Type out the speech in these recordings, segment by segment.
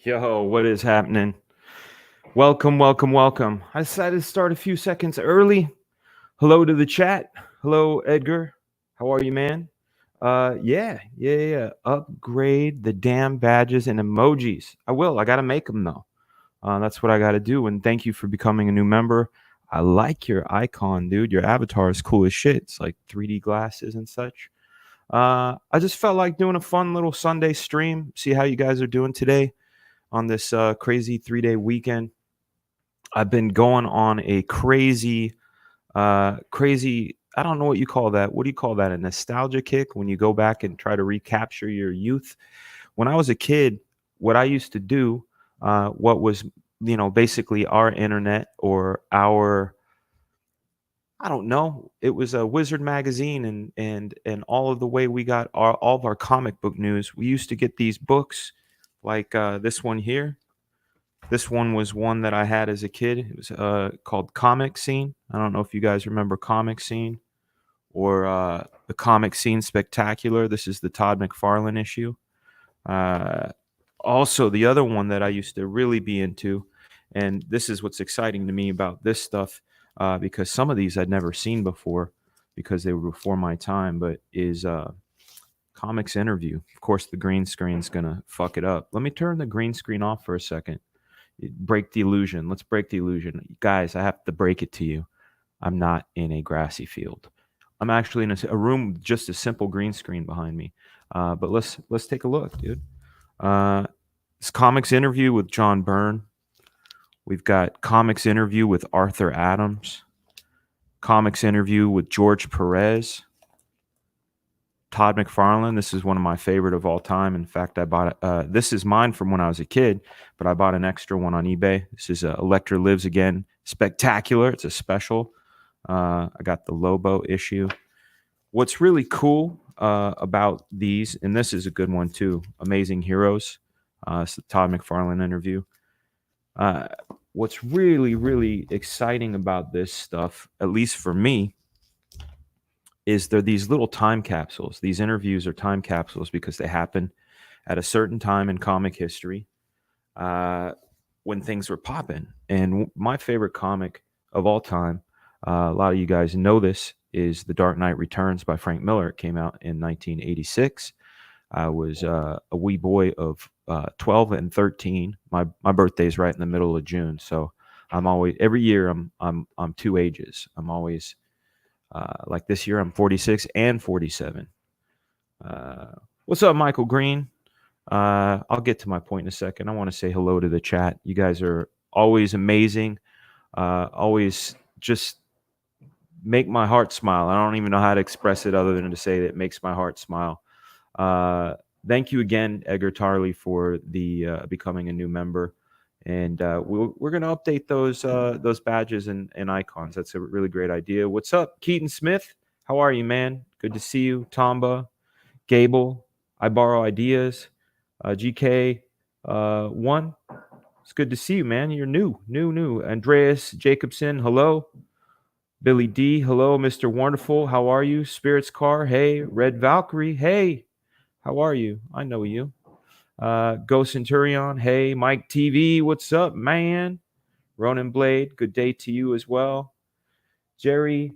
Yo, what is happening? Welcome, welcome, welcome. I decided to start a few seconds early. Hello to the chat. Hello, Edgar. How are you, man? Yeah. Upgrade the damn badges and emojis. I will. I got to make them, though. That's what I got to do. And thank you for becoming a new member. I like your icon, dude. Your avatar is cool as shit. It's like 3D glasses and such. I just felt like doing a fun little Sunday stream. See how you guys are doing today on this crazy 3-day weekend. I've been going on a crazy. I don't know what you call that. What do you call that? A nostalgia kick when you go back and try to recapture your youth. When I was a kid, what I used to do, what was basically our internet or our, I don't know. It was a Wizard magazine, and all of the way we got all of our comic book news. We used to get these books like this one here. This one was one that I had as a kid. It was called Comic Scene. I don't know if you guys remember Comic Scene or the Comic Scene Spectacular. This is the Todd McFarlane issue. Also, the other one that I used to really be into, and this is what's exciting to me about this stuff, because some of these I'd never seen before because they were before my time, but is Comics Interview. Of course, the green screen's going to fuck it up. Let me turn the green screen off for a second. Break the illusion. Let's break the illusion. Guys, I have to break it to you. I'm not in a grassy field. I'm actually in a room with just a simple green screen behind me. But let's take a look, dude. This Comics Interview with John Byrne. We've got Comics Interview with Arthur Adams. Comics Interview with George Perez. Todd McFarlane. This is one of my favorite of all time. In fact, I bought it. This is mine from when I was a kid, but I bought an extra one on eBay. This is Electra Lives Again Spectacular. It's a special. I got the Lobo issue. What's really cool about these, and this is a good one too, Amazing Heroes. It's the Todd McFarlane interview. What's really, really exciting about this stuff, at least for me, is they're these little time capsules. These interviews are time capsules because they happen at a certain time in comic history when things were popping. And my favorite comic of all time, a lot of you guys know this, is The Dark Knight Returns by Frank Miller. It came out in 1986. I was a wee boy of 12 and 13. My birthday's right in the middle of June, so I'm always, every year I'm two ages. I'm always like this year, I'm 46 and 47. What's up, Michael Green? I'll get to my point in a second. I want to say hello to the chat. You guys are always amazing. Always just make my heart smile. I don't even know how to express it other than to say that it makes my heart smile. Thank you again, Edgar Tarley, for the becoming a new member. And we're going to update those badges and icons. That's a really great idea. What's up, Keaton Smith? How are you, man? Good to see you. Tomba, Gable, I Borrow Ideas, GK, 1. It's good to see you, man. You're new. Andreas Jacobson, hello. Billy D, hello. Mr. Wonderful, how are you? Spirits Car, hey. Red Valkyrie, hey. How are you? I know you. Go Centurion, hey. Mike TV, what's up, man? Ronan Blade, good day to you as well. Jerry,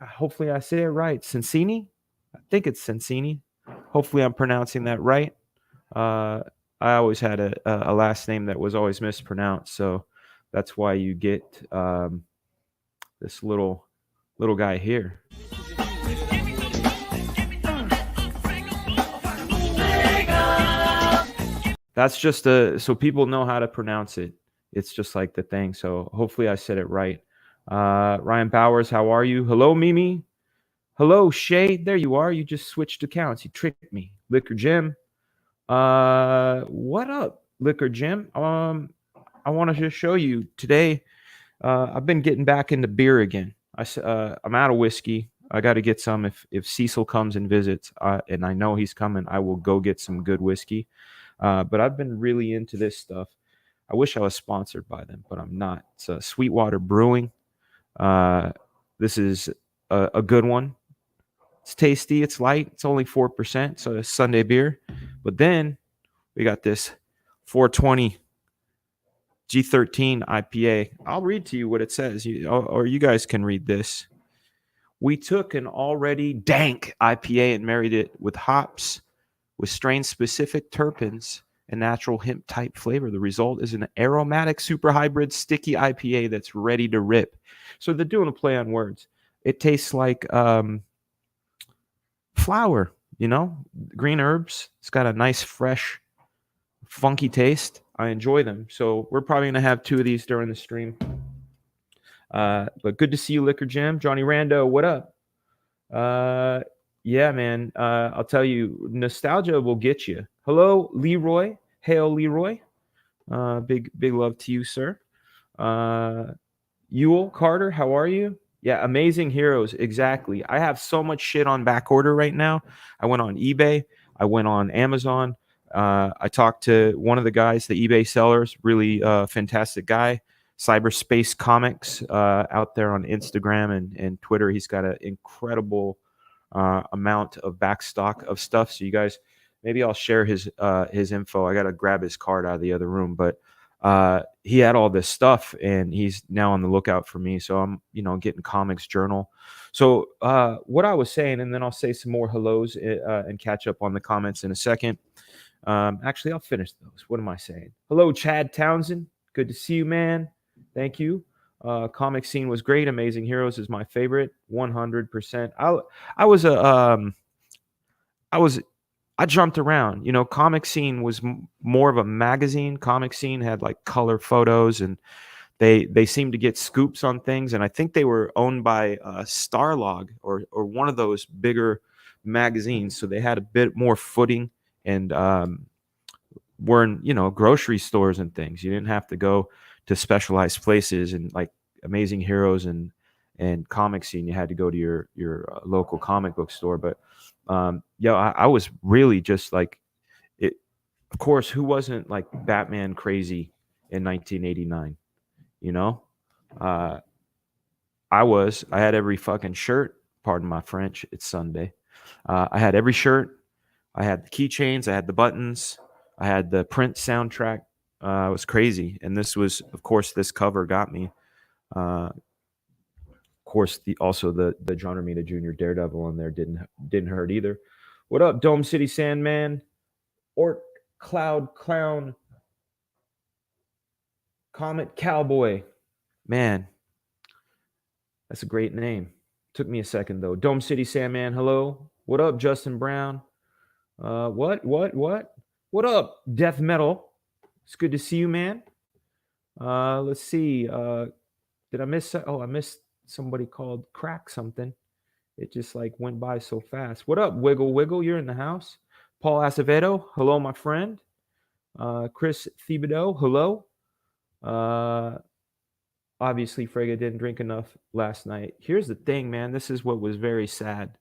hopefully I say it right. Cincini? I think it's Cincini. Hopefully I'm pronouncing that right. I always had a last name that was always mispronounced, so that's why you get this little guy here. That's just so people know how to pronounce it. It's just like the thing. So hopefully I said it right. Ryan Bowers, how are you? Hello, Mimi. Hello, Shay. There you are. You just switched accounts. You tricked me. Liquor Jim. What up, Liquor Jim? I want to just show you today. I've been getting back into beer again. I'm out of whiskey. I got to get some. If Cecil comes and visits, and I know he's coming, I will go get some good whiskey. But I've been really into this stuff. I wish I was sponsored by them, but I'm not. It's Sweetwater Brewing. This is a good one. It's tasty. It's light. It's only 4%, so it's Sunday beer. But then we got this 420 G13 IPA. I'll read to you what it says, or you guys can read this. We took an already dank IPA and married it with hops, with strain-specific terpenes and natural hemp-type flavor. The result is an aromatic, super hybrid, sticky IPA that's ready to rip. So they're doing a play on words. It tastes like flour, green herbs. It's got a nice, fresh, funky taste. I enjoy them. So we're probably going to have 2 of these during the stream. But good to see you, Liquor Jam. Johnny Rando, what up? Yeah, man. I'll tell you, nostalgia will get you. Hello, Leroy. Hail, Leroy. Big love to you, sir. Ewell Carter, how are you? Yeah, Amazing Heroes. Exactly. I have so much shit on back order right now. I went on eBay. I went on Amazon. I talked to one of the guys, the eBay sellers, really fantastic guy. Cyberspace Comics out there on Instagram and Twitter. He's got an incredible amount of back stock of stuff. So you guys, maybe I'll share his info. I got to grab his card out of the other room, but he had all this stuff and he's now on the lookout for me. So I'm, getting Comics Journal. So what I was saying, and then I'll say some more hellos and catch up on the comments in a second. Actually, I'll finish those. What am I saying? Hello, Chad Townsend. Good to see you, man. Thank you. Comic scene was great. Amazing Heroes is my favorite. 100%. I jumped around. Comic scene was more of a magazine. Comic scene had like color photos, and they seemed to get scoops on things. And I think they were owned by Starlog or one of those bigger magazines, so they had a bit more footing and were in grocery stores and things. You didn't have to go to specialized places, and like Amazing Heroes and comic scene, you had to go to your local comic book store. But I was really just like it. Of course, who wasn't like Batman crazy in 1989? I had every fucking shirt. Pardon my French. It's Sunday. I had every shirt. I had the keychains. I had the buttons. I had the Prince soundtrack. It was crazy. And this was, of course, this cover got me. Of course, the John Romita Jr. Daredevil on there didn't hurt either. What up, Dome City Sandman? Orc Cloud Clown Comet Cowboy. Man, that's a great name. Took me a second, though. Dome City Sandman, hello. What up, Justin Brown? What? What up, Death Metal? It's good to see you, man. Let's see. Did I miss? Oh, I missed somebody called Crack something. It just like went by so fast. What up, Wiggle Wiggle? You're in the house. Paul Acevedo, hello, my friend. Chris Thibodeau, hello. Obviously, Frega didn't drink enough last night. Here's the thing, man. This is what was very sad.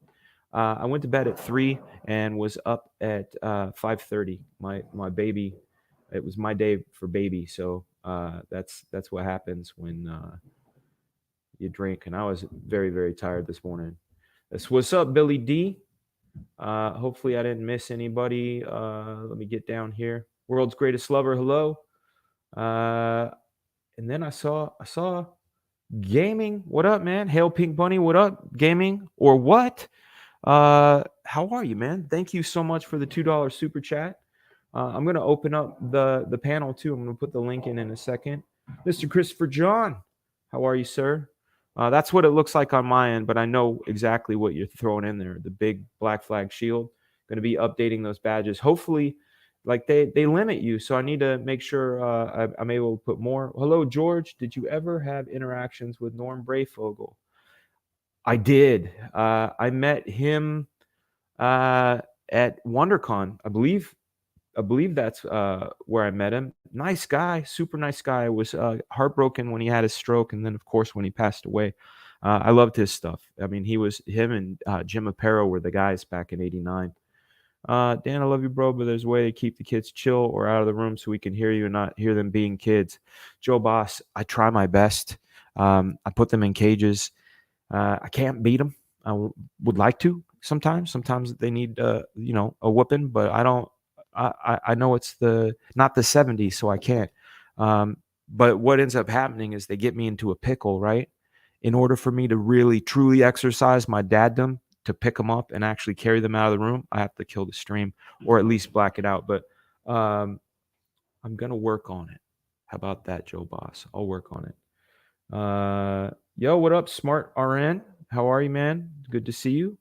I went to bed at 3 and was up at 5:30. My baby, it was my day for baby. So that's what happens when you drink. And I was very, very tired this morning. What's up, Billy D? Hopefully I didn't miss anybody. Let me get down here. World's Greatest Lover, hello. And then I saw Gaming. What up, man? Hail Pink Bunny. What up, Gaming? Or what? How are you, man? Thank you so much for the $2 super chat. I'm going to open up the panel too. I'm going to put the link in a second. Mr. Christopher John, how are you, sir? That's what it looks like on my end, but I know exactly what you're throwing in there. The big Black Flag shield. Going to be updating those badges. Hopefully, like they limit you, so I need to make sure I'm able to put more. Hello, George. Did you ever have interactions with Norm Brayfogle? I did. I met him at WonderCon. I believe that's where I met him. Nice guy, super nice guy. I was heartbroken when he had his stroke, and then of course when he passed away. I loved his stuff. I mean, him and Jim Aparo were the guys back in '89. Dan, I love you, bro, but there's a way to keep the kids chill or out of the room so we can hear you and not hear them being kids. Joe Boss, I try my best. I put them in cages. I can't beat them. I would like to sometimes. Sometimes they need, a whooping, but I don't I know it's not the 70s, so I can't. But what ends up happening is they get me into a pickle, right? In order for me to really truly exercise my daddom, to pick them up and actually carry them out of the room, I have to kill the stream or at least black it out. But um, I'm gonna work on it. How about that, Joe Boss? I'll work on it. Yo, what up, Smart RN? How are you, man? Good to see you.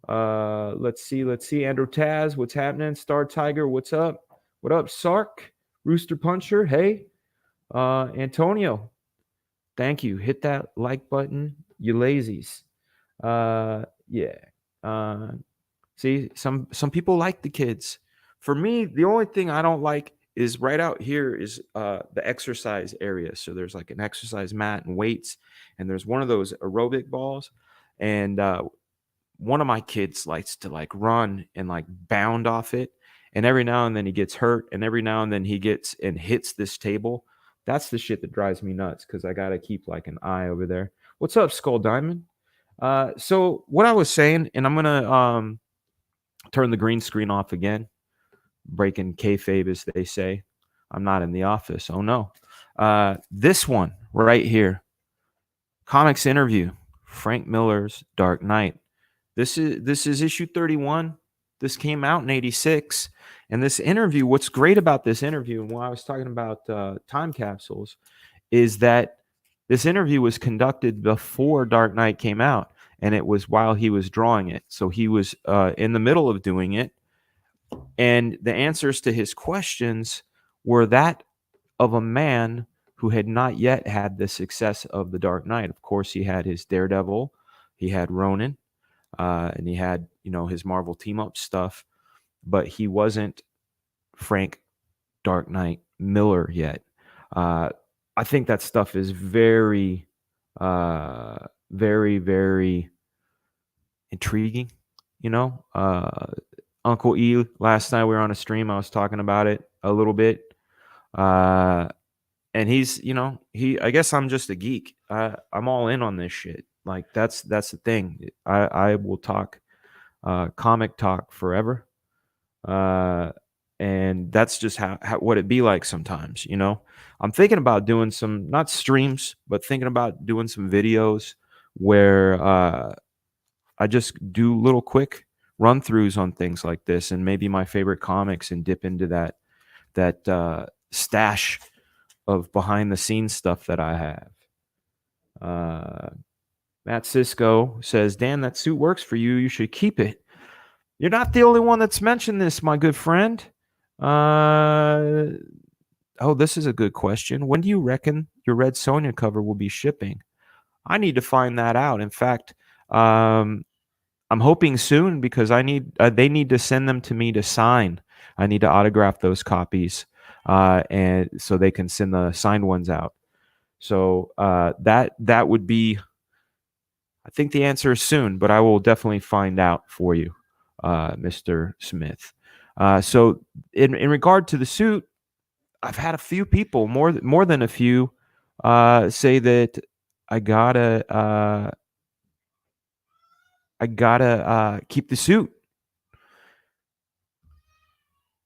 Let's see. Andrew Taz, what's happening? Star Tiger, what's up? What up, Sark? Rooster Puncher, hey. Antonio, thank you. Hit that like button, you lazies. Yeah. Uh, see, some people like the kids. For me, the only thing I don't like is right out here is the exercise area. So there's like an exercise mat and weights, and there's one of those aerobic balls, and one of my kids likes to like run and like bound off it, and every now and then he gets hurt, and every now and then he gets and hits this table. That's the shit that drives me nuts because I gotta keep like an eye over there. What's up, Skull Diamond? So what I was saying, and I'm gonna turn the green screen off again, breaking kayfabe as they say. I'm not in the office. Oh no. This one right here, comics interview, Frank Miller's Dark Knight. This is issue 31. This came out in 86. And this interview, what's great about this interview, and when I was talking about time capsules, is that this interview was conducted before Dark Knight came out, and it was while he was drawing it. So he was in the middle of doing it, and the answers to his questions were that of a man who had not yet had the success of the Dark Knight. Of course, he had his Daredevil, he had Ronin, and he had, his Marvel team up stuff, but he wasn't Frank Dark Knight Miller yet. I think that stuff is very, very, very intriguing. Uncle E, last night we were on a stream, I was talking about it a little bit. And he's, I guess I'm just a geek. I'm all in on this shit. Like that's the thing. I will talk comic talk forever. And that's just how what it be like sometimes. I'm thinking about doing some, not streams, but thinking about doing some videos where I just do little quick run throughs on things like this, and maybe my favorite comics, and dip into that stash of behind the scenes stuff that I have. Matt Cisco says, Dan, that suit works for you. You should keep it. You're not the only one that's mentioned this, my good friend. This is a good question. When do you reckon your Red Sonja cover will be shipping? I need to find that out. In fact, I'm hoping soon, because they need to send them to me to sign. I need to autograph those copies, and so they can send the signed ones out. So that would be, I think the answer is soon, but I will definitely find out for you, Mr. Smith. So in regard to the suit, I've had a few people, more than a few, say that I gotta keep the suit.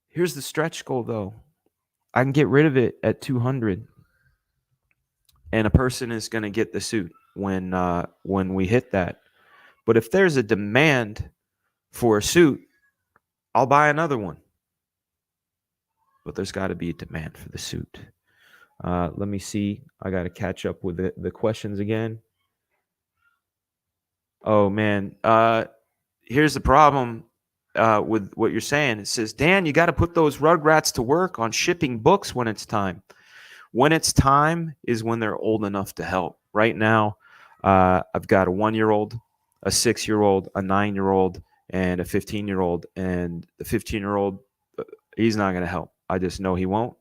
Here's the stretch goal, though. I can get rid of it at 200, and a person is going to get the suit when we hit that. But if there's a demand for a suit, I'll buy another one. But there's got to be a demand for the suit. Let me see. I got to catch up with the questions again. Oh, man. Here's the problem with what you're saying. It says, Dan, you got to put those rugrats to work on shipping books when it's time. When it's time is when they're old enough to help. Right now, I've got a 1-year-old, a 6-year-old, a 9-year-old, and a 15-year-old. And the 15-year-old, he's not going to help. I just know he won't.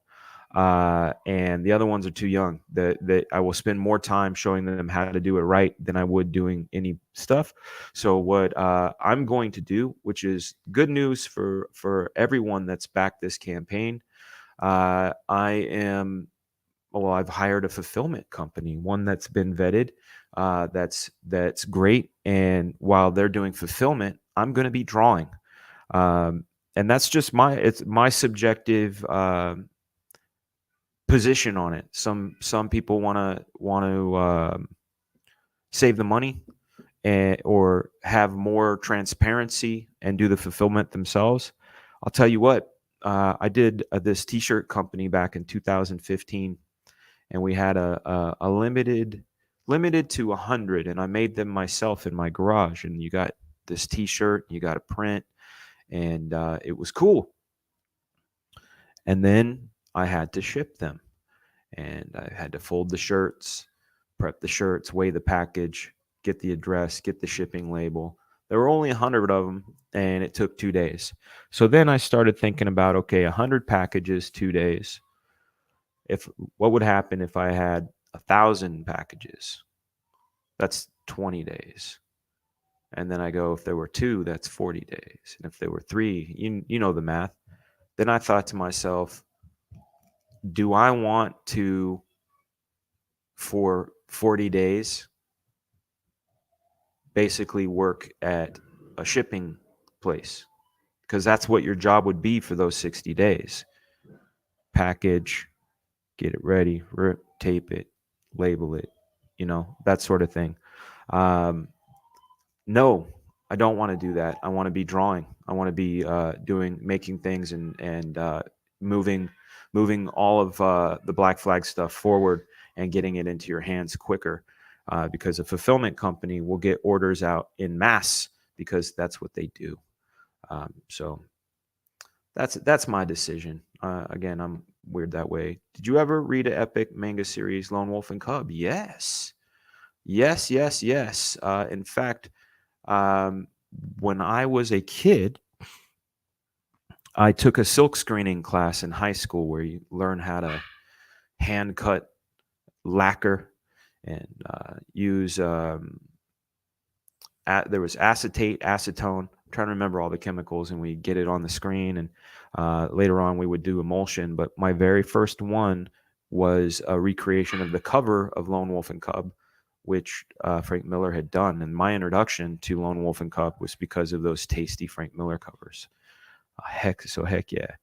And the other ones are too young. That I will spend more time showing them how to do it right than I would doing any stuff. So what I'm going to do, which is good news for everyone that's backed this campaign, I've hired a fulfillment company, one that's been vetted, that's great. And while they're doing fulfillment, I'm going to be drawing. and that's just my subjective position on it. Some people want to save the money or have more transparency and do the fulfillment themselves. I'll tell you what, I did this t-shirt company back in 2015, and we had a limited to 100, and I made them myself in my garage. And you got this t-shirt, you got a print, and it was cool. And then I had to ship them, and I had to fold the shirts, prep the shirts, weigh the package, get the address, get the shipping label. There were only 100 of them, and it took 2 days. So then I started thinking about, okay, 100 packages, 2 days. What would happen if I had 1,000 packages? That's 20 days. And then I go, if there were 2, that's 40 days. And if there were 3, you know the math. Then I thought to myself, do I want to, for 40 days, basically work at a shipping place? Because that's what your job would be for those 60 days. Package, get it ready, tape it, label it, that sort of thing. No, I don't want to do that. I want to be drawing. I want to be making things and moving all of the Black Flag stuff forward and getting it into your hands quicker, because a fulfillment company will get orders out in mass because that's what they do. So that's my decision. Again, I'm weird that way. Did you ever read an epic manga series, Lone Wolf and Cub? Yes. In fact, when I was a kid, I took a silk screening class in high school where you learn how to hand cut lacquer and use there was acetate, acetone. I'm trying to remember all the chemicals, and we get it on the screen, and later on we would do emulsion. But my very first one was a recreation of the cover of Lone Wolf and Cub, which Frank Miller had done. And my introduction to Lone Wolf and Cub was because of those tasty Frank Miller covers. Heck yeah.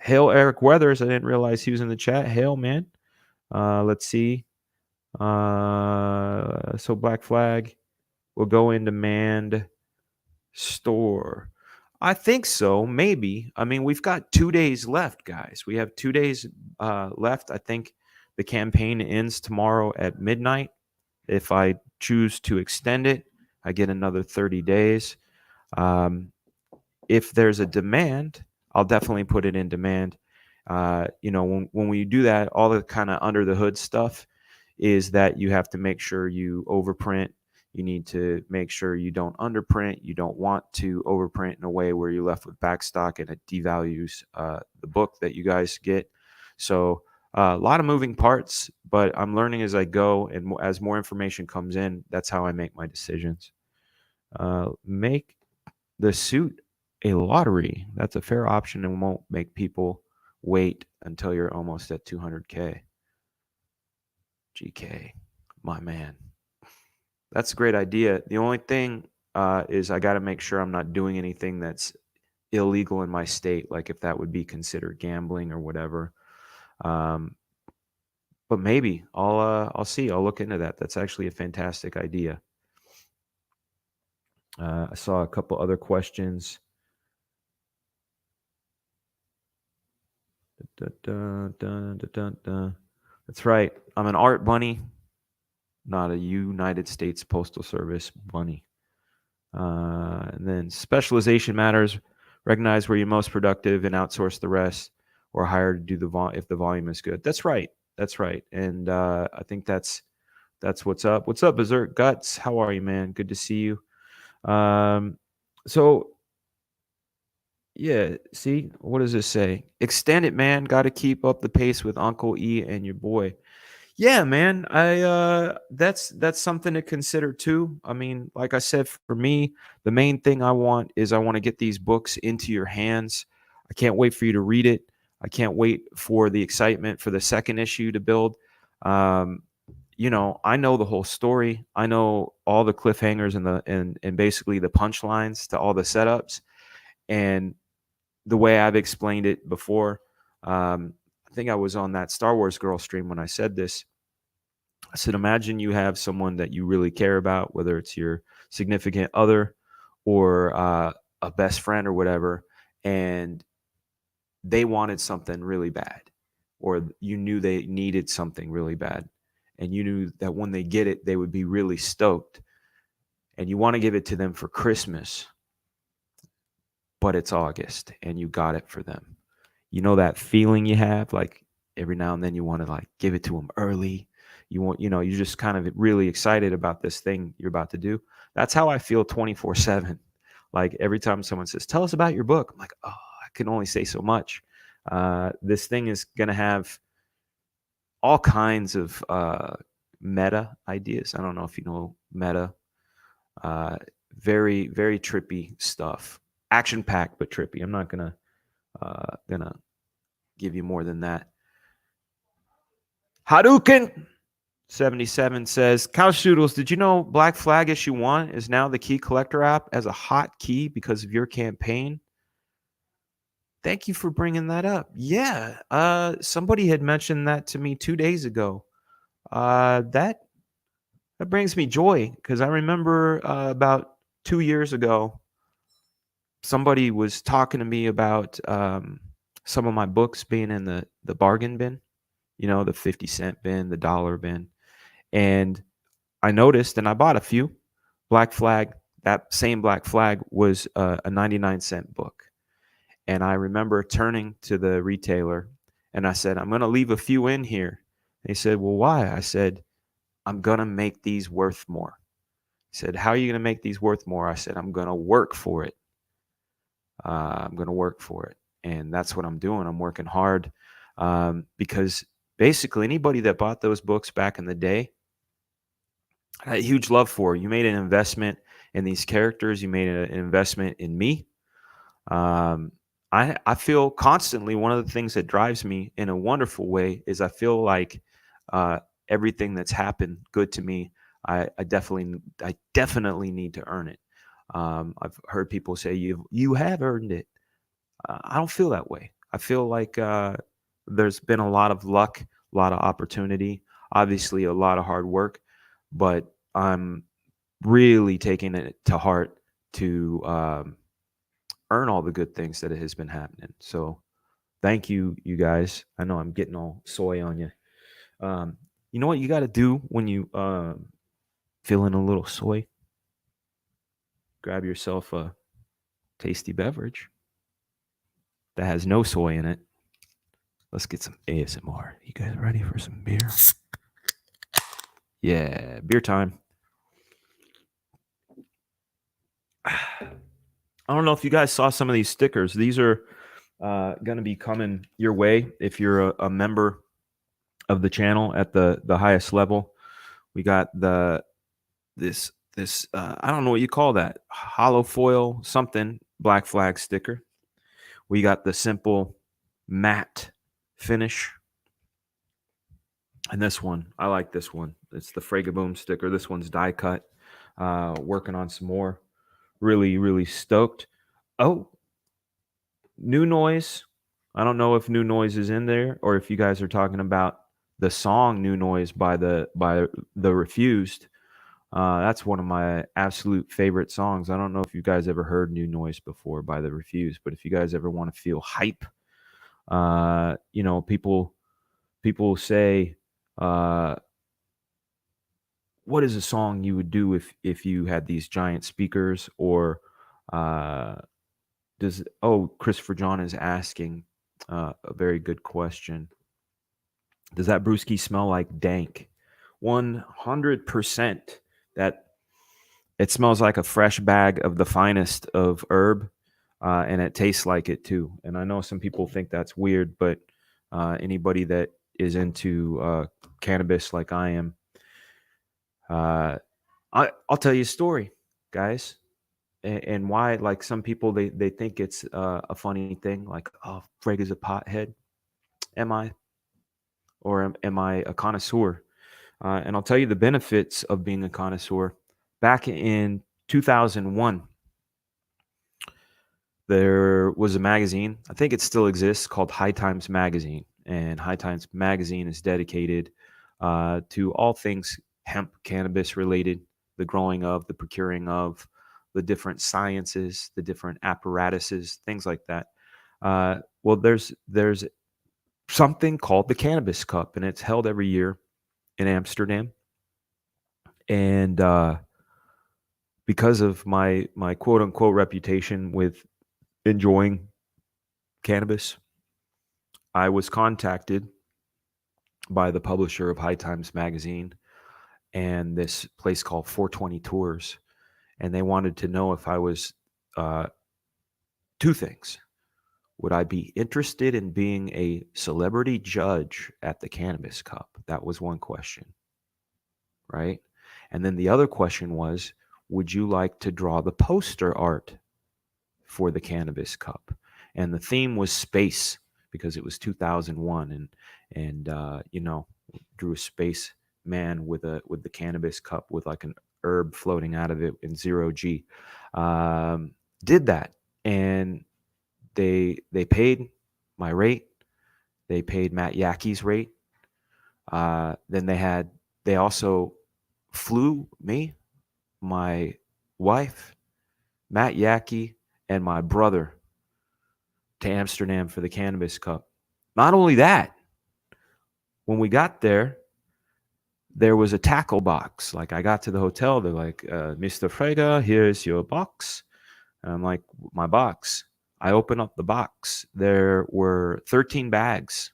Hail Eric Weathers. I didn't realize he was in the chat. Hail, man. Let's see. So Black Flag will go in demand store. I think so, maybe. I mean, we've got 2 days left, guys. We have 2 days left. I think the campaign ends tomorrow at midnight. If I choose to extend it, I get another 30 days. If there's a demand, I'll definitely put it in demand. When we do that, all the kind of under the hood stuff is that you have to make sure you overprint. You need to make sure you don't underprint. You don't want to overprint in a way where you're left with backstock and it devalues the book that you guys get. So a lot of moving parts, but I'm learning as I go, and as more information comes in, that's how I make my decisions. Make the suit a lottery. That's a fair option and won't make people wait until you're almost at 200K. GK, my man. That's a great idea. The only thing is I got to make sure I'm not doing anything that's illegal in my state, like if that would be considered gambling or whatever. But maybe I'll see. I'll look into that. That's actually a fantastic idea. I saw a couple other questions. That's right. I'm an art bunny, not a United States Postal Service bunny. And then specialization matters. Recognize where you're most productive and outsource the rest, or hire to do if the volume is good. That's right. And I think that's what's up. What's up, Berserk Guts? How are you, man? Good to see you. So yeah, see, what does this say? Extend it, man. Got to keep up the pace with Uncle E and your boy. Yeah, man. That's something to consider too. I mean, like I said, for me, the main thing I want to get these books into your hands. I can't wait for you to read it. I can't wait for the excitement for the second issue to build. I know the whole story. I know all the cliffhangers and basically the punchlines to all the setups. And the way I've explained it before, I think I was on that Star Wars Girl stream when I said this. I said, imagine you have someone that you really care about, whether it's your significant other or a best friend or whatever, and they wanted something really bad, or you knew they needed something really bad, and you knew that when they get it, they would be really stoked, and you want to give it to them for Christmas, but it's August and you got it for them. You know that feeling you have, like every now and then you want to like give it to them early. You want, you're just kind of really excited about this thing you're about to do. That's how I feel 24/7. Like every time someone says, "Tell us about your book," I'm like, "Oh, I can only say so much." This thing is going to have all kinds of meta ideas. I don't know if you know meta. Very, very trippy stuff. Action packed, but trippy. I'm not gonna give you more than that. Hadouken 77 says, Couchdoodles, did you know Black Flag issue 1 is now the key collector app as a hot key because of your campaign? Thank you for bringing that up. Yeah, somebody had mentioned that to me 2 days ago. That brings me joy because I remember about 2 years ago, somebody was talking to me about some of my books being in the bargain bin, the 50-cent bin, the dollar bin. And I noticed, and I bought a few. Black Flag, that same Black Flag was a 99-cent book. And I remember turning to the retailer and I said, I'm going to leave a few in here. He said, well, why? I said, I'm going to make these worth more. He said, how are you going to make these worth more? I said, I'm going to work for it. I'm going to work for it. And that's what I'm doing. I'm working hard because basically anybody that bought those books back in the day, I had a huge love for. You made an investment in these characters. You made an investment in me. I feel constantly, one of the things that drives me in a wonderful way is I feel like everything that's happened good to me, I definitely need to earn it. I've heard people say you have earned it. I don't feel that way. I feel like there's been a lot of luck, a lot of opportunity, obviously a lot of hard work, but I'm really taking it to heart to earn all the good things that has been happening. So thank you, you guys. I know I'm getting all soy on you. You know what you got to do when you feeling a little soy? Grab yourself a tasty beverage that has no soy in it. Let's get some ASMR. You guys ready for some beer? Yeah, beer time. I don't know if you guys saw some of these stickers. These are going to be coming your way if you're a member of the channel at the highest level. We got this I don't know what you call that, hollow foil something Black Flag sticker. We got the simple matte finish. And this one, I like this one. It's the Fragaboom sticker. This one's die cut. Working on some more. Really, really stoked. Oh, New Noise. I don't know if New Noise is in there or if you guys are talking about the song New Noise by the Refused. That's one of my absolute favorite songs. I don't know if you guys ever heard New Noise before by the Refused, but if you guys ever want to feel hype, people say, what is a song you would do if you had these giant speakers? Or Christopher John is asking a very good question. Does that brewski smell like dank? 100%. That it smells like a fresh bag of the finest of herb, and it tastes like it too. And I know some people think that's weird, but anybody that is into cannabis like I am, I'll tell you a story, guys, and why. Like some people, they think it's a funny thing, like, oh, Freg is a pothead. Am I? Or am I a connoisseur? And I'll tell you the benefits of being a connoisseur. Back in 2001, there was a magazine, I think it still exists, called High Times Magazine. And High Times Magazine is dedicated to all things hemp, cannabis related, the growing of, the procuring of, the different sciences, the different apparatuses, things like that. Well, there's something called the Cannabis Cup, and it's held every year in Amsterdam. And because of my quote unquote reputation with enjoying cannabis, I was contacted by the publisher of High Times Magazine and this place called 420 Tours, and they wanted to know if I was two things. Would I be interested in being a celebrity judge at the Cannabis Cup? That was one question, right? And then the other question was, would you like to draw the poster art for the Cannabis Cup? And the theme was space, because it was 2001, and you know, drew a space man with the Cannabis Cup with like an herb floating out of it in 0G. Did that, and they paid my rate. They paid Matt Yackey's rate. Then they also flew me, my wife, Matt Yackey, and my brother to Amsterdam for the Cannabis Cup. Not only that, when we got there, there was a tackle box. Like, I got to the hotel, they're like, Mr. Frega, here's your box. And I'm like, my box. I open up the box. There were 13 bags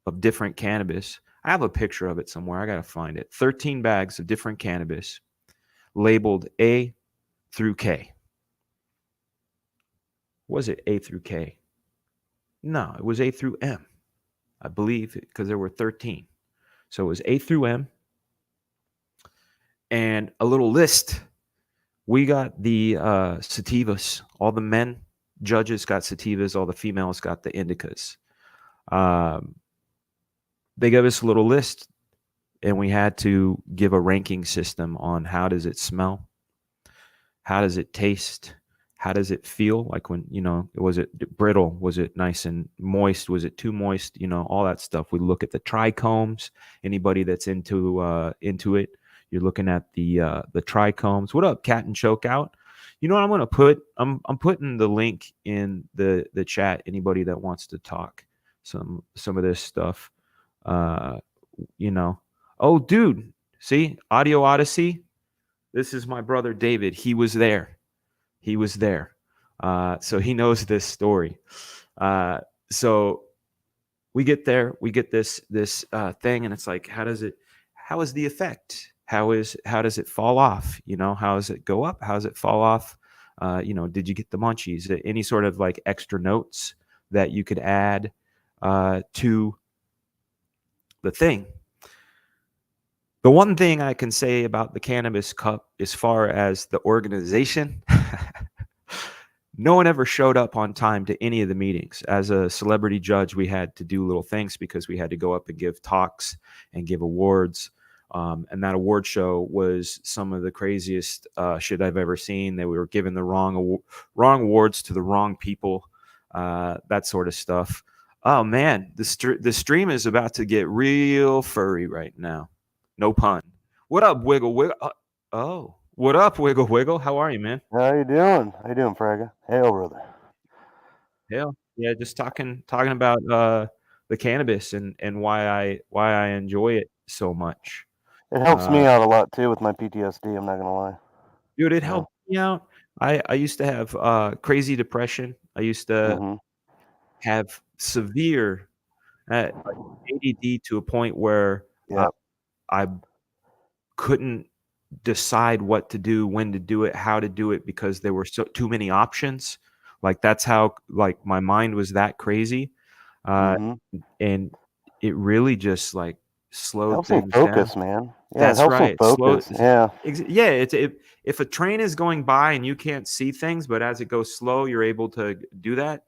of different cannabis. I have a picture of it somewhere. I got to find it. 13 bags of different cannabis labeled A through K. Was it A through K? No, it was A through M, I believe, because there were 13. So it was A through M. And a little list. We got the sativas. All the men judges got sativas. All the females got the indicas. They gave us a little list, and we had to give a ranking system on how does it smell, how does it taste, how does it feel, like when, you know, was it brittle, was it nice and moist, was it too moist, you know, all that stuff. We look at the trichomes. Anybody that's into it, you're looking at the trichomes. What up, Cat and Chokeout? You know what I'm going to put? I'm putting the link in the chat. Anybody that wants to talk some of this stuff. You know, oh, dude, see, Audio Odyssey. This is my brother David. He was there. So he knows this story. So we get there, we get this thing, and it's like, how is the effect? How does it fall off? You know, how does it go up? How does it fall off? You know, did you get the munchies? Any sort of like extra notes that you could add to the thing? The one thing I can say about the Cannabis Cup, as far as the organization, no one ever showed up on time to any of the meetings. As a celebrity judge, we had to do little things because we had to go up and give talks and give awards. And that award show was some of the craziest shit I've ever seen. They were giving the wrong awards to the wrong people, that sort of stuff. Oh, man, the stream is about to get real furry right now. No pun. What up, Wiggle Wiggle? Oh, what up, Wiggle Wiggle? How are you, man? How you doing? How you doing, Fraga? Hail, brother. Hail. Yeah, just talking about the cannabis and why I enjoy it so much. It helps me out a lot too with my PTSD. I'm not gonna lie. Dude, it helped me out. I used to have crazy depression. I used to have severe like ADD to a point where I couldn't decide what to do, when to do it, how to do it, because there were too many options. Like, that's how, like, my mind was that crazy. And it really just like slowed helps things me focus, down. man. Yeah, That's it helps right. me focus. Yeah. Yeah. If a train is going by and you can't see things, but as it goes slow, you're able to do that.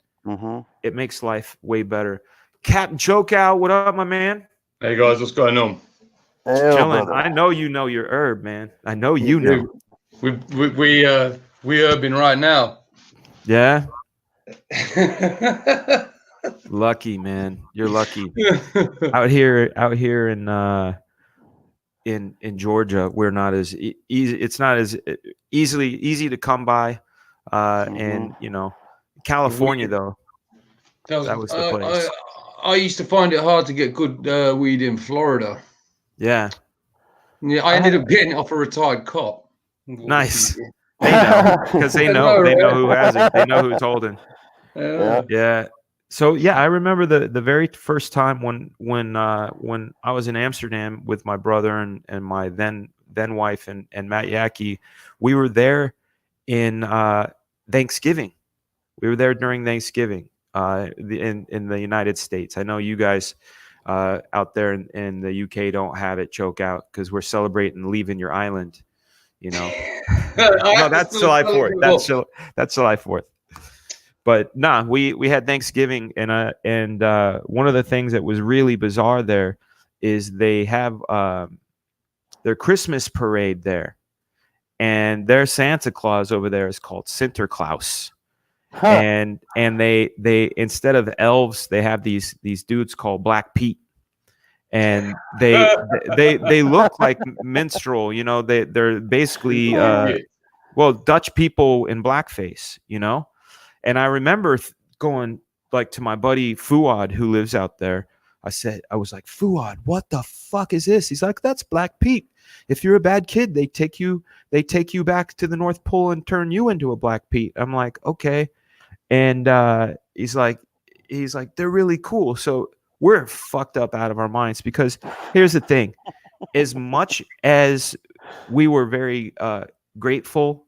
It makes life way better. Captain Chokeout, what up, my man? Hey guys, what's going on? Chilling. Brother. I know you know your herb, man. I know you know. We herbing right now. Yeah. Lucky, man. You're lucky. Out here in Georgia, we're not as easy. It's not as easy to come by. And California though, that was the place. I used to find it hard to get good weed in Florida. Yeah. Yeah, I ended up getting it off a retired cop. Nice. They know because they know who has it. They know who's holding. Yeah. So yeah, I remember the very first time when I was in Amsterdam with my brother and my then wife and Matt Yackey. We were there in Thanksgiving. We were there during Thanksgiving in the United States. I know you guys out there in the UK don't have it choke out because we're celebrating leaving your island. No, that's July 4th. That's July 4th. But nah, we had Thanksgiving and one of the things that was really bizarre there is they have their Christmas parade there, and their Santa Claus over there is called Sinterklaas. And they instead of elves, they have these dudes called Black Pete, and they look like minstrel. They're basically Dutch people in blackface. And I remember going like to my buddy Fuad who lives out there. I was like, Fuad, what the fuck is this? He's like, that's Black Pete. If you're a bad kid, they take you back to the North Pole and turn you into a Black Pete. I'm like, okay. And he's like, they're really cool. So we're fucked up out of our minds because here's the thing. As much as we were very grateful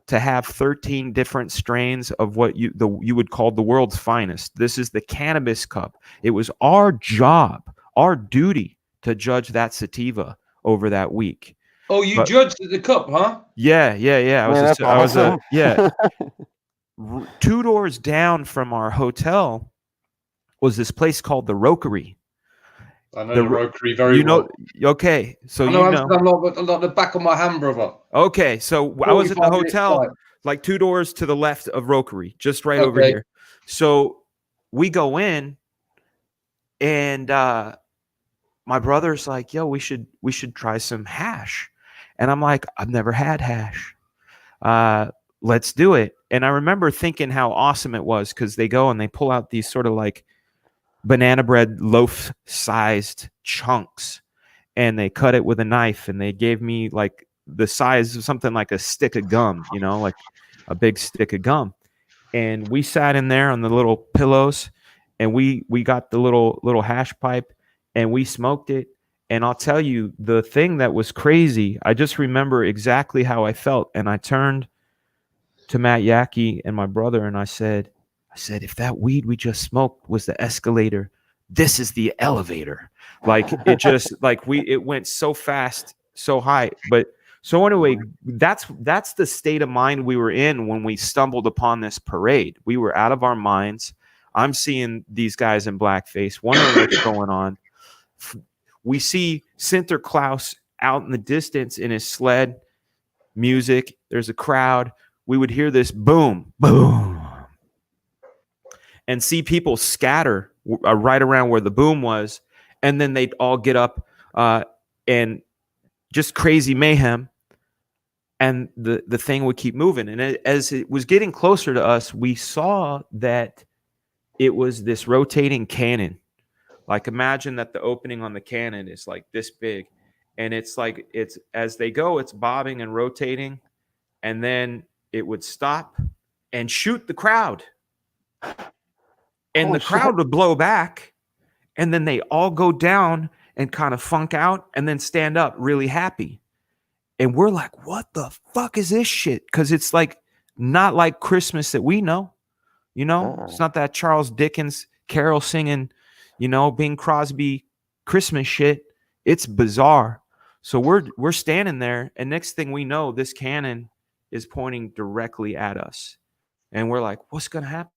to have 13 different strains of what you would call the world's finest. This is the Cannabis Cup. It was our job, our duty to judge that sativa over that week. Oh, you judged the cup, huh? Yeah. I was 2 doors down from our hotel was this place called the Rookery. I know the Rookery very well. Okay, so I know the back of my hand, brother. Okay, so I was at the hotel, like 2 doors to the left of Rookery, just right over here. So we go in, and my brother's like, "Yo, we should try some hash," and I'm like, "I've never had hash. Let's do it." And I remember thinking how awesome it was because they go and they pull out these sort of like banana bread loaf sized chunks and they cut it with a knife and they gave me like the size of something like a stick of gum, like a big stick of gum. And we sat in there on the little pillows and we got the little hash pipe and we smoked it. And I'll tell you the thing that was crazy. I just remember exactly how I felt. And I turned to Matt Yackey and my brother and I said, if that weed we just smoked was the escalator, this is the elevator. Like it just it went so fast, so high. But so anyway, that's the state of mind we were in when we stumbled upon this parade. We were out of our minds. I'm seeing these guys in blackface, wondering what's going on. We see Sinterklaas out in the distance in his sled, music. There's a crowd. We would hear this boom, boom. And see people scatter right around where the boom was. And then they'd all get up and just crazy mayhem. And the thing would keep moving. And as it was getting closer to us, we saw that it was this rotating cannon. Like imagine that the opening on the cannon is like this big. And it's like it's as they go, it's bobbing and rotating. And then it would stop and shoot the crowd. And the crowd would blow back, and then they all go down and kind of funk out and then stand up really happy. And we're like, what the fuck is this shit? Because it's like not like Christmas that we know. It's not that Charles Dickens carol singing, Bing Crosby Christmas shit. It's bizarre. So we're standing there, and next thing we know, this cannon is pointing directly at us. And we're like, what's going to happen?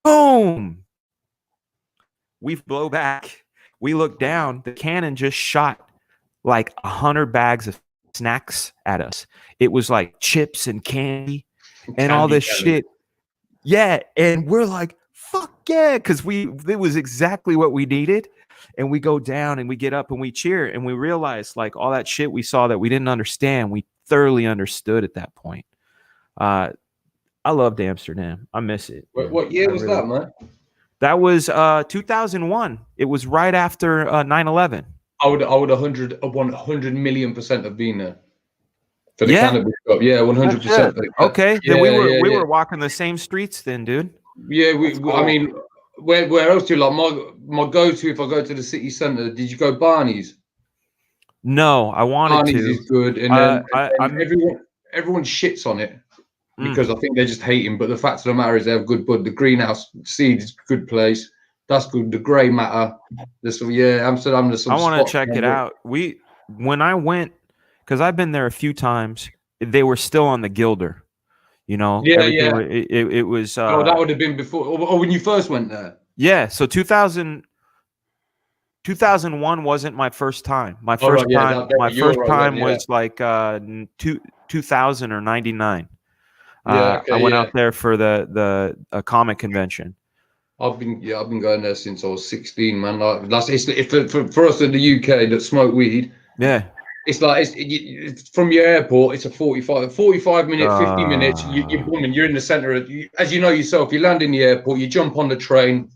Boom! We blow back. We look down. The cannon just shot like 100 bags of snacks at us. It was like chips and candy and all this shit Yeah, and we're like, fuck yeah, because it was exactly what we needed. And we go down and we get up and we cheer and we realize like all that shit we saw that we didn't understand, we thoroughly understood at that point. I loved Amsterdam. I miss it. What year was that, man? That was 2001. It was right after 9/11. I would 100 million% have been there. For the Yeah. cannabis shop. Yeah, 100%. Okay. Yeah, Then we yeah. were walking the same streets then, dude. Yeah, I mean, where else do you like my go-to if I go to the city centre? Did you go Barney's? No, I wanted Barney's to. is good, and then everyone shits on it because I think they're just hating. But the fact of the matter is, they have good bud. The Greenhouse Seed is a good place. That's good. The Grey Matter. There's some, Amsterdam. There's some. I want to check it out. When I went, because I've been there a few times, they were still on the Gilder. You know, yeah. It was. That would have been before, or when you first went there. Yeah, so 2001 wasn't my first time. My first time was like 2000 or 99. I went out there for the comic convention. I've been going there since I was 16, man. Like for us in the UK that smoke weed. Yeah. It's like it's from your airport. It's a 45 minute, 50 minutes. You're in the center of. As you know yourself, you land in the airport. You jump on the train.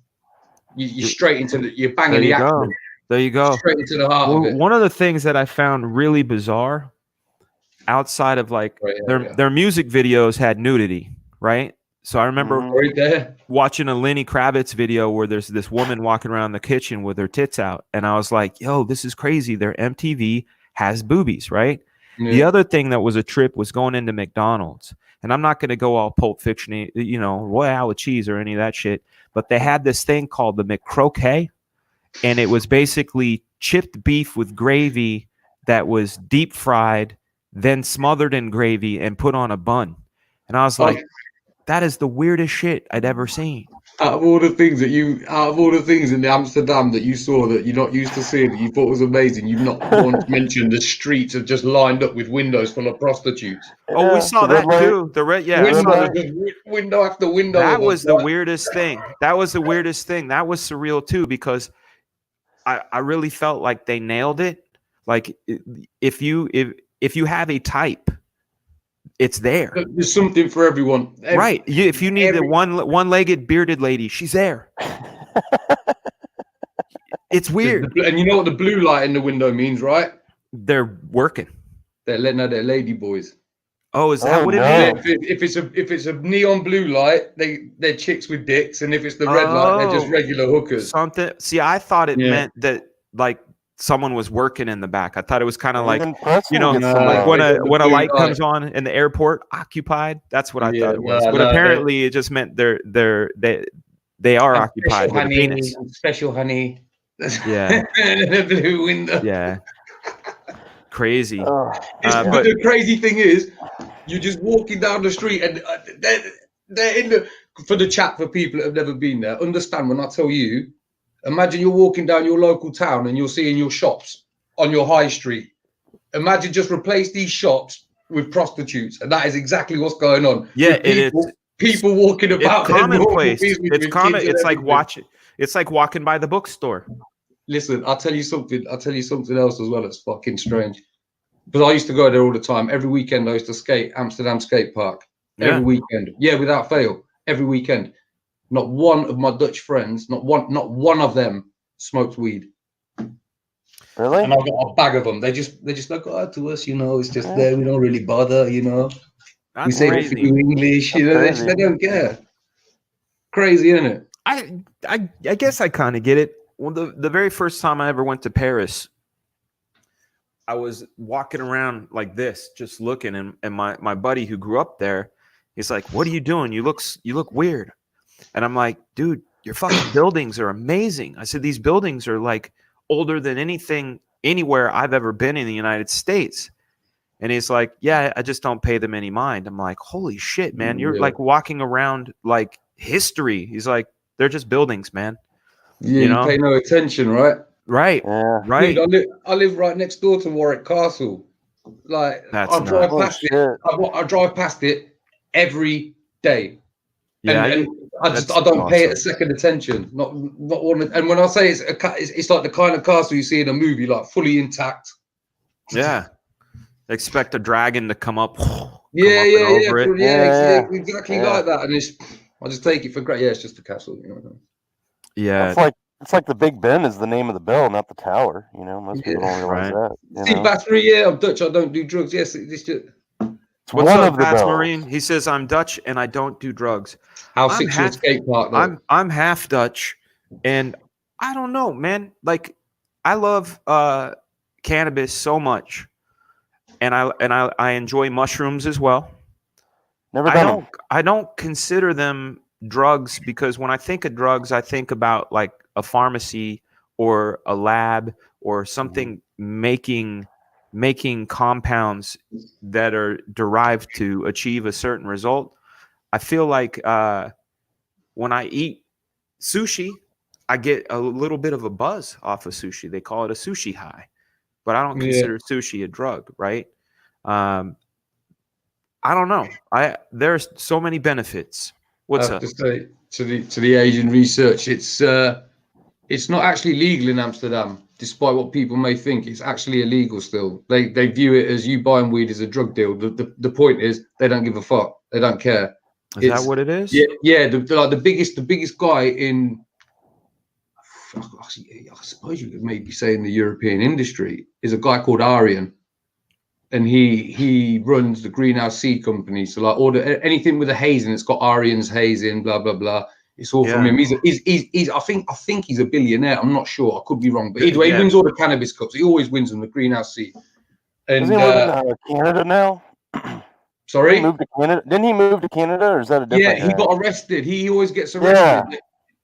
You're straight into you're banging the action. There you go. Straight into the heart of it. One of the things that I found really bizarre, outside of like their music videos had nudity, right? So I remember watching a Lenny Kravitz video where there's this woman walking around the kitchen with her tits out, and I was like, "Yo, this is crazy." Their MTV has boobies, right? Yeah. The other thing that was a trip was going into McDonald's, and I'm not going to go all Pulp Fiction, you know, Royale with cheese or any of that shit, but they had this thing called the McCroquet, and it was basically chipped beef with gravy that was deep fried, then smothered in gravy and put on a bun. And I was like, that is the weirdest shit I'd ever seen. Out of all the things in Amsterdam that you saw that you're not used to seeing, that you thought was amazing, you've not once mentioned the streets are just lined up with windows full of prostitutes. Oh, we saw that too. Window after window. That was the weirdest thing. That was surreal too, because I really felt like they nailed it. Like if you have a type, it's there. There's something for everyone. Right. If you need the one-legged bearded lady, she's there. It's weird. And you know what the blue light in the window means, right? They're working. They're letting out their lady boys. Oh, is that what it means? If it's a neon blue light, they're chicks with dicks, and if it's the red light, they're just regular hookers. Something. See, I thought it meant that like someone was working in the back. I thought it was kind of like, you know, like when a light comes on in the airport, occupied. That's what I thought it was. But apparently, it just meant they are occupied with a penis. Special honey. Yeah. The blue window. Yeah. Crazy. But the crazy thing is, you're just walking down the street, and they're in the. For the chat, for people that have never been there, understand when I tell you. Imagine you're walking down your local town and you're seeing your shops on your high street. Imagine just replace these shops with prostitutes, and that is exactly what's going on. Yeah, it is. People walking about. It's commonplace. It's common. It's like watching. It's like walking by the bookstore. Listen, I'll tell you something else as well. It's fucking strange. But I used to go there all the time. Every weekend I used to skate Amsterdam skate park. Every weekend. Yeah, without fail. Every weekend. Not one of my Dutch friends, not one of them smoked weed. Really? And I've got a bag of them. They just like, to us, you know, it's just there. We don't really bother, you know. That's we say crazy. English, you know. They don't care. Crazy, isn't it? I guess I kind of get it. Well, the very first time I ever went to Paris, I was walking around like this, just looking, and my buddy who grew up there, he's like, "What are you doing? You look weird." And I'm like, dude, your fucking buildings are amazing. I said, these buildings are like older than anything anywhere I've ever been in the United States. And he's like, yeah, I just don't pay them any mind. I'm like, holy shit, man. You're like walking around like history. He's like, they're just buildings, man. Yeah, you pay no attention, right? Right. Yeah. Right. Dude, I live right next door to Warwick Castle. Like I drive past it every day. Yeah, and I don't pay it a second attention. Not one. And when I say it's like the kind of castle you see in a movie, like fully intact. Yeah. Expect a dragon to come up. Yeah, exactly Yeah. like that. And I just take it for granted. Yeah, it's just a castle. Yeah. It's like the Big Ben is the name of the bell, not the tower. Most people don't realize Right. that. See, battery. Yeah, I'm Dutch. I don't do drugs. Yes, it's just. What's one up, of the Bats bells. Marine? He says I'm Dutch and I don't do drugs. How six your skate park though? I'm half Dutch, and I don't know, man. Like, I love cannabis so much, and I enjoy mushrooms as well. Never done them. I don't consider them drugs because when I think of drugs, I think about like a pharmacy or a lab or something making compounds that are derived to achieve a certain result. I feel like when I eat sushi, I get a little bit of a buzz off of sushi. They call it a sushi high, but I don't consider sushi a drug, right? I don't know. There's so many benefits. What's up? To say to the Asian research, it's not actually legal in Amsterdam, despite what people may think. It's actually illegal still. They view it as you buying weed as a drug deal. The point is they don't give a fuck. They don't care. Is that what it is? Yeah. The biggest guy in, I suppose you could maybe say in the European industry, is a guy called Aryan. And he runs the Greenhouse Seed Company. So like anything with a haze in, it's got Aryan's haze in, blah blah blah. It's all from him. He's I think he's a billionaire. I'm not sure. I could be wrong. But either way, he wins all the cannabis cups. He always wins them. The Greenhouse Seed. And Does he live in Canada now? Sorry, he moved to Canada. Didn't he move to Canada, or is that a different? Yeah, he got arrested. He always gets arrested.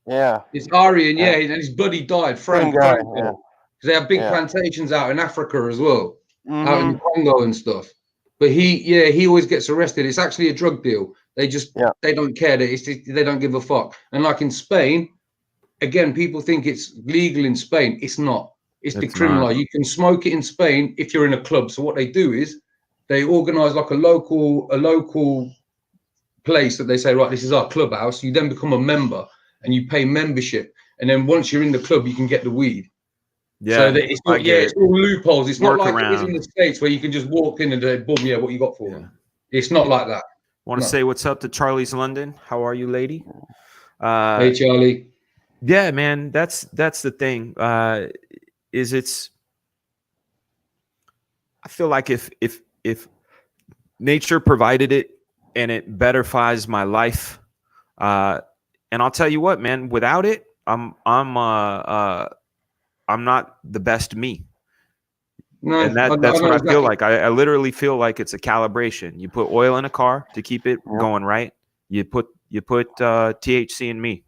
Yeah. It's Aryan. Yeah, and his buddy died. Frank. Because they have big plantations out in Africa as well. Out in Congo and stuff, but he always gets arrested. It's actually a drug deal. They just they don't care. They don't give a fuck. And like in Spain, again, people think it's legal in Spain. It's not. It's decriminalized. You can smoke it in Spain if you're in a club. So what they do is they organize like a local place that they say, right, this is our clubhouse. You then become a member and you pay membership. And then once you're in the club, you can get the weed. Yeah, so it's not, it's all loopholes. It's not like it is in the States where you can just walk in and say, boom, what you got for them? It's not like that. Want to say what's up to Charlie's London? How are you, lady? Hey, Charlie. Yeah, man, that's the thing. I feel like if nature provided it and it betterfies my life, and I'll tell you what, man, without it, I'm not the best me. No, and that's what I feel like. I literally feel like it's a calibration. You put oil in a car to keep it going right. You put THC in me.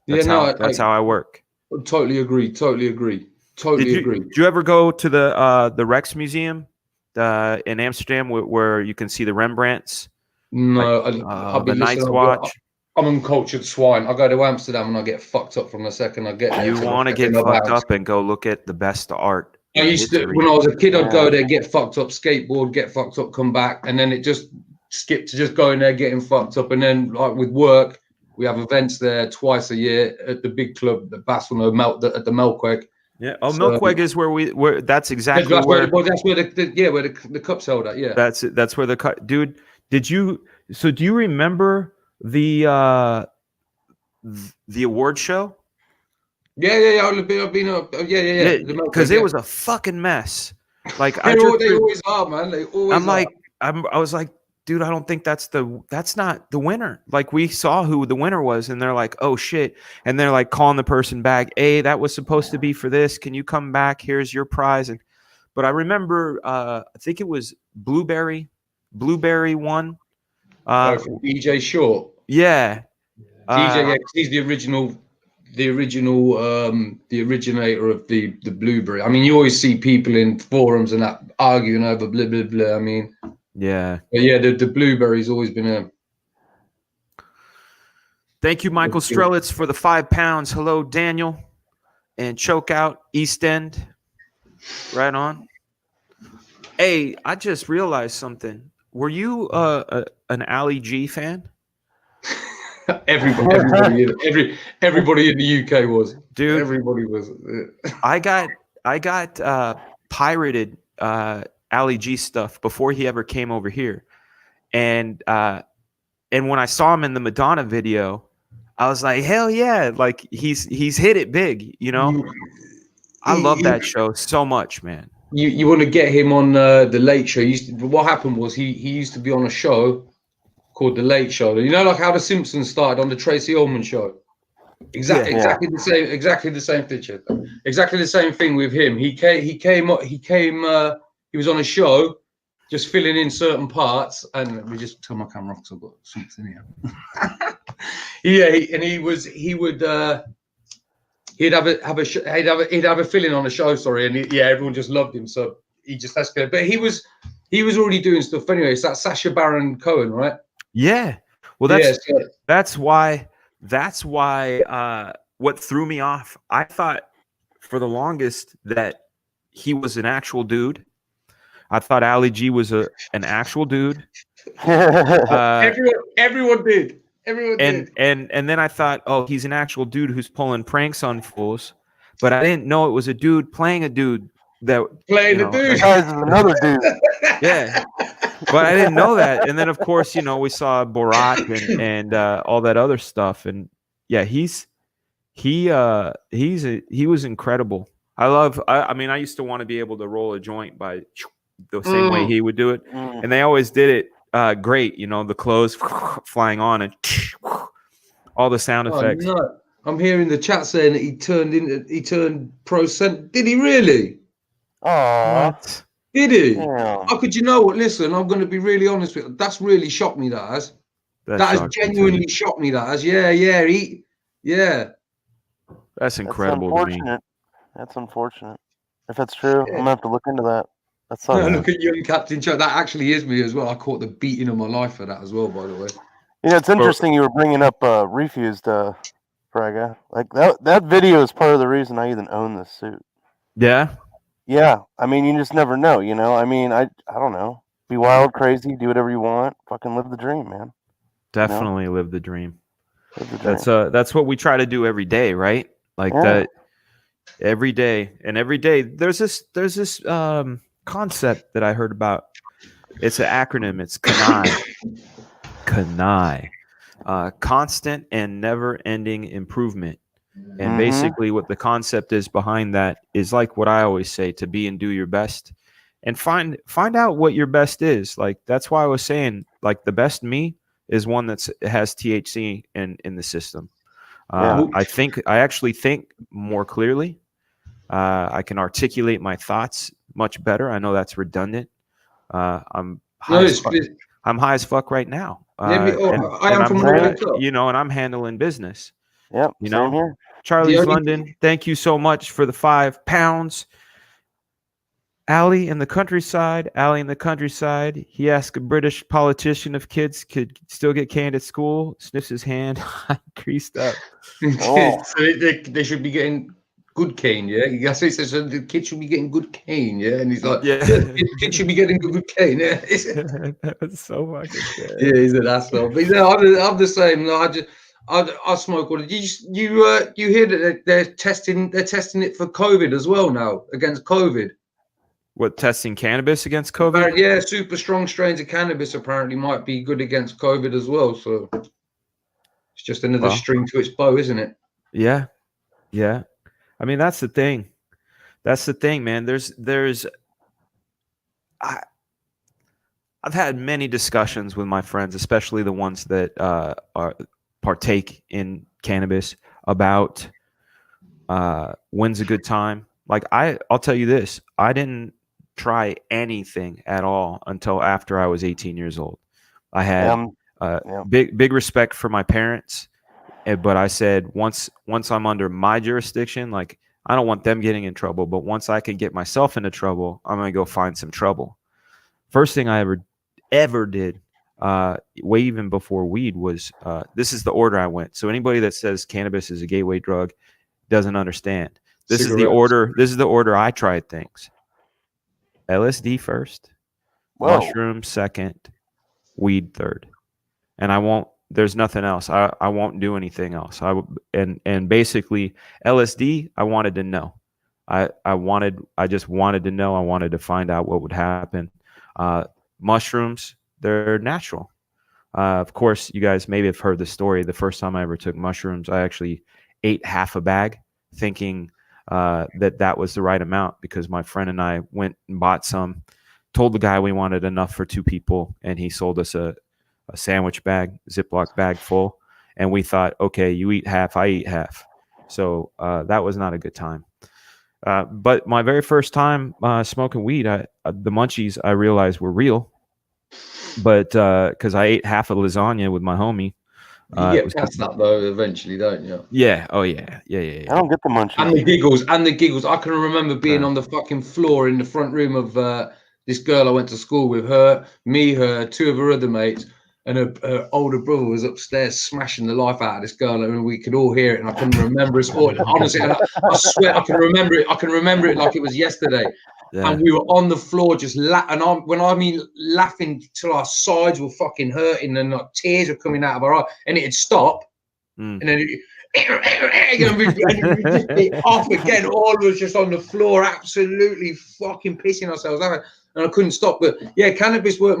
That's how I work. Totally agree. Did you ever go to the Rex Museum in Amsterdam where you can see the Rembrandts? No, the Night's Watch. I'm uncultured swine. I go to Amsterdam and I get fucked up from the second I get there. You want to get fucked up and go look at the best art. I used to, when I was a kid, I'd go there, get fucked up, skateboard, get fucked up, come back, and then it just skipped to just going there, getting fucked up. And then, like with work, we have events there twice a year at the big club, the Basel, at the Melkweg. Yeah. Oh, so, Melkweg is where that's exactly that's where the cup's held at. Yeah. That's where the cup, dude. Do you remember the award show? Yeah. I've been yeah. Because it was a fucking mess. Like they always are, man. They always. I was like, dude, I don't think that's not the winner. Like we saw who the winner was, and they're like, oh shit, and they're like calling the person back. Hey, that was supposed to be for this. Can you come back? Here's your prize. But I remember, I think it was Blueberry won. DJ Short. Yeah. DJ, he's the originator of the Blueberry. I mean, you always see people in forums and that arguing over blah blah blah. I mean, yeah. But yeah, the Blueberry's always been a. Thank you, Michael Strelitz, for the £5. Hello, Daniel, and Choke Out East End. Right on. Hey, I just realized something. Were you an Ali G fan? everybody in the UK was. Dude, everybody was. I got pirated Ali G stuff before he ever came over here, and when I saw him in the Madonna video, I was like, hell yeah, like he's hit it big, you know. I love that show so much, man. You want to get him on the Late Show? What happened was he used to be on a show called the Late Show. You know, like how the Simpsons started on the Tracy Ullman Show. Exactly the same. Exactly the same picture. Exactly the same thing with him. He was on a show, just filling in certain parts. And let me just turn my camera off because I've got something here. He'd have a fill-in on a show. Sorry, and everyone just loved him. So he just escalated. But he was already doing stuff anyway. It's that Sacha Baron Cohen, right? Yeah. Well, that's why what threw me off. I thought for the longest that he was an actual dude. I thought Ali G was an actual dude. Everyone did. And then I thought, oh, he's an actual dude who's pulling pranks on fools. But I didn't know it was a dude playing a dude that playing a dude. Another dude. Yeah. But I didn't know that. And then of course, you know, we saw Borat and all that other stuff. And yeah, he was incredible. I mean, I used to want to be able to roll a joint by the same way he would do it. And they always did it great, you know, the clothes flying on and all the sound effects. No. I'm hearing the chat saying that he turned pro cent. Did he really? Oh, did he? Yeah. How could you know what? Listen, I'm going to be really honest with you. That's really shocked me. That has genuinely shocked me. That has. Yeah. That's incredible to me. That's unfortunate. If that's true, I'm gonna have to look into that. That's look at young Captain Chuck. That actually is me as well. I caught the beating of my life for that as well, by the way. Yeah, it's interesting you were bringing up Refused, Fraga. Like that video is part of the reason I even own this suit. Yeah. Yeah, I mean, you just never know, you know. I mean, I don't know. Be wild, crazy, do whatever you want. Fucking live the dream, man. Definitely live the dream. That's what we try to do every day, right? Like that every day. And every day there's this concept that I heard about. It's an acronym. It's CANI. CANI. Constant and never-ending improvement. And basically what the concept is behind that is like what I always say, to be and do your best and find out what your best is. Like, that's why I was saying, like, the best me is one that has THC in the system. I actually think more clearly. I can articulate my thoughts much better. I know that's redundant. I'm high as fuck right now. And I'm handling business. Yep. You know, here. Charlie's London, thank you so much for the £5. Ali in the countryside. He asked a British politician if kids could still get canned at school. Sniffs his hand. Creased up. So they should be getting good cane, yeah? He says the kids should be getting good cane, yeah? And he's like, kids should be getting good cane, yeah? That was so fucking good. Yeah, he's an asshole. But I'm the same. No, I smoke all. You hear that they're testing it for COVID as well now, against COVID. What, testing cannabis against COVID? Yeah, super strong strains of cannabis apparently might be good against COVID as well. So it's just another string to its bow, isn't it? Yeah. I mean, that's the thing. Man. I've had many discussions with my friends, especially the ones that partake in cannabis, about when's a good time. Like, I'll tell you this, I didn't try anything at all until after I was 18 years old. I had big respect for my parents, but I said once I'm under my jurisdiction, like, I don't want them getting in trouble, but once I can get myself into trouble, I'm gonna go find some trouble. First thing I ever did, way even before weed, was this is the order I went. So anybody that says cannabis is a gateway drug doesn't understand. This is the order I tried things. LSD first, mushroom second, weed third. And I won't there's nothing else. I won't do anything else. And basically LSD, I wanted to know. I just wanted to know. I wanted to find out what would happen. Mushrooms, they're natural. Of course, you guys maybe have heard the story. The first time I ever took mushrooms, I actually ate half a bag, thinking that was the right amount, because my friend and I went and bought some, told the guy we wanted enough for 2 people, and he sold us a sandwich bag, Ziploc bag full. And we thought, okay, you eat half, I eat half. So that was not a good time. But my very first time smoking weed, the munchies I realized were real. But because I ate half a lasagna with my homie. You get past that though eventually, don't you? Yeah. Oh yeah. Yeah. I don't get the munchies. And the giggles. I can remember being on the fucking floor in the front room of this girl I went to school with. Her, 2 of her other mates, and her older brother was upstairs smashing the life out of this girl, and we could all hear it. And I can remember it all. Honestly, I swear I can remember it. I can remember it like it was yesterday. Yeah. And we were on the floor just laughing till our sides were fucking hurting and like tears were coming out of our eyes, and it'd stop, and then we'd be off again. All of us just on the floor, absolutely fucking pissing ourselves out, and I couldn't stop. But yeah, cannabis worked.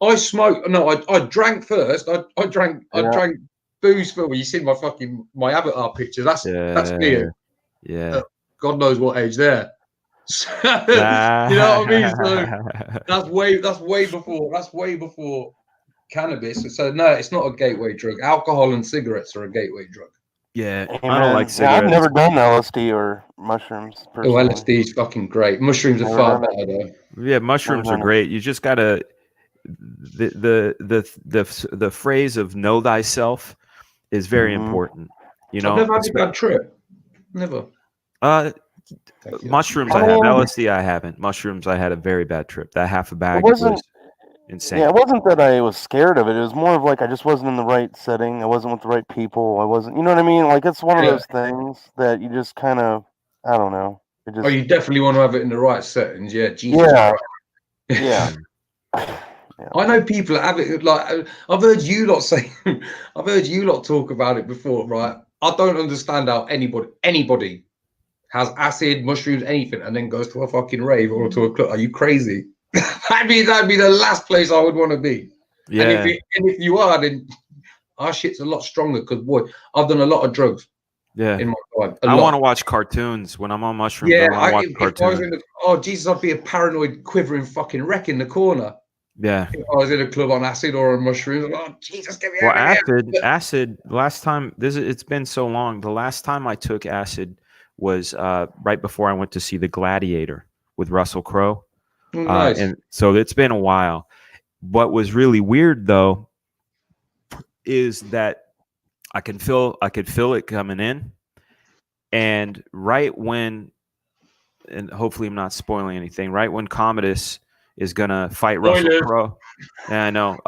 I smoked. No, I drank first. I drank booze for. Well, you see my avatar picture. That's me. Yeah. God knows what age there. So, you know what I mean? So that's way before cannabis. So no, it's not a gateway drug. Alcohol and cigarettes are a gateway drug. Yeah, I don't like cigarettes. I've never done LSD or mushrooms. Personally. Oh, LSD is fucking great. Mushrooms are far better though. Yeah, mushrooms are great. You just gotta the phrase of know thyself is very important. You know, I've never had a bad trip. Never. Mushrooms I have. LSD I haven't. Mushrooms I had a very bad trip. That half a bag was insane. Yeah, it wasn't that I was scared of it. It was more of like I just wasn't in the right setting. I wasn't with the right people. I wasn't, you know what I mean? Like it's one of those things that you just kind of, I don't know. You definitely want to have it in the right settings. Yeah, Jesus. Yeah. I know people that have it. Like I've heard you lot say, I've heard you lot talk about it before, right? I don't understand how anybody has acid, mushrooms, anything, and then goes to a fucking rave or to a club. Are you crazy? that'd be the last place I would want to be. Yeah. And if you are, then our shit's a lot stronger, because boy, I've done a lot of drugs. Yeah. In my time. I want to watch cartoons when I'm on mushrooms. Yeah, I want to watch cartoons. Jesus, I'd be a paranoid, quivering fucking wreck in the corner. Yeah. If I was in a club on acid or on mushrooms, oh Jesus, get me out of here. Acid. Last time it's been so long. The last time I took acid was right before I went to see The Gladiator with Russell Crowe. Nice. And so it's been a while. What was really weird though is that I could feel it coming in, and right when, and hopefully I'm not spoiling anything, right when Commodus is gonna fight Russell Crowe. Yeah, I know.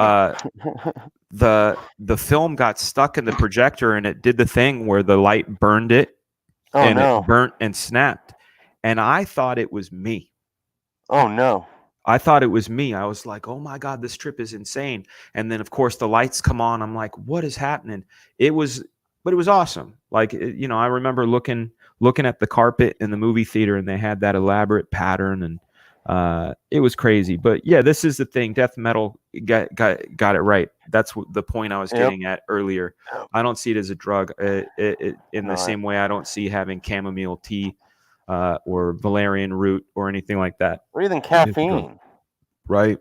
The film got stuck in the projector, and it did the thing where the light burned it. It burnt and snapped, and I thought it was me. Oh no! I thought it was me. I was like, "Oh my god, this trip is insane!" And then, of course, the lights come on. I'm like, "What is happening?" But it was awesome. Like, you know, I remember looking at the carpet in the movie theater, and they had that elaborate pattern, and it was crazy. But yeah, this is the thing. Death metal got it right. That's the point I was getting at earlier. I don't see it as a drug in the same way I don't see having chamomile tea or valerian root or anything like that. Or even caffeine. Right.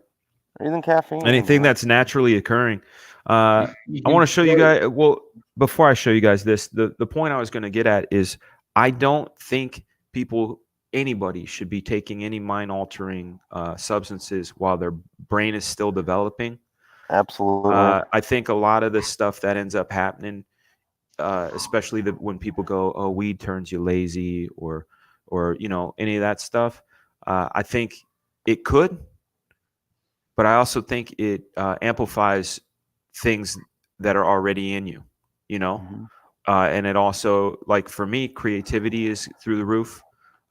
Or even caffeine. Anything that's naturally occurring. I want to show you guys. Well, before I show you guys this, the point I was going to get at is I don't think anybody should be taking any mind-altering substances while their brain is still developing. Absolutely. I think a lot of the stuff that ends up happening, especially when people go, "Oh, weed turns you lazy," or you know, any of that stuff. I think it could, but I also think it amplifies things that are already in you. You know, and it also, like for me, creativity is through the roof.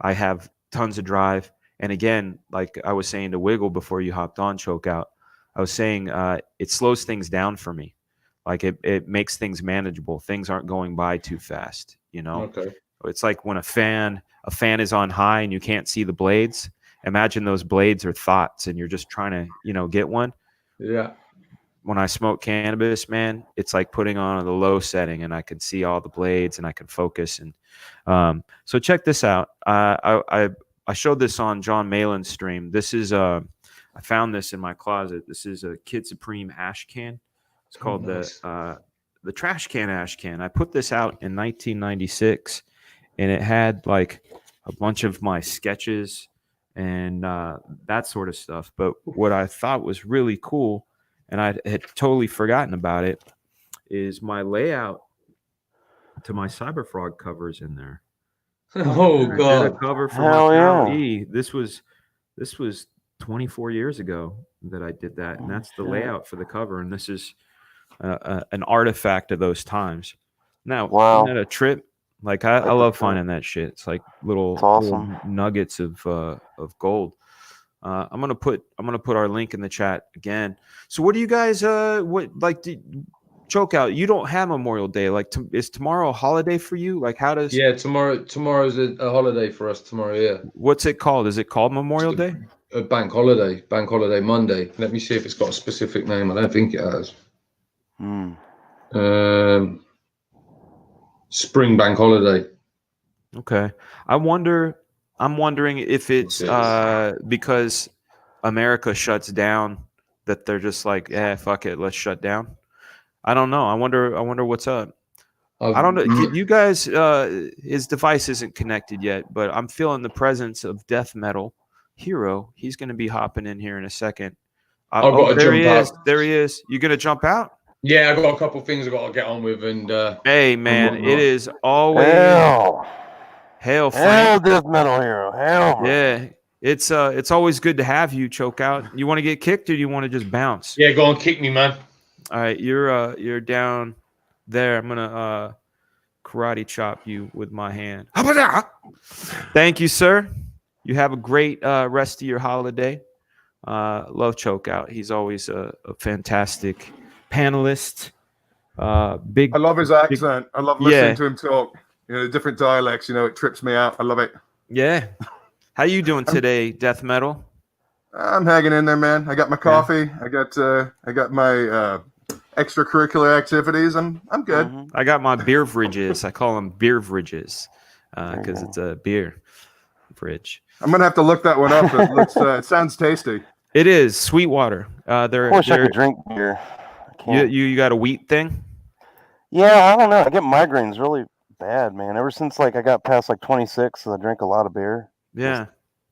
I have tons of drive. And again, like I was saying to Wiggle before you hopped on, Choke Out, I was saying it slows things down for me. Like it makes things manageable. Things aren't going by too fast, you know. Okay. It's like when a fan is on high and you can't see the blades. Imagine those blades are thoughts and you're just trying to, you know, get one. Yeah. When I smoke cannabis, man, it's like putting on the low setting and I can see all the blades and I can focus. And so check this out. I showed this on John Malin's stream. This is I found this in my closet. This is a Kid Supreme ash can. It's called the trash can ash can. I put this out in 1996, and it had like a bunch of my sketches and that sort of stuff. But what I thought was really cool, and I had totally forgotten about it, is my layout to my Cyberfrog covers in there. Oh I God! did a cover for Hell Martel yeah. E. This was 24 years ago that I did that, and that's the layout for the cover. And this is an artifact of those times. Now, Wow. isn't that a trip? Like I love finding that shit. It's like little awesome. nuggets of gold. I'm gonna put our link in the chat again. So what do you guys choke out? You don't have Memorial Day. Like is tomorrow a holiday for you? Like how does? Yeah, tomorrow's a holiday for us. Tomorrow, yeah. What's it called? Is it called Memorial Day? A bank holiday Monday. Let me see if it's got a specific name. I don't think it has. Spring bank holiday. Okay. I'm wondering if it's because America shuts down that they're just like, fuck it, let's shut down. I don't know. I wonder what's up. I don't know. You guys, his device isn't connected yet, but I'm feeling the presence of Death Metal Hero. He's going to be hopping in here in a second. There he is. There he is. You going to jump out? Yeah, I've got a couple things I've got to get on with. And hey, man, it is always Hail, Death Metal Hero. Hell. Yeah, it's always good to have you, choke out. You want to get kicked or do you want to just bounce? Yeah, go on, kick me, man. All right, you're down there. I'm gonna karate chop you with my hand. Thank you, sir. You have a great rest of your holiday. Love choke out. He's always a fantastic panelist. I love his accent. I love listening to him talk. You know, different dialects. You know, it trips me out. I love it. Yeah. How you doing today, Death Metal? I'm hanging in there, man. I got my coffee. Yeah. I got my extracurricular activities. I'm good. I got my beer fridges. I call them beer fridges because it's a beer fridge. I'm gonna have to look that one up. It sounds tasty. It is Sweetwater. Of course, I could drink beer. You got a wheat thing? Yeah, I don't know. I get migraines really bad, man. Ever since like I got past like 26, I drink a lot of beer. Yeah.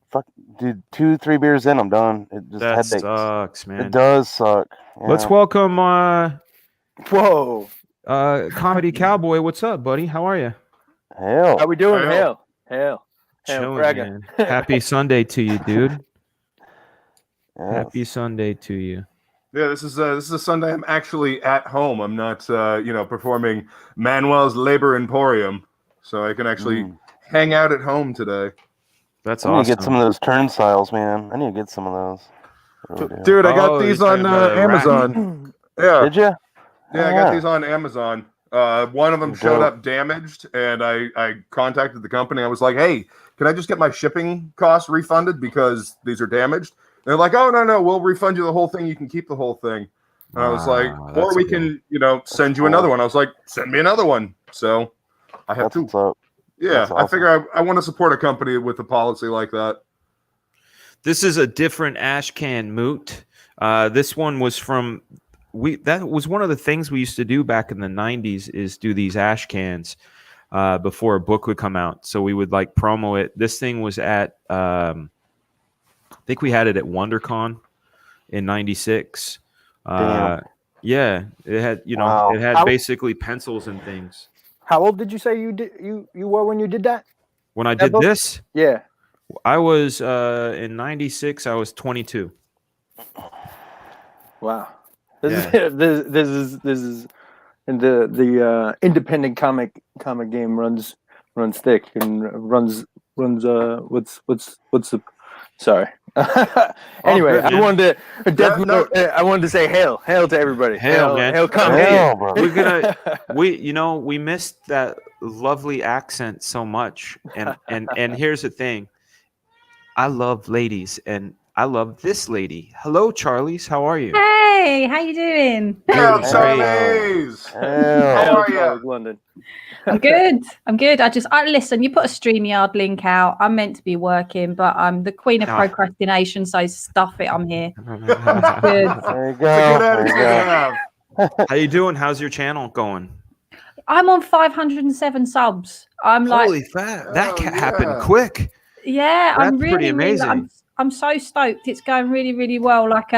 Fuck, dude, 2-3 beers in, I'm done. It just that headaches. Sucks, man. It does suck. Yeah. Let's welcome Comedy Cowboy. What's up, buddy? How are you? Hell. How we doing? Hell. Chilling, man. Happy Sunday to you, dude. Yes. Happy Sunday to you. Yeah, this is a Sunday. I'm actually at home. I'm not performing Manuel's Labor Emporium, so I can actually hang out at home today. That's awesome. I need to get some of those turnstiles, man. I need to get some of those. Really dude, I got these on Amazon. Yeah. Did you? Yeah, I got these on Amazon. One of them showed up damaged, and I contacted the company. I was like, hey, can I just get my shipping costs refunded because these are damaged? And they're like, oh, no, we'll refund you the whole thing. You can keep the whole thing. And I was like, or we can, send you another one. I was like, send me another one. So I have two. Yeah, awesome. I figure I want to support a company with a policy like that. This is a different ash can moot. This one was from that was one of the things we used to do back in the 90s is do these ash cans before a book would come out. So we would like promo it. This thing was at I think we had it at WonderCon in 96. Yeah, it had it had basically pencils and things. How old did you say you were when you did that? When I did this? Yeah. I was in 96, I was 22. Wow. This is and the independent comic game runs thick and runs what's the sorry. Anyway, good, I man. wanted to No. I wanted to say hail to everybody. Hail, man. Hail, come Hail, here. bro. We're gonna we missed that lovely accent so much, and here's the thing. I love ladies, and I love this lady. Hello, Charlies. How are you? Hey, how you doing? Hail, Great. Charlies! Hail. How are Charles, you? London. I'm good. I'm good. I listen. You put a StreamYard link out. I'm meant to be working, but I'm the queen of Ah. procrastination. So stuff it. I'm here. Good. There you It's a good go. There you attitude to go. have. How you doing? How's your channel going? I'm on 507 subs. I'm like, Holy fat! That Oh, happened yeah. quick. yeah. I'm That's really, pretty amazing. I'm so stoked. It's going really, really well. Like,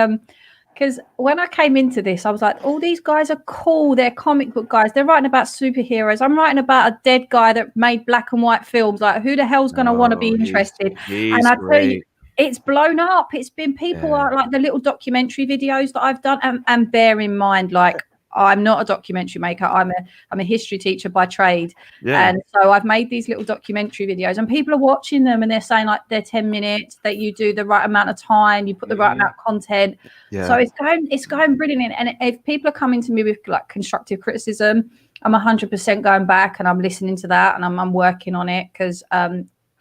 because when I came into this, I was like, all these guys are cool. They're comic book guys. They're writing about superheroes. I'm writing about a dead guy that made black and white films. Like, who the hell's going to want to be interested? He's And I tell you, great. it's blown up. It's been people Yeah. are like the little documentary videos that I've done. And bear in mind, like, I'm not a documentary maker. I'm a history teacher by trade. Yeah. And so I've made these little documentary videos and people are watching them and they're saying like they're 10 minutes, that you do the right amount of time, you put the right amount of content. Yeah. So it's going brilliant. And if people are coming to me with like constructive criticism, I'm 100% going back and I'm listening to that and I'm working on it because,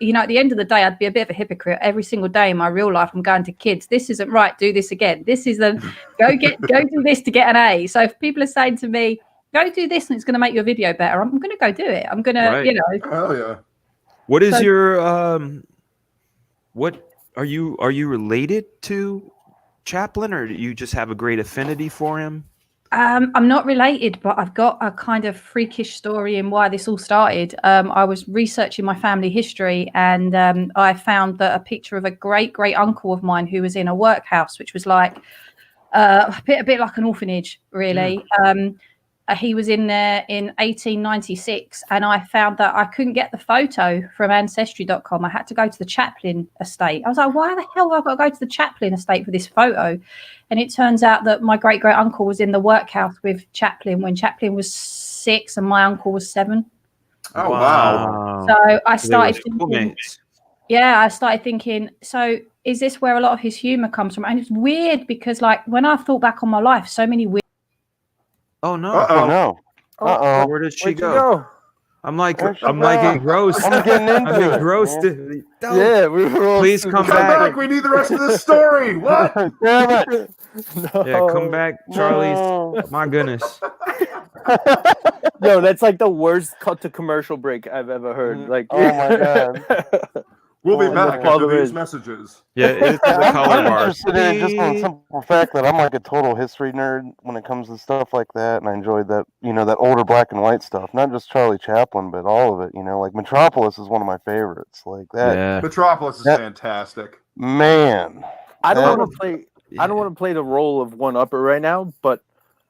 you know, at the end of the day, I'd be a bit of a hypocrite. Every single day in my real life, I'm going to kids. This isn't right. Do this again. This is go do this to get an A. So if people are saying to me, go do this and it's going to make your video better, I'm going to go do it. I'm going to, Right. you know. Hell yeah. What is So- your what are you related to Chaplin, or do you just have a great affinity for him? I'm not related, but I've got a kind of freakish story in why this all started. I was researching my family history and I found that a picture of a great uncle of mine who was in a workhouse, which was like a bit like an orphanage, really. He was in there in 1896 and I found that I couldn't get the photo from ancestry.com. I had to go to the Chaplin estate. I was like, why the hell have I got to go to the Chaplin estate for this photo? And it turns out that my great uncle was in the workhouse with Chaplin when Chaplin was 6 and my uncle was 7. Oh, wow. So I So they were started thinking, schoolmates. I started thinking, so is this where a lot of his humor comes from? And it's weird because like when I thought back on my life, so many weird. Oh no! Oh no. Uh-oh. Where did she Where'd you go? I'm like Where'd she getting go? gross. I'm getting into I'm it, engrossed. man. Don't. Yeah, we were all Please super come Come back. back. We need the rest of this story. What? Damn it. No. Yeah, come back, Charlie's. No. My goodness. Yo, that's like the worst cut to commercial break I've ever heard. Like, Oh my God. We'll be Oh, back no. after There these is. messages. Yeah, it's the I'm color bar. interested in it just on the simple fact that I'm like a total history nerd when it comes to stuff like that, and I enjoyed that, you know, that older black and white stuff. Not just Charlie Chaplin, but all of it. You know, like Metropolis is one of my favorites. Like that, Yeah. Metropolis is That- fantastic. man. I don't That- want to play. I don't want to play the role of one upper right now, but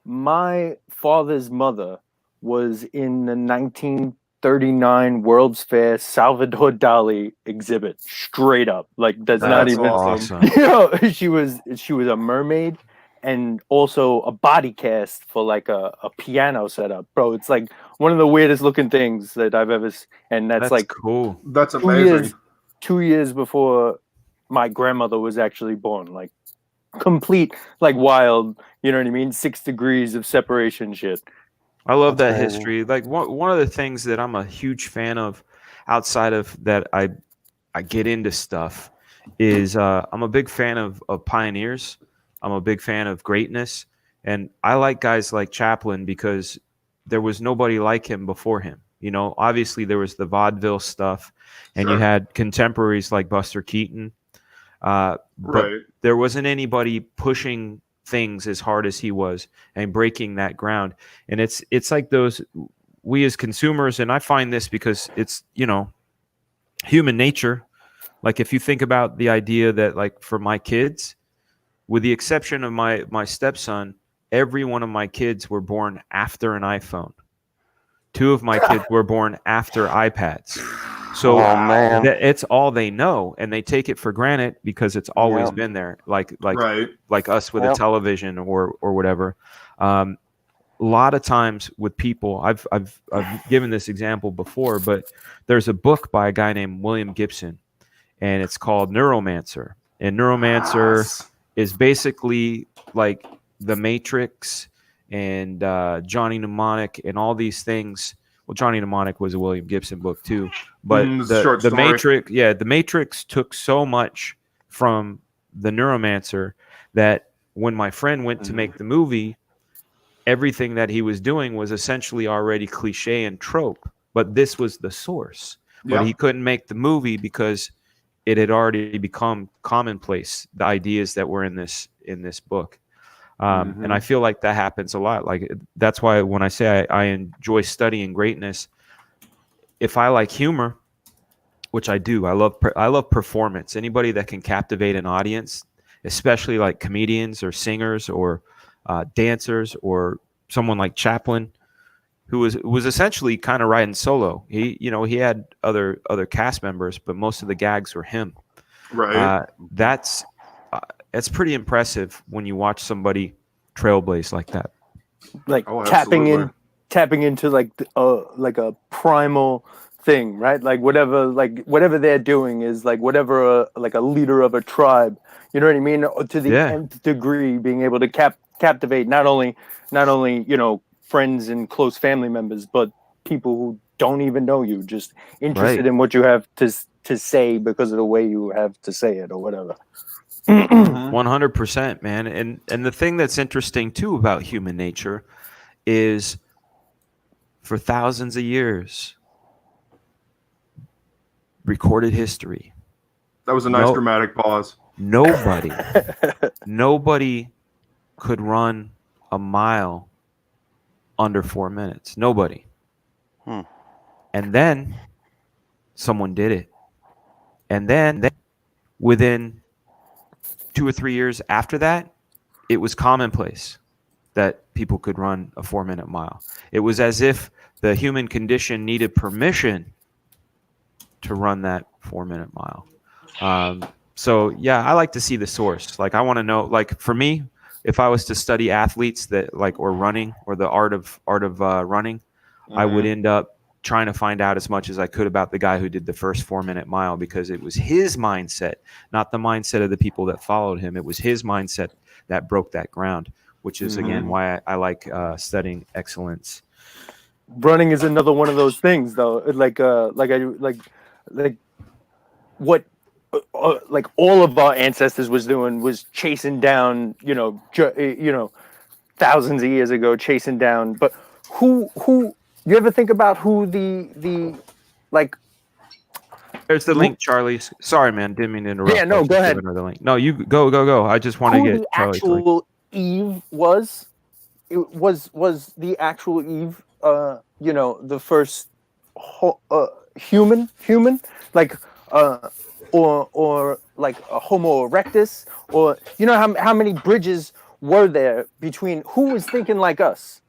my father's mother was in the 1939 World's Fair Salvador Dali exhibit. Straight up, like that's not That's even. awesome. You know, she was a mermaid and also a body cast for like a piano setup, bro. It's like one of the weirdest looking things that I've ever. And that's like cool. That's 2 amazing. years. 2 years before my grandmother was actually born. Like complete, like wild. You know what I mean? 6 degrees of separation shit. I love That's that crazy. history. Like one of the things that I'm a huge fan of outside of that I get into stuff is I'm a big fan of pioneers. I'm a big fan of greatness. And I like guys like Chaplin because there was nobody like him before him. You know, obviously there was the vaudeville stuff and you Sure. had contemporaries like Buster Keaton. But Right. there wasn't anybody pushing things as hard as he was and breaking that ground. And it's like those, we as consumers, and I find this because it's, you know, human nature. Like if you think about the idea that like for my kids, with the exception of my stepson, every one of my kids were born after an iPhone. 2 of my kids were born after iPads. So Oh, man. it's all they know, and they take it for granted because it's always Yep. been there, like Right. like us with Yep. a television or whatever. A lot of times with people, I've given this example before, but there's a book by a guy named William Gibson, and it's called Neuromancer. And Neuromancer is basically like the Matrix and Johnny Mnemonic and all these things. Well, Johnny Mnemonic was a William Gibson book too, but short the story. Matrix, the Matrix took so much from the Neuromancer that when my friend went to make the movie, everything that he was doing was essentially already cliche and trope, but this was the source. But he couldn't make the movie because it had already become commonplace, the ideas that were in this book. And I feel like that happens a lot. Like that's why when I say I enjoy studying greatness, if I like humor, which I do, I love performance. Anybody that can captivate an audience, especially like comedians or singers or dancers or someone like Chaplin, who was essentially kind of riding solo. He had other cast members, but most of the gags were him. Right. That's pretty impressive when you watch somebody trailblaze like that. Like Oh, tapping into like a primal thing, right? Like whatever they're doing is like whatever like a leader of a tribe. You know what I mean? To the nth degree, being able to captivate not only friends and close family members, but people who don't even know you, just interested in what you have to say because of the way you have to say it or whatever. 100%, man. And the thing that's interesting too about human nature is for thousands of years, recorded history. That was a nice dramatic pause. Nobody could run a mile under 4 minutes. Nobody. And then someone did it. And then within 2 or 3 years after that, it was commonplace that people could run a 4-minute mile. It was as if the human condition needed permission to run that 4-minute mile. So yeah, I like to see the source. Like I want to know, like for me, if I was to study athletes that like, or running or the art of running, I would end up trying to find out as much as I could about the guy who did the first 4-minute mile, because it was his mindset, not the mindset of the people that followed him. It was his mindset that broke that ground, which is again why I like studying excellence. Running is another one of those things, though. Like what like all of our ancestors was doing was chasing down, thousands of years ago, chasing down. But who you ever think about who the like? There's the link, Charlie. Sorry, man, didn't mean to interrupt. Yeah, no, go ahead. Another link. No, you go. I just want to get the Charlie's link. actual Eve was. It was the actual Eve. The first human, like or like a Homo erectus, or how many bridges were there between who was thinking like us,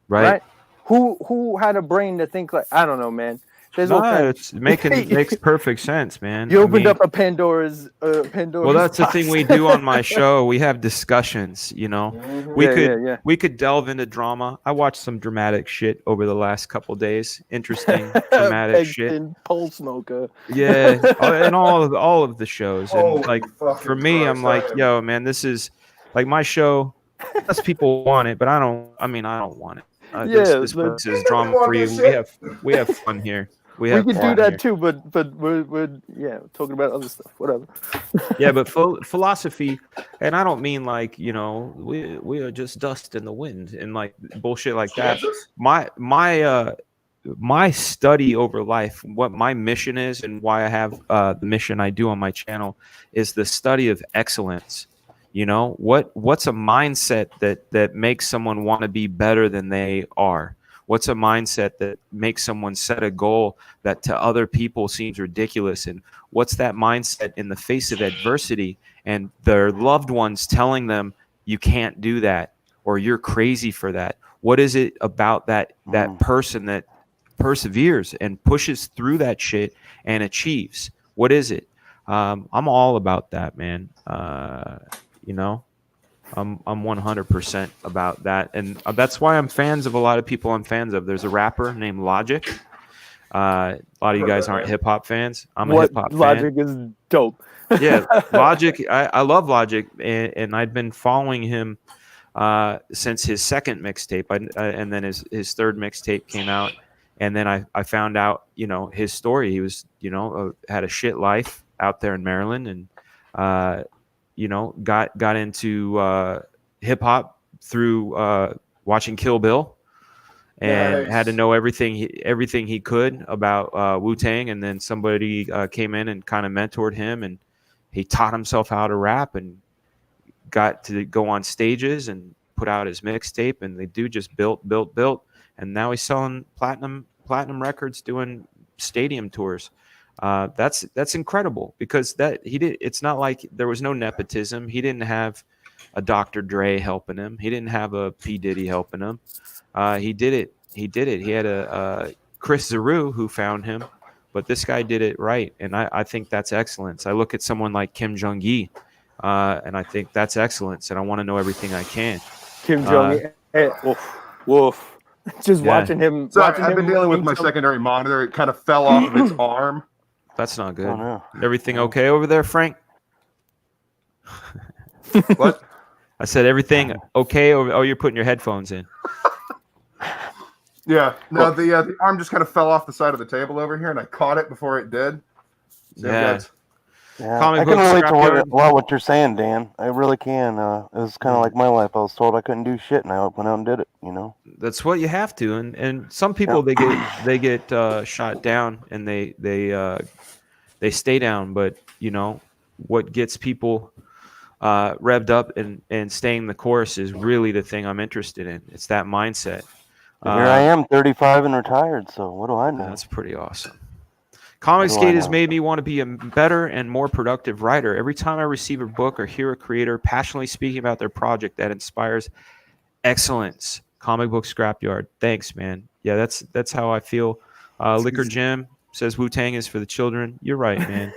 right? Who had a brain to think like, I don't know, man. There's it makes perfect sense, man. You opened up a Pandora's. Well, that's the thing we do on my show. We have discussions. We could delve into drama. I watched some dramatic shit over the last couple days. Interesting dramatic shit. Pole smoker. Yeah, and all of the shows. And like for me, I'm like, yo, man, this is like my show. Unless people want it, but I don't want it. This place is drama free. We have fun here. We can do that too, but we're talking about other stuff. Whatever. Yeah, but philosophy, and I don't mean like we are just dust in the wind and like bullshit like that. My study over life, what my mission is, and why I have the mission I do on my channel is the study of excellence. What's a mindset that makes someone want to be better than they are? What's a mindset that makes someone set a goal that to other people seems ridiculous? And what's that mindset in the face of adversity and their loved ones telling them you can't do that or you're crazy for that? What is it about that person that perseveres and pushes through that shit and achieves? What is it? I'm all about that, man. I'm 100% about that, and that's why I'm fans of a lot of people I'm fans of. There's a rapper named Logic. A lot of you guys aren't hip hop fans. I'm a hip hop fan. Logic is dope. Yeah, Logic. I love Logic, and I'd been following him since his second mixtape, and then his third mixtape came out, and then I found out, his story. He was, had a shit life out there in Maryland, and got into hip hop through watching Kill Bill, and had to know everything he could about Wu-Tang, and then somebody came in and kind of mentored him, and he taught himself how to rap and got to go on stages and put out his mixtape, and the dude just built, and now he's selling platinum records, doing stadium tours. That's incredible, because it's not like there was no nepotism. He didn't have a Dr. Dre helping him. He didn't have a P. Diddy helping him. He did it. He had a Chris Zaru who found him, but this guy did it right, and I think that's excellence. I look at someone like Kim Jong-gi, and I think that's excellence, and I want to know everything I can. Kim Jong-un, woof. Just watching him. Sorry, I've been dealing with my secondary monitor. It kind of fell off of its arm. That's not good. Oh, no. Everything okay over there, Frank? What? I said everything okay over. Oh, you're putting your headphones in. Yeah. No, the arm just kind of fell off the side of the table over here, and I caught it before it did. So Yeah. Yeah, Comic I can book relate to scrapyard. what you're saying, Dan. I really can. It was kind of like my life. I was told I couldn't do shit, and I went out and did it. That's what you have to, and some people they get shot down, and they stay down, but what gets people revved up and staying the course is really the thing I'm interested in. It's that mindset. Here I am, 35 and retired. So what do I know? That's pretty awesome. Comicsgate has made me want to be a better and more productive writer. Every time I receive a book or hear a creator passionately speaking about their project, that inspires excellence. Comic Book Scrapyard. Thanks, man. Yeah, that's how I feel. Liquor Jim says Wu-Tang is for the children. You're right, man.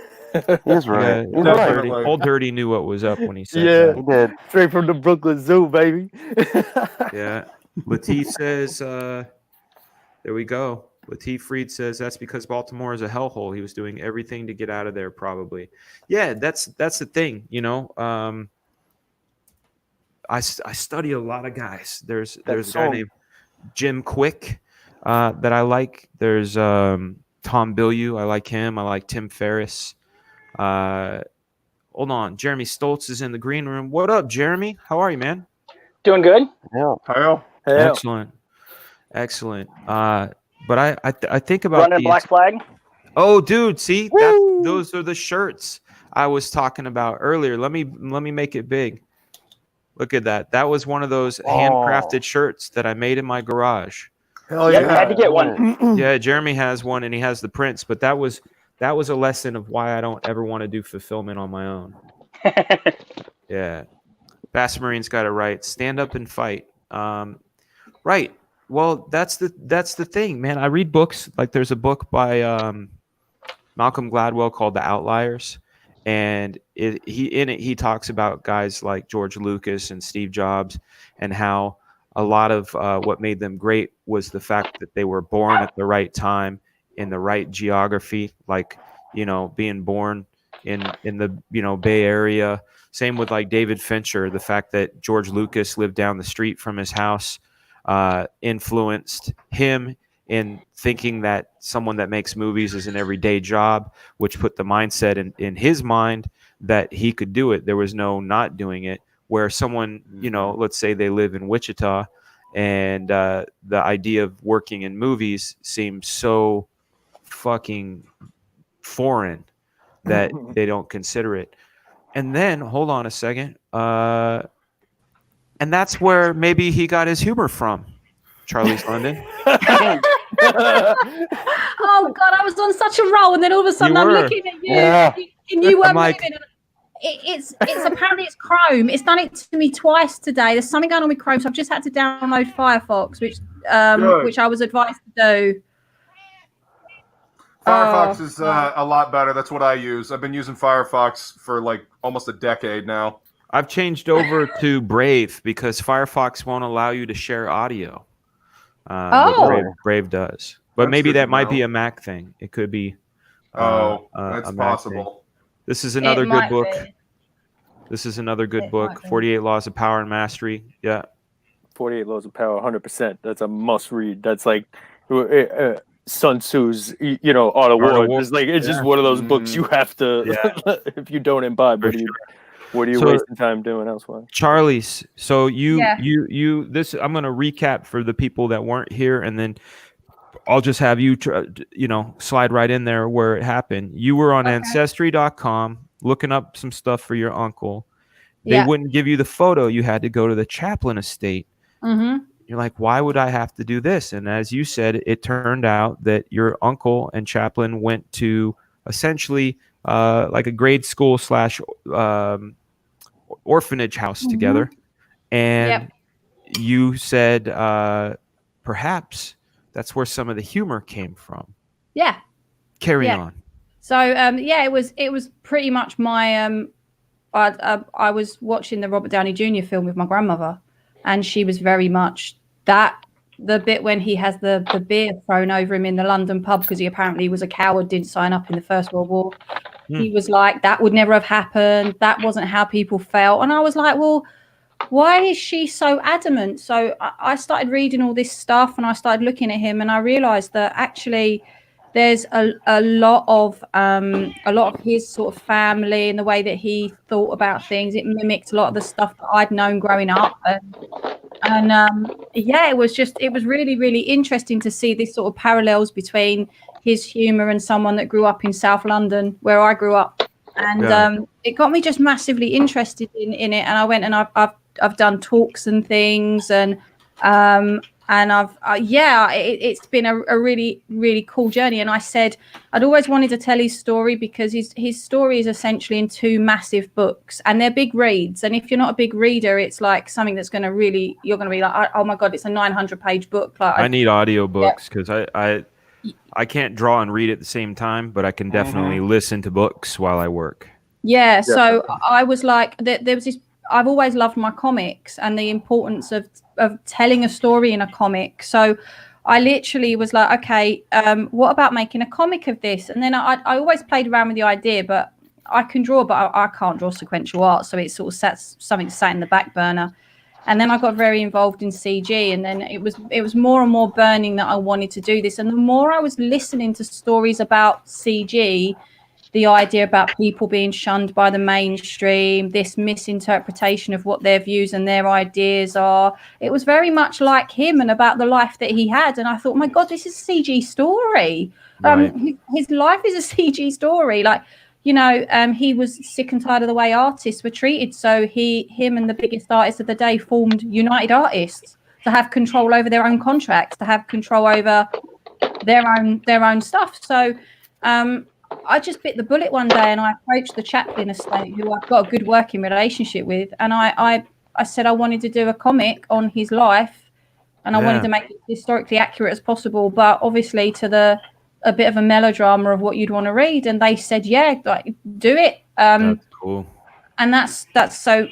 He's right. He's definitely. right. Old Dirty knew what was up when he said Yeah. that. He did. Straight from the Brooklyn Zoo, baby. Yeah. Latif says, there we go. Latif Freed says that's because Baltimore is a hellhole. He was doing everything to get out of there, probably. Yeah, that's the thing, I study a lot of guys. There's a guy named Jim Quick that I like. There's Tom Bilyeu. I like him. I like Tim Ferriss. Hold on. Jeremy Stoltz is in the green room. What up, Jeremy? How are you, man? Doing good. Yeah. Kyle? Excellent. But I think about Running Black Flag. Oh, dude, see, those are the shirts I was talking about earlier. Let me make it big. Look at that. That was one of those handcrafted shirts that I made in my garage. Hell Yep, I had to get one. Yeah, Jeremy has one, and he has the prints. But that was a lesson of why I don't ever want to do fulfillment on my own. Yeah, Bass Marine's got it right. Stand up and fight. Right. Well, that's the thing, man. I read books. Like there's a book by Malcolm Gladwell called The Outliers, and he talks about guys like George Lucas and Steve Jobs, and how a lot of what made them great was the fact that they were born at the right time in the right geography, like being born in the Bay Area. Same with like David Fincher, the fact that George Lucas lived down the street from his house influenced him in thinking that someone that makes movies is an everyday job, which put the mindset in his mind that he could do it. There was no not doing it. Where someone, let's say they live in Wichita, and the idea of working in movies seems so fucking foreign that they don't consider it. And then, hold on a second, and that's where maybe he got his humor from, Charlie's London. Oh God, I was on such a roll, and then all of a sudden I'm looking at you, and you weren't moving. It's apparently it's Chrome. It's done it to me twice today. There's something going on with Chrome, so I've just had to download Firefox, which I was advised to do. Firefox is a lot better. That's what I use. I've been using Firefox for like almost a decade now. I've changed over to Brave because Firefox won't allow you to share audio. Brave does. But maybe that might be a Mac thing. It could be. That's possible. Thing. This is another good might book. be. This is another good It book. might be. 48 Laws of Power and Mastery. Yeah. 48 Laws of Power, 100%. That's a must read. That's like Sun Tzu's, Art of War. It's like it's just one of those books you have to. If you don't imbibe, what are you wasting time doing elsewhere? Charlie's. So Yeah. this. I'm gonna recap for the people that weren't here, and then I'll just have you, slide right in there where it happened. You were on Ancestry.com looking up some stuff for your uncle. They wouldn't give you the photo. You had to go to the Chaplin estate. Mm-hmm. You're like, why would I have to do this? And as you said, it turned out that your uncle and Chaplin went to essentially like a grade school / orphanage house together. And you said perhaps that's where some of the humor came from. Yeah. Carry on. So it was pretty much my I was watching the Robert Downey Jr. film with my grandmother, and she was very much the bit when he has the beer thrown over him in the London pub because he apparently was a coward, didn't sign up in the First World War. He was like, that would never have happened. That wasn't how people felt. And I was like, well, why is she so adamant? So I started reading all this stuff, and I started looking at him, and I realized that actually there's a lot of his sort of family and the way that he thought about things. It mimicked a lot of the stuff that I'd known growing up, and it was really, really interesting to see this sort of parallels between his humor and someone that grew up in South London, where I grew up, and it got me just massively interested in it. And I went and I've done talks and things, and it's been a really, really cool journey. And I said I'd always wanted to tell his story because his story is essentially in 2 massive books, and they're big reads. And if you're not a big reader, it's like something that's going to really, you're going to be like, oh my God, it's a 900-page book. Like I need audiobooks because I can't draw and read at the same time, but I can definitely listen to books while I work. Yeah. So I was like, there was this. I've always loved my comics and the importance of telling a story in a comic. So I literally was like, okay, what about making a comic of this? And then I always played around with the idea, but I can draw, but I can't draw sequential art. So it sort of something sat in the back burner. And then I got very involved in CG, and then it was more and more burning that I wanted to do this. And the more I was listening to stories about CG, the idea about people being shunned by the mainstream, this misinterpretation of what their views and their ideas are. It was very much like him and about the life that he had. And I thought, my God, this is a CG story. Right. His life is a CG story. Like, he was sick and tired of the way artists were treated. So him and the biggest artists of the day formed United Artists to have control over their own contracts, to have control over their own stuff. So, I just bit the bullet one day, and I approached the Chaplin estate, who I've got a good working relationship with, and I said I wanted to do a comic on his life, and I wanted to make it historically accurate as possible, but obviously to a bit of a melodrama of what you'd want to read. And they said, yeah, like, do it. That's cool. And that's so.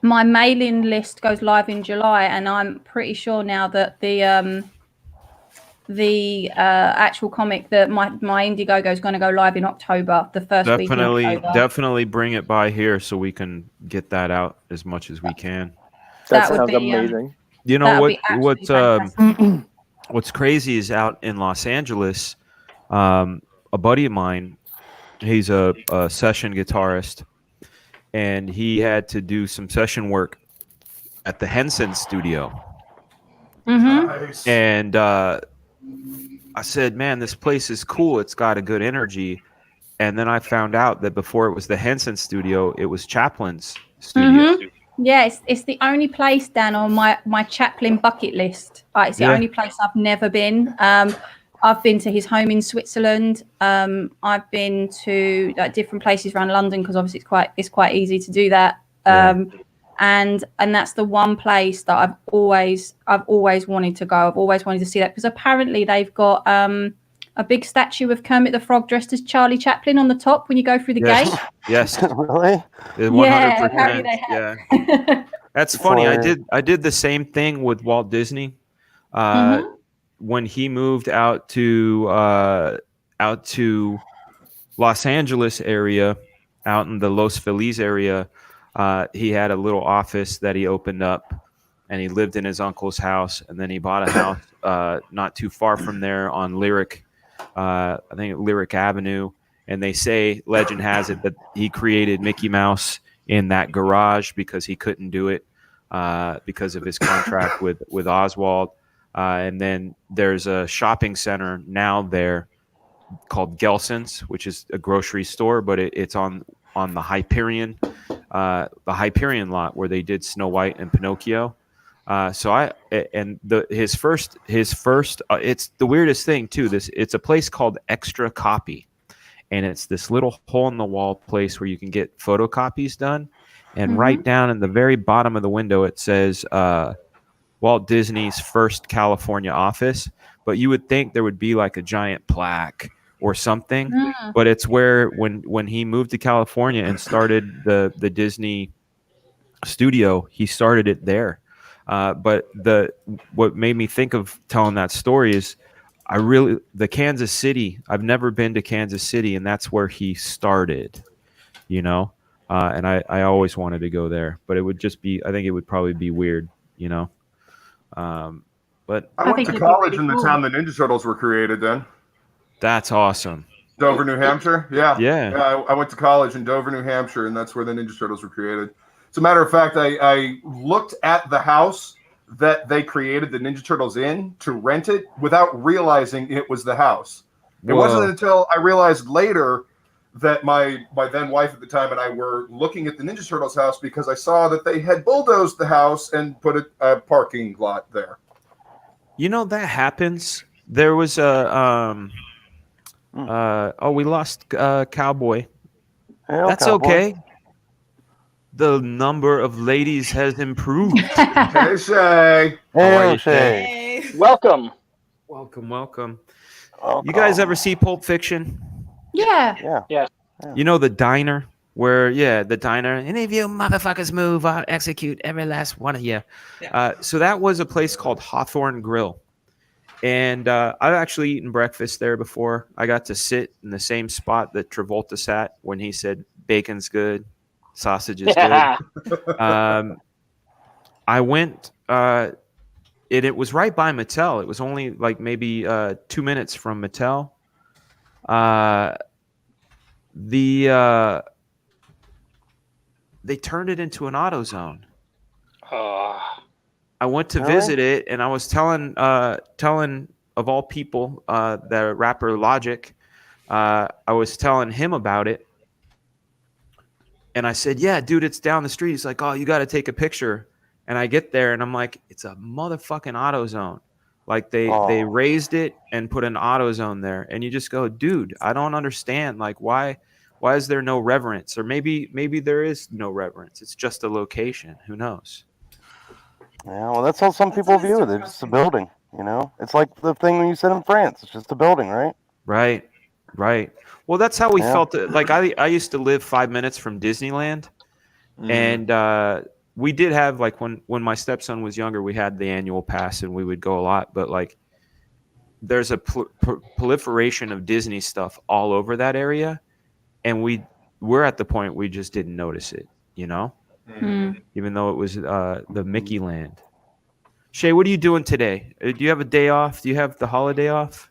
My mailing list goes live in July, and I'm pretty sure now that the actual comic that my Indiegogo is going to go live in October, the first week in October. Definitely bring it by here so we can get that out as much as we can. That sounds amazing. You know what's crazy is out in Los Angeles, a buddy of mine, he's a session guitarist, and he had to do some session work at the Henson studio. Nice. And I said, man, this place is cool. It's got a good energy. And then I found out that before it was the Henson studio, it was Chaplin's studio. Yeah, it's the only place, Dan, on my Chaplin bucket list. It's the only place I've never been. I've been to his home in Switzerland. I've been to different places around London because obviously it's quite easy to do that. And that's the one place that I've always wanted to go. I've always wanted to see that because apparently they've got a big statue of Kermit the Frog dressed as Charlie Chaplin on the top when you go through the gate. Yes. Really? 100%. Yeah, apparently they have. Yeah. That's funny. I did the same thing with Walt Disney. When he moved out to Los Angeles area, out in the Los Feliz area. He had a little office that he opened up, and he lived in his uncle's house. And then he bought a house not too far from there on Lyric, I think Lyric Avenue. And they say, legend has it, that he created Mickey Mouse in that garage because he couldn't do it because of his contract with Oswald. And then there's a shopping center now there called Gelson's, which is a grocery store, but it's on the Hyperion lot where they did Snow White and Pinocchio. His first it's the weirdest thing too. It's a place called Extra Copy, and it's this little hole in the wall place where you can get photocopies done. And right down in the very bottom of the window, it says Walt Disney's first California office. But you would think there would be like a giant plaque or something, but it's where when he moved to California and started the Disney studio, he started it there. But what made me think of telling that story is the Kansas City. I've never been to Kansas City, and that's where he started, you know. And I always wanted to go there, but it would just be, I think it would probably be weird, you know. But I went to college in the town the Ninja Turtles were created in. That's awesome. Dover, New Hampshire. Yeah. I went to college in Dover, New Hampshire, and that's where the Ninja Turtles were created. As a matter of fact, I looked at the house that they created the Ninja Turtles in to rent it without realizing it was the house. It wasn't until I realized later that my then wife at the time and I were looking at the Ninja Turtles house because I saw that they had bulldozed the house and put a parking lot there. You know, that happens. There was we lost Cowboy. Hell, That's Cowboy. okay. The number of ladies has improved. Hey, Shay. Hey, Shay. Welcome. Welcome. You guys ever see Pulp Fiction? Yeah. You know the diner where, the diner. Any of you motherfuckers move, I'll execute every last one of you. So that was a place called Hawthorne Grill. And I've actually eaten breakfast there before. I got to sit in the same spot that Travolta sat when he said, bacon's good, sausage is good. I went, it was right by Mattel. It was only like maybe 2 minutes from Mattel. They turned it into an AutoZone. I went to visit it, and I was telling of all people, the rapper Logic. I was telling him about it, and I said, "Yeah, dude, it's down the street." He's like, "Oh, you got to take a picture." And I get there, and I'm like, "It's a motherfucking AutoZone." Like they raised it and put an AutoZone there, and you just go, "Dude, I don't understand. Like, why is there no reverence? Or maybe there is no reverence. It's just a location. Who knows?" Yeah, well, that's how some people view it. It's just a building, you know? It's like the thing when you said in France. It's just a building, right? Right. Well, that's how we felt. Like, I used to live 5 minutes from Disneyland. And we did have, like, when my stepson was younger, we had the annual pass, and we would go a lot. But, like, there's a proliferation of Disney stuff all over that area. And we're at the point we just didn't notice it, you know? Even though it was the Mickey Land. Shay, what are you doing today? Do you have a day off? Do you have the holiday off?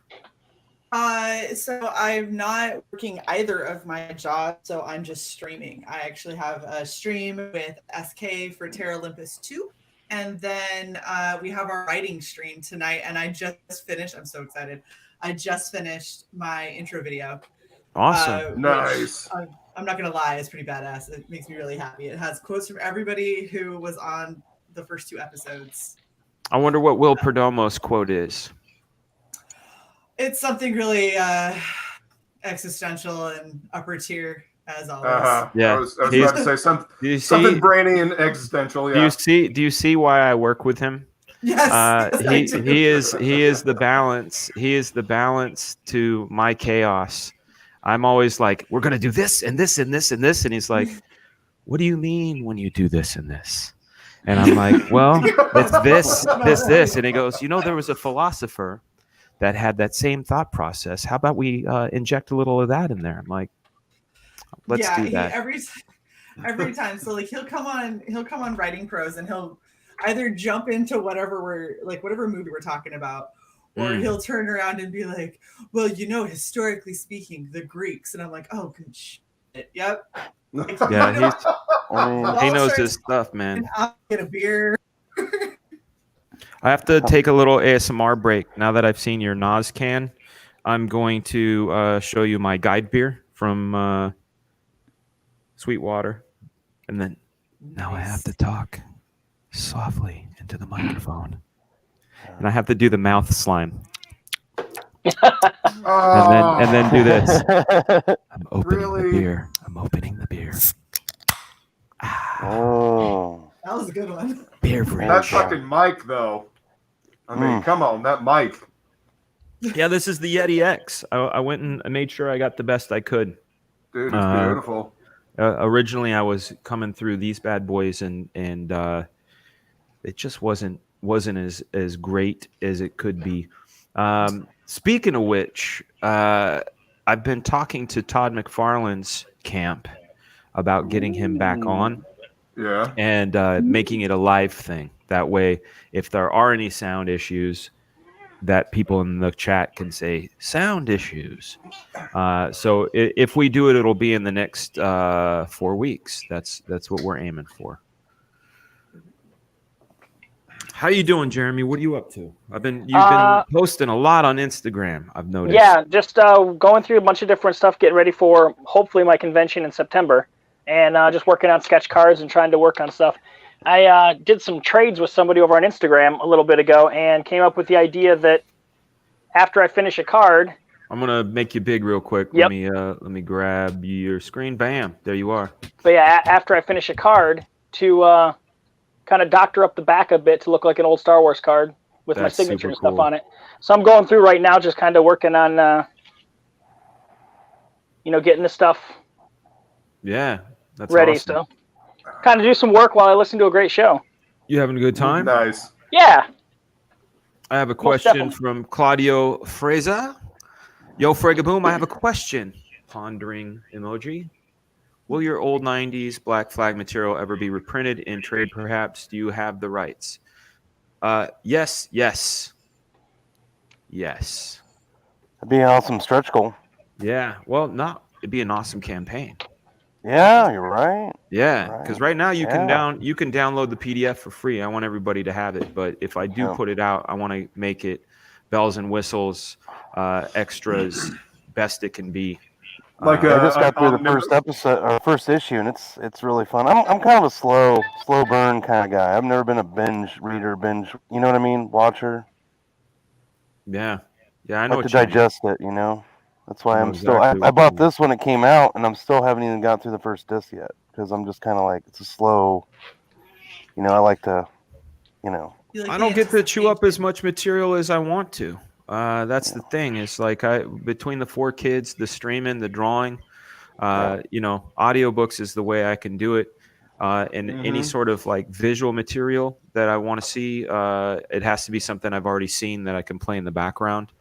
So I'm not working either of my jobs, so I'm just streaming. I actually have a stream with SK for Terra Olympus 2, and then we have our writing stream tonight, and I just finished. I'm so excited. I just finished my intro video. Awesome. Nice. I'm not going to lie, it's pretty badass. It makes me really happy. It has quotes from everybody who was on the first 2 episodes. I wonder what Will Perdomo's quote is. It's something really existential and upper tier, as always. Yeah. I was about to say something brainy and existential. Yeah. Do you see why I work with him? Yes. He is the balance. He is the balance to my chaos. I'm always like, we're gonna do this and this and this and this, and he's like, what do you mean when you do this and this? And I'm like, well, it's this. And he goes, there was a philosopher that had that same thought process. How about we inject a little of that in there? I'm like, Let's do that. Every time. So like he'll come on Writing Pros and he'll either jump into whatever movie we're talking about, or he'll turn around and be like, well, historically speaking, the Greeks. And I'm like, oh, good shit. Yep. Yeah, he knows his stuff, man. I'll get a beer. I have to take a little ASMR break. Now that I've seen your Nas can, I'm going to show you my guide beer from Sweetwater. And then now I have to talk softly into the microphone. And I have to do the mouth slime. and then do this. I'm opening the beer. I'm opening the beer. Oh. That was a good one. Beer for That fucking mic, though. I mean, come on, that mic. Yeah, this is the Yeti X. I went and I made sure I got the best I could. Dude, it's beautiful. Originally, I was coming through these bad boys, and it just wasn't as great as it could be. Speaking of which, I've been talking to Todd McFarlane's camp about getting him back on. Yeah. And making it a live thing. That way, if there are any sound issues, that people in the chat can say sound issues. So if we do it, it'll be in the next 4 weeks. That's what we're aiming for. How you doing, Jeremy? What are you up to? You've been posting a lot on Instagram, I've noticed. Yeah, just going through a bunch of different stuff, getting ready for hopefully my convention in September, and just working on sketch cards and trying to work on stuff. I did some trades with somebody over on Instagram a little bit ago and came up with the idea that after I finish a card, I'm gonna make you big real quick. Yep. Let me grab your screen. Bam, there you are. But yeah, after I finish a card, to kind of doctor up the back a bit to look like an old Star Wars card with my signature and stuff on it. So I'm going through right now, just kind of working on, getting the stuff. Yeah, that's ready. Awesome. So kind of do some work while I listen to a great show. You having a good time? Nice. Yeah. I have a question from Claudio Fraser. Yo, Fragaboom, I have a question. Pondering emoji. Will your old 90s Black Flag material ever be reprinted in trade, perhaps? Do you have the rights? Yes. That'd be an awesome stretch goal. Yeah. Well, it'd be an awesome campaign. Yeah, you're right. Yeah, because right now you can download the PDF for free. I want everybody to have it, but if I do put it out, I want to make it bells and whistles, extras, best it can be. I just got through the first episode or first issue, and it's really fun. I'm kind of a slow burn kind of guy. I've never been a binge reader, you know what I mean, watcher. Yeah, I know. I like to digest it, That's why I'm still. I bought this when it came out, and I'm still haven't even got through the first disc yet because I'm just kind of like it's a slow. I like to, I don't get to chew up as much material as I want to. That's the thing. It's like between the 4 kids, the streaming, the drawing, audiobooks is the way I can do it. And any sort of like visual material that I want to see, it has to be something I've already seen that I can play in the background.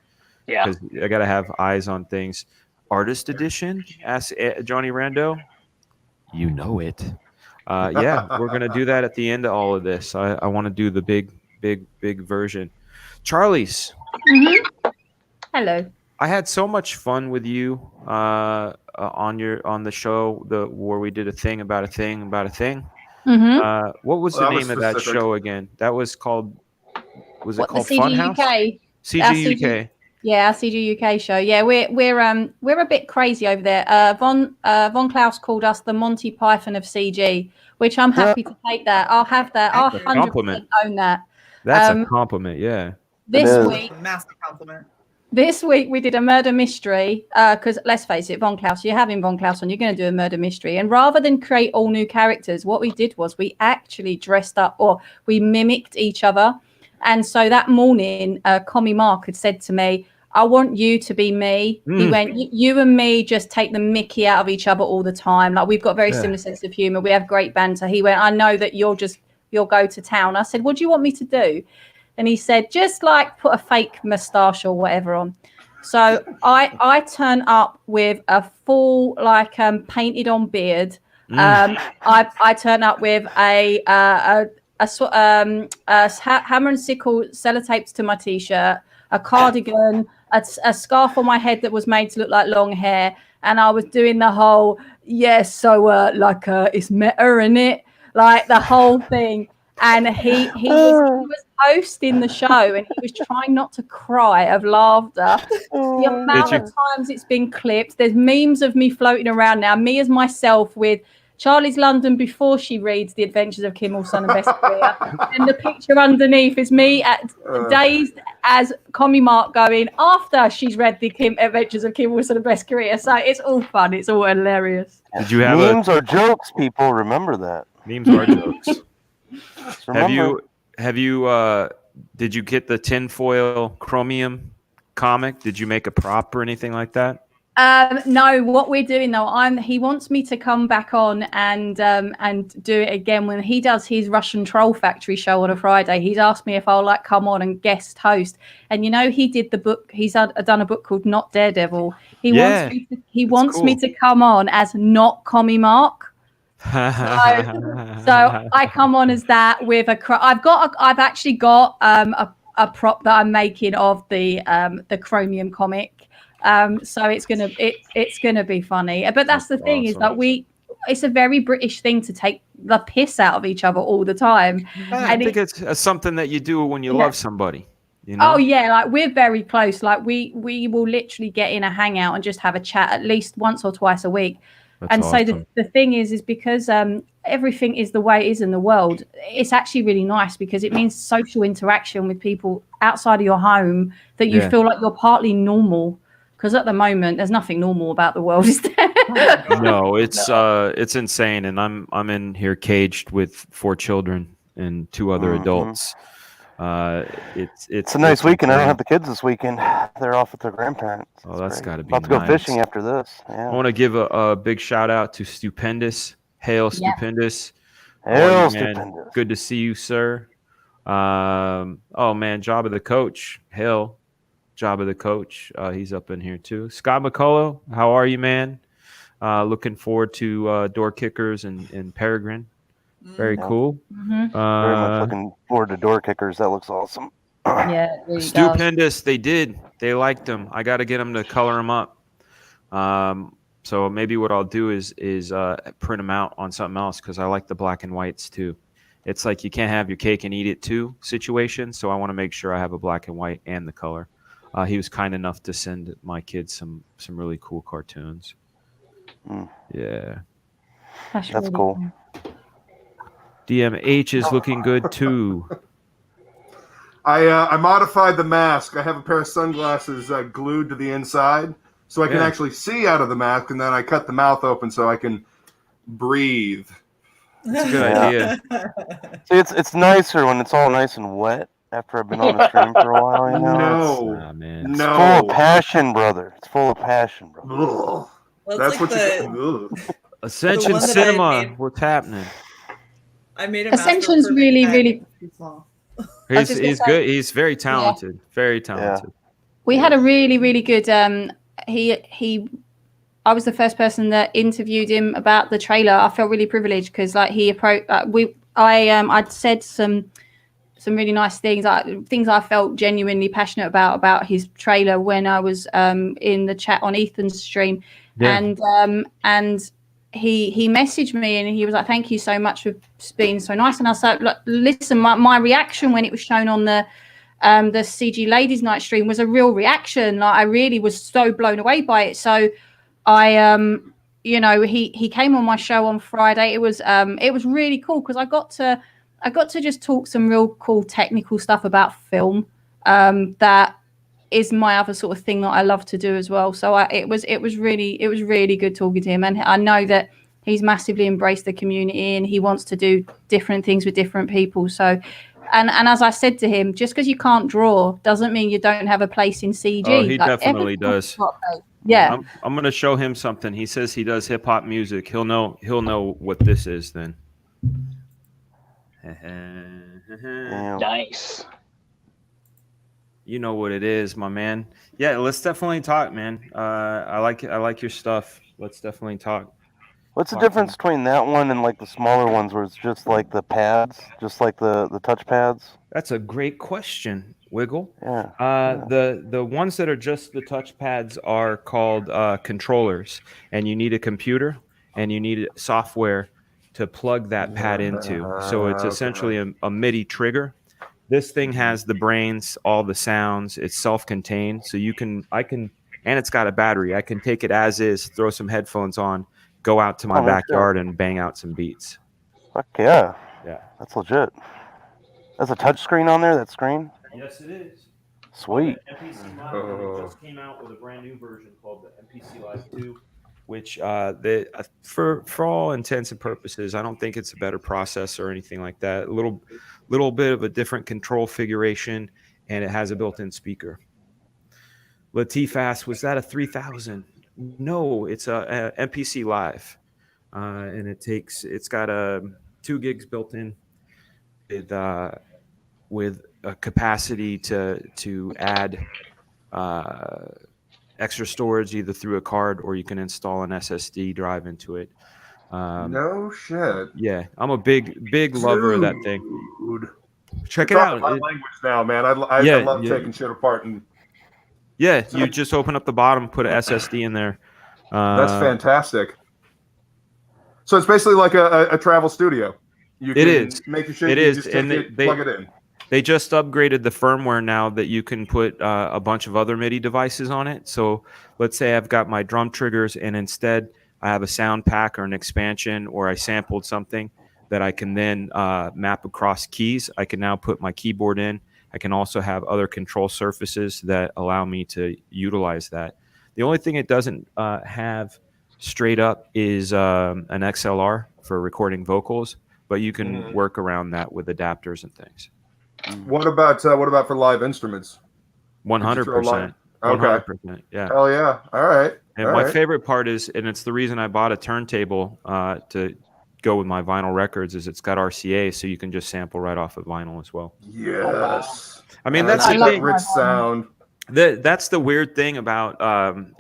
Yeah, because I gotta have eyes on things. Artist edition? Ask Johnny Rando. You know it. Yeah, we're gonna do that at the end of all of this. I want to do the big version. Charlie's. Mm-hmm. Hello. I had so much fun with you on the show where we did a thing about a thing about a thing. Mm-hmm. What was the name of that show again? That was called. Was it called Funhouse? CG UK. Yeah, our CG UK show. Yeah, we're a bit crazy over there. Von Klaus called us the Monty Python of CG, which I'm happy to take that. I'll have that. I'll 100% own that. That's a compliment. Yeah. This week, massive compliment. This week we did a murder mystery because let's face it, Von Klaus, you're having Von Klaus on, you're going to do a murder mystery. And rather than create all new characters, what we did was we actually dressed up or we mimicked each other. And so that morning, Commie Mark had said to me, I want you to be me. He went, you and me just take the mickey out of each other all the time. Like we've got very similar sense of humor. We have great banter. He went, I know that you'll go to town. I said, what do you want me to do? And he said, just like put a fake moustache or whatever on. So I turn up with a full like painted on beard. I turn up with a hammer and sickle sellotapes to my t-shirt, a cardigan, a scarf on my head that was made to look like long hair, and I was doing the whole it's meta in it, like the whole thing. And he was hosting the show, and he was trying not to cry of laughter. The amount of times it's been clipped. There's memes of me floating around now, me as myself with Charlie's London before she reads The Adventures of Kim Wilson and Best Career. And the picture underneath is me at dazed as Commie Mark going after she's read The Adventures of Kim Wilson and Best Career. So it's all fun. It's all hilarious. Did you have memes are jokes, people? Remember that. Memes are jokes. Remember. Did you get the tinfoil chromium comic? Did you make a prop or anything like that? No, what we're doing though, he wants me to come back on and do it again when he does his Russian Troll Factory show on a Friday. He's asked me if I'll like come on and guest host. And you know, he did the book. He's done a book called Not Daredevil. He wants me to come on as not Commie Mark. So I come on as that with I've actually got a prop that I'm making of the chromium comic. So it's gonna be funny. But that's the thing, is that it's a very British thing to take the piss out of each other all the time. I think it's something that you do when you love somebody. You know? Oh yeah, like we're very close. Like we will literally get in a hangout and just have a chat at least once or twice a week. That's awesome. So the thing is because everything is the way it is in the world, it's actually really nice because it means social interaction with people outside of your home that you feel like you're partly normal. Because at the moment, there's nothing normal about the world, is there? No, it's insane, and I'm in here caged with 4 children and 2 other adults. It's a nice weekend. I don't have the kids this weekend. They're off with their grandparents. That's got to be about to go fishing after this. Yeah. I want to give a big shout out to Stupendous. Hail Stupendous. Hail Stupendous. Good to see you, sir. Oh man, Job of the Coach. Hail. Job of the Coach. He's up in here too. Scott McCullough, how are you, man? Looking forward to Door Kickers and Peregrine. Very cool. Very much looking forward to Door Kickers. That looks awesome. Yeah, really Stupendous. They liked them. I got to get them to color them up. So maybe what I'll do is print them out on something else because I like the black and whites too. It's like you can't have your cake and eat it too situation. So I want to make sure I have a black and white and the color. He was kind enough to send my kids some really cool cartoons. Yeah. That's really cool. DMH is looking good too. I modified the mask. I have a pair of sunglasses glued to the inside so I can actually see out of the mask, and then I cut the mouth open so I can breathe. That's a good idea. See, it's nicer when it's all nice and wet. After I've been on the stream for a while, you know. Man. It's full of passion, brother. It's full of passion, brother. Well, that's like what Ascension Cinema. What's happening? I made Ascension's really, really small. He's good. He's very talented. Yeah. Very talented. We had a really, really good. I was the first person that interviewed him about the trailer. I felt really privileged because, like, he approached. I'd said some really nice things, things I felt genuinely passionate about his trailer when I was in the chat on Ethan's stream, and he messaged me and he was like, "Thank you so much for being so nice." And I said, "Look, listen, my reaction when it was shown on the CG Ladies Night stream was a real reaction. Like I really was so blown away by it. So I he came on my show on Friday. It was really cool because I got to just talk some real cool technical stuff about film. That is my other sort of thing that I love to do as well. So it was really good talking to him, and I know that he's massively embraced the community and he wants to do different things with different people. So, and as I said to him, just because you can't draw doesn't mean you don't have a place in CG. Oh, he definitely does. Yeah, I'm gonna show him something. He says he does hip hop music. He'll know what this is then. Nice. You know what it is, my man. Yeah, let's definitely talk, man. I like your stuff. Let's definitely talk. What's the Talk to difference me. between that one and like the smaller ones where it's just like the pads, just like the touch pads? That's a great question, Wiggle. Yeah. The ones that are just the touch pads are called controllers, and you need a computer and you need software to plug that pad into. So it's essentially a MIDI trigger. This thing has the brains, all the sounds. It's self-contained, so and it's got a battery. I can take it as is, throw some headphones on, go out to my Oh, no shit. backyard and bang out some beats. Fuck yeah. Yeah. That's legit. That's a touch screen on there, that screen? Yes, it is. Sweet. MPC Live, and they just came out with a brand new version called the MPC Live 2, which for all intents and purposes, I don't think it's a better processor or anything like that. A little bit of a different control configuration, and it has a built-in speaker. Latifas, was that a 3000? No, it's a MPC Live, and it's got a 2 gigs built in with a capacity to add extra storage either through a card or you can install an SSD drive into it. No shit. Yeah, I'm a big lover of that thing. Dude. Check You're it talking out. my language now, man. I love taking shit apart and. Yeah, you just open up the bottom, put an SSD in there. That's fantastic. So it's basically like a travel studio. You can make your shit. It is, and plug it in. They just upgraded the firmware now that you can put a bunch of other MIDI devices on it. So let's say I've got my drum triggers, and instead I have a sound pack or an expansion, or I sampled something that I can then map across keys. I can now put my keyboard in. I can also have other control surfaces that allow me to utilize that. The only thing it doesn't have straight up is an XLR for recording vocals, but you can work around that with adapters and things. What about for live instruments? 100%. 100%. Yeah. Hell yeah. All right. And my favorite part is, and it's the reason I bought a turntable to go with my vinyl records, is it's got RCA, so you can just sample right off of vinyl as well. Yes. I mean, that's that rich sound. That's the weird thing about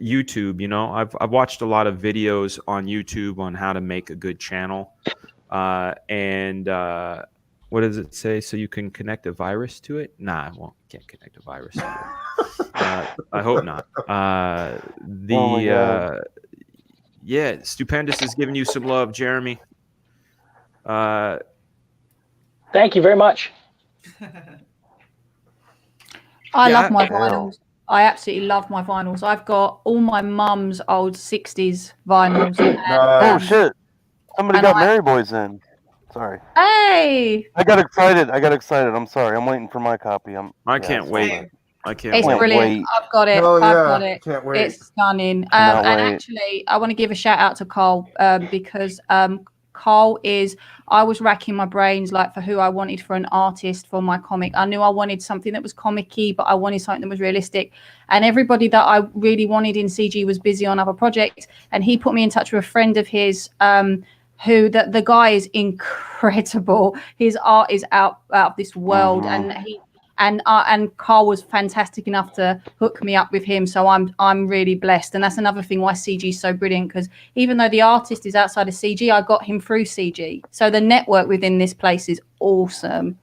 YouTube. You know, I've watched a lot of videos on YouTube on how to make a good channel, and what does it say? So you can connect a virus to it? Nah, well, can't connect a virus to it. I hope not. Yeah, Stupendous is giving you some love, Jeremy. Thank you very much. I love my vinyls. I absolutely love my vinyls. I've got all my mum's old 60s vinyls. Oh, shit. Somebody got Mary Boys in. Sorry. Hey! I got excited. I'm sorry. I'm waiting for my copy. I can't wait. I can't It's wait. brilliant. I've got it. Hell I've yeah. got it. Can't wait. It's stunning. Cannot And wait. actually, I want to give a shout out to Cole because Cole I was racking my brains like for who I wanted for an artist for my comic. I knew I wanted something that was comic-y, but I wanted something that was realistic. And everybody that I really wanted in CG was busy on other projects. And he put me in touch with a friend of his who the guy is incredible. His art is out of this world, and Carl was fantastic enough to hook me up with him. So I'm really blessed, and that's another thing why CG is so brilliant, because even though the artist is outside of CG, I got him through CG. So the network within this place is awesome.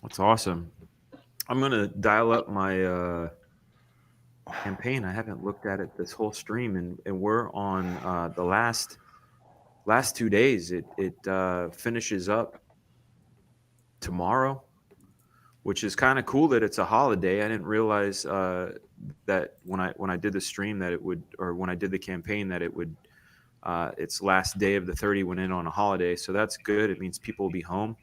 That's awesome. I'm gonna dial up my campaign. I haven't looked at it this whole stream, and we're on the last 2 days. It finishes up tomorrow, which is kind of cool that it's a holiday. I didn't realize that when I did the stream that it would, or when I did the campaign, that it would its last day of the 30 went in on a holiday. So that's good. It means people will be home.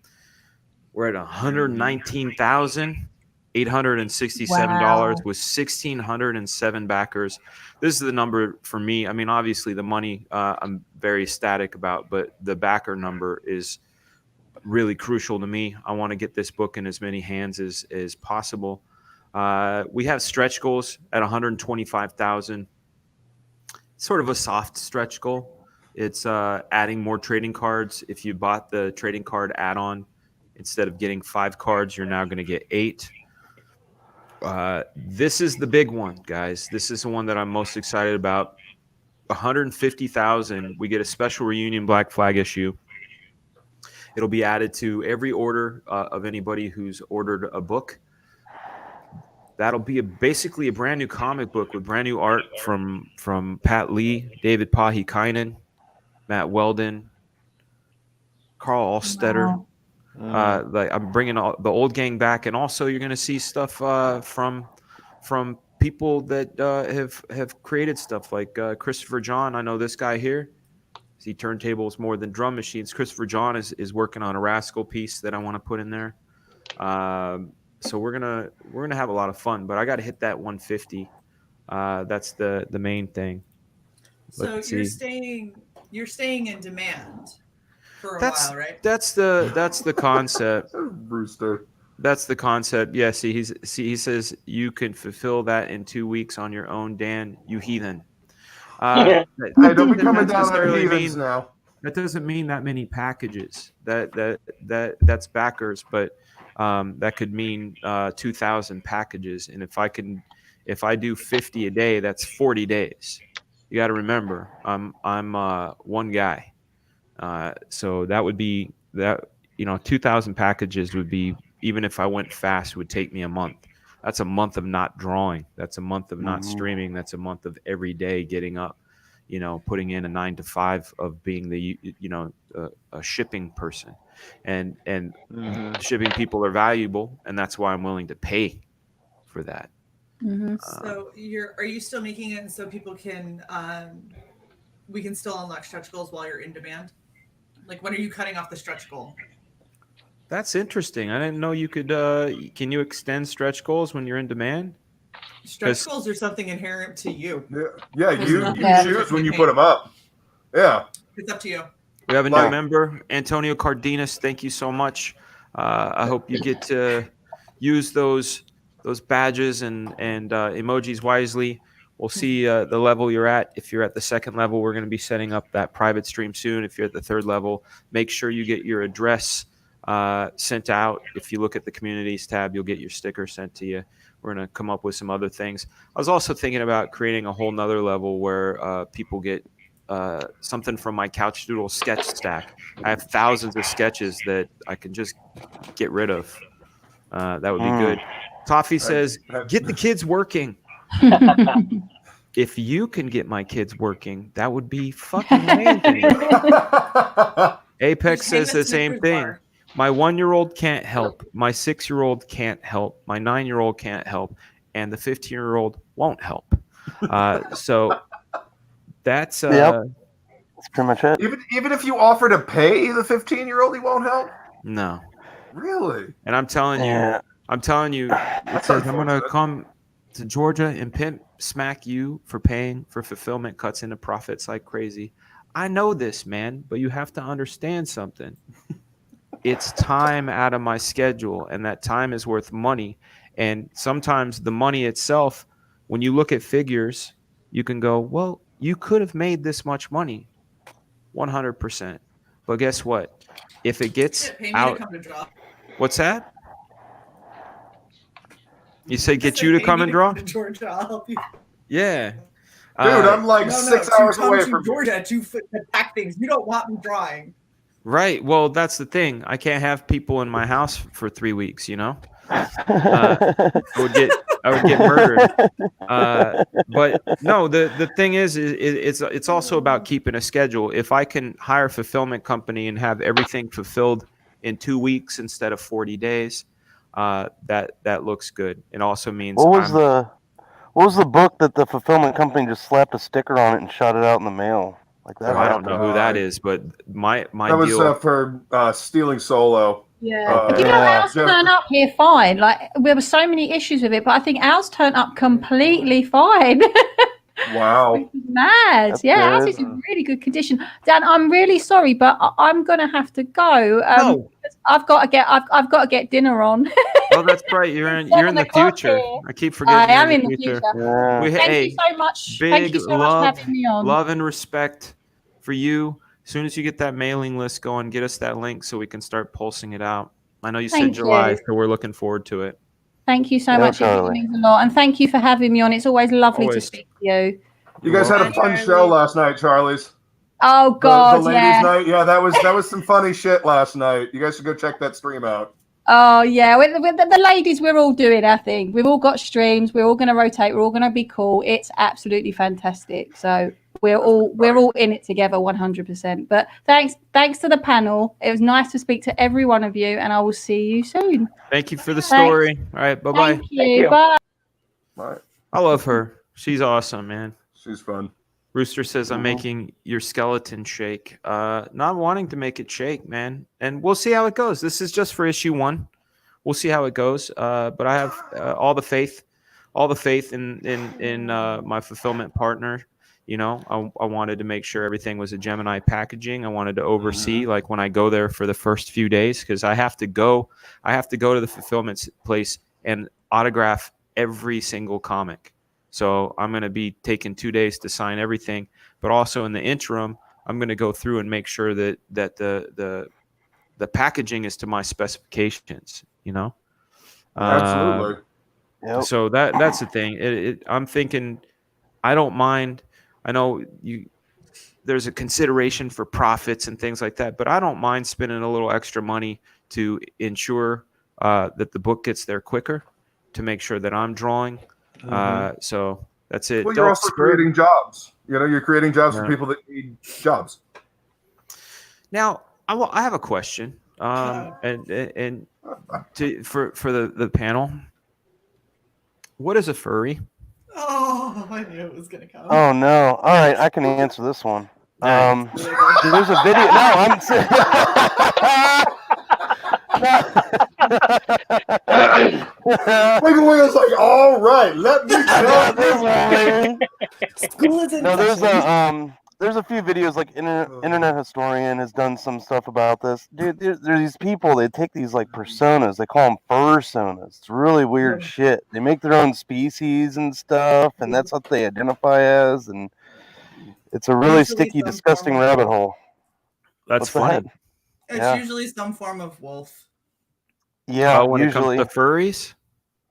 We're at $119,867 with 1,607 backers. This is the number for me. I mean, obviously the money I'm very ecstatic about, but the backer number is really crucial to me. I want to get this book in as many hands as possible. We have stretch goals at 125,000. Sort of a soft stretch goal. It's adding more trading cards. If you bought the trading card add-on, Instead of getting 5 cards, you're now going to get 8. This is the big one, guys. This is the one that I'm most excited about. 150,000. We get a special reunion Black Flag issue. It'll be added to every order of anybody who's ordered a book. That'll be basically a brand new comic book with brand new art from Pat Lee, David Pahikainen, Matt Weldon, Carl Alstetter. Wow. Like I'm bringing all the old gang back, and also you're going to see stuff from people that have created stuff like Christopher John. I know this guy here. See turntables more than drum machines. Christopher John is working on a Rascal piece that I want to put in there. So we're gonna have a lot of fun. But I got to hit that 150. That's the main thing. So Let's you're see. staying in demand for a That's while, right? that's the concept. Brewster. That's the concept. Yeah. See, he says you can fulfill that in 2 weeks on your own, Dan. You heathen. Hey, don't be coming doesn't down on necessarily heathens mean now. that doesn't mean that many packages. That's backers, but that could mean 2,000 packages. And if I do 50 a day, that's 40 days. You got to remember, I'm one guy. So that would be that, 2,000 packages would be, even if I went fast, would take me a month. That's a month of not drawing. That's a month of not streaming. That's a month of every day getting up, putting in a 9 to 5 of being a shipping person, and shipping people are valuable, and that's why I'm willing to pay for that. Mm-hmm. So are you still making it so people can we can still unlock stretch goals while you're in demand? Like, when are you cutting off the stretch goal? That's interesting. I didn't know you could. Can you extend stretch goals when you're in demand? Stretch goals are something inherent to you. Yeah. You Yeah. choose when you put them up. Yeah. It's up to you. We have a new member, Antonio Cardenas. Thank you so much. I hope you get to use those badges and emojis wisely. We'll see the level you're at. If you're at the 2nd level, we're going to be setting up that private stream soon. If you're at the 3rd level, make sure you get your address sent out. If you look at the communities tab, you'll get your sticker sent to you. We're going to come up with some other things. I was also thinking about creating a whole nother level where people get something from my Couchdoodle sketch stack. I have thousands of sketches that I can just get rid of. That would be good. Toffee says, get the kids working. If you can get my kids working, that would be fucking amazing. Apex says the same thing. My 1-year-old can't help. My 6-year-old can't help. My 9-year-old can't help. And the 15-year-old won't help. So that's that's pretty much it. Even if you offer to pay the 15-year-old, he won't help. No. Really? And I'm telling you, it says I'm gonna come to Georgia and pimp smack you for paying for fulfillment cuts into profits like crazy. I know this, man, but you have to understand something. It's time out of my schedule, and that time is worth money. And sometimes the money itself, when you look at figures, you can go, well, you could have made this much money, 100%. But guess what? If it gets out, what's that? You say get you to come and draw? Georgia, I'll help you. Yeah. Dude, I'm like 6 hours away from Georgia to pack things. You don't want me drawing. Right. Well, that's the thing. I can't have people in my house for 3 weeks, I would get murdered. But no, the thing is it's also about keeping a schedule. If I can hire a fulfillment company and have everything fulfilled in 2 weeks instead of 40 days, that looks good. It also means what was the book that the fulfillment company just slapped a sticker on it and shot it out in the mail? Like that. I don't know who that is, but my that was deal for Stealing Solo. Yeah. Ours turned up here fine. Like, there were so many issues with it, but I think ours turned up completely fine. Wow. Mad. That's Ours good. is in really good condition. Dan, I'm really sorry, but I'm gonna have to go. No. I've got to get dinner on. Oh, that's right. You're in the future. Here. I keep forgetting. I am in the future. Yeah. Thank you so much. Thank you so much for having me on. Love and respect for you. As soon as you get that mailing list going, get us that link so we can start pulsing it out. I know you said Thank July, you. so we're looking forward to it. Thank you so Yeah, much. It really Charlie. means a lot. And thank you for having me on. It's always lovely Always. to speak to you. You guys had a Bye, fun Charlie. show last night, Charlie's. Oh, The God, ladies' yeah. night. Yeah, that was some funny shit last night. You guys should go check that stream out. Oh, yeah. With the ladies, we're all doing our thing. We've all got streams. We're all going to rotate. We're all going to be cool. It's absolutely fantastic. So we're all in it together 100%. But thanks to the panel. It was nice to speak to every one of you, and I will see you soon. Thank you for the story. All right, bye-bye. Thank you. Thank you. Bye. Right. I love her. She's awesome, man. She's fun. Rooster says, I'm making your skeleton shake. Not wanting to make it shake, man. And we'll see how it goes. This is just for issue 1. We'll see how it goes. But I have all the faith in my fulfillment partner. You know, I wanted to make sure everything was a Gemini packaging. I wanted to oversee, like when I go there for the first few days, because I have to go to the fulfillment place and autograph every single comic. So I'm going to be taking 2 days to sign everything, but also in the interim, I'm going to go through and make sure that the packaging is to my specifications. You know, Absolutely. Yep. So that's the thing. I'm thinking, I don't mind. I know there's a consideration for profits and things like that, but I don't mind spending a little extra money to ensure that the book gets there quicker, to make sure that I'm drawing. So that's it. Well, you're also creating jobs. You know, you're creating jobs for people that need jobs. Now, I have a question, and for the panel, what is a furry? Oh, I knew it was gonna come. Oh no! All right, I can answer this one. Nice. There's a video. No, I'm serious. Wiggle Wiggle's like, all right, let me tell This one, School is in no, session. there's a few videos, like Internet Historian has done some stuff about this. Dude, there's these people, they take these like personas, they call them fursonas. It's really weird shit. They make their own species and stuff, and that's what they identify as, and it's a really Usually sticky, some disgusting form of rabbit wolf. hole. That's What's funny. that? It's Yeah. usually some form of wolf. Yeah, When usually. it comes to furries.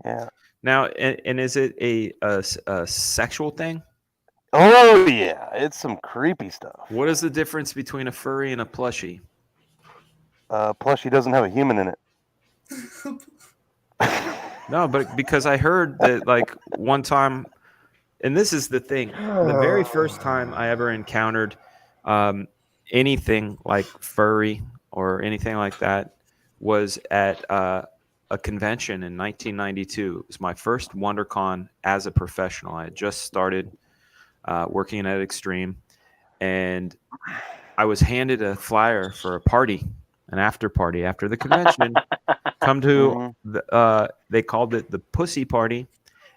Yeah. Now, and is it a sexual thing? Oh yeah, it's some creepy stuff. What is the difference between a furry and a plushie? Plushie doesn't have a human in it. No, but because I heard that like one time, and this is the thing, the very first time I ever encountered anything like furry or anything like that was at a convention in 1992. It was my first WonderCon as a professional. I had just started working at Extreme, and I was handed a flyer for a party, an after party after the convention. Come to they called it the Pussy Party,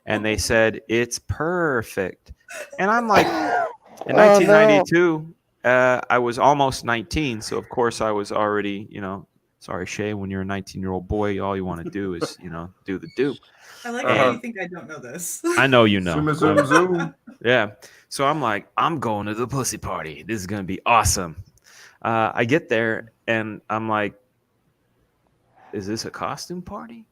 and they said it's perfect. And I'm like, in 1992, I was almost 19, so of course I was already, sorry, Shay, when you're a 19-year-old boy, all you want to do is, do the do. I like how you think I don't know this. I know you know. Zoom, zoom. Yeah. So I'm like, I'm going to the Pussy Party. This is going to be awesome. I get there and I'm like, is this a costume party?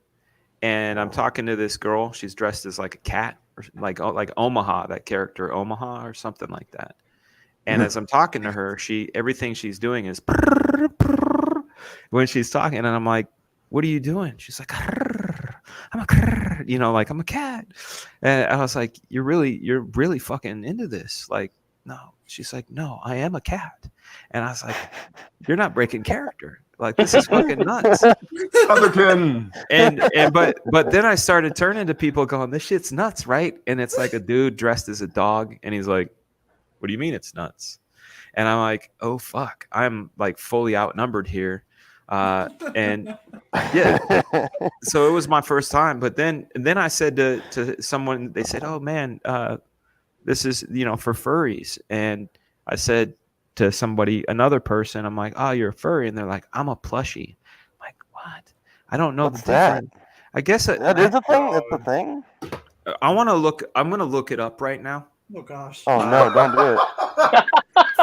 And I'm talking to this girl. She's dressed as like a cat, or like Omaha, that character Omaha or something like that. And as I'm talking to her, everything she's doing is when she's talking, and I'm like, what are you doing? She's like, I'm a cat. And I was like, you're really fucking into this. Like, no. She's like, no, I am a cat. And I was like, you're not breaking character. Like, this is fucking nuts. Otherkin. But then I started turning to people going, this shit's nuts, right? And it's like a dude dressed as a dog, and he's like, what do you mean it's nuts? And I'm like, oh fuck, I'm like fully outnumbered here. And yeah, so it was my first time. But then I said to someone, they said, oh man, this is, for furries. And I said to another person, I'm like, oh, you're a furry. And they're like, I'm a plushie. I'm like, what? I don't know. What's that? I guess that is a thing. That's a thing. I'm going to look it up right now. Oh gosh. Oh no, don't do it.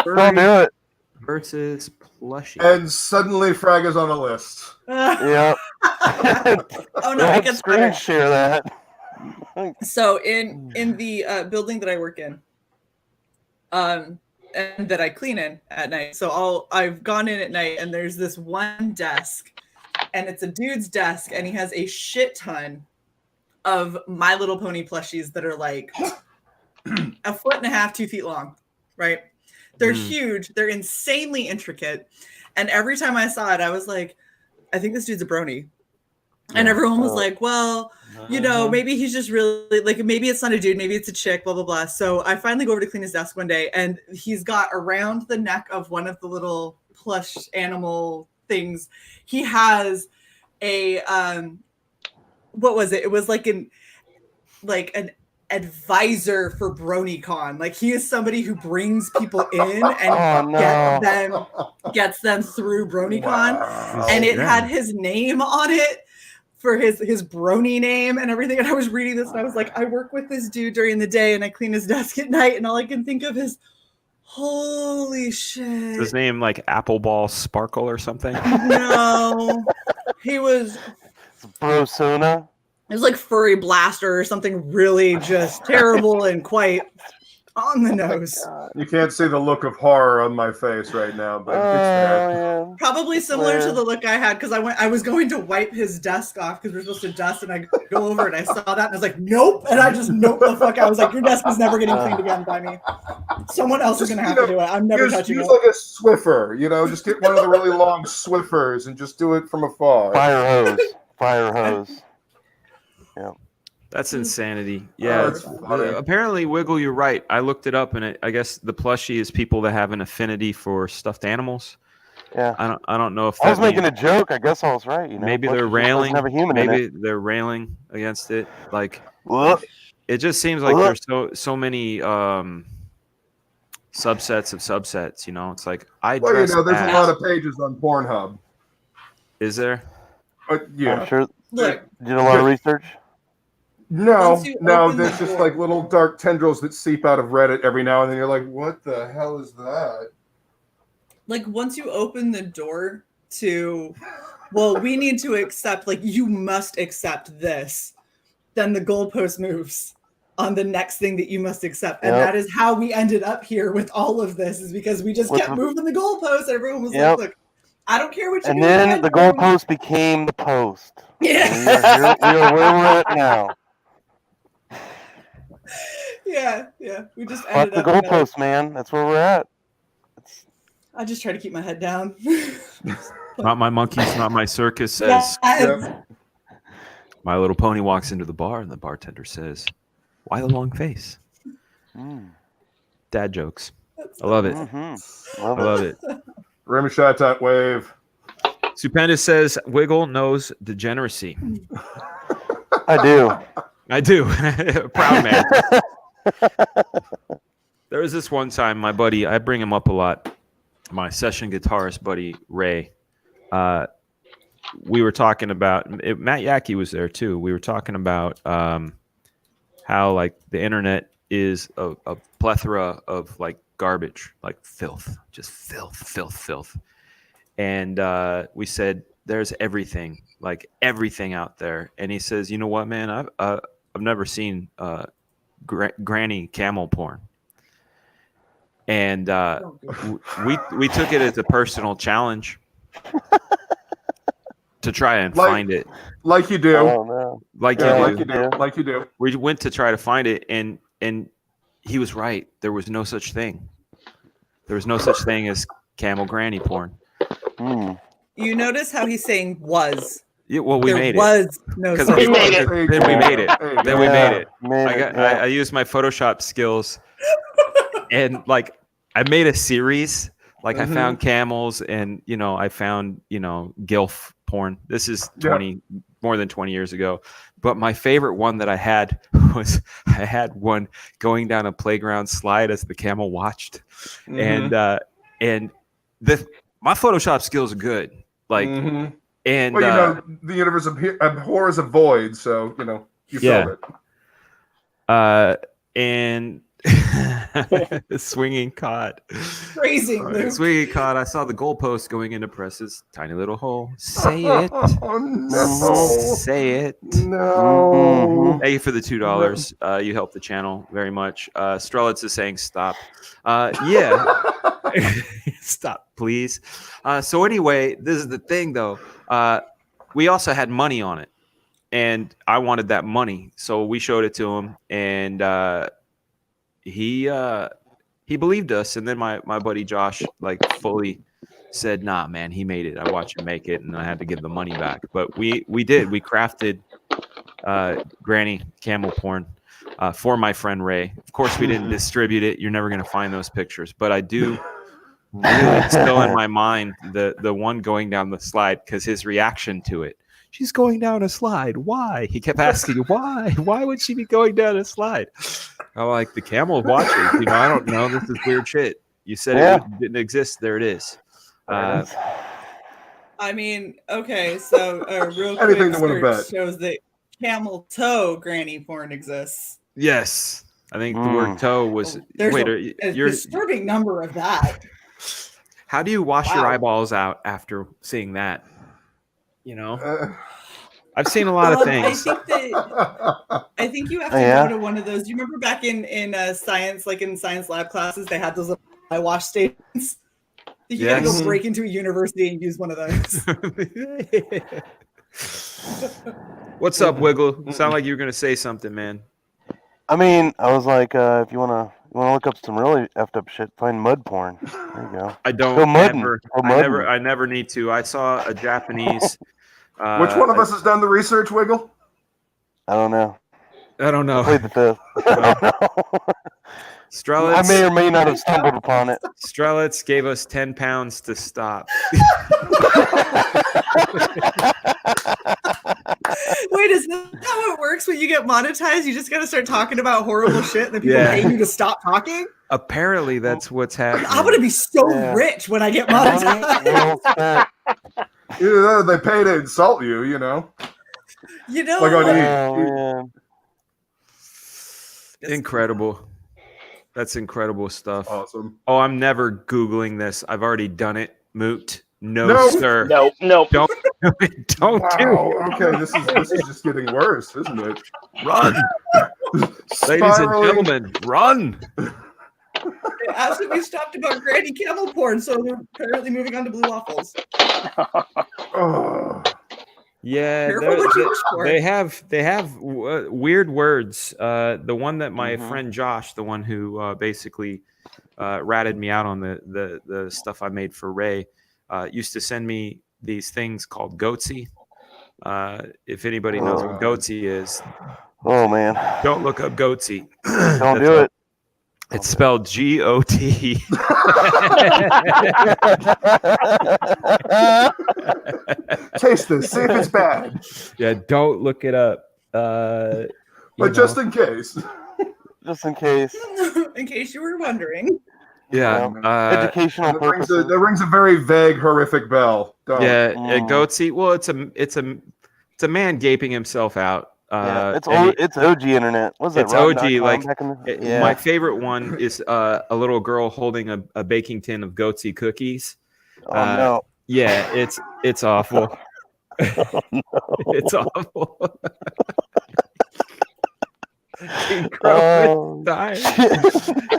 Don't do it. Versus plushie. And suddenly Frag is on the list. Yeah. Oh no, it gets screen better. share that. So in the building that I work in, and that I clean in at night. So I've gone in at night, and there's this one desk, and it's a dude's desk, and he has a shit ton of My Little Pony plushies that are like 1.5 feet, 2 feet long, right? They're huge. They're insanely intricate. And every time I saw it, I was like, I think this dude's a brony. And everyone was like, well, you know, maybe he's just really like, maybe it's not a dude, maybe it's a chick, blah, blah, blah. So I finally go over to clean his desk one day, and he's got around the neck of one of the little plush animal things, he has a, what was it? It was like an advisor for BronyCon. Like, he is somebody who brings people in and gets them through BronyCon. Wow. And it had his name on it for his brony name and everything. And I was reading this and I was like, I work with this dude during the day and I clean his desk at night, and all I can think of is, holy shit. Is his name like Appleball Sparkle or something? No. He was Brosona. It was like Furry Blaster or something really just terrible and quite on the nose. You can't see the look of horror on my face right now, but it's there. Yeah. Probably similar to the look I had, because I was going to wipe his desk off because we're supposed to dust, and I go over and I saw that and I was like, nope, and I just nope the fuck. I was like, your desk is never getting cleaned again by me. Someone else is gonna have to do it. I'm never touching it. Use like a Swiffer, just get one of the really long Swiffers and just do it from afar. Fire hose. Yeah. That's insanity. Yeah. Apparently, Wiggle, you're right. I looked it up, and I guess the plushie is people that have an affinity for stuffed animals. Yeah. I don't know if I was making a joke. I guess I was right. Maybe they're railing. They're railing against it. Like, it just seems like there's so many subsets of subsets. It's like there's a lot of pages on Pornhub. Is there? Yeah. I'm sure. Look, did a lot of research. No, there's just like little dark tendrils that seep out of Reddit every now and then. You're like, what the hell is that? Like, once you open the door to, well, we need to accept, like, you must accept this, then the goalpost moves on the next thing that you must accept. And that is how we ended up here with all of this, is because we just kept moving the goalposts. Everyone was like, look, I don't care what you do. And then the goalpost became the post. Yeah. We are where we're at now. Yeah. We just ended up the goalpost, man. That's where we're at. I just try to keep my head down. Not my monkeys, not my circus says. My Little Pony walks into the bar, and the bartender says, "Why the long face?" Dad jokes. I love it. I love it. Rim shot that wave. Stupendous says, Wiggle knows degeneracy. I do. Proud man. There was this one time, my buddy, I bring him up a lot, my session guitarist buddy, Ray. We were talking about, Matt Yackey was there too. We were talking about how like the internet is a plethora of like garbage, like filth, just filth. And we said, there's everything, like everything out there. And he says, you know what, man, I've never seen granny camel porn. And we took it as a personal challenge to try and find it. Like you do. Oh, no. Like you do. We went to try to find it, and he was right. There was no such thing. There was no such thing as camel granny porn. You notice how he's saying was. Yeah, well, we made it. There was no such thing. Then we made it. I used my Photoshop skills, and like I made a series. Like I found camels, and I found gilf porn. This is more than 20 years ago. But my favorite one that I had was I had one going down a playground slide as the camel watched, and my Photoshop skills are good. Like, and the universe abhors a void, so you felt it. And Swinging cod. Phrasing, Luke. Swinging cod. I saw the goalpost going into Press's tiny little hole. Say it. Oh, no. Say it. No. Thank you for the $2. You help the channel very much. Strelitz is saying stop. Yeah. Stop, please. So anyway, this is the thing, though. We also had money on it, and I wanted that money, so we showed it to him, and he believed us. And then my buddy Josh like fully said, "Nah, man, he made it. I watched him make it, and I had to give the money back." But we did. We crafted granny camel porn for my friend Ray. Of course, we didn't distribute it. You're never gonna find those pictures, but I do. Really still in my mind the one going down the slide, because his reaction to it. She's going down a slide. Why? He kept asking, why? Why would she be going down a slide? I'm like, the camel watching. I don't know. This is weird shit. You said it didn't exist. There it is. I mean, okay, so real quick, Anything to win a bet. shows that camel toe granny porn exists. Yes. I think the word toe was. There's wait, a you're disturbing number of that. How do you wash your eyeballs out after seeing that? I've seen a lot of things. I think you have to go to one of those. Do you remember back in science, like in science lab classes, they had those little eye wash stations? You gotta go break into a university and use one of those. What's up, Wiggle? Sound like you were gonna say something, man. I mean, I was like, if you wanna look up some really effed up shit, find mud porn. There you go. I don't. I never need to. I saw a Japanese. Which one of us has done the research, Wiggle? I don't know. I don't know. I played the fifth. I don't know. Strelitz, I may or may not have stumbled upon it. Strelitz gave us 10 pounds to stop. Wait, is that how it works when you get monetized? You just got to start talking about horrible shit and then people pay you to stop talking? Apparently, that's what's happening. I'm going to be so rich when I get monetized. Either they pay to insult you, Like on Incredible. That's incredible stuff. Awesome. Oh, I'm never Googling this. I've already done it. Moot. No, sir. No. Don't do it. Don't do it. Okay, this is just getting worse, isn't it? Run. Ladies and gentlemen, run. It has to be stopped about granny camel porn, so we're apparently moving on to blue waffles. Yeah, they have weird words. The one that my friend Josh, the one who basically ratted me out on the stuff I made for Ray, used to send me these things called Goatsy. If anybody knows what Goatsy is, oh man, don't look up Goatsy. Don't do it. It's spelled G-O-T. Taste this. See if it's bad. Yeah, don't look it up. But just in case. Just in case. In case you were wondering. Yeah. Educational purposes. That rings a very vague, horrific bell. Yeah, Goatsy. Well, it's a man gaping himself out. It's OG internet. What's that? It's OG. Like my favorite one is a little girl holding a baking tin of Goatsy cookies. Oh no. Yeah, it's awful. Oh, no. It's awful. Dying.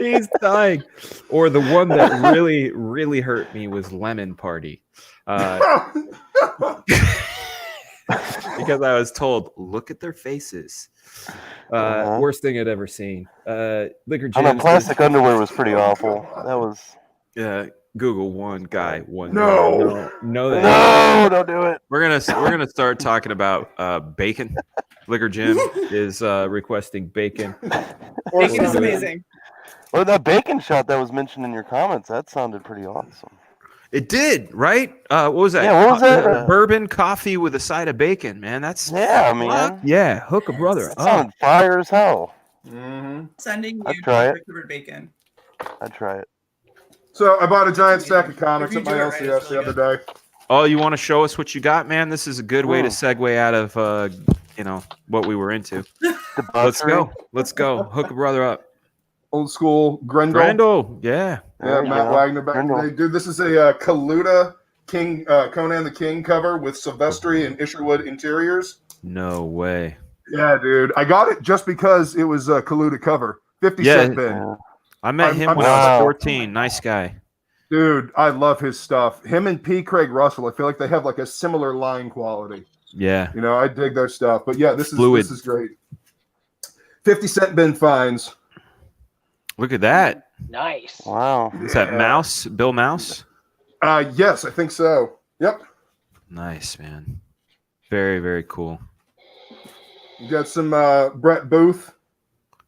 He's dying. Or the one that really, really hurt me was Lemon Party. Because I was told, look at their faces. Worst thing I'd ever seen. Liquor Jim. And the plastic underwear was pretty awful. That was. Google one guy. One. No, don't do it. We're gonna start talking about bacon. Liquor Jim is requesting bacon. Bacon is amazing. Well, that bacon shot that was mentioned in your comments, that sounded pretty awesome. It did, right? What was that? Yeah, what was that? Bourbon coffee with a side of bacon, man. That's man. Yeah, hook a brother. That sounded fire as hell. Sending you I'd try it. covered bacon. I'd try it. So I bought a giant stack of comics at my LCS the other day. Oh, you want to show us what you got, man? This is a good way to segue out of what we were into. Let's go. Hook a brother up. old school Grendel. Grendel, yeah. Yeah, There you Matt go. Wagner back Grendel. today. Dude, this is a Kaluta King, Conan the King cover with Silvestri and Isherwood interiors. No way. Yeah, dude. I got it just because it was a Kaluta cover. 50 cent bin. Yeah. I met I'm- him I'm when I was wow. 14. Nice guy. Dude, I love his stuff. Him and P. Craig Russell, I feel like they have like a similar line quality. Yeah. You know, I dig their stuff. But yeah, Fluid. this is great. 50 cent bin finds. Look at that. Nice. Wow. Is that Mouse? Bill Mouse? Yes, I think so. Yep. Nice, man. Very, very cool. You got some Brett Booth.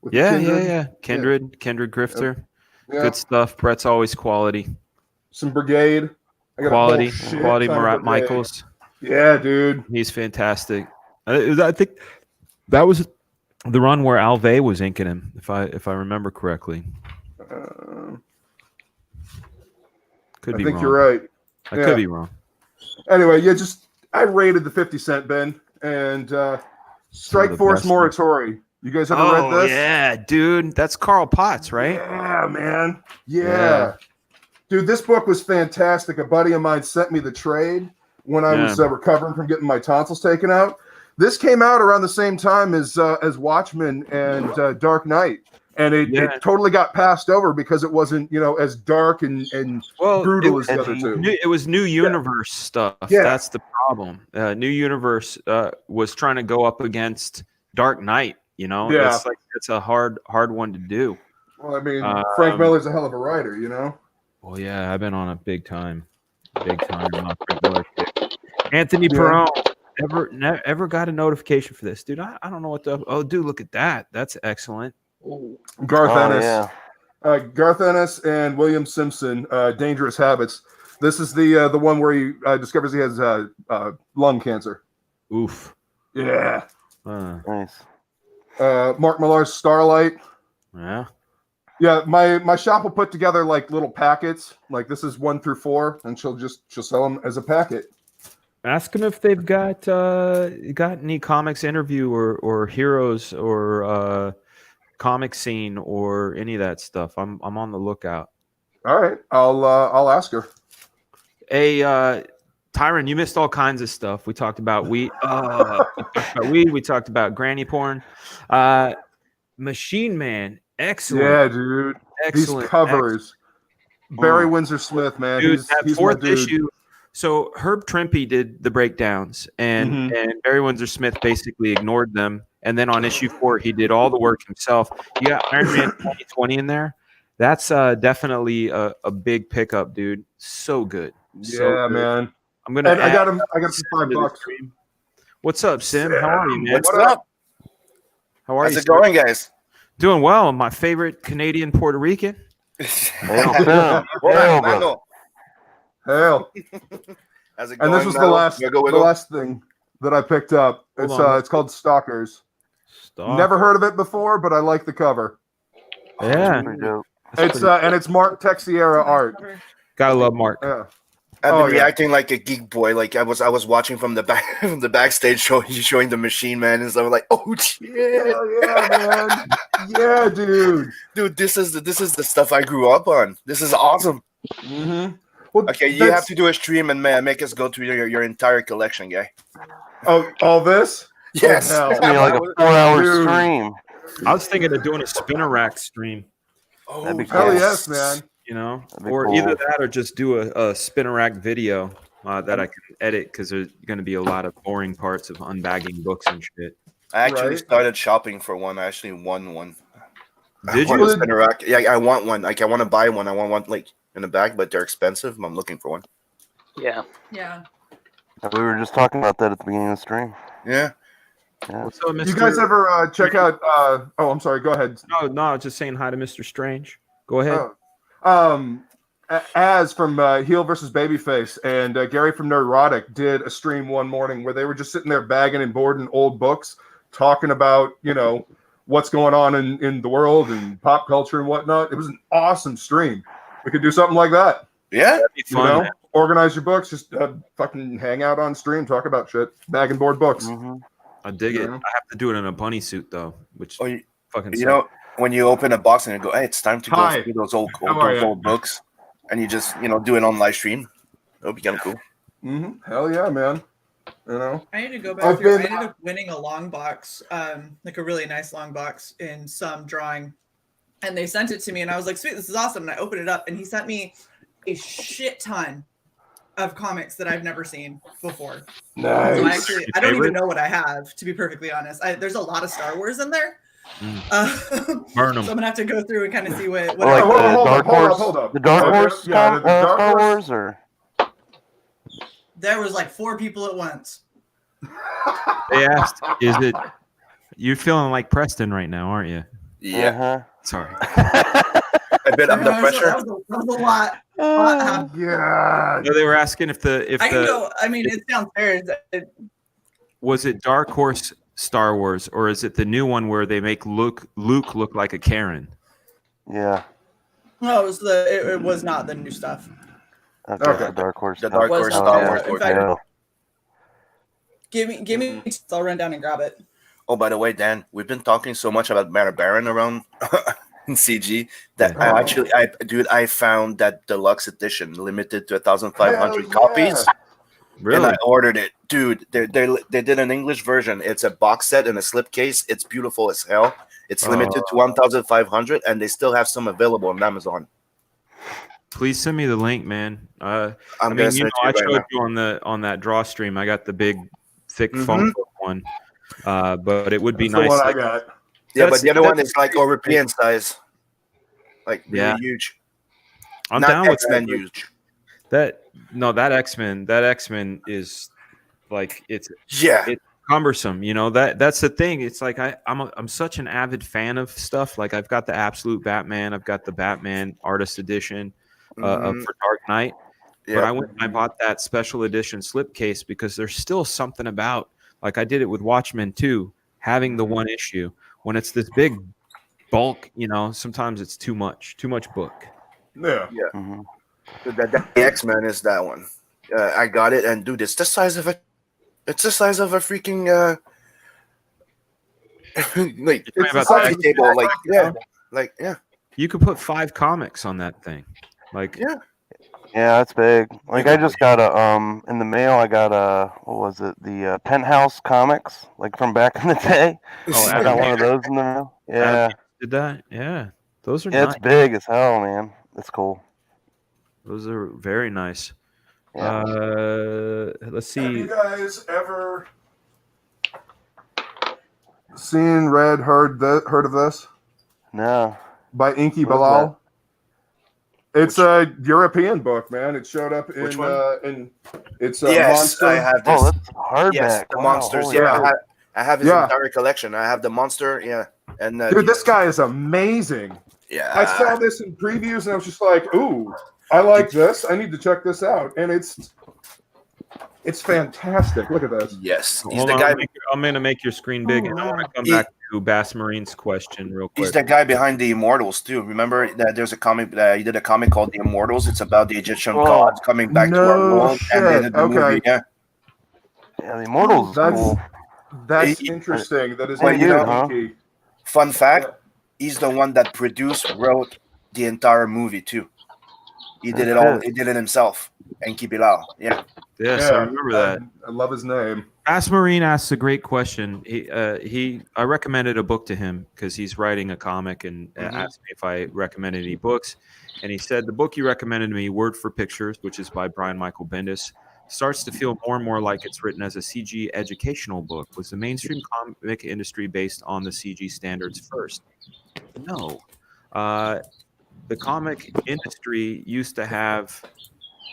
With Yeah, Kindred. Kindred Grifter. Yeah. Good stuff. Brett's always quality. Some Brigade. I got a Quality. whole shit Quality ton of Murat Brigade. Michaels. Yeah, dude. He's fantastic. I think that was the run where Alve was inking him, if I remember correctly. Could I be think wrong. you're right. I Yeah. could be wrong. Anyway, yeah, I rated the 50 cent bin and Strike the Force best Moratori. You guys ever read this? yeah, dude. That's Carl Potts, right? Yeah, man. Yeah. Yeah. Dude, this book was fantastic. A buddy of mine sent me the trade when I was recovering from getting my tonsils taken out. This came out around the same time as Watchmen and Dark Knight. And it totally got passed over because it wasn't, as dark and brutal as the other two. It was New Universe stuff. Yeah. That's the problem. New Universe was trying to go up against Dark Knight. Yeah. It's a hard one to do. Well, I mean, Frank Miller's a hell of a writer, Well, yeah, I've been on a big time Frank Miller kick. Anthony Perron. Ever got a notification for this, dude? I don't know what the. Oh, dude, look at that. That's excellent. Garth Ennis. Yeah. Garth Ennis and William Simpson, Dangerous Habits. This is the one where he discovers he has lung cancer. Oof. Yeah. Nice. Mark Millar's Starlight. Yeah. Yeah, my shop will put together like little packets. Like this is 1 through 4, and she'll sell them as a packet. Ask them if they've got any comics interview or heroes or comic scene or any of that stuff. I'm on the lookout. All right, I'll ask her. Hey, Tyron, you missed all kinds of stuff. We talked about weed. We talked about granny porn. Machine Man, excellent. Yeah, dude. Excellent. These covers. Barry Windsor Smith, man. Dude, he's that my fourth dude. issue. So Herb Trimpe did the breakdowns, and Barry Windsor Smith basically ignored them. And then on issue 4, he did all the work himself. You got Iron Man 2020 in there. That's definitely a big pickup, dude. So good. So Yeah, good. man. I'm gonna. I got him for to the $5. stream. What's up, Sim? How are you, man? What's up? How are How's you? it going, guys? Doing well. My favorite Canadian Puerto Rican. Hail, Mano. Hell. How's it And going? this was the Mano? last Wiggle, the wiggle. last thing that I picked up. Hold on. It's called Stalkers. Stop. Never heard of it before, but I like the cover. Yeah. Pretty dope. It's Mark Texiera art. Gotta love Mark. Yeah. I've been Oh, yeah. reacting like a geek boy. Like I was watching from the back from the backstage showing the Machine Man and stuff. Like, oh shit, Hell yeah, man. Yeah, dude. dude, this is the stuff I grew up on. This is awesome. Mm-hmm. Well, Okay, you have to do a stream and make us go through your entire collection, guy. Oh, all this? Yes. Oh, hell. It's gonna be like a 4-hour Dude. stream. I was thinking of doing a spinner rack stream. That'd be Hell cool. yes, man. That'd be Or cool. either that or just do a spinner rack video that I can edit because there's going to be a lot of boring parts of unbagging books and shit. I actually Right. started shopping for one. I actually won one. Did I want you? a spinner rack. Yeah, I want one. Like I want to buy one. I want one like in the bag, but they're expensive. I'm looking for one. Yeah. Yeah. We were just talking about that at the beginning of the stream. Yeah. Yeah. What's up, Mr. You guys ever check out I'm sorry, go ahead. No, I was just saying hi to Mr. Strange. Go ahead. Az from Heel versus Babyface and Gary from Neurotic did a stream one morning where they were just sitting there bagging and boarding old books, talking about, what's going on in the world and pop culture and whatnot. It was an awesome stream. We could do something like that. Yeah. That'd be fun. Man. Organize your books, just fucking hang out on stream, talk about shit, bag and board books. Mm-hmm. I dig it. Yeah. I have to do it in a bunny suit though, which Oh, you fucking know, when you open a box and you go, hey, it's time to go Hi. through those How are ya? old books, and you just do it on live stream. That would be kind of cool. Hell yeah, man. You know, I need to go back through. I ended up winning a long box, like a really nice long box in some drawing, and they sent it to me, and I was like, "Sweet, this is awesome!" And I opened it up, and he sent me a shit ton of comics that I've never seen before. Nice. So I don't even know what I have, to be perfectly honest. There's a lot of Star Wars in there. Burn 'em. So I'm gonna have to go through and kind of see what. Like hold up. The Dark Horse Star Wars, or there was like 4 people at once. They asked, "Is it?" You're feeling like Preston right now, aren't you? Yeah. Sorry. A bit under pressure. That was a lot. Yeah. No, they were asking if I can go. I mean, it's downstairs. Was it Dark Horse Star Wars, or is it the new one where they make Luke look like a Karen? Yeah. No, it was not the new stuff. Okay. The Dark Horse. The Dark Horse Star Wars. In fact, give me. I'll run down and grab it. Oh, by the way, Dan, we've been talking so much about Mara Baron around in CG that I found that deluxe edition limited to 1,500 copies. Really? And I ordered it, dude. They did an English version. It's a box set and a slipcase. It's beautiful as hell. It's limited to 1,500, and they still have some available on Amazon. Please send me the link, man. I gonna mean, send it to I you right showed now. you on that draw stream. I got the big, thick phone book one, but it would be nice. The one I got. Yeah, but the other one is like European size, like really huge. I'm Not down with X-Men that. huge. That X-Men is like it's cumbersome. That's the thing. It's like I'm such an avid fan of stuff. Like I've got the Absolute Batman. I've got the Batman Artist Edition for Dark Knight. Yeah. But I went and I bought that special edition slipcase because there's still something about, like I did it with Watchmen too, having the one issue. When it's this big bulk, sometimes it's too much book. Yeah. Yeah. The X-Men is that one. I got it, and dude, it's the size of a freaking like it's a coffee table. Like yeah. You could put 5 comics on that thing. Like Yeah, that's big. Like I just got in the mail. I got what was it? The Penthouse comics, like from back in the day. Oh, I got one of those in the mail. Yeah. Did that? Yeah, those are Yeah, nice. it's big as hell, man. It's cool. Those are very nice. Yeah. Let's see. Have you guys ever seen, heard of this? No. By Inky What is Bilal. It's a European book, man. It showed up Which in one? it's Yes, Monster. I have this. Oh, that's hardback. Yes, the Wow, monsters. holy Yeah, shit. I have his entire collection. I have the monster. Yeah, and Dude, this guy is amazing. Yeah, I saw this in previews and I was just like, "Ooh, I like this. I need to check this out." And it's fantastic. Look at this. Yes, he's Hold the on, guy. I'm gonna make your screen big, and I want to come back to Bass Marine's question real quick. He's the guy behind the Immortals too. Remember that there's a comic that he did a comic called The Immortals. It's about the Egyptian gods coming back to our world, and they did the movie. Yeah, Yeah, the Immortals is cool. That's interesting. That is Well, Inky. Fun fact: he's the one that wrote the entire movie too. He did it all. He did it himself. And keep it out. Yeah. Yes, I remember that. I love his name. Bass Marine asks a great question. I recommended a book to him because he's writing a comic and asked me if I recommended any books. And he said the book you recommended to me, Word for Pictures, which is by Brian Michael Bendis, starts to feel more and more like it's written as a CG educational book. Was the mainstream comic industry based on the CG standards first? No. The comic industry used to have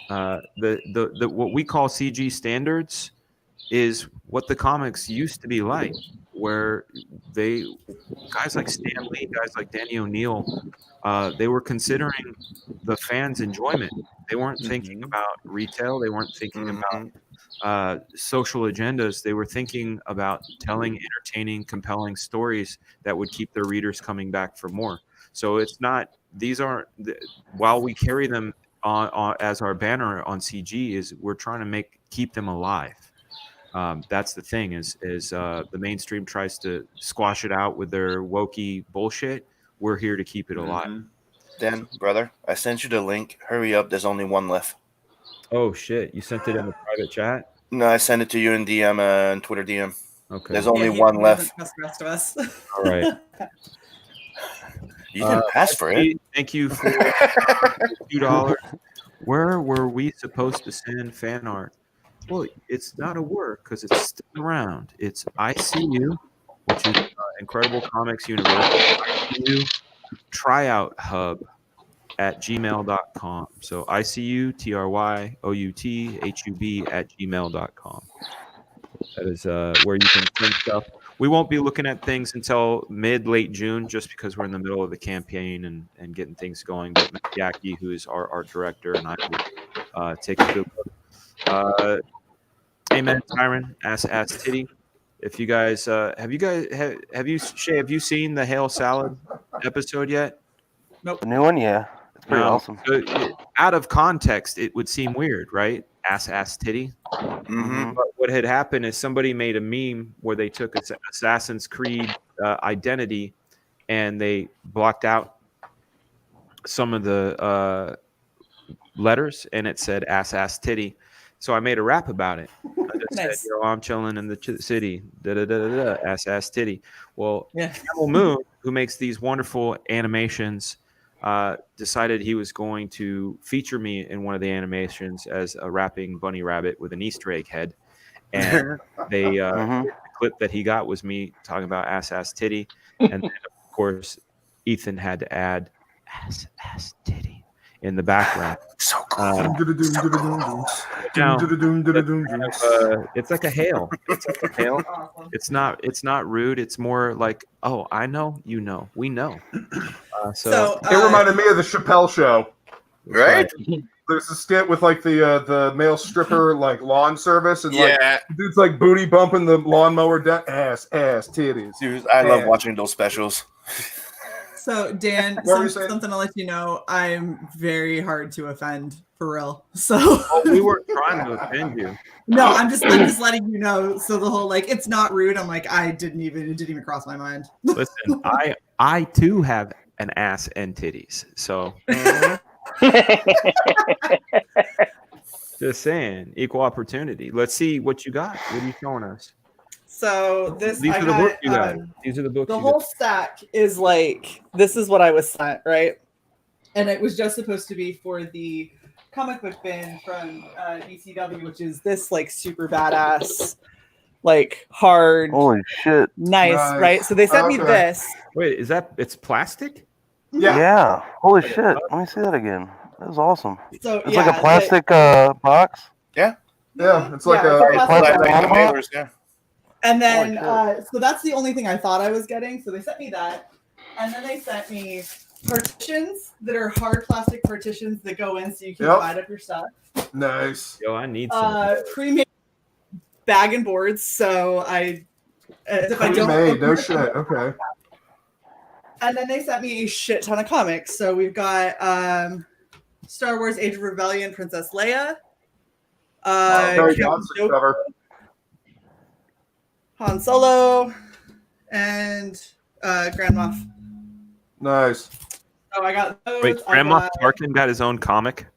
the what we call CG standards is what the comics used to be like, where guys like Stan Lee, guys like Danny O'Neill, they were considering the fans' enjoyment. They weren't thinking about retail. They weren't thinking about social agendas. They were thinking about telling entertaining, compelling stories that would keep their readers coming back for more. So it's not; these aren't. While we carry them on as our banner on CG, is we're trying to keep them alive. That's the thing is the mainstream tries to squash it out with their wokey bullshit. we're here to keep it alive. Dan, brother, I sent you the link. Hurry up. There's only one left. Oh shit! You sent it in the private chat? No, I sent it to you in DM and Twitter DM. Okay. There's only he one doesn't left. trust the rest of us. All right. You didn't ask for it. Thank you for $2. Where were we supposed to send fan art? Well, it's not a word because it's still around. It's ICU, which is Incredible Comics Universe. ICUtryoutHUB at gmail.com. So ICUtryoutHUB at gmail.com. That is where you can send stuff. We won't be looking at things until late June, just because we're in the middle of the campaign and getting things going. But Matt Yaki, who is our art director, and I will take a good look. Amen, Tyron. Ass Titty. If you guys have you seen the Hail Salad episode yet? The new one, yeah, it's pretty awesome. Out of context, it would seem weird, right? Ass Titty. Mm-hmm. But what had happened is somebody made a meme where they took Assassin's Creed identity and they blocked out some of the letters, and it said ass titty. So I made a rap about it. I just said, I'm chilling in the city, ass titty. Well, Camel Moon, who makes these wonderful animations, decided he was going to feature me in one of the animations as a rapping bunny rabbit with an Easter egg head. And the clip that he got was me talking about ass titty. And then, of course, Ethan had to add ass titty in the background. So cool. It's like a hail. It's like a hail. It's not rude. It's more like, oh, I know, you know, we know. So it reminded me of the Chappelle Show. Right? There's a skit with like the male stripper like lawn service, and like Yeah. dude's like booty bumping the lawnmower down, ass titties. Dude, I love watching those specials. So Dan, something I'll let you know. I'm very hard to offend, for real. So we weren't trying to offend you. No, I'm just letting you know. So the whole like it's not rude. I'm like it didn't even cross my mind. Listen, I too have an ass and titties. So just saying, equal opportunity. Let's see what you got. What are you showing us? So These are the books you got. These are the books. The whole stack is like this is what I was sent, right? And it was just supposed to be for the comic book bin from ECW, which is this like super badass, like hard. Holy shit! Nice, right? So they sent me this. Wait, it's plastic? Yeah. Holy shit! Let me see that again. That was awesome. So it's like a plastic box. Yeah. Yeah, it's like a plastic box. Yeah. And then, so that's the only thing I thought I was getting. So they sent me that, and then they sent me partitions that are hard plastic partitions that go in so you can divide up your stuff. Nice. Yo, I need some. Pre-made bag and boards. So if I don't. No shit. Okay. And then they sent me a shit ton of comics. So we've got Star Wars: Age of Rebellion, Princess Leia. Cover. Han Solo and Grand Moff. Nice. So I got those. Wait, Grand Moff Tarkin got his own comic?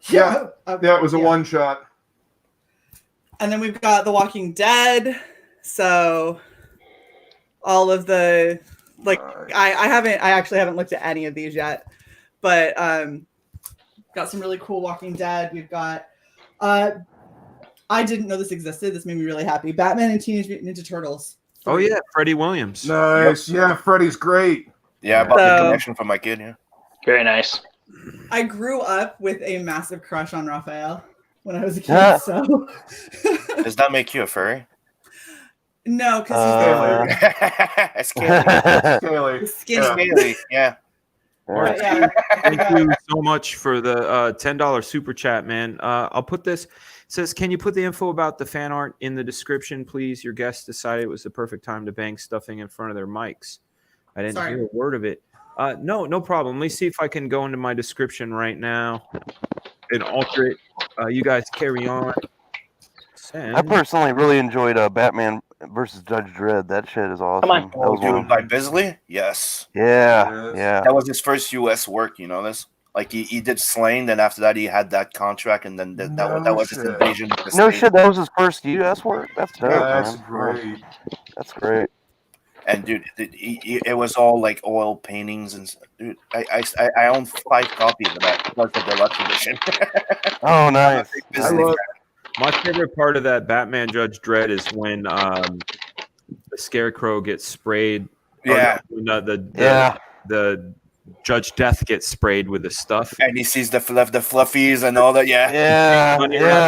Yeah. Yeah, it was a one shot. And then we've got The Walking Dead. So all of the I actually haven't looked at any of these yet. But got some really cool Walking Dead. We've got I didn't know this existed. This made me really happy. Batman and Teenage Mutant Ninja Turtles. Oh yeah, Freddie Williams. Nice. Yep. Yeah, Freddie's great. Yeah, I bought the collection for my kid. Yeah. Very nice. I grew up with a massive crush on Raphael when I was a kid. So does that make you a furry? No, because he's scaly. Skinny. Yeah. Thank you so much for the $10 super chat, man. I'll put this. It says, can you put the info about the fan art in the description, please? Your guest decided it was the perfect time to bang stuffing in front of their mics. I didn't hear a word of it. No problem. Let me see if I can go into my description right now and alter it. You guys carry on. I personally really enjoyed Batman versus Judge Dredd. That shit is awesome. on. That was one. By Bisley? Yes. Yeah, Yes. yeah. That was his first US work, you know this? Like he did Slain, then after that he had that contract, and then that was his shit. invasion of the No state. shit, that was his first US work. That's dope, That's man. great. That's great. And dude, it was all like oil paintings and dude, I own 5 copies of that. Plus the deluxe edition. Oh, nice. My favorite part of that Batman Judge Dredd is when the Scarecrow gets sprayed. Yeah. The Judge Death gets sprayed with the stuff. And he sees the fluffies and all that. Yeah. Yeah,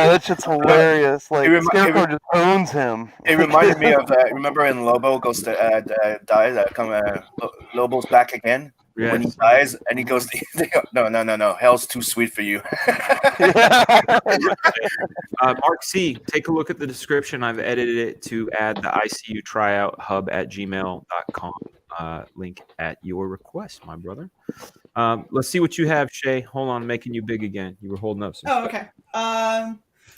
that shit's hilarious. Like Scarecrow just owns him. It reminded me of remember in Lobo goes to dies. Lobo's back again. Yes. When he dies, and he goes, no, hell's too sweet for you. Mark C, take a look at the description. I've edited it to add the ICUtryoutHUB at gmail.com link at your request, my brother. Let's see what you have, Shay. Hold on, making you big again. You were holding up some Oh, stuff. okay.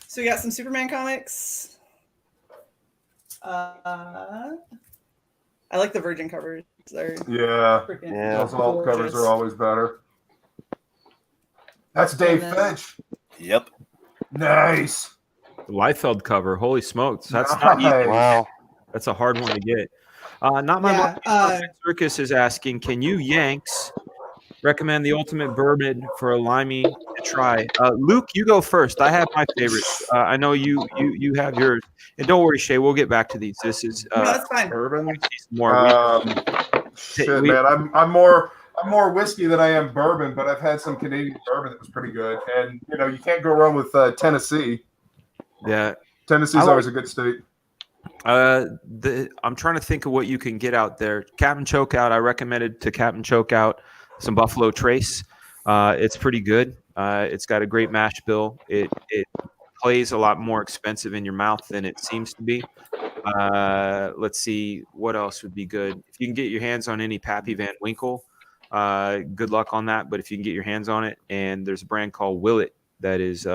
So we got some Superman comics. I like the Virgin covers. Yeah. Those alt covers are always better. That's Dave Finch. Yep. Nice. The Liefeld cover. Holy smokes. That's Nice. not easy. Wow. That's a hard one to get. Not my mom. Circus is asking, can you Yanks recommend the ultimate bourbon for a limey to try? Luke, you go first. I have my favorites. I know you have yours. And don't worry, Shay, we'll get back to these. This is no, that's fine. Bourbon. More. Shit, man. I'm more whiskey than I am bourbon, but I've had some Canadian bourbon that was pretty good. And you can't go wrong with Tennessee. Yeah. Tennessee's always a good state. I'm trying to think of what you can get out there. Captain Chokeout, I recommended to Captain Chokeout some Buffalo Trace. It's pretty good. It's got a great mash bill. It plays a lot more expensive in your mouth than it seems to be. Let's see what else would be good. If you can get your hands on any Pappy Van Winkle, good luck on that. But if you can get your hands on it, and there's a brand called Willet that is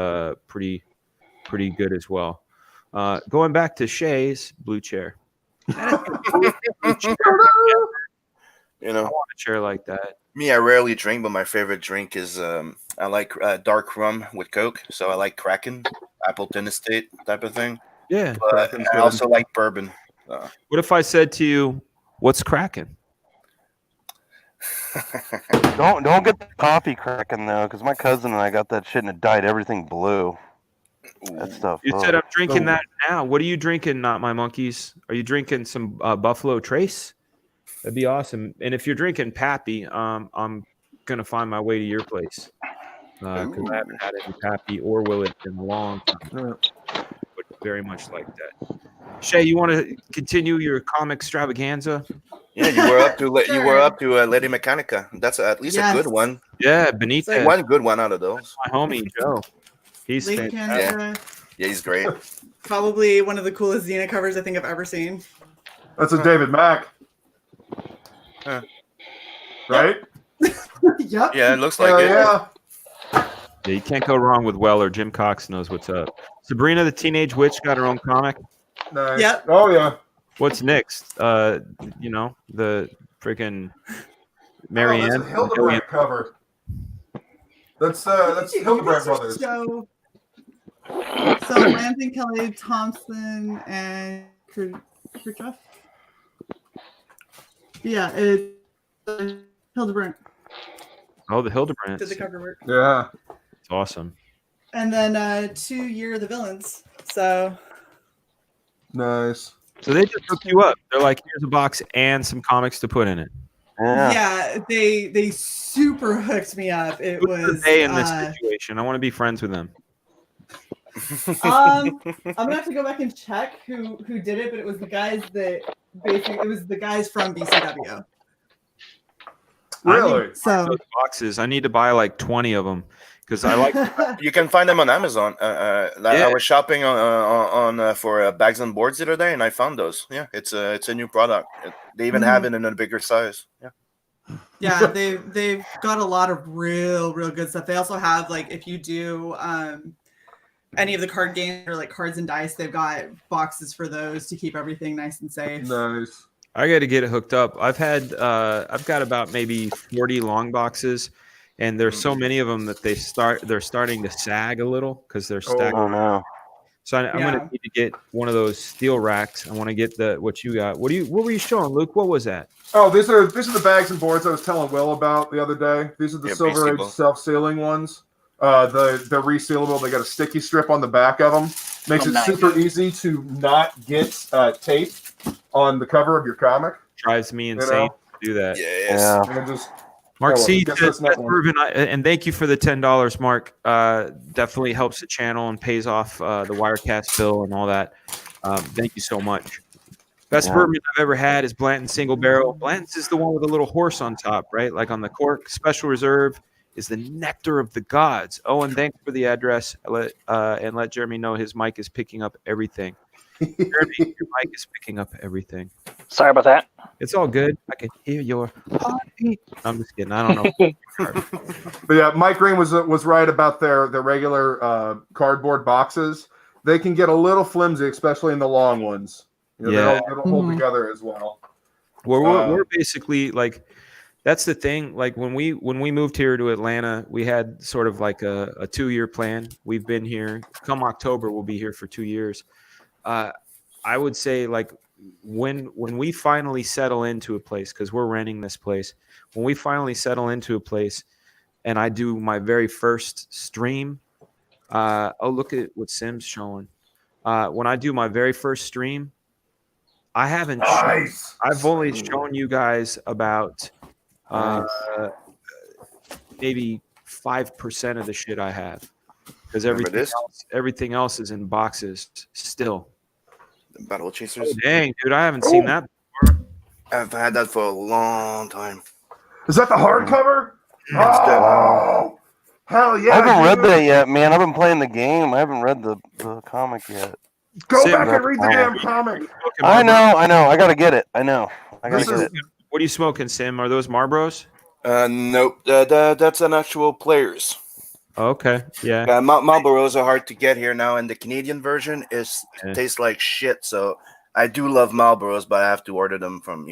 pretty good as well. Going back to Shay's blue chair. I want a chair like that. Me, I rarely drink, but my favorite drink is I like dark rum with Coke. So I like Kraken, Appleton Estate type of thing. Yeah. But I also like bourbon. What if I said to you, what's cracking? Don't get the coffee cracking though, because my cousin and I got that shit and it dyed everything blue. That stuff. You said I'm drinking that now. What are you drinking, Not My Monkeys? Are you drinking some Buffalo Trace? That'd be awesome. And if you're drinking Pappy, I'm gonna find my way to your place because I haven't had any Pappy or Willet in a long time. Would very much like that. Shay, you want to continue your comic extravaganza? Yeah, you were up to Lady Mechanica. That's at least a good one. Yeah, Benitez. One good one out of those. My homie Joe. He's fantastic. Yeah, he's great. Probably one of the coolest Xena covers I think I've ever seen. That's a David Mack. Right? Yep. Yeah, it looks like it. Yeah, you can't go wrong with Weller. Jim Cox knows what's up. Sabrina the Teenage Witch got her own comic. Nice. Yep. Oh yeah. What's next? The freaking Marianne. That's a Hildebrand cover. That's Hildebrand Brothers. So Lansing, Kelly Thompson, and Kirchhoff. Yeah, it's Hildebrand. Oh, the Hildebrand. Did the cover work? Yeah. It's awesome. And then 2 Year of the Villains. So nice. So they just hook you up. They're like, here's a box and some comics to put in it. Yeah, they super hooked me up. It was they in this situation. I want to be friends with them. I'm gonna have to go back and check who did it, but it was the guys that it was the guys from BCW. Really? So those boxes. I need to buy like 20 of them because I like. You can find them on Amazon. I was shopping on for bags and boards the other day, and I found those. Yeah, it's a new product. They even have it in a bigger size. Yeah. Yeah, they've got a lot of real good stuff. They also have, like, if you do any of the card games or like cards and dice, they've got boxes for those to keep everything nice and safe. Nice. I got to get it hooked up. I've got about maybe 40 long boxes, and there's so many of them that they're starting to sag a little because they're stacked. Oh no. So I'm gonna need to get one of those steel racks. I want to get what you got. What were you showing, Luke? What was that? Oh, these are the bags and boards I was telling Will about the other day. These are the Silver Age resealable. self-sealing ones. They're resealable. They got a sticky strip on the back of them. Makes it super easy to not get tape on the cover of your comic. Drives me insane to do that. Yes. Yeah. And just Mark C. guess that's not one. Proven, and thank you for the $10, Mark. Definitely helps the channel and pays off the Wirecast bill and all that. Thank you so much. Best bourbon I've ever had is Blanton's Single Barrel. Blanton's is the one with a little horse on top, right? Like on the cork. Special Reserve is the nectar of the gods. Oh, and thanks for the address. And let Jeremy know his mic is picking up everything. Jeremy, your mic is picking up everything. Sorry about that. It's all good. I can hear your heartbeat. I'm just kidding. I don't know. But yeah, Mike Green was right about their regular cardboard boxes. They can get a little flimsy, especially in the long ones. They don't hold together as well. We're basically like, that's the thing. Like when we moved here to Atlanta, we had sort of like a 2-year plan. We've been here. Come October, we'll be here for 2 years. I would say like when we finally settle into a place, because we're renting this place, when we finally settle into a place and I do my very first stream, look at what Sim's showing. When I do my very first stream, I haven't I've only shown you guys about maybe 5% of the shit I have, because everything else is in boxes still. The Battle Chasers. Oh, dang, dude, I haven't seen that before. I've had that for a long time. Is that the hardcover? Oh, hell yeah! I haven't read that yet, man. I've been playing the game. I haven't read the comic yet. Go back and read the damn comic. I know. I gotta get it. I know. I gotta get it. What are you smoking, Sim? Are those Marlboros? Nope. That's an actual players. Okay, yeah. Marlboros are hard to get here now, and the Canadian version tastes like shit. So I do love Marlboros, but I have to order them from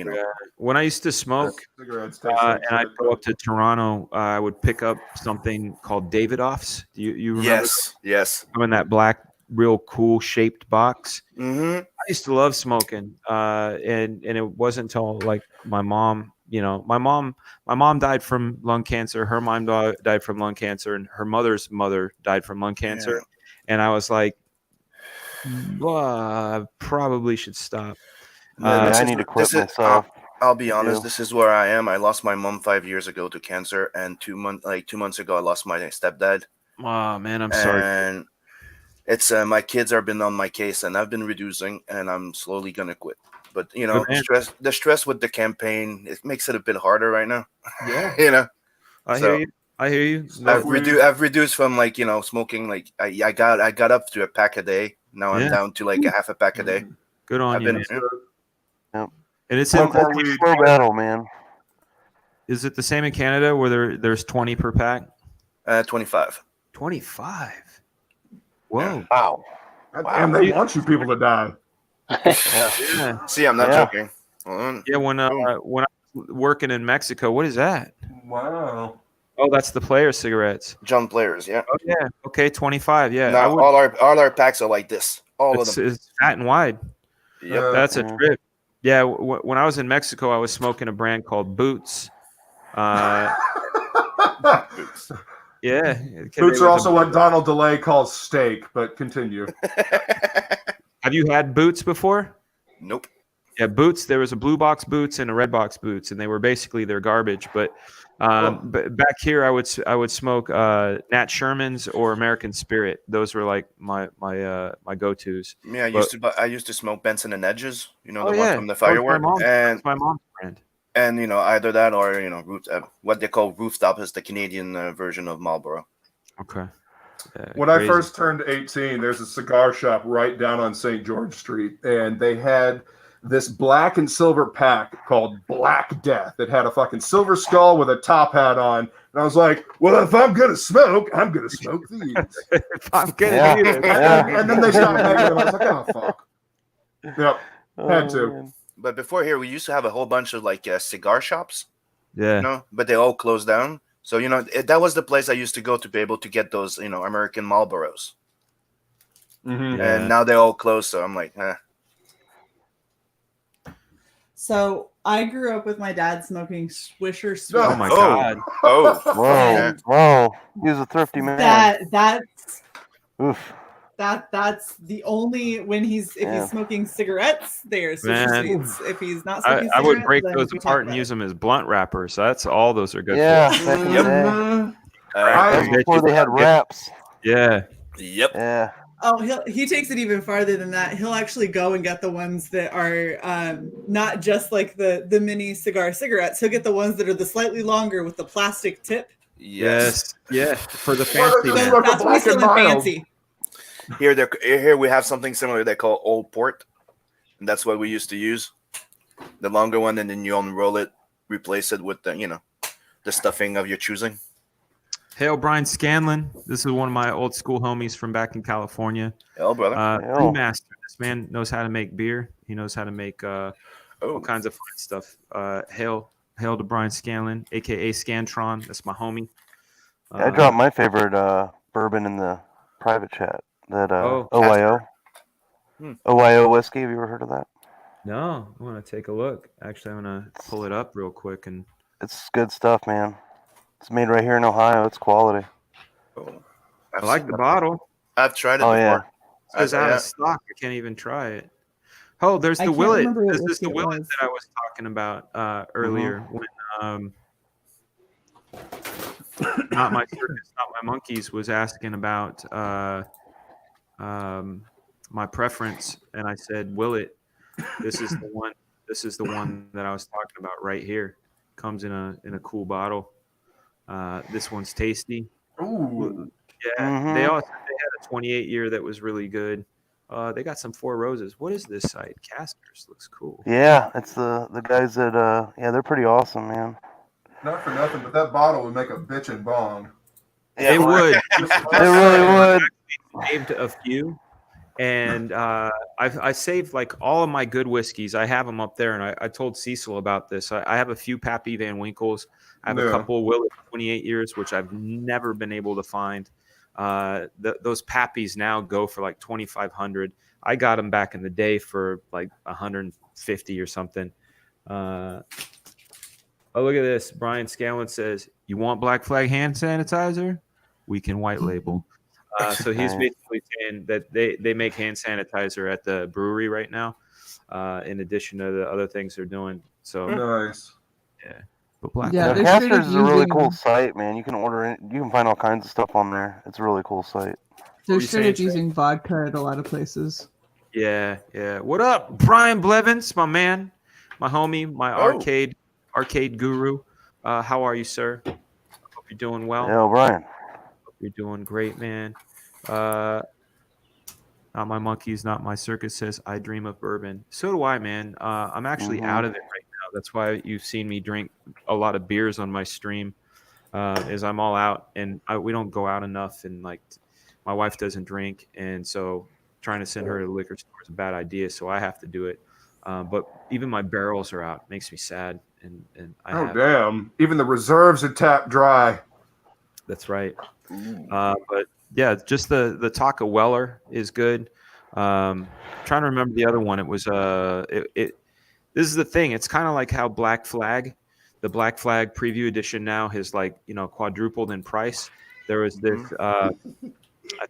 When I used to smoke, and I'd go up to Toronto, I would pick up something called Davidoffs. Do you remember? Yes. I'm in that black, real cool shaped box. Mm-hmm. I used to love smoking, and it wasn't until like my mom. My mom died from lung cancer. Her mom died from lung cancer, and her mother's mother died from lung cancer. Yeah. And I was like, I probably should stop. I need to quit myself. I'll be honest. This is where I am. I lost my mom 5 years ago to cancer, and 2 months ago, I lost my stepdad. Oh man, I'm sorry. And it's my kids have been on my case, and I've been reducing, and I'm slowly gonna quit. But the stress with the campaign, it makes it a bit harder right now. Yeah, I hear you. I've reduced from smoking I got up to a pack a day. Now I'm down to like a half a pack a day. Good on you. Yep. And it's slow battle, man. Is it the same in Canada where there's 20 per pack? 25. 25. Whoa! Wow. And they want you people to die. Yeah. See, I'm not joking. Yeah, when I was working in Mexico, what is that? Wow. Oh, that's the player cigarettes. John Players, yeah. Oh yeah. Okay, 25. Yeah. Now all our packs are like this. All of them. It's fat and wide. Yep. That's a trip. Yeah. When I was in Mexico, I was smoking a brand called Boots. Boots. Yeah. Boots are also what Donald DeLay calls steak, but continue. Have you had Boots before? Nope. Yeah, Boots. There was a blue box Boots and a red box Boots, and they were basically their garbage. But back here, I would smoke Nat Sherman's or American Spirit. Those were like my go-tos. Yeah, I used to smoke Benson and Edges. The one from the That firework, was and my mom's brand. And either that or what they call Rooftop is the Canadian version of Marlboro. Okay. When I first turned 18, there's a cigar shop right down on St. George Street, and they had this black and silver pack called Black Death. It had a fucking silver skull with a top hat on. And I was like, well, if I'm going to smoke, I'm going to smoke these. If I'm gonna do it. And then they stopped making them. I was like, oh, fuck. Yep. Had to. man. But before here, we used to have a whole bunch of like cigar shops, Yeah. you know, but they all closed down. So, you know, that was the place I used to go to be able to get those, you know, American Marlboros. Mm-hmm. Yeah. And now they're all closed. So I'm like, So I grew up with my dad smoking Swisher Sweets. Oh my God. Oh. Whoa, whoa. He was a thrifty man. That's Oof. the only when he's smoking cigarettes, there's Swisher Man. Sweets. If he's not smoking I would cigarettes, break then those we'll talk apart and about use them as blunt wrappers. So that's all those are good Yeah, for. back in the Yep. day. Mhm. That was before they had wraps. Yeah. Yep. Yeah. Oh, he takes it even farther than that. He'll actually go and get the ones that are not just like the mini cigarettes. He'll get the ones that are the slightly longer with the plastic tip. Yes. Yeah. For the Well, fancy that's man. what- That's what we Black still and in mild. fancy. Here we have something similar they call Old Port. And that's what we used to use. The longer one, and then you unroll it, replace it with the, you know, the stuffing of your choosing. Hail Brian Scanlon. This is one of my old school homies from back in California. Oh, brother. Brewmaster. This man knows how to make beer. He knows how to make all kinds of fun stuff. Hail to Brian Scanlon, aka Scantron. That's my homie. I dropped my favorite bourbon in the private chat. That Oh, OYO. Hmm. OYO whiskey. Have you ever heard of that? No, I want to take a look. Actually, I'm gonna pull it up real quick and. It's good stuff, man. It's made right here in Ohio. It's quality. Oh, I like the bottle. I've tried it Oh before. yeah. It's out of stock. I can't even try it. Oh, there's I the can't Willet. remember what This is whiskey the it Willet was. that I was talking about earlier. When not my circus, not my monkeys was asking about my preference, and I said Willet. This is the one. This is the one that I was talking about right here. Comes in a cool bottle. This one's tasty. Ooh. Yeah, they had a 28 year that was really good. They got some Four Roses. What is this site? Casters looks cool. Yeah, it's the guys that they're pretty awesome, man. Not for nothing, but that bottle would make a bitchin' bong. Yeah, It would. It really would. I saved a few, and I saved like all of my good whiskeys. I have them up there, and I told Cecil about this. I have a few Pappy Van Winkles. I have a couple Willet 28 years, which I've never been able to find. Those Pappies now go for like 2,500. I got them back in the day for like 150 or something. Oh, look at this. Brian Scanlon says, "You want Black Flag hand sanitizer? We can white label." So he's basically saying that they make hand sanitizer at the brewery right now, in addition to the other things they're doing. So nice. Yeah. But Black Yeah, Flag. Casters is a really cool site, man. You can order it. You can find all kinds of stuff on there. It's a really cool site. They're straight up using vodka at a lot of places. Yeah. What up, Brian Blevins, my man, my homie, my arcade guru. How are you, sir? Hope you're doing well. Yeah, Brian. Hope you're doing great, man. Not my monkeys, not my circus says I dream of bourbon. So do I, man. I'm actually out of it right now. That's why you've seen me drink a lot of beers on my stream. Is I'm all out, and we don't go out enough, and like my wife doesn't drink, and so trying to send her to the liquor store is a bad idea. So I have to do it. But even my barrels are out. It makes me sad. And damn! Even the reserves are tapped dry. That's right. But yeah, just the Taka Weller is good. Trying to remember the other one. It was this is the thing. It's kind of like how Black Flag, the Black Flag preview edition now has quadrupled in price. There was this, I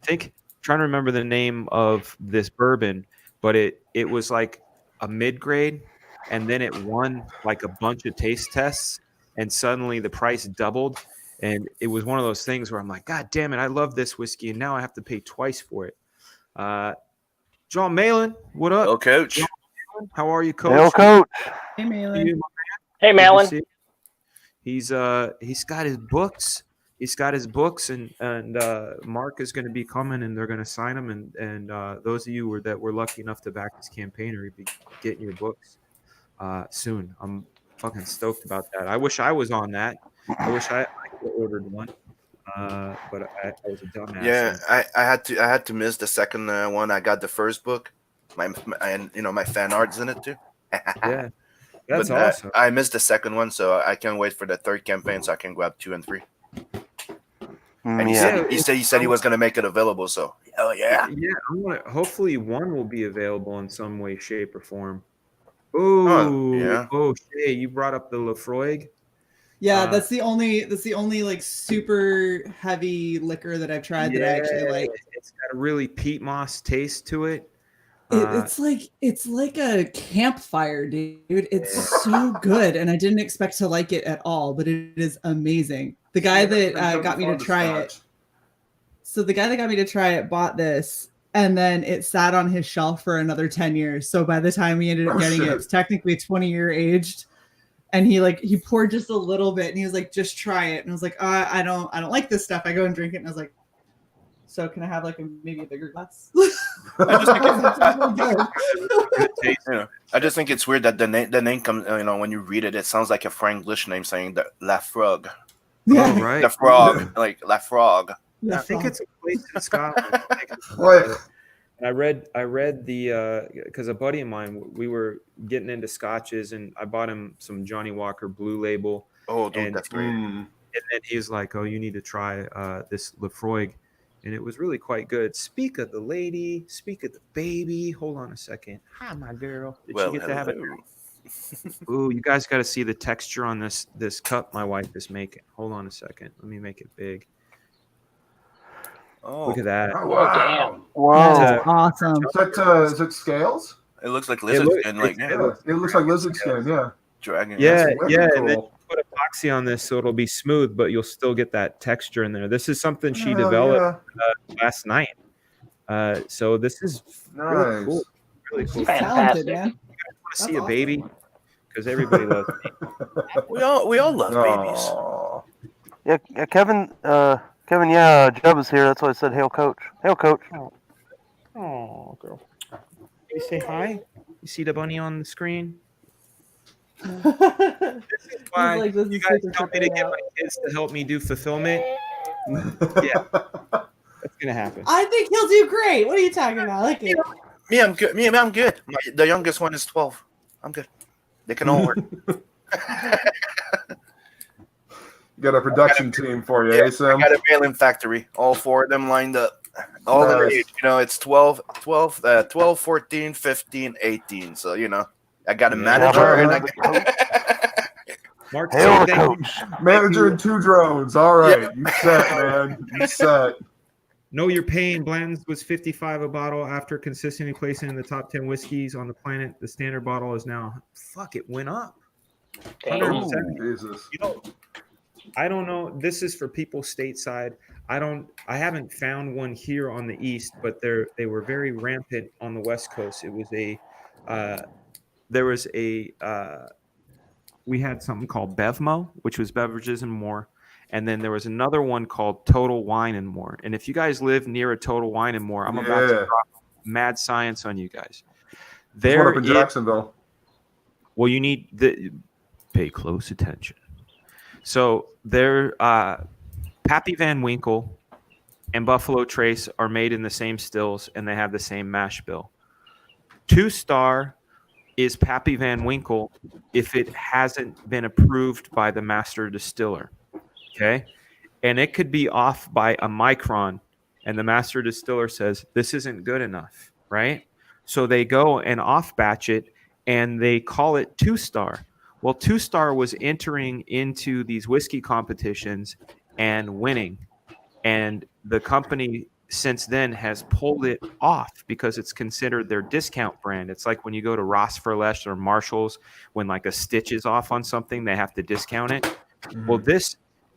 think, trying to remember the name of this bourbon, but it was like a mid-grade, and then it won like a bunch of taste tests, and suddenly the price doubled. And it was one of those things where I'm like, God damn it, I love this whiskey, and now I have to pay twice for it. John Malin, what up? Oh, Coach. John Malin, how are you, Coach? Hey, Coach. Hey, Malin. Hey, Malin. He's got his books. he's got his books, and Mark is going to be coming, and they're going to sign them, and those of you that were lucky enough to back his campaign are be getting your books soon. I'm fucking stoked about that. I wish I was on that. I wish I could have ordered one, but I was a dumbass. Yeah, I had to miss the second one. I got the first book, and my fan art's in it too. Yeah, that's but, awesome. I missed the second one, so I can't wait for the third campaign so I can grab 2 and 3. And he said he was gonna make it available. So hell yeah. Yeah, hopefully 1 will be available in some way, shape, or form. Oh, Shay, you brought up the Lafroig. Yeah, that's the only like super heavy liquor that I've tried that I actually like. It's got a really peat moss taste to it. It's like a campfire, dude. It's so good, and I didn't expect to like it at all, but it is amazing. The guy that got me to try it. So the guy that got me to try it bought this, and then it sat on his shelf for another 10 years. So by the time we ended up getting it, it's technically 20-year aged. And he poured just a little bit, and he was like, "Just try it." And I was like, "I don't like this stuff." I go and drink it, and I was like, "So can I have maybe a bigger glass?" I just think it's weird that the name comes. When you read it, it sounds like a Franglish name saying the La Frog. Yeah, right. The frog, like La Frog. I think it's a place in Scotland. Right. And I read the because a buddy of mine, we were getting into scotches, and I bought him some Johnny Walker Blue Label. Oh, dude, that's great. And then he was like, "Oh, you need to try this Lafroig," and it was really quite good. Speak of the lady, speak of the baby. Hold on a second. Hi, my girl. Did she get to have it? Ooh, you guys got to see the texture on this cup my wife is making. Hold on a second. Let me make it big. Oh, look at that! Oh, wow. Wow. That's awesome. Is it scales? It looks like lizard skin. It looks like lizard skin. Yeah. Dragon. Yeah. Cool. And then you put epoxy on this, so it'll be smooth, but you'll still get that texture in there. This is something she developed last night. So this is really cool. Really cool. Talented, man. You guys want to see a baby? Because everybody loves babies. We all love babies. Yeah, Kevin. Kevin, Jeb is here. That's why I said, "Hail, Coach." Hail, Coach. Oh, girl. You say hi? You see the bunny on the screen? This is why you guys tell me to get my kids to help me do fulfillment. Yeah, that's gonna happen. I think he'll do great. What are you talking about? Like Me, I'm good. I'm good. The youngest one is 12. I'm good. They can all work. Got a production team for you, eh, Sam? I got a mail-in factory. All 4 of them lined up. All the age. It's 12, 14, 15, 18. So, I got a manager. Mark, Hail, Coach. Manager and 2 drones. All right. You set, man. You set. Know Your Pain blends was $55 a bottle after consistently placing in the top 10 whiskeys on the planet. The standard bottle is now, it went up. Jesus. I don't know. This is for people stateside. I haven't found one here on the East, but they were very rampant on the West Coast. It was we had something called Bevmo, which was Beverages and More. And then there was another one called Total Wine and More. And if you guys live near a Total Wine and More, I'm about to drop mad science on you guys. There's one up in Jacksonville. Well, you need pay close attention. So there, Pappy Van Winkle and Buffalo Trace are made in the same stills, and they have the same mash bill. 2-star is Pappy Van Winkle if it hasn't been approved by the master distiller. Okay, and it could be off by a micron, and the master distiller says this isn't good enough, right? So they go and off batch it, and they call it 2-star. Well, 2-star was entering into these whiskey competitions and winning, and the company since then has pulled it off because it's considered their discount brand. It's like when you go to Ross for Less or Marshall's, when like a stitch is off on something, they have to discount it. Mm-hmm. Well, this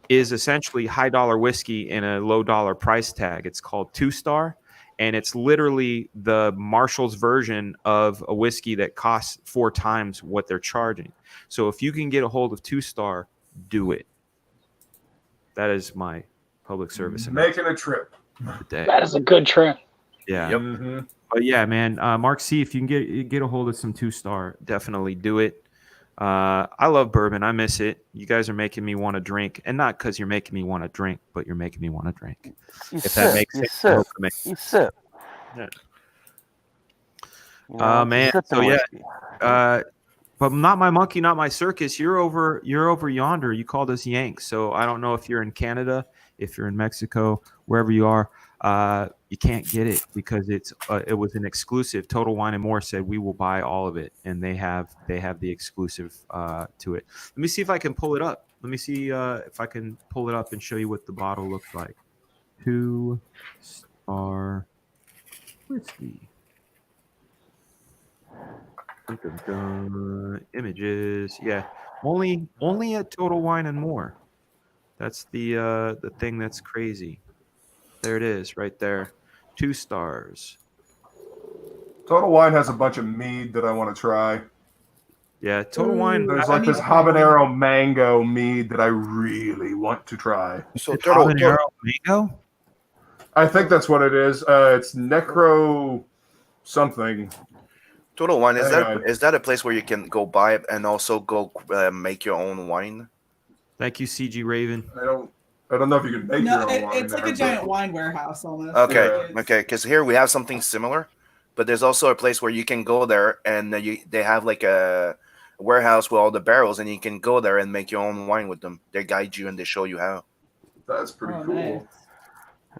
is essentially high dollar whiskey in a low dollar price tag. It's called 2-star, and it's literally the Marshall's version of a whiskey that costs 4 times what they're charging. So if you can get a hold of 2-star, do it. That is my public service Making a trip. today. That is a good trip. Yeah. Yep. Mm-hmm. But yeah, man, Mark C, if you can get a hold of some 2-star, definitely do it. I love bourbon. I miss it. You guys are making me want to drink, and not because you're making me want to drink, but you're making me want to drink. You If sip, that makes you sense. sip, you sip. Yeah. You know, Man. sipping So yeah. whiskey. But not my monkey, not my circus. You're over yonder. You called us Yanks. So I don't know if you're in Canada, if you're in Mexico, wherever you are. You can't get it because it was an exclusive. Total Wine and More said we will buy all of it, and they have the exclusive to it. Let me see if I can pull it up. Let me see if I can pull it up and show you what the bottle looks like. 2-star whiskey. Dun, dun, dun. Images. Yeah, only at Total Wine and More. That's the thing that's crazy. There it is, right there. 2 stars. Total Wine has a bunch of mead that I want to try. Yeah, Total Wine. There's like this habanero mango mead that I really want to try. So habanero mango? I think that's what it is. It's necro something. Total Wine, is Hang on. that a place where you can go buy it and also go make your own wine? Thank you, CG Raven. I don't know if you can make No, your own wine. it's like a giant wine warehouse almost. Okay, It is. okay, because here we have something similar, but there's also a place where you can go there and they have like a warehouse with all the barrels, and you can go there and make your own wine with them. They guide you and they show you how. That's pretty Oh, cool. nice.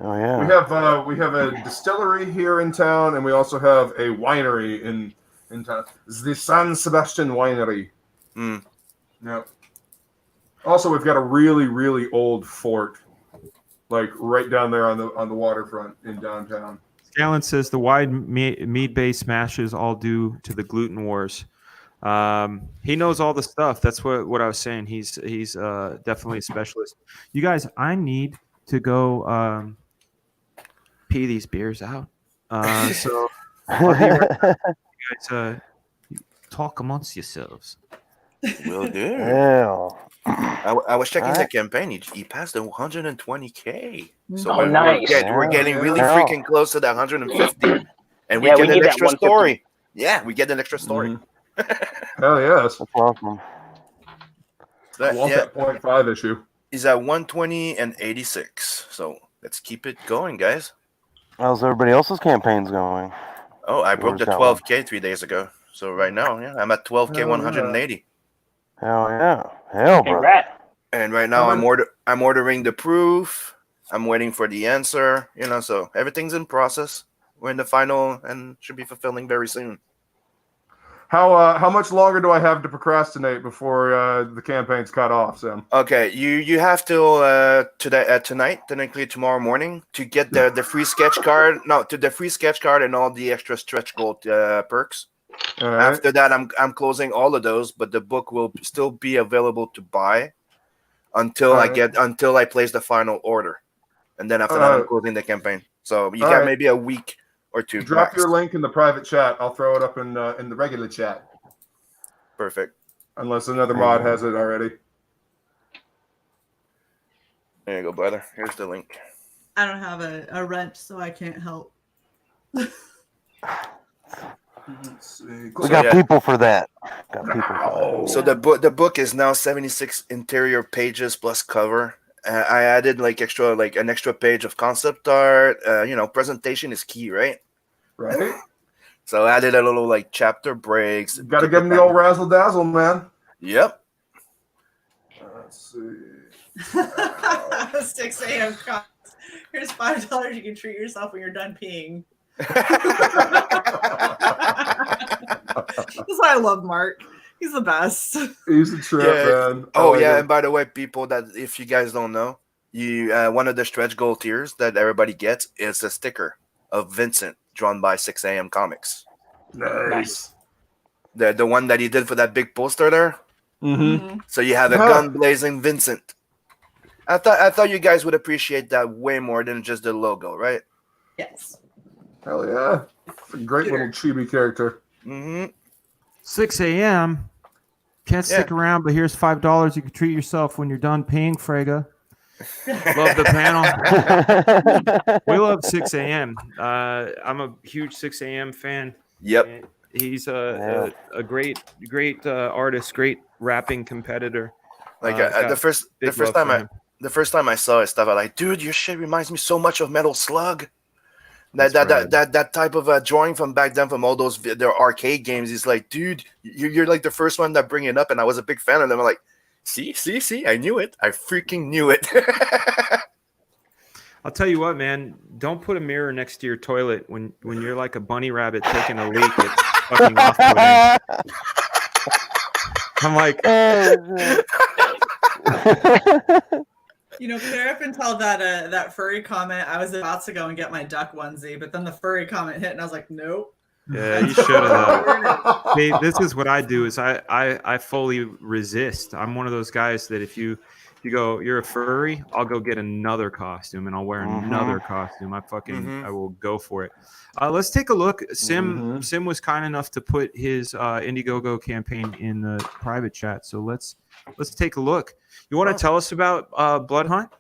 Oh yeah. We have a distillery here in town, and we also have a winery in town. It's the San Sebastian Winery. Mm. Yep. Also, we've got a really, really old fort, like right down there on the waterfront in downtown. Scallon says the wide mead-based smashes all due to the gluten wars. He knows all the stuff. That's what I was saying. He's definitely a specialist. You guys, I need to go pee these beers out. So I'll be right back. You guys talk amongst yourselves. Will do. Yeah. I was checking the Alright. campaign. He passed the 120K. So Oh, we're nice. we're getting really Yeah. freaking close to that 150, and we Yeah, we get need an that extra 150. story. Yeah, we get an extra story. Hell yes. That's awesome. I want Yeah, that 0.5 issue. he's at 120 and 86. So let's keep it going, guys. How's everybody else's campaigns going? Oh, I broke the Where's that one? 12K 3 days ago. So right now, yeah, I'm at 12K Oh, 180. Hell yeah. Hell, bro. Congrats. And right now, How I'm ordering the proof. I'm waiting for the answer. So everything's in process. We're in the final and should be fulfilling very soon. How much longer do I have to procrastinate before the campaign's cut off, Sam? Okay, you have till tonight, technically tomorrow morning, to get the free sketch card. No, to the free sketch card and all the extra stretch goal perks. All right. After that, I'm closing all of those, but the book will still be available to buy until Alright. until I place the final order, and then after that, I'm Alright. closing the campaign. So you Alright. got maybe a week or two. Drop max. your link in the private chat. I'll throw it up in the regular chat, Perfect. unless another mod has it already. There you go, brother. Here's the link. I don't have a rent, so I can't help. Let's see. We got yeah. people for that. Got people for So the book is now 76 interior pages plus cover. I added an extra page of concept art. Presentation is key, right? Right? So I added a little chapter breaks. Got to give him the old razzle dazzle, man. Yep. Let's see. 6 a.m. costs. Here's $5. You can treat yourself when you're done peeing. That's why I love Mark. He's the best. He's a trip, man. I Oh like yeah, him. and by the way, people, that if you guys don't know, you one of the stretch goal tiers that everybody gets is a sticker of Vincent drawn by 6 a.m. Comics. Nice. The one that he did for that big poster there. Mm-hmm. So you have a Huh. gun blazing Vincent. I thought you guys would appreciate that way more than just the logo, right? Yes. Hell yeah. It's a great little chibi character. Mm-hmm. 6 a.m. Can't stick around, but here's $5. You can treat yourself when you're done paying, Frega. Love the panel. We love 6 a.m. I'm a huge 6 a.m. fan. Yep. And he's a great artist, great rapping competitor. Like got the first love time for him. the first time I saw his stuff, I was like, dude, your shit reminds me so much of Metal Slug. That's rad. That type of drawing from back then, from all those their arcade games. He's like, dude, you're like the first one that bring it up, and I was a big fan of them. I'm like, see, I knew it. I freaking knew it. I'll tell you what, man. Don't put a mirror next to your toilet when you're like a bunny rabbit taking a leak. It's fucking off-putting. I'm like, You know, clear up until that furry comment, I was about to go and get my duck onesie, but then the furry comment hit, and I was like, nope. yeah, you should have. Hey, this is what I do: is I fully resist. I'm one of those guys that if you go, you're a furry, I'll go get another costume and I'll wear another costume. I will go for it. Let's take a look. Sim was kind enough to put his Indiegogo campaign in the private chat, so let's take a look. You want to tell us about Blood Hunt?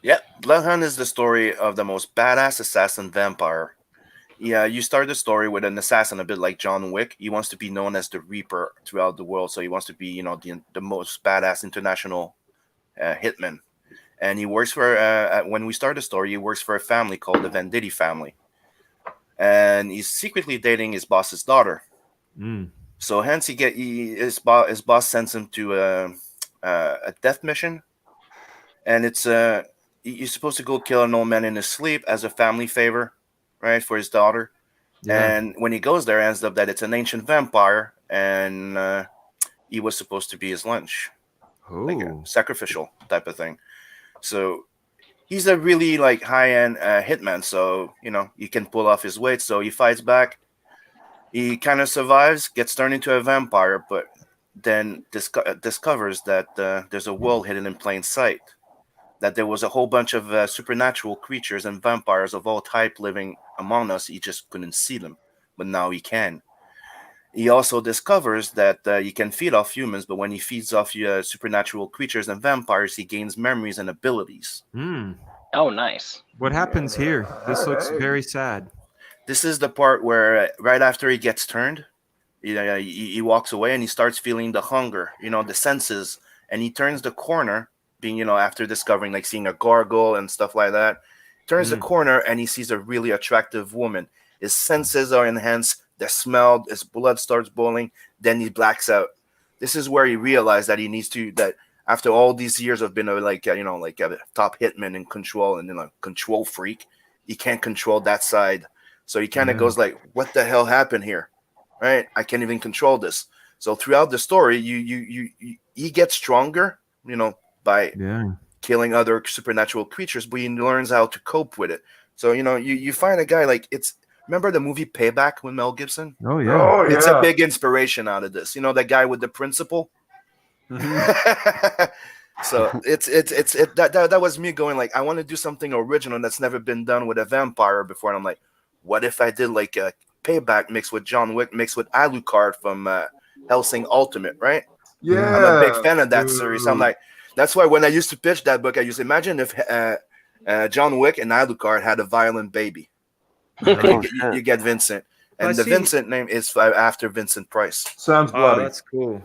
Yeah, Blood Hunt is the story of the most badass assassin vampire. Yeah, you start the story with an assassin a bit like John Wick. He wants to be known as the Reaper throughout the world, so he wants to be, the most badass international hitman. And he works for when we start the story, he works for a family called the Venditti family, and he's secretly dating his boss's daughter. So hence his boss sends him to a death mission, and it's he's supposed to go kill an old man in his sleep as a family favor, right, for his daughter. And when he goes there, it ends up that it's an ancient vampire, and he was supposed to be his lunch. Like a sacrificial type of thing. So he's a really like high-end hitman, so he can pull off his weight. So he fights back, he kind of survives, gets turned into a vampire, but then discovers that there's a world hidden in plain sight, that there was a whole bunch of supernatural creatures and vampires of all type living among us. He just couldn't see them, but now he can. He also discovers that he can feed off humans, but when he feeds off supernatural creatures and vampires, he gains memories and abilities. Oh, nice. What happens here? This looks very sad. This is the part where right after he gets turned, he walks away and he starts feeling the hunger, the senses, and he turns the corner, being, after discovering, like seeing a gargoyle and stuff like that, turns the corner and he sees a really attractive woman. His senses are enhanced. The smell, his blood starts boiling, then he blacks out. This is where he realized that he needs to, that after all these years of being a top hitman in control and a control freak, he can't control that side. So he kind of goes like, what the hell happened here? Right? I can't even control this. So throughout the story, he gets stronger, by killing other supernatural creatures, but he learns how to cope with it. So, you find a guy like remember the movie Payback with Mel Gibson? Oh, yeah. It's a big inspiration out of this. That guy with the principal? So that was me going like, I want to do something original that's never been done with a vampire before. And I'm like, what if I did like a Payback mixed with John Wick, mixed with Alucard from Hellsing Ultimate, right? Yeah. I'm a big fan of that series. I'm like, that's why when I used to pitch that book, I used to imagine if John Wick and Alucard had a violent baby. You get Vincent, and Vincent name is after Vincent Price. Sounds bloody. Oh, that's cool.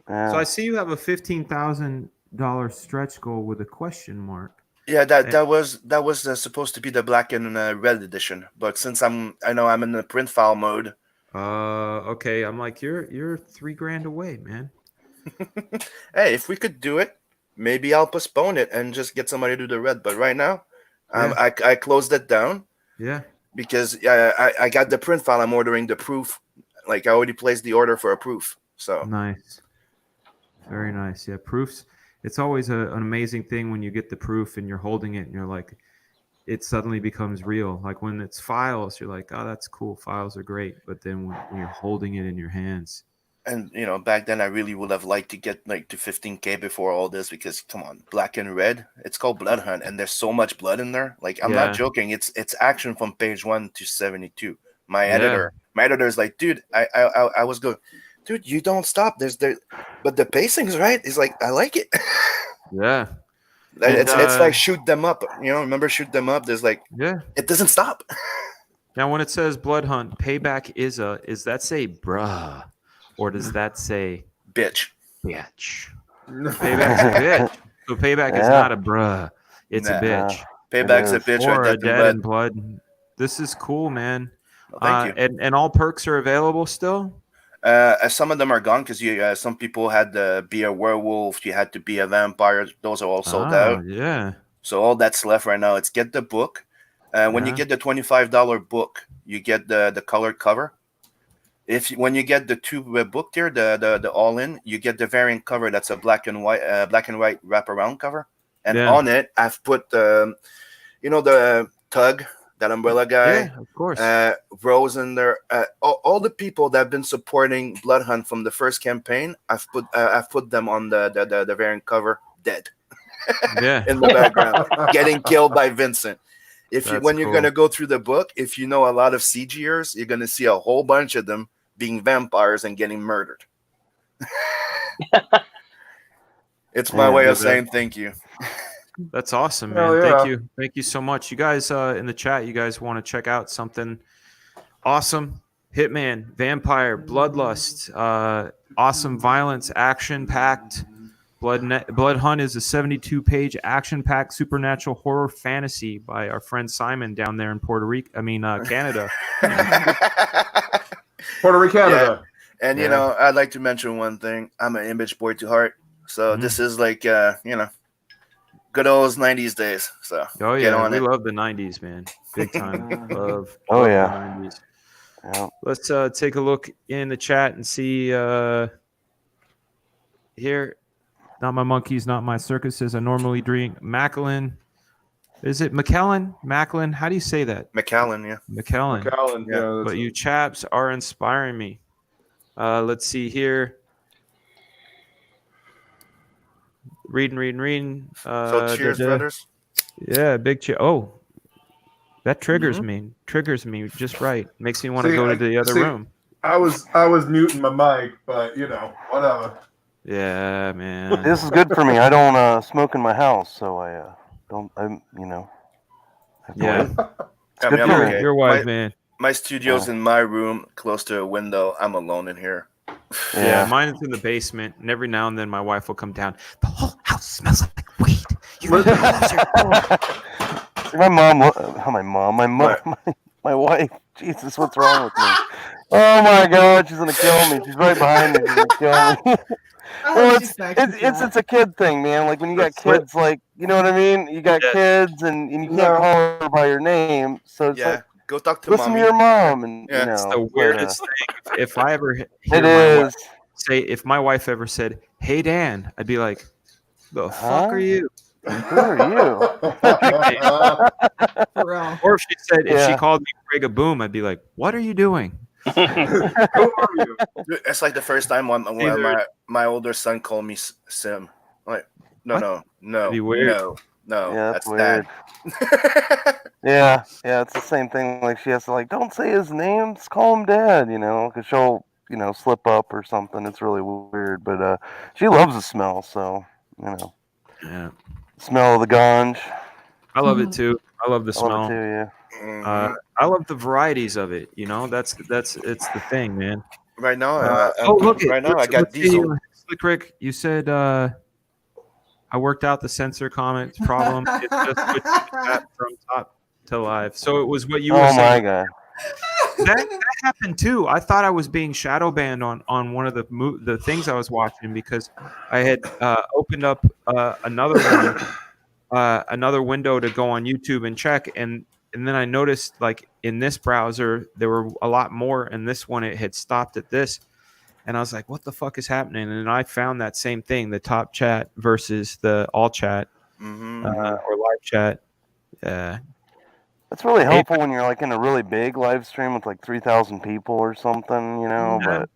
So I see you have a $15,000 stretch goal with a question mark. Yeah, that was supposed to be the black and red edition, but since I know I'm in the print file mode. Okay, I'm like you're $3,000 away, man. Hey, if we could do it, maybe I'll postpone it and just get somebody to do the red. But right now, I closed it down. Yeah. Because I got the print file, I'm ordering the proof. Like I already placed the order for a proof. So nice, very nice. Yeah, proofs. It's always an amazing thing when you get the proof and you're holding it and you're like, it suddenly becomes real. Like when it's files, you're like, oh, that's cool. Files are great. But then when you're holding it in your hands. And back then I really would have liked to get like to 15K before all this, because come on, black and red, it's called Blood Hunt, and there's so much blood in there. Like I'm not joking. It's action from page 1 to 72. My editor is like, dude, I was going, dude, you don't stop. But the pacing's right. He's like, I like it. Yeah. It's like shoot them up. You know, remember shoot them up? There's like it doesn't stop. Now, when it says blood hunt, payback is that say bruh, or does that say bitch? Bitch. Payback's a bitch. So payback is not a bruh. It's a bitch. Payback's a bitch. Or Right, a dead in blood. This is cool, man. Well, thank you. And all perks are available still? Some of them are gone because some people had to be a werewolf. You had to be a vampire. Those are all sold out. Yeah. So all that's left right now. It's get the book. When you get the $25 book, you get the colored cover. When you get the 2 book tier, the all in, you get the variant cover. That's a black and white wraparound cover. And on it, I've put the Tug, that umbrella guy. Yeah, of course. Rose in there. All the people that have been supporting Blood Hunt from the first campaign, I've put them on the variant cover, dead. Yeah. In the background, getting killed by Vincent. When you're gonna go through the book, if you know a lot of CGers, you're gonna see a whole bunch of them being vampires and getting murdered. It's my way of saying thank you. That's awesome, man. Thank you so much. You guys in the chat, you guys want to check out something awesome? Hitman, Vampire, Bloodlust, awesome violence, action-packed. Blood Hunt is a 72-page action-packed supernatural horror fantasy by our friend Simon down there in Canada. Puerto Rico, Canada. Yeah. And I'd like to mention one thing. I'm an image boy to heart, so this is like good old 90s days. So we love the 90s, man, big time. love the 90s. Yeah. Let's take a look in the chat and see here. Not my monkeys, not my circuses. I normally drink Macallan. Is it McKellen? Macallan? How do you say that? McKellen, yeah. McKellen, yeah. But you chaps are inspiring me. Let's see here. Reading. So cheers, brothers. Yeah, big cheer. Oh, that triggers me. Triggers me just right. Makes me want to go to the other room. I was muting my mic, but whatever. Yeah, man. This is good for me. I don't smoke in my house, so I don't. Yeah. It's good for me. You're wise, man. My studio's in my room, close to a window. I'm alone in here. Yeah, mine is in the basement, and every now and then my wife will come down. The whole house smells like weed. My wife. Jesus, what's wrong with me? Oh my God, she's gonna kill me. She's right behind me. She's gonna kill me. Well, it's a kid thing, man. Like when you got kids, like you know what I mean. You got kids, and you can't call her by your name, so it's like go talk to listen mommy. to your mom, and it's the weirdest thing. If I ever hear if my wife ever said, "Hey Dan," I'd be like, "The fuck are you? Who are you?" Or if she called me Fragaboom, I'd be like, "What are you doing?" Who are you? It's like the first time when my older son called me Sim. Like, no, that's weird. Yeah, it's the same thing. Like she has to don't say his name, just call him Dad, because she'll slip up or something. It's really weird, but she loves the smell, so Yeah. Smell of the ganj. I love it too. I love the smell. I love it too, yeah. I love the varieties of it. That's it's the thing, man. Right now, I got diesel. Slick Rick, you said I worked out the censor comments problem. It's just switching the chat from top to live. So it was what you were saying. Oh my God. That happened too. I thought I was being shadow banned on one of the things I was watching because I had opened up another window to go on YouTube and check, and then I noticed in this browser there were a lot more, and this one it had stopped at this, and I was like, what the fuck is happening? And I found that same thing, the top chat versus the all chat or live chat. It's really helpful when you're in a really big live stream with 3,000 people or something, but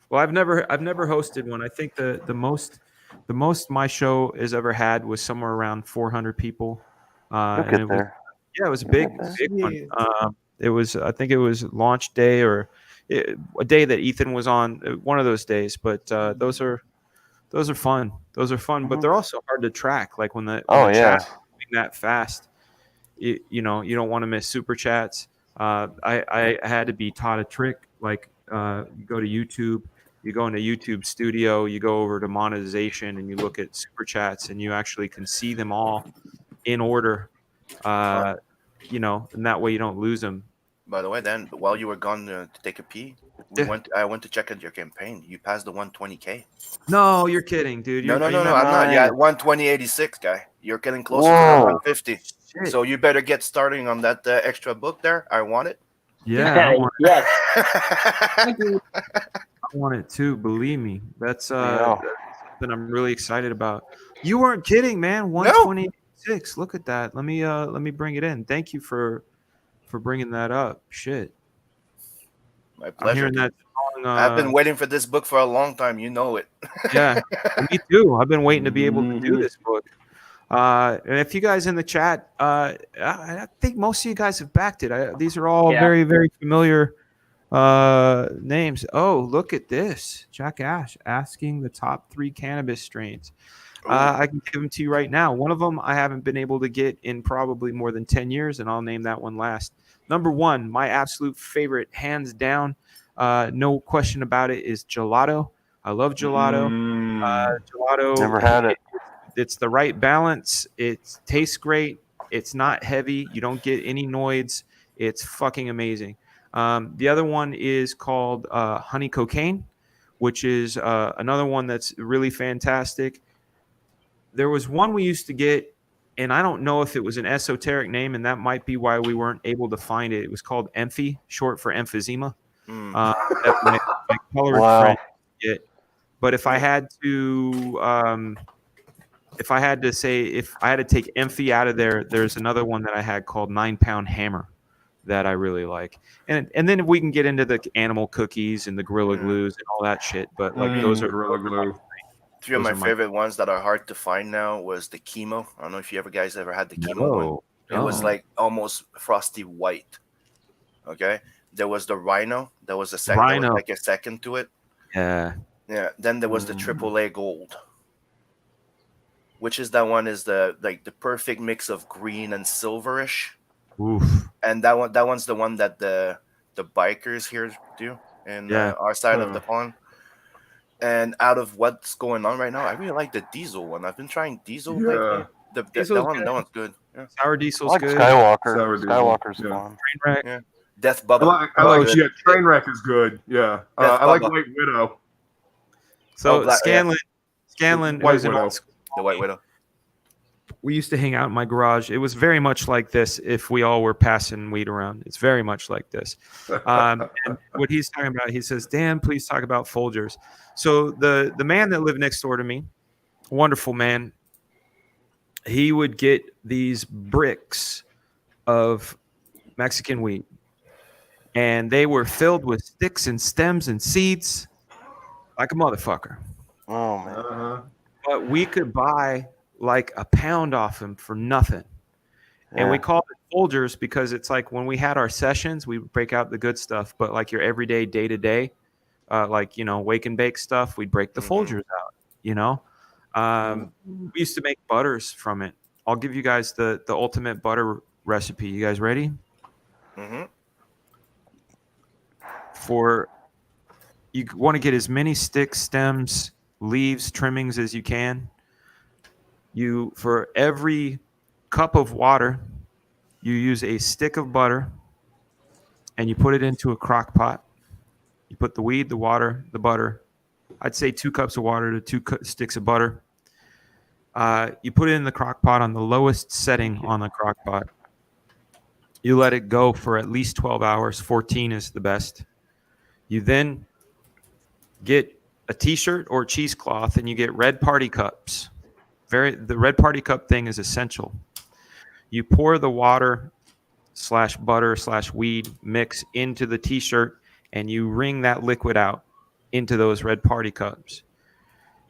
well, I've never hosted one. I think the most my show has ever had was somewhere around 400 people. And it was a big one. I think it was launch day or a day that Ethan was on, one of those days. But those are fun. Those are fun, but they're also hard to track. Like when the Oh, chat's moving that fast, you know, you don't want to miss super chats. I had to be taught a trick. Like you go to YouTube, you go into YouTube Studio, you go over to monetization, and you look at super chats, and you actually can see them all in order. You know, and that way you don't lose them. By the way, Dan, while you were gone to take a pee, I went to check out your campaign. You passed the 120K. No, you're kidding, dude. No, I'm not. Yeah, 120.86, guy. You're getting closer to that 150. Shit. So you better get starting on that extra book there. I want it. Yeah, I want it. Yes. I want it too. Believe me, that's something I'm really excited about. You weren't kidding, man. 126. Look at that. Let me bring it in. Thank you for bringing that up. Shit. My pleasure. I'm hearing that song, I've been waiting for this book for a long time. You know it. Yeah, me too. I've been waiting to be able to do this book. And if you guys in the chat, I think most of you guys have backed it. These are all very, very familiar names. Oh, look at this. Jack Ash asking the top 3 cannabis strains. I can give them to you right now. One of them I haven't been able to get in probably more than 10 years, and I'll name that one last. Number 1, my absolute favorite, hands down, no question about it, is gelato. I love gelato. Gelato. Never had it. It's the right balance. It tastes great. It's not heavy. You don't get any noids. It's fucking amazing. The other one is called honey cocaine, which is another one that's really fantastic. There was one we used to get, and I don't know if it was an esoteric name, and that might be why we weren't able to find it. It was called Emphy, short for emphysema. That my colored friend get. But if I had to say, if I had to take Emphy out of there, there's another one that I had called 9 Pound Hammer that I really like. And then we can get into the animal cookies and the Gorilla Glues and all that shit. But like those are Gorilla Glue. 3 of my favorite ones that are hard to find now was the chemo. I don't know if you guys ever had the chemo one. It was like almost frosty white. Okay. There was the Rhino. There was a second, like a second to it. Yeah. Yeah. Then there was the AAA Gold, which is that one is the perfect mix of green and silverish. Oof. And that one's the one that the bikers here do in our side of the pond. And out of what's going on right now, I really like the diesel one. I've been trying diesel lately. That one's good. Yeah. Sour diesel's like good. Skywalker's fun. Trainwreck. Yeah. Death Bubba. I like Trainwreck is good. Yeah. I like White Widow. So Scanlan, White who's an Widow. old school, The White Widow. we used to hang out in my garage. It was very much like this if we all were passing weed around. It's very much like this. And what he's talking about, he says, Dan, please talk about Folgers. So the man that lived next door to me, wonderful man, he would get these bricks of Mexican weed. And they were filled with sticks and stems and seeds like a motherfucker. Oh, man. But we could buy like a pound off him for nothing. And we called it Folgers because it's like when we had our sessions, we would break out the good stuff. But like your everyday day-to-day, like, you know, wake and bake stuff, we'd break the Folgers out, you know. We used to make butters from it. I'll give you guys the ultimate butter recipe. You guys ready? Mm-hmm. You want to get as many sticks, stems, leaves, trimmings as you can. For every cup of water, you use a stick of butter and you put it into a crock pot. You put the weed, the water, the butter. I'd say 2 cups of water to 2 sticks of butter. You put it in the crock pot on the lowest setting on the crock pot. You let it go for at least 12 hours. 14 is the best. You then get a T-shirt or cheesecloth and you get red party cups. The red party cup thing is essential. You pour the water / butter / weed mix into the T-shirt and you wring that liquid out into those red party cups.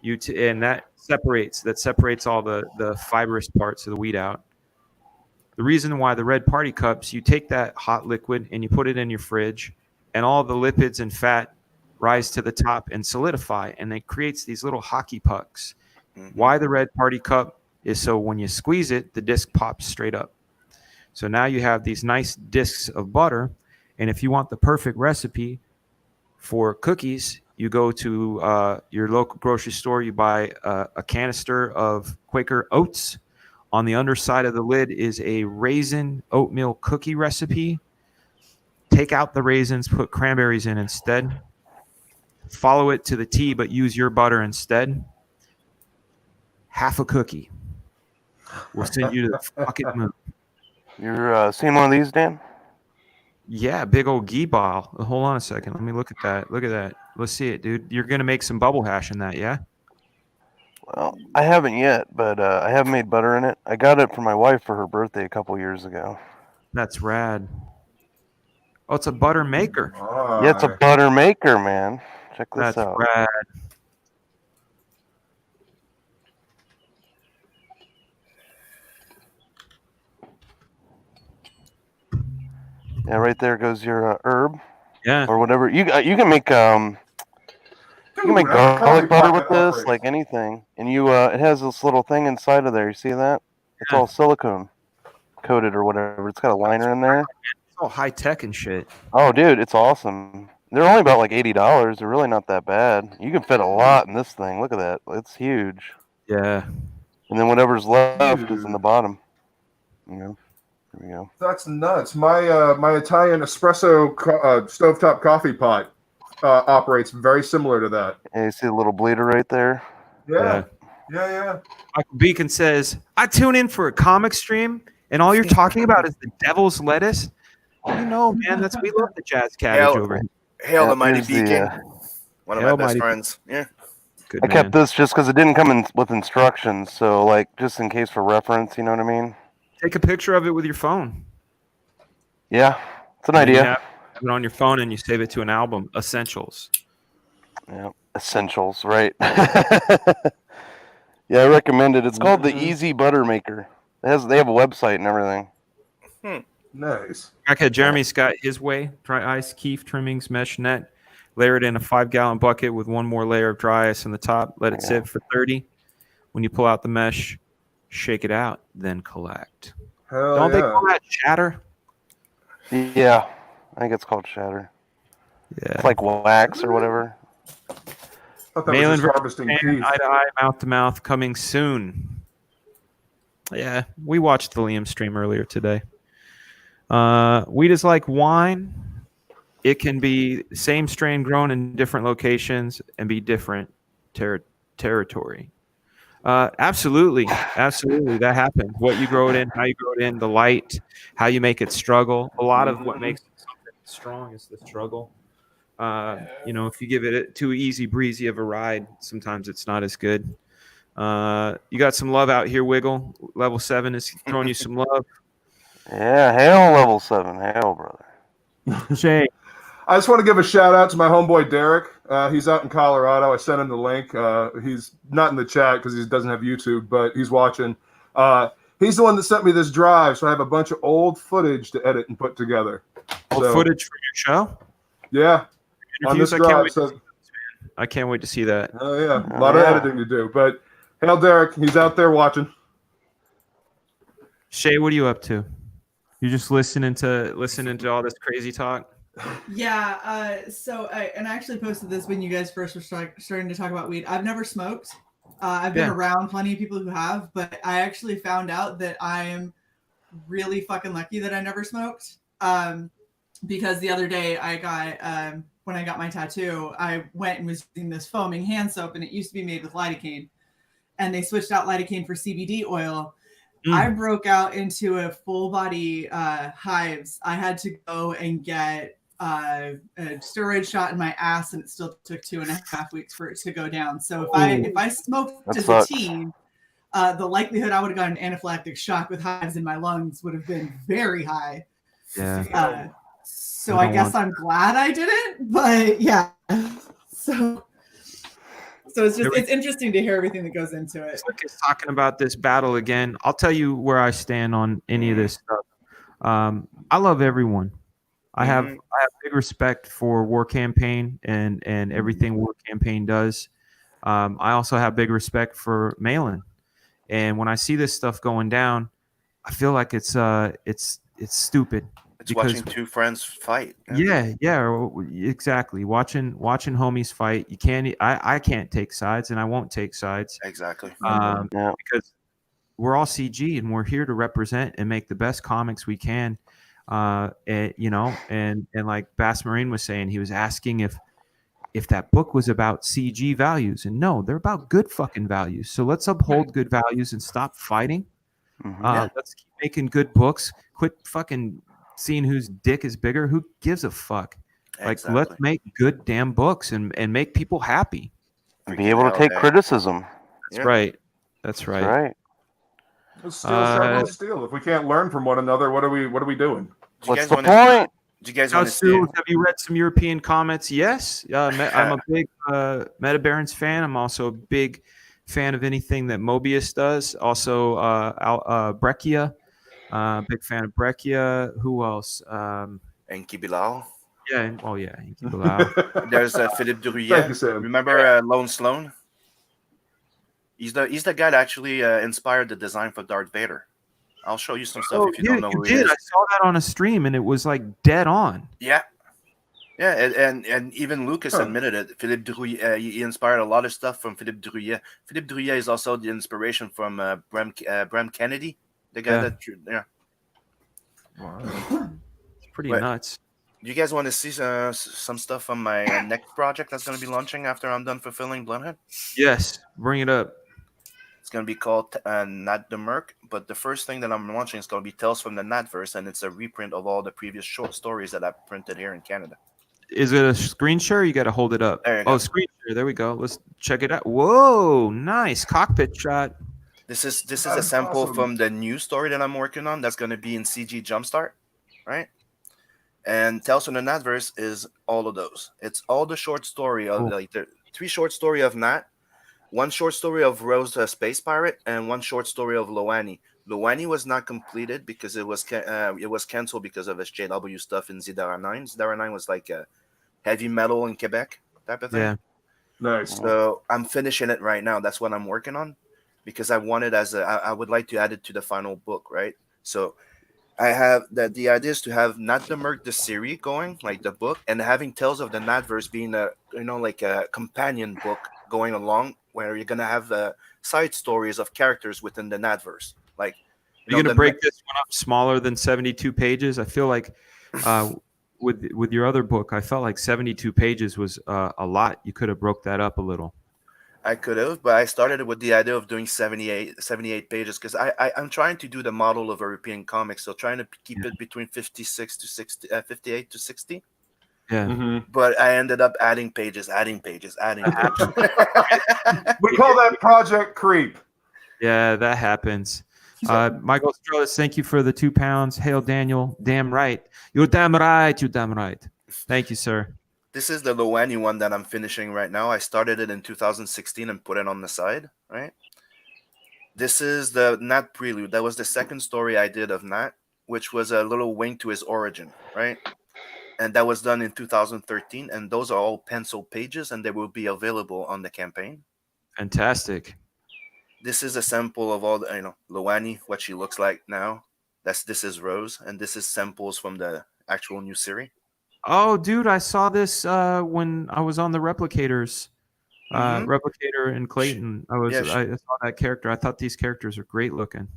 And that separates all the fibrous parts of the weed out. The reason why the red party cups, you take that hot liquid and you put it in your fridge, and all the lipids and fat rise to the top and solidify, and it creates these little hockey pucks. Why the red party cup is so when you squeeze it, the disc pops straight up. So now you have these nice discs of butter. And if you want the perfect recipe for cookies, you go to your local grocery store, you buy a canister of Quaker Oats. On the underside of the lid is a raisin oatmeal cookie recipe. Take out the raisins, put cranberries in instead. Follow it to the T, but use your butter instead. Half a cookie. We'll send you to the fucking moon. You're seeing one of these, Dan? Yeah, big old ghee ball. Hold on a second. Let me look at that. Look at that. Let's see it, dude. You're going to make some bubble hash in that, yeah? Well, I haven't yet, but I have made butter in it. I got it for my wife for her birthday a couple years ago. That's rad. Oh, it's a butter maker. Yeah, it's a butter maker, man. Check this That's out. rad. Yeah, right there goes your herb. Yeah. Or whatever. You can make garlic butter with this, like anything. And it has this little thing inside of there. You see that? It's all silicone coated or whatever. It's got a liner in there. It's all high tech and shit. Oh, dude, it's awesome. They're only about like $80. They're really not that bad. You can fit a lot in this thing. Look at that. It's huge. Yeah. And then whatever's left is in the bottom. You know. There we go. That's nuts. My my Italian espresso stovetop coffee pot operates very similar to that. Yeah, you see the little bleeder right there? Yeah. Yeah. Michael Beacon says, I tune in for a comic stream, and all you're talking about is the devil's lettuce. You know, man, we love the jazz cabbage over here. Hail the mighty here's the, Beacon. One of my best friends. Yeah. Good I man. kept this just because it didn't come in with instructions, so like just in case for reference, you know what I mean? Take a picture of it with your phone. Yeah, it's an And you idea. have it on your phone and you save it to an album. Essentials. Yeah, essentials, right? Yeah, I recommend it. It's called the Easy Butter Maker. They have a website and everything. Nice. Okay, Jeremy's got his way. Dry ice, keef, trimmings, mesh net. Layer it in a 5-gallon bucket with one more layer of dry ice on the top. Let it sit for 30. When you pull out the mesh, shake it out, then collect. Hell Don't they yeah. call that shatter? Yeah, I think it's called shatter. Yeah. It's like wax or whatever. I thought that Mail was in just harvesting teeth. eye to eye, mouth to mouth, coming soon. Yeah, we watched the Liam stream earlier today. Wheat is like wine. It can be same strain grown in different locations and be different territory. Absolutely. That happens. What you grow it in, how you grow it in, the light, how you make it struggle. A lot of what makes something strong is the struggle. If you give it too easy breezy of a ride, sometimes it's not as good. You got some love out here, Wiggle. Level 7 is throwing you some love. Yeah, hail level 7. Hail, brother. Shay. I just want to give a shout out to my homeboy Derek. He's out in Colorado. I sent him the link. He's not in the chat because he doesn't have YouTube, but he's watching. He's the one that sent me this drive, so I have a bunch of old footage to edit and put together. Footage from your show? Yeah. On this drive. I can't wait to see that. Oh, yeah. A lot of editing to do. But hail Derek. He's out there watching. Shay, what are you up to? You just listening to all this crazy talk? Yeah. I actually posted this when you guys first were starting to talk about weed. I've never smoked. I've been around plenty of people who have, but I actually found out that I'm really fucking lucky that I never smoked. Because the other day I got when I got my tattoo, I went and was using this foaming hand soap, and it used to be made with lidocaine, and they switched out lidocaine for CBD oil. I broke out into a full body hives. I had to go and get a steroid shot in my ass, and it still took 2.5 weeks for it to go down. So if I smoked as a teen, the likelihood I would have gotten an anaphylactic shock with hives in my lungs would have been very high. Yeah. So I guess I'm glad I didn't, but yeah. So it's interesting to hear everything that goes into it. Is talking about this battle again. I'll tell you where I stand on any of this stuff. I love everyone. I have big respect for War Campaign and everything War Campaign does. I also have big respect for Malin. And when I see this stuff going down, I feel like it's stupid. It's watching two friends fight. Yeah, exactly. Watching homies fight. You can't. I can't take sides, and I won't take sides. Exactly. Because we're all CG, and we're here to represent and make the best comics we can. And, you know, and like Bass Marine was saying, he was asking if that book was about CG values, and no, they're about good fucking values. So let's uphold good values and stop fighting. Let's keep making good books. Quit fucking seeing whose dick is bigger. Who gives a fuck? Like, let's make good damn books and make people happy. And be able to take criticism. That's right. That's right. That's right. Let's steal, sharpen steal. If we can't learn from one another, what are we doing? What's the point? Do you guys want to see? Have you read some European comics? Yes. I'm a big Meta Barons fan. I'm also a big fan of anything that Mobius does. Also, Breccia. Big fan of Breccia. Who else? Enki Bilal. Yeah. Enki Bilal. There's Philippe Drouillet. Remember Lone Sloan? He's the guy that actually inspired the design for Darth Vader. I'll show you some stuff if you don't know who he is. I saw that on a stream, and it was like dead on. Yeah. And even Lucas admitted it. Philippe Drouillet, he inspired a lot of stuff from Philippe Drouillet. Philippe Drouillet is also the inspiration from Bram Kennedy, the guy that drew. Yeah. Wow. It's pretty nuts. Do you guys want to see some stuff on my next project that's going to be launching after I'm done fulfilling Bloodhead? Yes, bring it up. It's going to be called Nat the Merc, but the first thing that I'm launching is going to be Tales from the Natverse, and it's a reprint of all the previous short stories that I printed here in Canada. Is it a screen share? You got to hold it up. There you go. Screen share. There we go. Let's check it out. Whoa, nice cockpit shot. This is a sample from the new story that I'm working on. That's going to be in CG Jumpstart, right? And Tales from the Natverse is all of those. It's all the short story of the 3 short story of Nat, 1 short story of Rose the Space Pirate, and 1 short story of Loani. Loani was not completed because it was canceled because of SJW stuff in Zidara 9. Zidara 9 was like a heavy metal in Quebec type of thing. Yeah. Nice. So I'm finishing it right now. That's what I'm working on because I want it I would like to add it to the final book, right? So I have the idea is to have Nat the Merc the series going, like the book, and having Tales of the Natverse being like a companion book going along where you're gonna have side stories of characters within the Natverse. Like you're gonna break this one up smaller than 72 pages. I feel like with your other book, I felt like 72 pages was a lot. You could have broke that up a little. I could have, but I started with the idea of doing 78 pages because I'm trying to do the model of European comics, so trying to keep it between 56 to 60, 58 to 60. Yeah. Mm-hmm. But I ended up adding pages. We call that Project Creep. Yeah, that happens. Michael Strellis, thank you for the £2. Hail Daniel, damn right. You're damn right. You're damn right. Thank you, sir. This is the Loani one that I'm finishing right now. I started it in 2016 and put it on the side, right? This is the Nat Prelude. That was the second story I did of Nat, which was a little wink to his origin, right? And that was done in 2013. And those are all pencil pages, and they will be available on the campaign. Fantastic. This is a sample of all the, Loani, what she looks like now. This is Rose, and this is samples from the actual new series. Oh, dude, I saw this when I was on the Replicators. Replicator in Clayton. I saw that character. I thought these characters are great looking.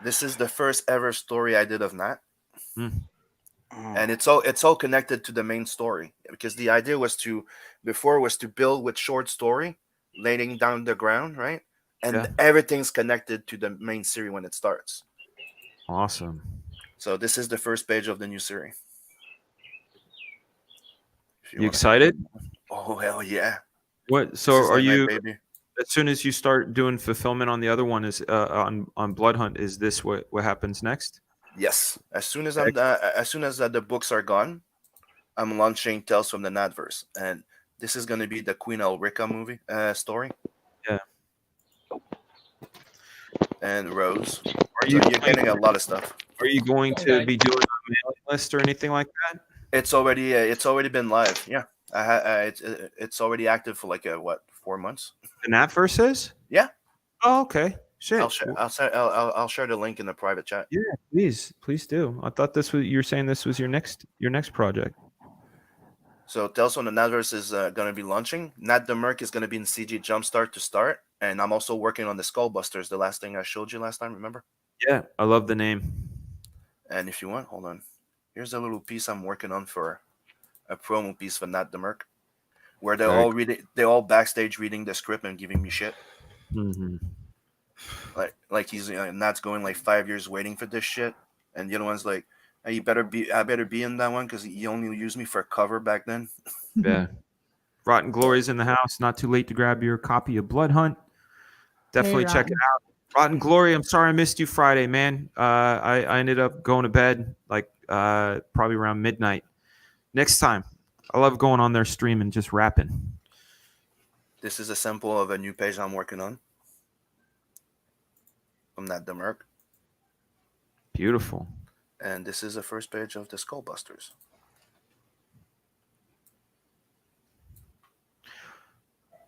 This is the first ever story I did of Nat. And it's all connected to the main story because the idea was to build with short story, laying down the ground, right? And everything's connected to the main series when it starts. Awesome. So this is the first page of the new series. You excited? Oh hell yeah! What? So are you? As soon as you start doing fulfillment on the other one, is on Blood Hunt, is this what happens next? Yes. As soon as the books are gone, I'm launching Tales from the Natverse, and this is going to be the Queen Ulrika movie story. Yeah. And Rose. You're getting a lot of stuff. Are you going to be doing a mailing list or anything like that? It's already been live. Yeah, It's already active for like 4 months. The Natverse is? Yeah. Oh, okay. Shit. I'll share the link in the private chat. Yeah, please do. I thought you're saying this was your next project. So Tales from the Natverse is going to be launching. Nat the Merc is going to be in CG Jumpstart to start, and I'm also working on the Skullbusters, the last thing I showed you last time. Remember? Yeah, I love the name. And if you want, hold on. Here's a little piece I'm working on for a promo piece for Nat the Merc, where they're all backstage reading the script and giving me shit. Mm-hmm. Like he's Nat's going like 5 years waiting for this shit, and the other one's like, hey, I better be in that one because he only used me for a cover back then. Yeah. Rotten Glory's in the house. Not too late to grab your copy of Blood Hunt. Definitely check it out. Rotten Glory, I'm sorry I missed you Friday, man. I ended up going to bed like probably around midnight. Next time. I love going on their stream and just rapping. This is a sample of a new page I'm working on. From Nat the Merc. Beautiful. And this is the first page of the Skullbusters.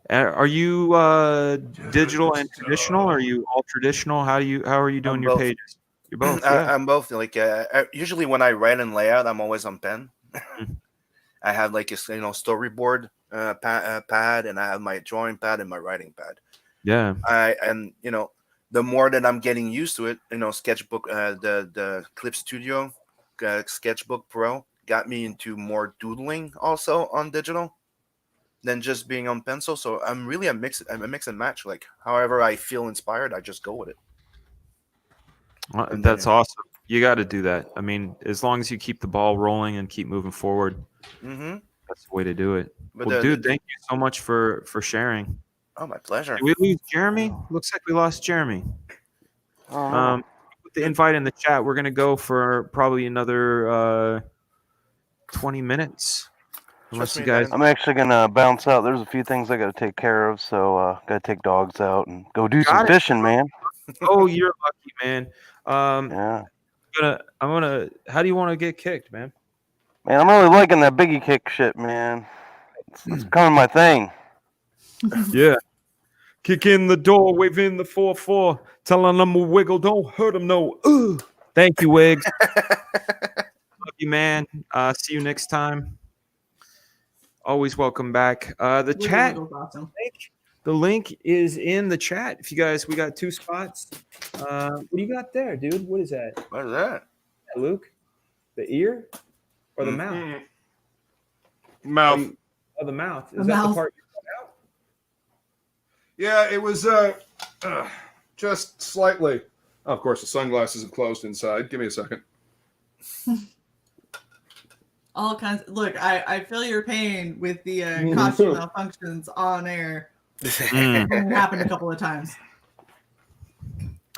Are you digital and traditional? Or are you all traditional? How are you doing your pages? You're both. Yeah. I'm both. Like usually when I write and lay out, I'm always on pen. I have like a storyboard pad, and I have my drawing pad and my writing pad. Yeah. The more that I'm getting used to it, Sketchbook, the Clip Studio, Sketchbook Pro got me into more doodling also on digital than just being on pencil. So I'm really a mix and match. Like however I feel inspired, I just go with it. That's awesome. You got to do that. I mean, as long as you keep the ball rolling and keep moving forward, that's the way to do it. But well, dude, thank you so much for sharing. Oh, my pleasure. Did we lose Jeremy? Looks like we lost Jeremy. Put the invite in the chat. We're going to go for probably another 20 minutes. Unless you guys... I'm actually going to bounce out. There's a few things I got to take care of, so got to take dogs out and go do some fishing, man. Oh, you're lucky, man. Yeah. I'm gonna. How do you want to get kicked, man? Man, I'm really liking that Biggie kick shit, man. It's becoming my thing. Yeah. Kick in the door, wave in the 4-4. Telling them we'll wiggle, don't hurt them, no. Ugh. Thank you, Wiggs. Love you, man. See you next time. Always welcome back. The chat. Awesome. The link is in the chat. If you guys, we got 2 spots. What do you got there, dude? What is that? What is that? Luke? The ear or the mouth? Mouth. Oh, the mouth. Is The that mouth. the part you cut out? Yeah, it was just slightly. Oh, of course, the sunglasses are closed inside. Give me a second. All kinds. Look, I feel your pain with the costume malfunctions on air. It happened a couple of times.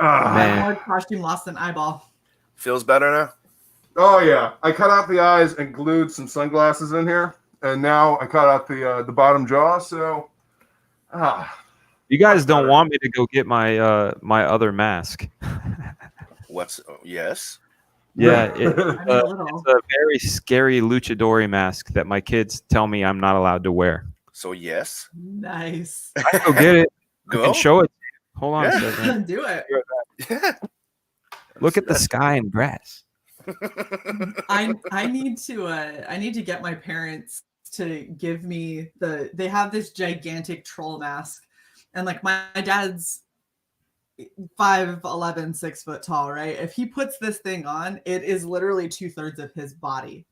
Man. More costume lost than eyeball. Feels better now? Oh yeah, I cut out the eyes and glued some sunglasses in here, and now I cut out the bottom jaw. So, You guys don't want me to go get my my other mask. Yes? Yeah, it's a very scary luchador mask that my kids tell me I'm not allowed to wear. So yes. Nice. I can go get it. Go. I can show it. Hold on a second. Do it. Look at the sky and grass. I need to get my parents to give me they have this gigantic troll mask, and like my dad's 5'11", 6 foot tall, right? If he puts this thing on, it is literally 2/3 of his body.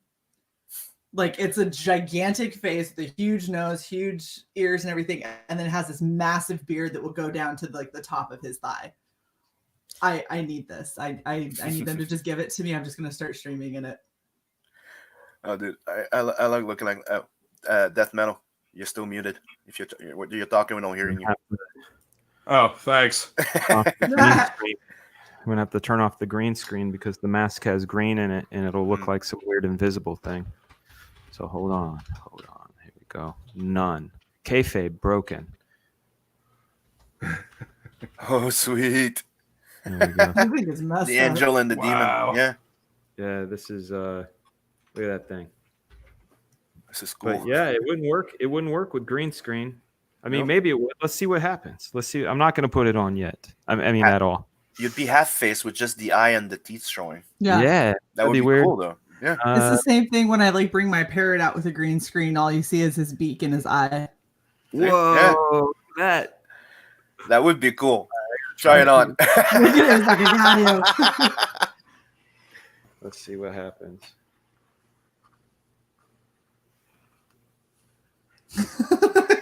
Like it's a gigantic face, the huge nose, huge ears and everything, and then it has this massive beard that will go down to like the top of his thigh. I need this. I need them to just give it to me. I'm just gonna start streaming in it. Oh, dude, I like looking like death metal. You're still muted. If you're talking, we don't hear you. Oh, thanks. I'm gonna have to turn off the green screen because the mask has green in it, and it'll look like some weird invisible thing. So hold on. Here we go. None. Kayfabe broken. Oh, sweet. There we go. I think it's messed The up. angel and the Wow. demon. Yeah. Yeah, this is look at that thing. This is cool. But yeah, it wouldn't work. It wouldn't work with green screen. I mean, Nope. maybe it would. Let's see what happens. Let's see. I'm not going to put it on yet. I mean, at all. You'd be half faced with just the eye and the teeth showing. Yeah. That would be weird. cool though. Yeah. It's the same thing when I like bring my parrot out with a green screen. All you see is his beak and his eye. Whoa, that would be cool. Try it on. It's like a galio. Let's see what happens.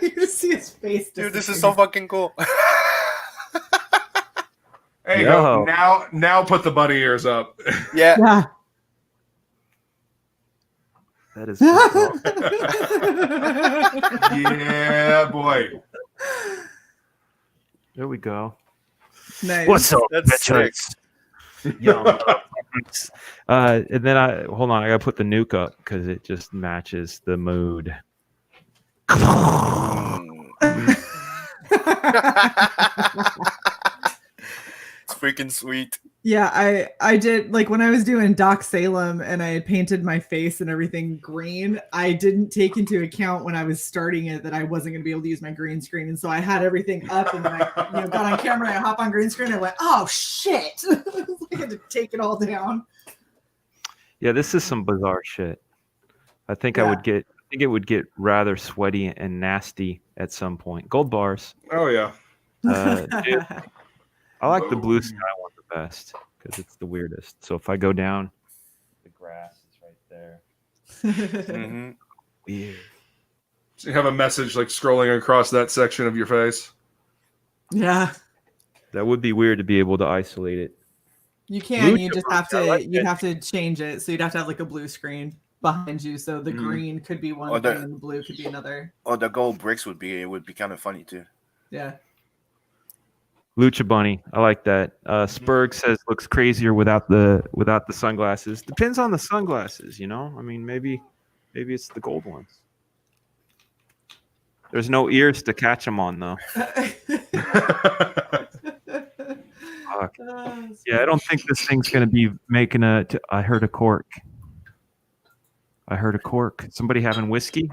You see his face. Dude, this is so fucking cool. There you go. Now put the bunny ears up. Yeah. Yeah. That is. Yeah, boy. There we go. Nice. What's up, That's bitches? And then I hold on. I gotta put the nuke up because it just matches the mood. It's freaking sweet. Yeah, I did like when I was doing Doc Salem and I had painted my face and everything green. I didn't take into account when I was starting it that I wasn't going to be able to use my green screen, and so I had everything up and then I got on camera and I hop on green screen and I went, oh shit! I had to take it all down. Yeah, this is some bizarre shit. I think Yeah. I think it would get rather sweaty and nasty at some point. Gold bars. Oh yeah. Dude, I like the blue sky one the best because it's the weirdest. So if I go down, the grass is right there. Mm-hmm. Weird. So you have a message like scrolling across that section of your face. Yeah, That would be weird to be able to isolate it. you can. You Lucha just Bros, have I to. like You'd it. have to change it. So you'd have to have like a blue screen behind you. So the green could be one Or thing the- and the blue could be another. Or the gold bricks would be kind of funny too. Yeah. Lucha Bunny, I like that. Spurg says looks crazier without the sunglasses. Depends on the sunglasses, you know. I mean, maybe it's the gold ones. There's no ears to catch them on though. Fuck. Yeah, I don't think this thing's gonna be making I heard a cork. I heard a cork. Somebody having whiskey?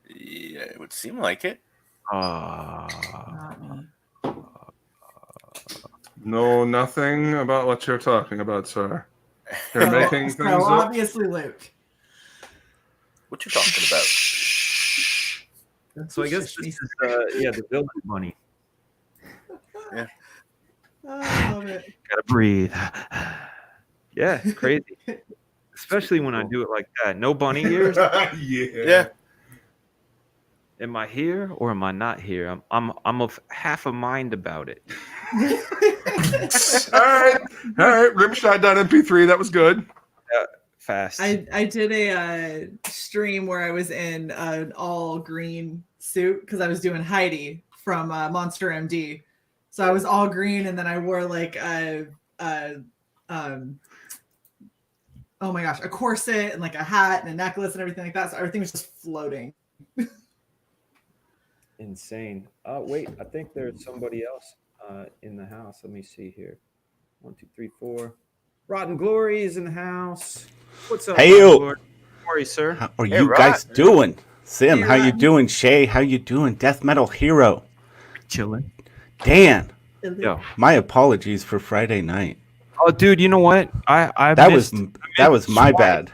Yeah, it would seem like it. Know nothing about what you're talking about, sir. You're making So things up. obviously Luke. What you talking about? So I guess this is the villain bunny. Yeah. Oh, I love it. Gotta breathe. Yeah, crazy. Especially when I do it like that. No bunny ears. Yeah. Am I here or am I not here? I'm of half a mind about it. All right. Rimshot.mp3. That was good. Fast. I did a stream where I was in an all green suit because I was doing Heidi from Monster MD. So I was all green and then I wore like oh my gosh, a corset and like a hat and a necklace and everything like that. So everything was just floating. Insane. Wait, I think there's somebody else in the house. Let me see here. 1, 2, 3, 4. Rotten Glory is in the house. What's up? Hey, Rotten you. Glory? How are you, sir? How are Hey, you Rod. guys doing? Sim, Hey, how you Rod. doing? Shay, how you doing? Death Metal Hero. Chilling. Dan, Yo. my apologies for Friday night. Oh, dude, you know what? I That missed, was my twice. bad.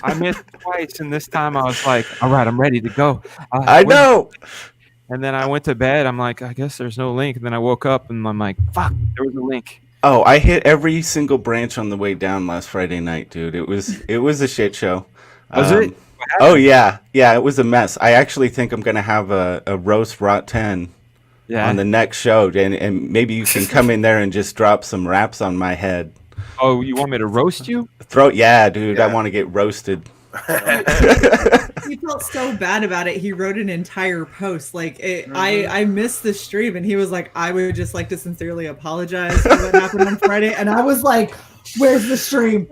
I missed twice, and this time I was like, all right, I'm ready to go. I know. And then I went to bed. I'm like, I guess there's no link. And then I woke up and I'm like, fuck, there was a link. Oh, I hit every single branch on the way down last Friday night, dude. It was a shit show. Was it? Oh yeah, it was a mess. I actually think I'm gonna have a roast rot 10 on the next show, and maybe you can come in there and just drop some raps on my head. Oh, you want me to roast you? Dude. Yeah. I want to get roasted. He felt so bad about it. He wrote an entire post. Like I missed the stream, and he was like, "I would just like to sincerely apologize for what happened on Friday." And I was like, "Where's the stream?"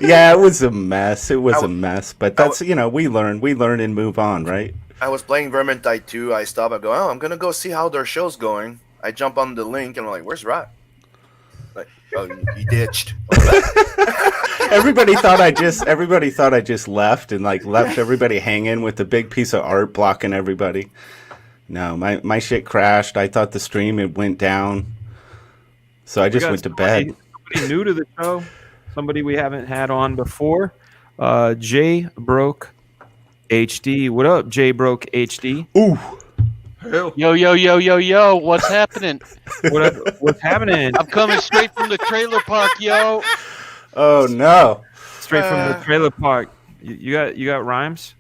Yeah, it was a mess. It was a mess. But that's we learn and move on, right? I was playing Vermintide 2. I stop. I go, I'm gonna go see how their show's going. I jump on the link and I'm like, where's Rod? Like, oh, you ditched. Everybody thought I just left and like left everybody hanging with a big piece of art blocking everybody. No, my shit crashed. I thought the stream it went down, so I just went to bed. Somebody new to the show, somebody we haven't had on before. J Broke HD. What up, J Broke HD? Ooh. Yo, what's happening? What's happening? I'm coming straight from the trailer park, yo. Oh no! Straight from the trailer park. You got rhymes?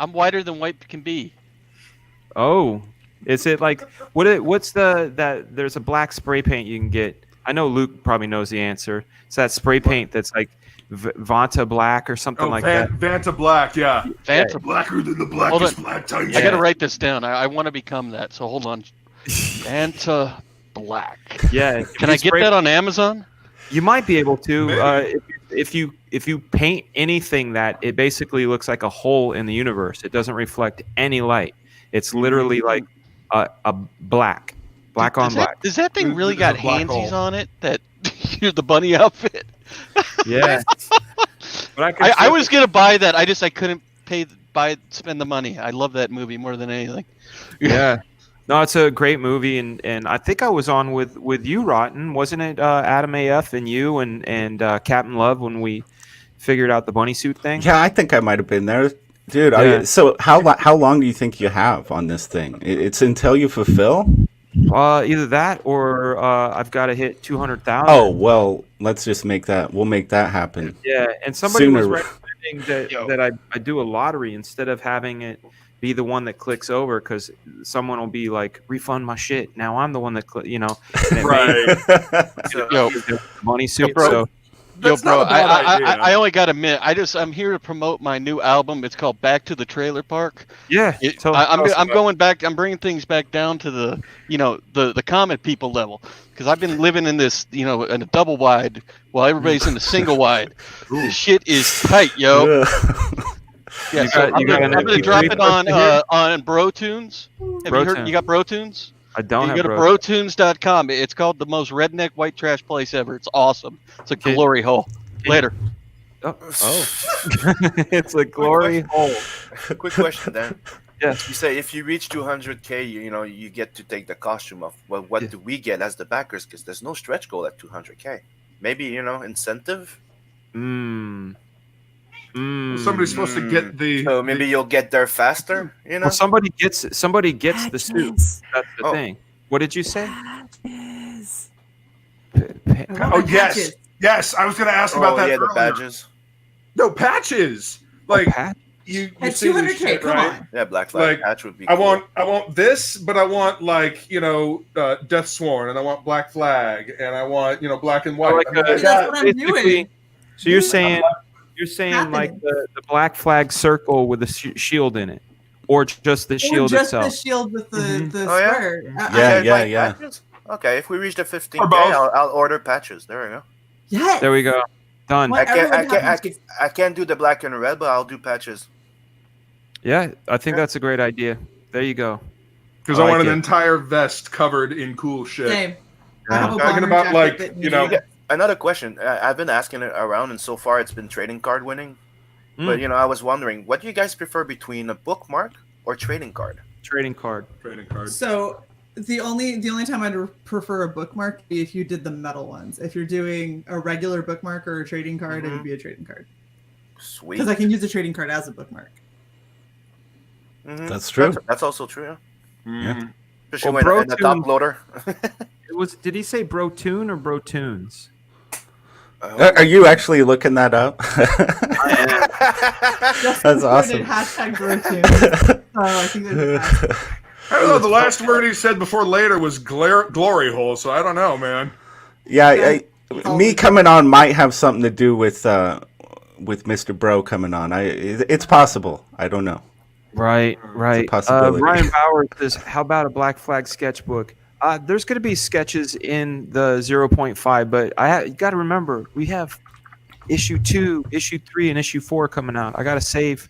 I'm whiter than white can be. Oh, is it like what's that? There's a black spray paint you can get. I know Luke probably knows the answer. It's that spray paint that's like Vanta Black or something like that. Vanta Black, yeah. Vanta Blacker than the blackest black times. I gotta write this down. I want to become that. So hold on. Vanta Black. Yeah. Can I get that on Amazon? You might be able to. If you paint anything that it basically looks like a hole in the universe. It doesn't reflect any light. It's literally like a black on black. Does that thing really got handsies on it? That the bunny outfit? Yeah. But I was gonna buy that. I couldn't spend the money. I love that movie more than anything. Yeah. No, it's a great movie, and I think I was on with you, Rotten, wasn't it? Adam AF and you and Captain Love when we figured out the bunny suit thing. Yeah, I think I might have been there, dude. Yeah. So how long do you think you have on this thing? It's until you fulfill. Either that or I've got to hit 200,000. Oh well, let's just make that. We'll make that happen. Yeah, and somebody was Sooner. recommending that I do a lottery instead of having it be the one that clicks over, because someone will be like, refund my shit. Now I'm the one that Yo, money suit. bro. So Bro, I only got a minute. I'm here to promote my new album. It's called Back to the Trailer Park. yeah, I'm going back. I'm bringing things back down to the the common people level, because I've been living in this in a double wide while everybody's in the single wide. The shit is tight, yo. Yeah, I'm gonna drop it on BroTunes. Have you heard? You got BroTunes? I don't. You go to brotunes.com. It's called the most redneck white trash place ever. It's awesome. It's a glory hole. Later. Oh. It's a glory hole. Quick question, Dan. Yes. You say if you reach 200K, you get to take the costume off. Well, what do we get as the backers? Because there's no stretch goal at 200K. Maybe incentive. Somebody's supposed to get the. So maybe you'll get there faster. Well, somebody gets the suit. That's the thing. What did you say? Oh yes. I was going to ask about that. Yeah, earlier. the badges. No patches. Like you At see this 200K, shit, come right? on. Yeah, Black Flag patch would be. I cool. want this, but I want Death Sworn, and I want Black Flag, and I want black and white. That's what I'm doing. So you're saying like the Black Flag circle with the shield in it, or just the shield just itself? the shield with the Oh, yeah? square. Yeah. Patches? Okay, if we reach the 15K, I'll order patches. There we go. Yes. There we go. Done. I can't do the black and red, but I'll do patches. Yeah, I think that's a great idea. There you go. Because I want an entire vest covered in cool shit. Same. I have a Talking bomber about jacket that Another question. I've been asking it around, and so far it's been trading card winning. But I was wondering, what do you guys prefer between a bookmark or trading card? Trading card. So the only time I'd prefer a bookmark would be if you did the metal ones. If you're doing a regular bookmark or a trading card, it would be a trading card. Sweet. Because I can use a trading card as a bookmark. That's true. That's also true. Yeah. Especially when in the top loader. Did he say Brotoon or Brotoons? Are you actually looking that up? That's awesome. I think I don't know. The last word he said before later was glory hole, so I don't know, man. Yeah, me coming on might have something to do with Mr. Bro coming on. It's possible. I don't know. Right. It's a possibility. Ryan Bauer says, how about a Black Flag sketchbook? There's going to be sketches in the 0.5, but you got to remember, we have issue 2, issue 3, and issue 4 coming out. I got to save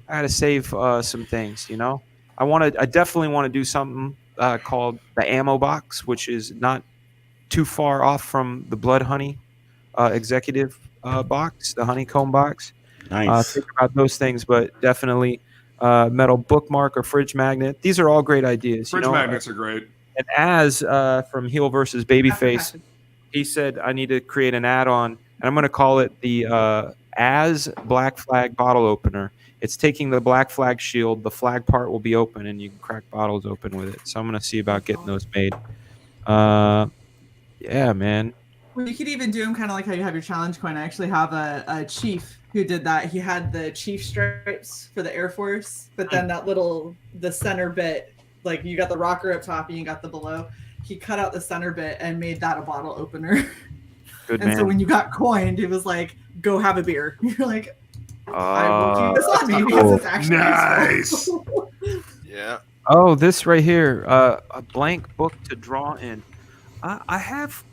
some things, I definitely want to do something called the Ammo Box, which is not too far off from the Blood Honey executive box, the honeycomb box. Nice. Think about those things, but definitely metal bookmark or fridge magnet. These are all great ideas. Fridge magnets are great. And as from Heel versus Babyface, he said I need to create an add-on, and I'm going to call it the As Black Flag bottle opener. It's taking the Black Flag shield. The flag part will be open, and you can crack bottles open with it. So I'm going to see about getting those made. Yeah, man. Well, you could even do them kind of like how you have your challenge coin. I actually have a chief who did that. He had the chief stripes for the Air Force, but then the center bit, like you got the rocker up top and you got the below. He cut out the center bit and made that a bottle opener. Good and man. so when you got coined, it was like, go have a beer. You're like, I will keep this on me because it's actually nice. Yeah. Oh, this right here, a blank book to draw in. I have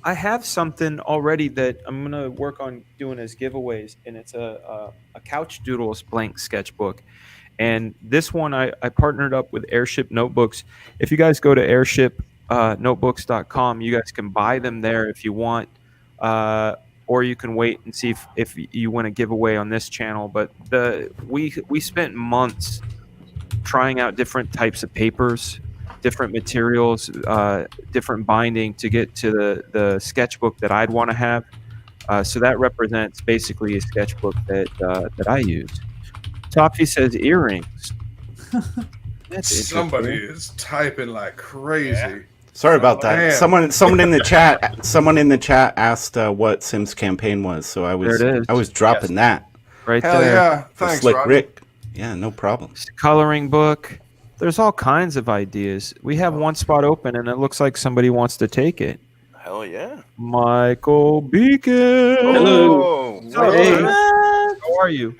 something already that I'm gonna work on doing as giveaways, and it's a Couchdoodles blank sketchbook. And this one I partnered up with Airship Notebooks. If you guys go to airshipnotebooks.com, you guys can buy them there if you want, or you can wait and see if you want to give away on this channel. But we spent months trying out different types of papers, different materials, different binding to get to the sketchbook that I'd want to have. So that represents basically a sketchbook that I use. Toffee says earrings. That's Somebody interesting. is typing like crazy. Sorry about that. Man. Someone in the chat asked what Sim's campaign was, so I was There it is. I was dropping that. Right Hell there. yeah. For Thanks, Slick Rob. Rick. Yeah, no problem. Coloring book. There's all kinds of ideas. We have one spot open, and it looks like somebody wants to take it. Hell yeah. Michael Beacon. Hello. Hey. How are you?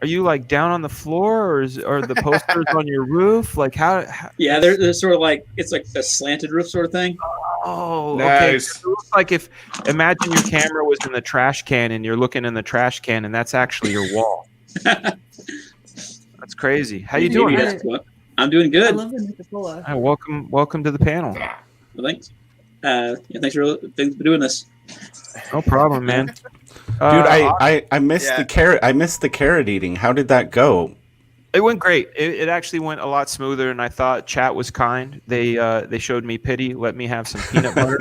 Are you like down on the floor, or are the posters on your roof? Like how Yeah, they're sort of like, it's like a slanted roof sort of thing. Oh, Nice. okay. It looks like imagine your camera was in the trash can and you're looking in the trash can, and that's actually your wall. That's crazy. How you doing? I'm doing I good. love the Nuka-Cola. Hi, welcome to the panel. Well, thanks. Yeah, thanks for doing this. No problem, man. Dude, I missed the carrot. I missed the carrot eating. How did that go? It went great. It actually went a lot smoother than I thought. Chat was kind. They showed me pity, let me have some peanut butter,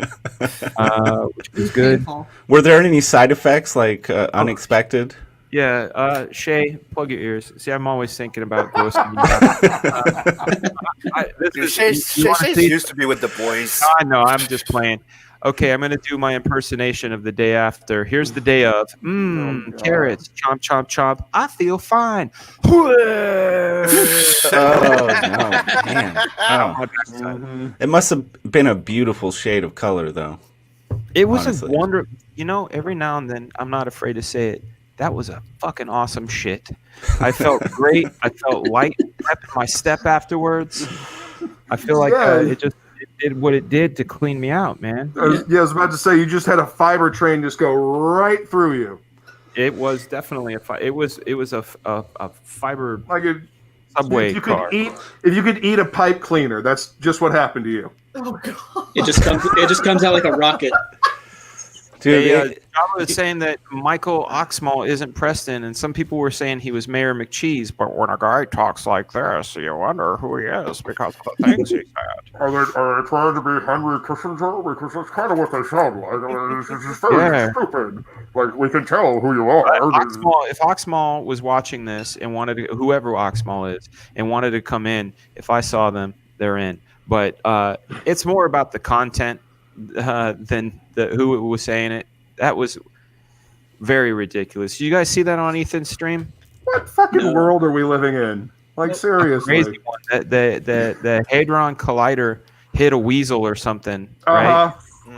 which was good. Were there any side effects, like unexpected? Yeah, Shay, plug your ears. See, I'm always thinking about grossing you out. Shay's used to be with the boys. I know, I'm just playing. Okay, I'm going to do my impersonation of the day after. Here's the day of. Carrots. Chomp, chomp, chomp. I feel fine. Man. It must have been a beautiful shade of color, though. It was honestly. a wonder. Every now and then, I'm not afraid to say it. That was a fucking awesome shit. I felt great. I felt light in my step afterwards. I feel like it did what it did to clean me out, man. I was about to say, you just had a fiber train just go right through you. It was definitely it was a fiber like a subway car. If you could eat a pipe cleaner, that's just what happened to you. Oh god! It just comes out like a rocket. Java was saying that Michael Oxmall isn't Preston, and some people were saying he was Mayor McCheese. But when a guy talks like this, you wonder who he is because of the things he said. Are they trying to be Henry Kissinger? Because that's kind of what they sound like. It's just very stupid. Like, we can tell who you are. If Oxmall was watching this and wanted to, whoever Oxmall is, and wanted to come in, if I saw them, they're in. But it's more about the content than who was saying it. That was very ridiculous. You guys see that on Ethan's stream? What fucking world are we living in? Like, seriously. Crazy one. The Hadron Collider hit a weasel or something, right?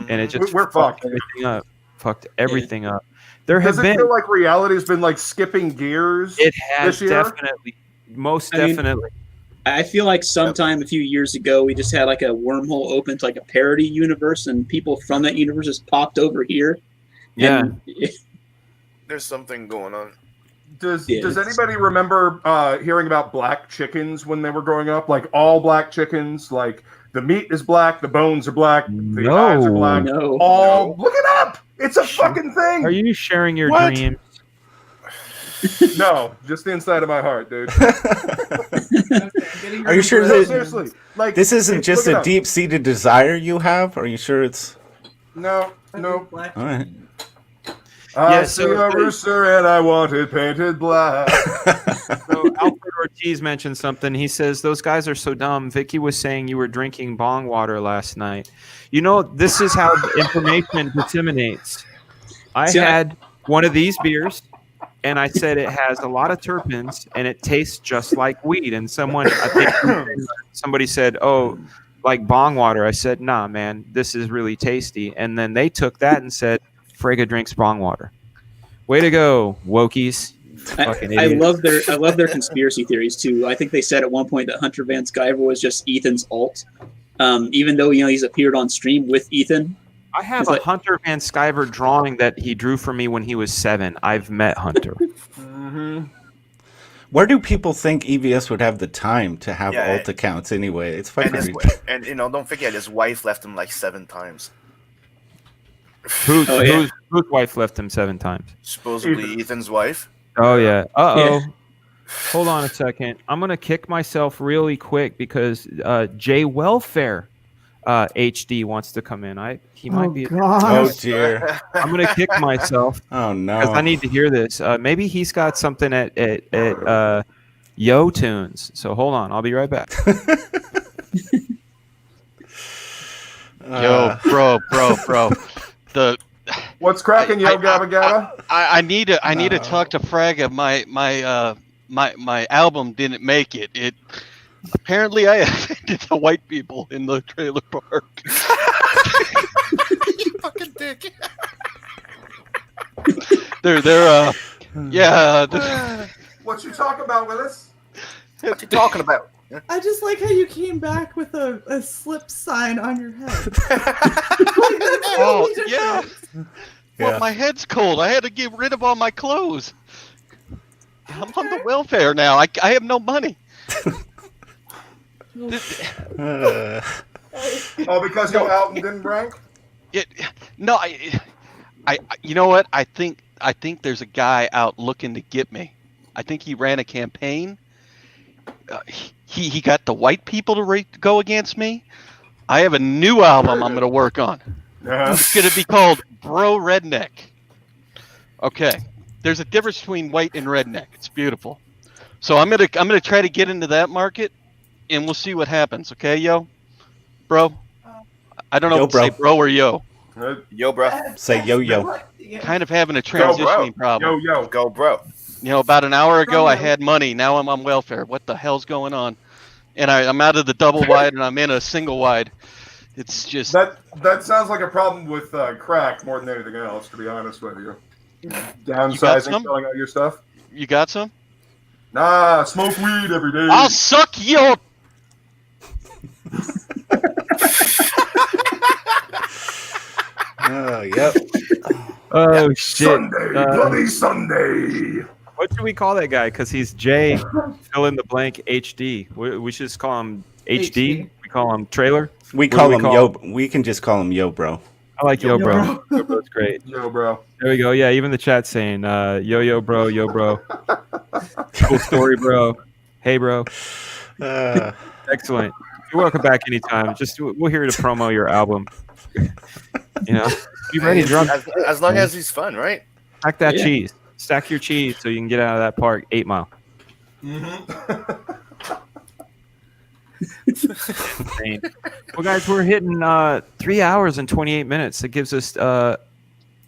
And it just fucked everything up. Fucked everything up. Does it feel like reality has been like skipping gears? It has this year? definitely, definitely. I feel like sometime a few years ago, we just had like a wormhole open to like a parody universe, and people from that universe just popped over here. Yeah. There's something going on. Does Yeah. anybody remember hearing about black chickens when they were growing up? Like all black chickens, like the meat is black, the bones are black, the eyes are black. No. All look it up. It's a fucking thing. Are you sharing your What? dreams? No, just the inside of my heart, dude. Are you sure No, that seriously? Like this isn't just look it a up. deep-seated desire you have? Are you sure it's No. all right? I see a rooster and I want it painted black. So Alfred Ortiz mentioned something. He says those guys are so dumb. Vicky was saying you were drinking bong water last night. You know, this is how information disseminates. I had one of these beers, and I said it has a lot of terpenes, and it tastes just like weed. And I think somebody said, "Oh, like bong water." I said, "Nah, man, this is really tasty." And then they took that and said, "Frega drinks bong water." Way to go, wokies! Fucking I idiots. love their conspiracy theories too. I think they said at one point that Hunter Van Sciver was just Ethan's alt, even though he's appeared on stream with Ethan. I have a Hunter Van Sciver drawing that he drew for me when he was 7. I've met Hunter. Where do people think EVS would have the time to have Yeah, alt accounts anyway? It's And, fucking and don't forget, his wife left him like 7 times. Whose wife left him 7 times? Supposedly Ethan's wife. Oh yeah. Yeah. Hold on a second. I'm gonna kick myself really quick because J Welfare HD wants to come in. He might be. Oh dear. I'm gonna kick myself. Oh no. Because I need to hear this. Maybe he's got something at Yo Tunes. So hold on. I'll be right back. Yo, bro. What's cracking, yo Gabba Gabba? I need to talk to Fraga. My album didn't make it. Apparently I offended the white people in the trailer park. You fucking dick. They're yeah. What you talking about, Willis? What you talking about? I just like how you came back with a slip sign on your head. Oh yeah. Well, my head's cold. I had to get rid of all my clothes. I'm on the welfare now. I have no money. Oh, because your album didn't rank? No, I you know what? I think there's a guy out looking to get me. I think he ran a campaign. He got the white people to go against me. I have a new album I'm going to work on. It's going to be called Bro Redneck. Okay, there's a difference between white and redneck. It's beautiful. So I'm gonna try to get into that market, and we'll see what happens. Okay, yo, bro. I don't know Yo, if to say bro or yo. Yo, bro. Say yo yo. Kind of having a transitioning problem. Yo. Go, bro. You know, about an hour ago I had money. Now I'm on welfare. What the hell's going on? And I'm out of the double wide and I'm in a single wide. It's just that sounds like a problem with crack more than anything else. To be honest with you, downsizing, selling out your stuff. You got some? Nah, smoke weed every day. I'll suck your. Yep. Oh shit! Sunday, bloody Sunday. What should we call that guy? Because he's J fill in the blank HD. We should just call him HD. We call him Trailer. We call him Yo. We can just call him Yo Bro. I like Yo Bro. Yo Bro's great. Yo Bro. There we go. Yeah, even the chat's saying Yo Bro, Yo Bro. Cool story, bro. Hey, bro. Excellent. You're welcome back anytime. We're here to promo your album. You know, be ready, drunk. As long as he's fun, right? Stack that cheese. Stack your cheese so you can get out of that park 8 Mile. Well, guys, we're hitting 3 hours and 28 minutes. That gives us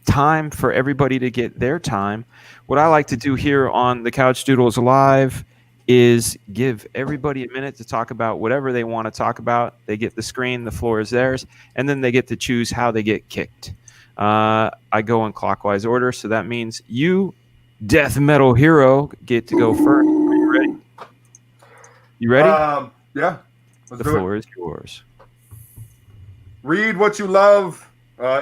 time for everybody to get their time. What I like to do here on the Couchdoodles Live is give everybody a minute to talk about whatever they want to talk about. They get the screen, the floor is theirs, and then they get to choose how they get kicked. I go in clockwise order, so that means you, Death Metal Hero, get to go first. Are you ready? You ready? Yeah. The floor is yours. Read what you love,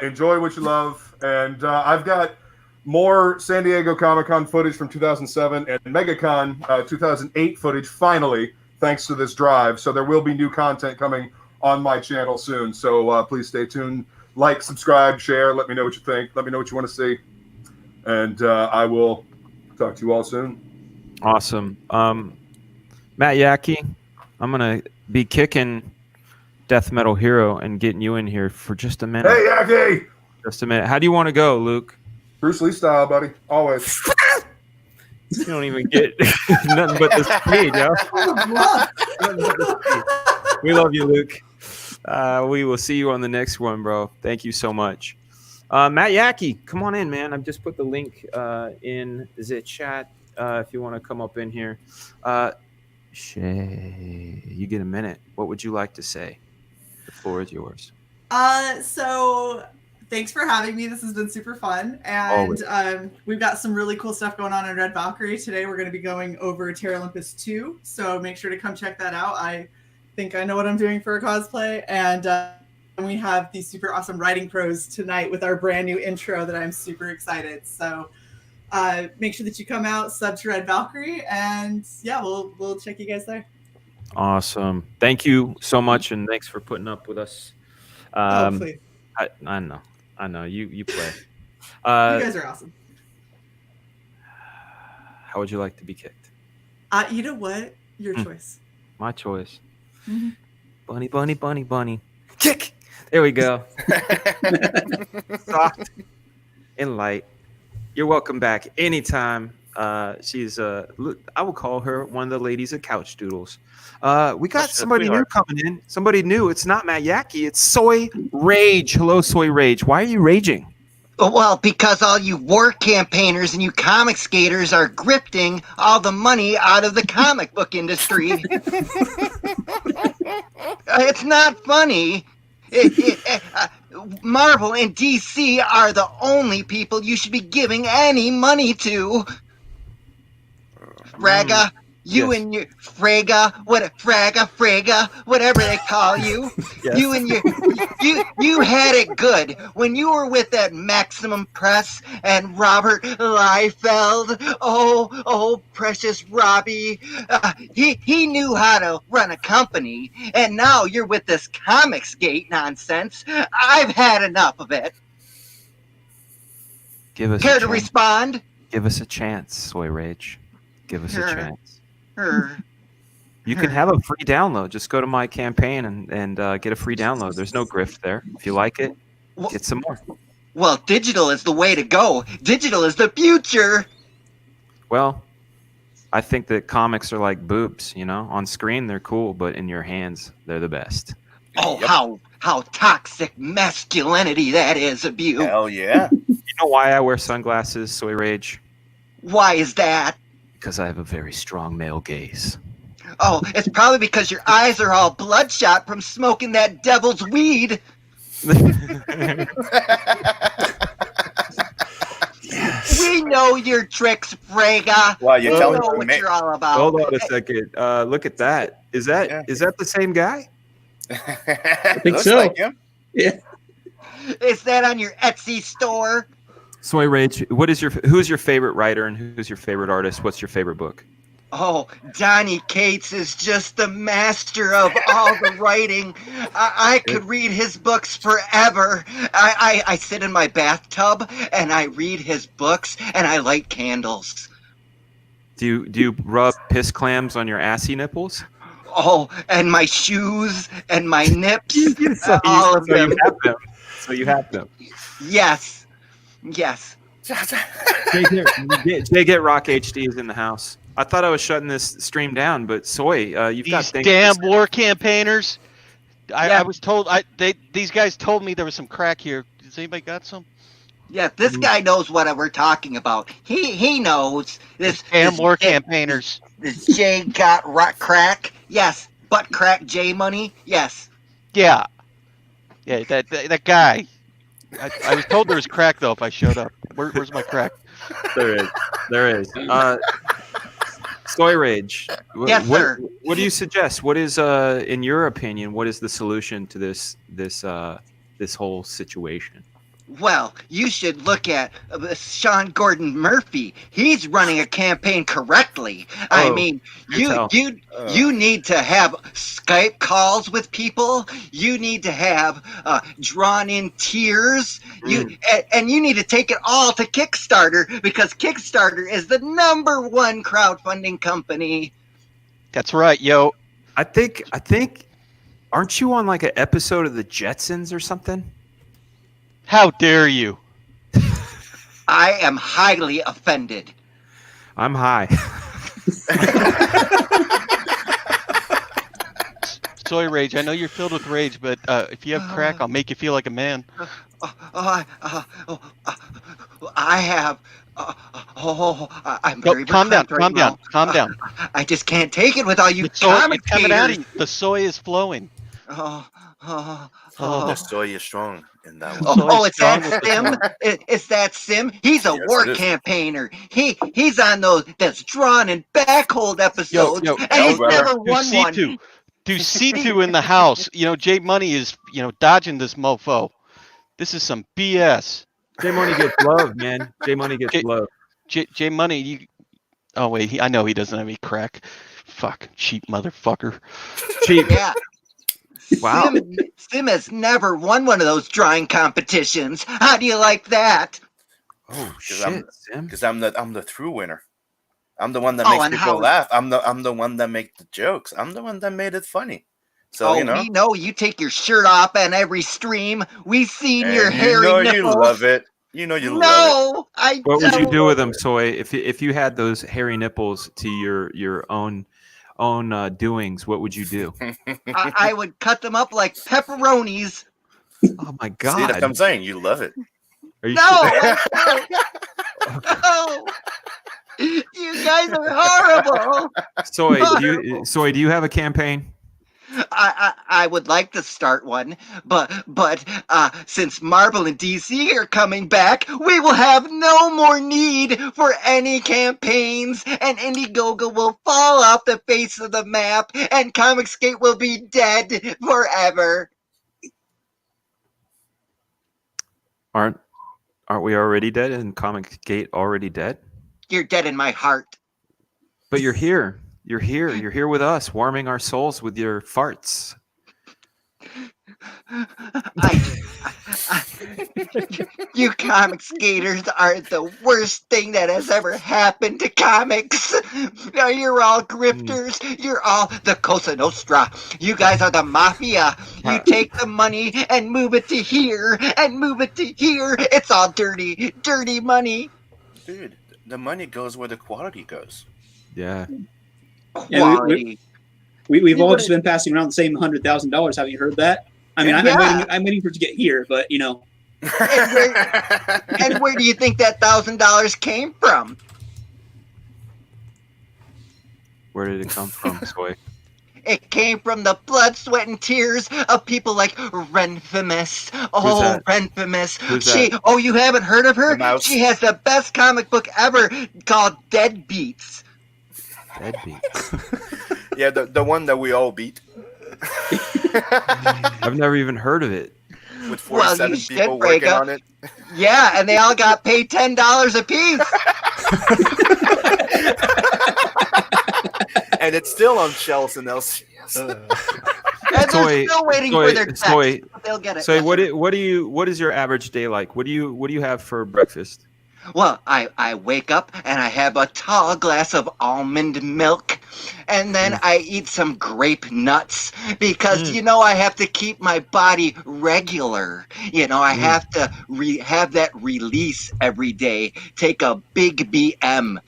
enjoy what you love, and I've got more San Diego Comic-Con footage from 2007 and MegaCon 2008 footage finally, thanks to this drive. So there will be new content coming on my channel soon. So please stay tuned. Like, subscribe, share. Let me know what you think. Let me know what you want to see. And I will talk to you all soon. Awesome. Matt Yackey, I'm going to be kicking Death Metal Hero and getting you in here for just a minute. Hey, Yackey! Just a minute. How do you want to go, Luke? Bruce Lee style, buddy. Always. You don't even get nothing but the speed, yo. We love you, Luke. We will see you on the next one, bro. Thank you so much. Matt Yackey, come on in, man. I've just put the link in the chat if you want to come up in here. Shay, you get a minute. What would you like to say? The floor is yours. So thanks for having me. This has been super fun. And we've got some really cool stuff going on in Red Valkyrie. Today we're going to be going over Terra Olympus 2. So make sure to come check that out. I think I know what I'm doing for a cosplay. And we have these super awesome writing pros tonight with our brand new intro that I'm super excited. So make sure that you come out, sub to Red Valkyrie. And yeah, we'll check you guys there. Awesome. Thank you so much. And thanks for putting up with us. Please. I know you play. You guys are awesome. How would you like to be kicked? You know what? Your choice. My choice. Mm-hmm. Bunny, bunny, bunny, bunny. Kick. There we go. Soft and light. You're welcome back anytime. She's I will call her one of the ladies at Couchdoodles. We got somebody new coming in. Somebody new. It's not Matt Yackey. It's Soy Rage. Hello, Soy Rage. Why are you raging? Well, because all you war campaigners and you comic skaters are grifting all the money out of the comic book industry. It's not funny. Marvel and DC are the only people you should be giving any money to. Fraga, you and your Fraga, whatever they call you. Yes. You and you had it good when you were with that Maximum Press and Robert Liefeld. Oh, precious Robbie. He knew how to run a company, and now you're with this Comicsgate nonsense. I've had enough of it. Care to respond? Give us a chance, Soy Rage. Give us a chance. Her. You can have a free download. Just go to my campaign and get a free download. There's no grift there. If you like it, get some more. Well, digital is the way to go. Digital is the future. Well, I think that comics are like boobs, you know? On screen, they're cool, but in your hands, they're the best. Oh, how toxic masculinity that is of you. Hell yeah. You know why I wear sunglasses, Soy Rage? Why is that? Because I have a very strong male gaze. Oh, it's probably because your eyes are all bloodshot from smoking that devil's weed. Yes. We know your tricks, Fraga. Wow, we know what you're all about. Hold on a second. Look at that. Is that the same guy? I think so. Like him. Yeah. Is that on your Etsy store? Soy Rage, who's your favorite writer and who's your favorite artist? What's your favorite book? Oh, Donny Cates is just the master of all the writing. I could read his books forever. I sit in my bathtub and I read his books and I light candles. Do you rub piss clams on your assy nipples? Oh, and my shoes and my nips, all of them. So you have them. Yes. Yes. Jay get Rock HD is in the house. I thought I was shutting this stream down, but Soy, you've got these damn war campaigners. I was told these guys told me there was some crack here. Does anybody got some? Yeah, this guy knows what we're talking about. He knows this. Damn war campaigners. This Jay got rock crack. Yes, butt crack Jay money. Yes. Yeah. Yeah, that guy. I was told there was crack though if I showed up. Where's my crack? There is. Soy Rage. Yes, sir. What do you suggest? What is, in your opinion, what is the solution to this whole situation? Well, you should look at Sean Gordon Murphy. He's running a campaign correctly. I Oh, mean, do tell. you need to have Skype calls with people. You need to have drawn-in tiers. And you need to take it all to Kickstarter, because Kickstarter is the #1 crowdfunding company. That's right, yo. I think. Aren't you on like an episode of the Jetsons or something? How dare you? I am highly offended. I'm high. Soy Rage, I know you're filled with rage, but if you have crack, I'll make you feel like a man. I have. I'm very calm down, verklempt right calm now. down. I just can't take it with all you It's coming out commentators. of you. The soy is flowing. The soy is strong in that one. It's that Sim. It's that Sim. He's a war campaigner. He's on those drawn and backhold episodes, and he's never won one. Do C2 in the house. J Money is dodging this mofo. This is some BS. J Money gets love, man. J Money gets love. J Money, you. Oh wait, I know he doesn't have any crack. Fuck, cheap motherfucker. Cheap. Yeah. Wow. Sim has never won one of those drawing competitions. How do you like that? Oh shit, Sim. Because I'm the true winner. I'm the one that makes people laugh. I'm the one that makes the jokes. I'm the one that made it funny. So we know you take your shirt off on every stream. We've seen your hairy nipples. You love it. You love it. No, I don't. What would you do with them, Soy? If you had those hairy nipples to your own doings, what would you do? I would cut them up like pepperonis. Oh my god! See, that's what I'm saying. You love it. Are you No. You guys are horrible. Soy, do you have a campaign? I would like to start one, but since Marvel and DC are coming back, we will have no more need for any campaigns, and Indiegogo will fall off the face of the map, and Comicsgate will be dead forever. Aren't we already dead? And Comicsgate already dead? You're dead in my heart. But you're here. You're here with us, warming our souls with your farts. You comic skaters are the worst thing that has ever happened to comics. You're all grifters. You're all the Cosa Nostra. You guys are the mafia. You take the money and move it to here and move it to here. It's all dirty money. Dude, the money goes where the quality goes. Yeah. Yeah, we've all just been passing around the same $100,000. Haven't you heard that? I mean, I'm waiting for it to get here, but And where do you think that $1,000 came from? Where did it come from, Soy? It came from the blood, sweat, and tears of people like Renfamous. Oh, Renfamous. Oh, you haven't heard of her? She has the best comic book ever called Deadbeats. Deadbeats. Yeah, the one that we all beat. I've never even heard of it. With 47 people working on it. Yeah, and they all got paid $10 a piece. And it's still on shelves in LCS. And they're still waiting for their text, but they'll get it. So what is your average day like? What do you have for breakfast? Well, I wake up and I have a tall glass of almond milk, and then I eat some grape nuts because, I have to keep my body regular. I have to have that release every day. Take a big BM.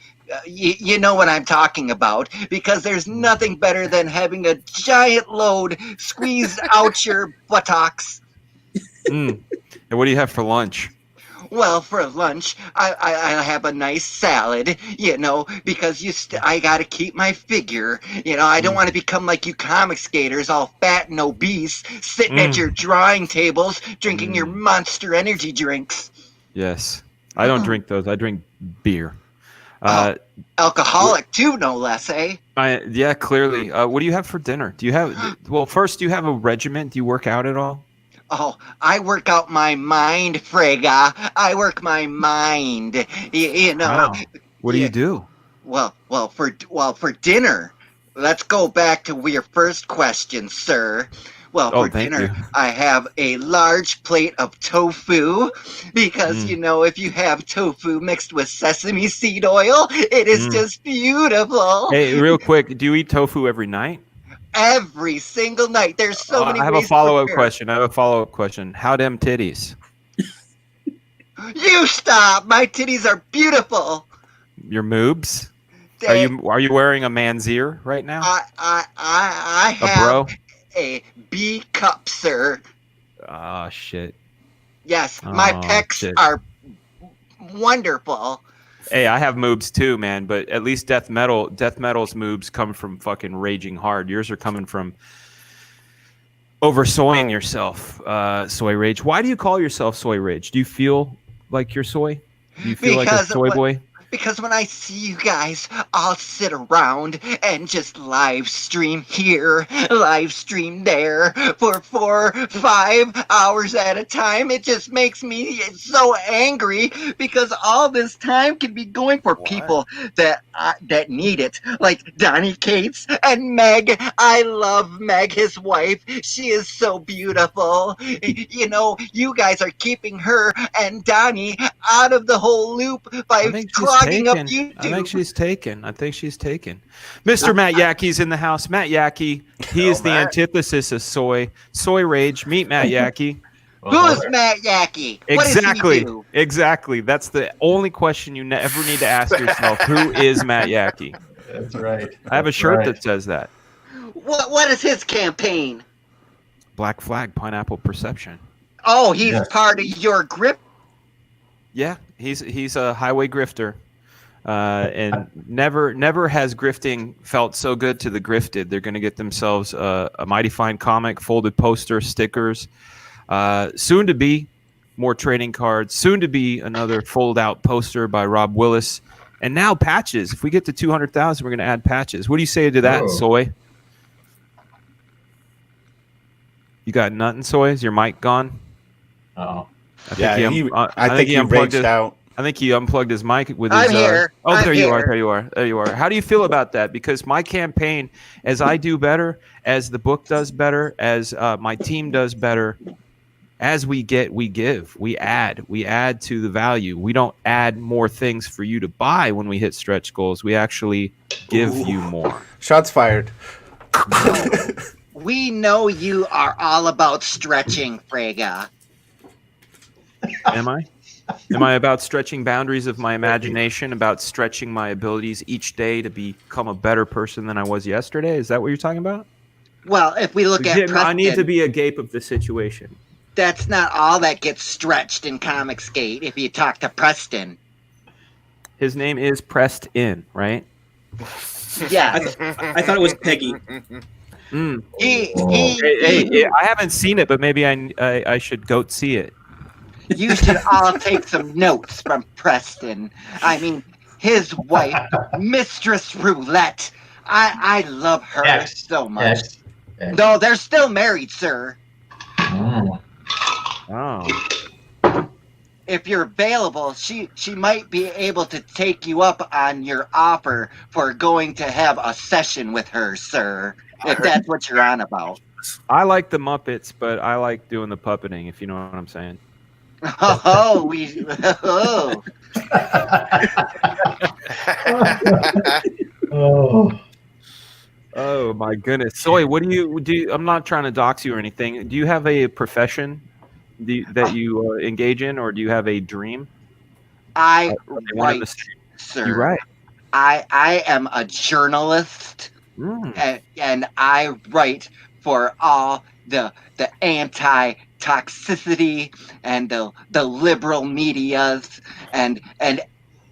You know what I'm talking about, because there's nothing better than having a giant load squeezed out your buttocks. And what do you have for lunch? Well, for lunch, I have a nice salad, because I got to keep my figure. I don't want to become like you comic skaters, all fat and obese, sitting at your drawing tables, drinking your Monster Energy drinks. Yes. I don't drink those. I drink beer. Alcoholic too, no less, eh? Yeah, clearly. What do you have for dinner? Do you have a regiment? Do you work out at all? Oh, I work out my mind, Frega. I work my mind. You know. Wow. What do you do? Well, for dinner. Let's go back to your first question, sir. Well, Oh, for thank dinner, you. I have a large plate of tofu because, you know, if you have tofu mixed with sesame seed oil, it is just beautiful. Hey, real quick, do you eat tofu every night? Every single night. There's so many I have a ways to follow-up prepare. question. How them titties? You stop! My titties are beautiful. Your moobs? Are you wearing a man's ear right now? I A have bro? a B cup, sir. Oh shit. Yes, my Oh, pecs shit. are wonderful. Hey, I have moobs too, man. But at least death metal's moobs come from fucking raging hard. Yours are coming from over soying yourself. Soy rage. Why do you call yourself soy rage? Do you feel like you're soy? Do you feel like a soy boy? Because when I see you guys all sit around and just live stream here, live stream there for 4 or 5 hours at a time, it just makes me so angry because all this time can be going for people that need it, like Donnie Cates and Meg. I love Meg, his wife. She is so beautiful. You know, you guys are keeping her and Donnie out of the whole loop by clogging up YouTube. I think she's taken. Mr. Matt Yackey's in the house. Matt Yackey, he is the antithesis of soy. Soy rage. Meet Matt Yackey. Who's Matt Yackey? Exactly. What does he do? Exactly. That's the only question you ever need to ask yourself. Who is Matt Yackey? That's right. I have a shirt that says that. What is his campaign? Black Flag, Pineapple Perception. Oh, he's part of your grip. Yeah, he's a highway grifter, and never has grifting felt so good to the grifted. They're going to get themselves a Mighty Fine comic, folded poster, stickers, soon to be more trading cards, soon to be another fold out poster by Rob Willis, and now patches. If we get to 200,000, we're going to add patches. What do you say to that, Soy? You got nothing, Soy? Is your mic gone? Uh-oh. I think he unplugged raged out. I think he unplugged his mic with his. I'm here. Oh, I'm there you are. here. There you are. There you are. How do you feel about that? Because my campaign, as I do better, as the book does better, as my team does better, as we get, we give, we add to the value. We don't add more things for you to buy when we hit stretch goals. We actually give you more. Shots fired. We know you are all about stretching, Frega. Am I? Am I about stretching boundaries of my imagination, about stretching my abilities each day to become a better person than I was yesterday? Is that what you're talking about? Well, if we look at Jim, Preston, I need to be a gape of the situation. that's not all that gets stretched in Comicsgate if you talk to Preston. His name is Pressed In, right? Yeah. I thought it was Peggy. Hey, I haven't seen it, but maybe I should go see it. You should all take some notes from Preston. I mean, his wife, Mistress Roulette. I love her so much. No, they're still married, sir. Oh. If you're available, she might be able to take you up on your offer for going to have a session with her, sir. If that's what you're on about. I like the Muppets, but I like doing the puppeting, if you know what I'm saying. Oh my goodness. Soy, what do you I'm not trying to dox you or anything. Do you have a profession that you engage in, or do you have a dream? I write, sir. You write. I am a journalist, and I write for all the anti-toxicity and the liberal medias and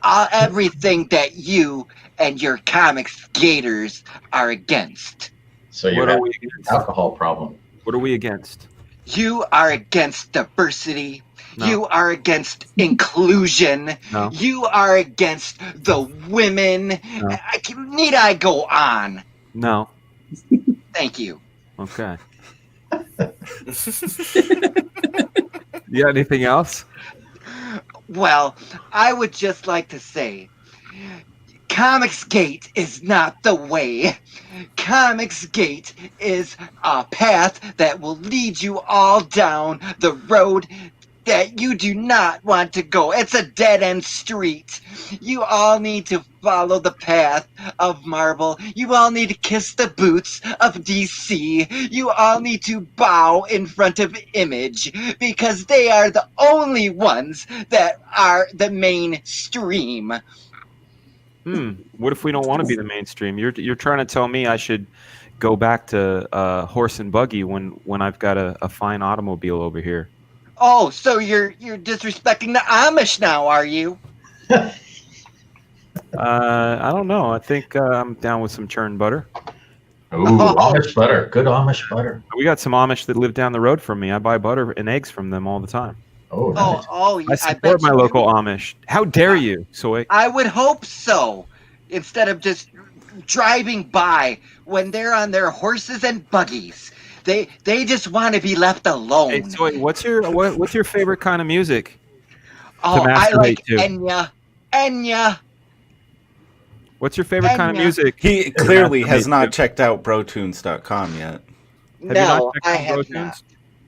everything that you and your comics gators are against. So you're having an alcohol problem. What are we against? You are against diversity. No. You are against inclusion. No. You are against the women. No. Need I go on? No. Thank you. Okay. You got anything else? Well, I would just like to say, Comicsgate is not the way. Comicsgate is a path that will lead you all down the road that you do not want to go. It's a dead-end street. You all need to follow the path of Marvel. You all need to kiss the boots of DC. You all need to bow in front of Image because they are the only ones that are the mainstream. What if we don't want to be the mainstream? You're trying to tell me I should go back to horse and buggy when I've got a fine automobile over here. Oh, so you're disrespecting the Amish now, are you? I don't know. I think I'm down with some churned butter. Ooh, Amish butter. Good Amish butter. We got some Amish that live down the road from me. I buy butter and eggs from them all the time. Oh, nice. I support my local Amish. How dare you, Soy? I would hope so. Instead of just driving by when they're on their horses and buggies. They just want to be left alone. Hey, Soy, what's your favorite kind of music? Oh, I like to? Enya. What's your favorite kind of music? He clearly has not checked out brotunes.com yet. No, I have not.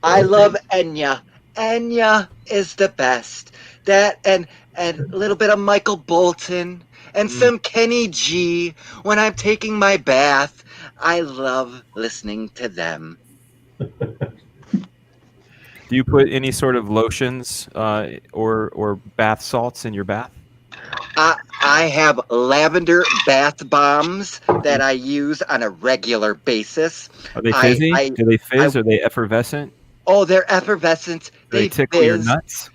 I love Enya. Enya is the best. That and a little bit of Michael Bolton and some Kenny G. When I'm taking my bath, I love listening to them. Do you put any sort of lotions or bath salts in your bath? I have lavender bath bombs that I use on a regular basis. Are they fizzy? Do they fizz? Are they effervescent? Oh, they're effervescent. Do they tickle your nuts?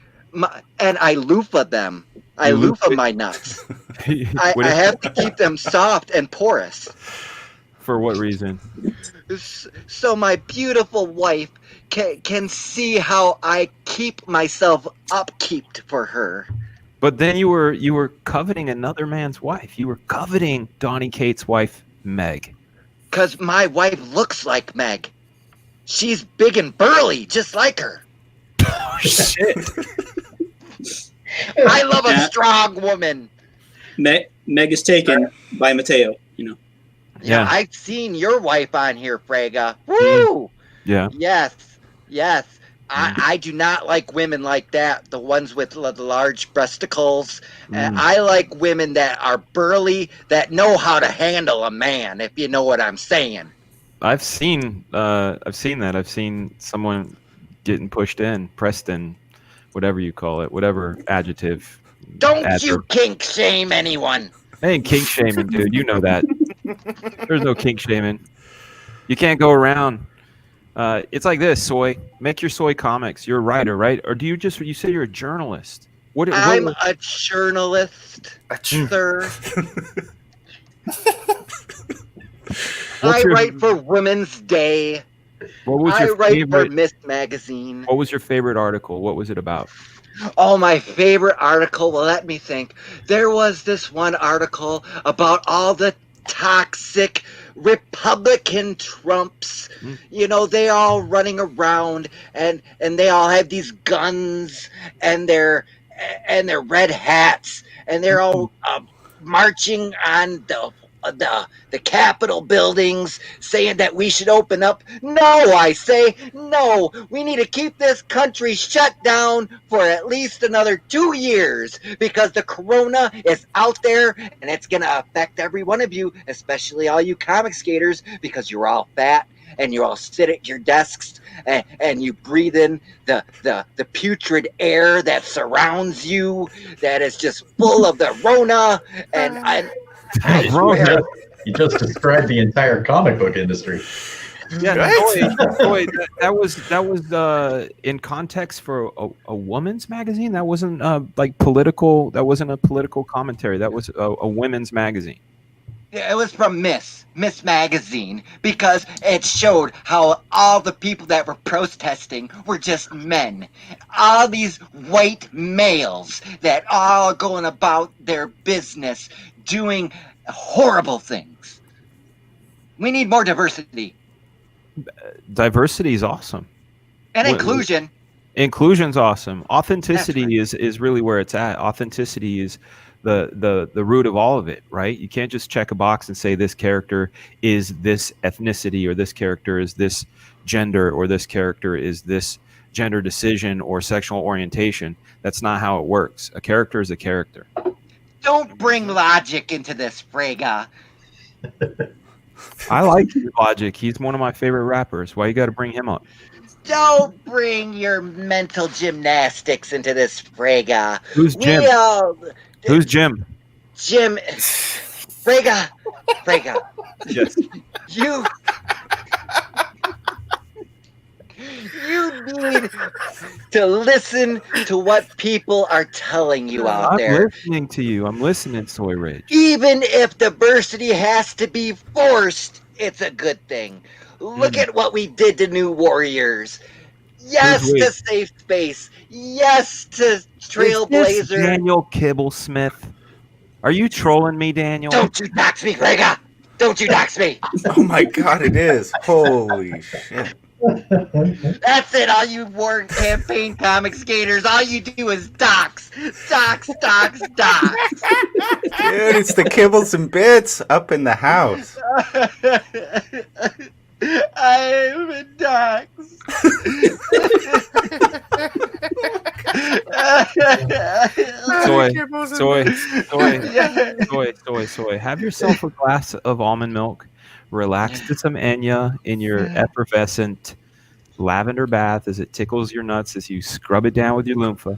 And I loofah them. I loofah my nuts. I have to keep them soft and porous. For what reason? So my beautiful wife can see how I keep myself upkeeped for her. But then you were coveting another man's wife. You were coveting Donnie Cates' wife, Meg. Because my wife looks like Meg. She's big and burly, just like her. Oh, shit. I love a strong woman. Meg is taken by Mateo, you know. Yeah, I've seen your wife on here, Fraga. Woo! Yeah. Yes. I do not like women like that, the ones with the large breasticles. I like women that are burly, that know how to handle a man, if you know what I'm saying. I've seen that. I've seen someone getting pushed in, pressed in, whatever you call it, whatever adjective. Don't you kink shame anyone. I ain't kink shaming, dude. You know that. There's no kink shaming. You can't go around. It's like this, Soy. Make your Soy comics. You're a writer, right? Or do you say you're a journalist? I'm a journalist, sir. I write for Women's Day. I write for Miss Magazine. What was your favorite article? What was it about? Oh, my favorite article. Well, let me think. There was this one article about all the toxic Republican Trumps. You know, they all running around and they all have these guns and their red hats and they're all marching on the Capitol buildings saying that we should open up. No, I say no. We need to keep this country shut down for at least another 2 years because the corona is out there and it's going to affect every one of you, especially all you comic skaters, because you're all fat and you all sit at your desks and you breathe in the putrid air that surrounds you, that is just full of the Rona. And I swear. You just described the entire comic book industry. Yeah, boy, that was in context for a woman's magazine. That wasn't like political. That wasn't a political commentary. That was a women's magazine. Yeah, it was from Miss Magazine because it showed how all the people that were protesting were just men. All these white males that all going about their business doing horrible things. We need more diversity. Diversity is awesome. And What- inclusion. Inclusion's awesome. Authenticity is really where it's at. Authenticity is the root of all of it, right? You can't just check a box and say this character is this ethnicity, or this character is this gender, or this character is this gender decision or sexual orientation. That's not how it works. A character is a character. Don't bring logic into this, Frega. I like Logic. He's one of my favorite rappers. Why you got to bring him up? Don't bring your mental gymnastics into this, Frega. Who's Jim? Who's Jim? Jim. Frega. Yes. You need to listen to what people are telling you out there. I'm listening to you. I'm listening, Soy Rage. Even if diversity has to be forced, it's a good thing. Look at what we did to New Warriors. Yes to safe space. Yes to Trailblazer. Is this Daniel Kibblesmith? Are you trolling me, Daniel? Don't you dox me, Grega! Don't you dox me! Oh my god, it is. Holy shit. That's it, all you Warren campaign comic skaters. All you do is dox. Dox. Dude, it's the Kibbles and Bits up in the house. I'm a dox. Soy. Have yourself a glass of almond milk. Relax to some Enya in your effervescent lavender bath as it tickles your nuts as you scrub it down with your loofah.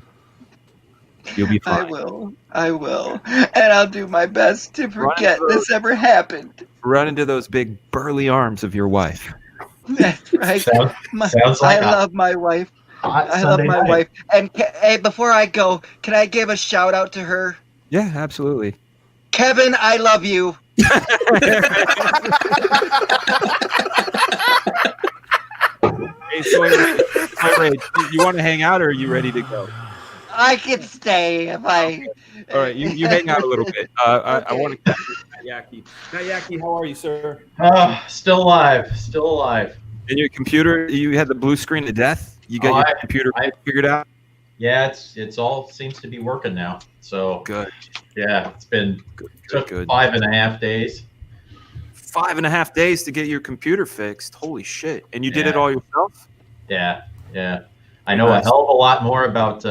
You'll be fine. I will. And I'll do my best to forget this ever happened. Run into those big burly arms of your wife. That's right. Sounds like I love my wife. I love Sunday my night. wife. And hey, before I go, can I give a shout out to her? Yeah, absolutely. Kevin, I love you. Hey, Soy Rage, you want to hang out, or are you ready to go? I can stay if I. All right, you hang out a little bit. I want to catch Matt Yaki. Matt Yaki, how are you, sir? Still alive. And your computer, you had the blue screen to death? You got your computer figured out? Yeah, it's all seems to be working now. So good. Yeah, it's been took good. 5.5 days. 5.5 days to get your computer fixed. Holy shit! And you did it all yourself? Yeah. I know a hell of a lot more about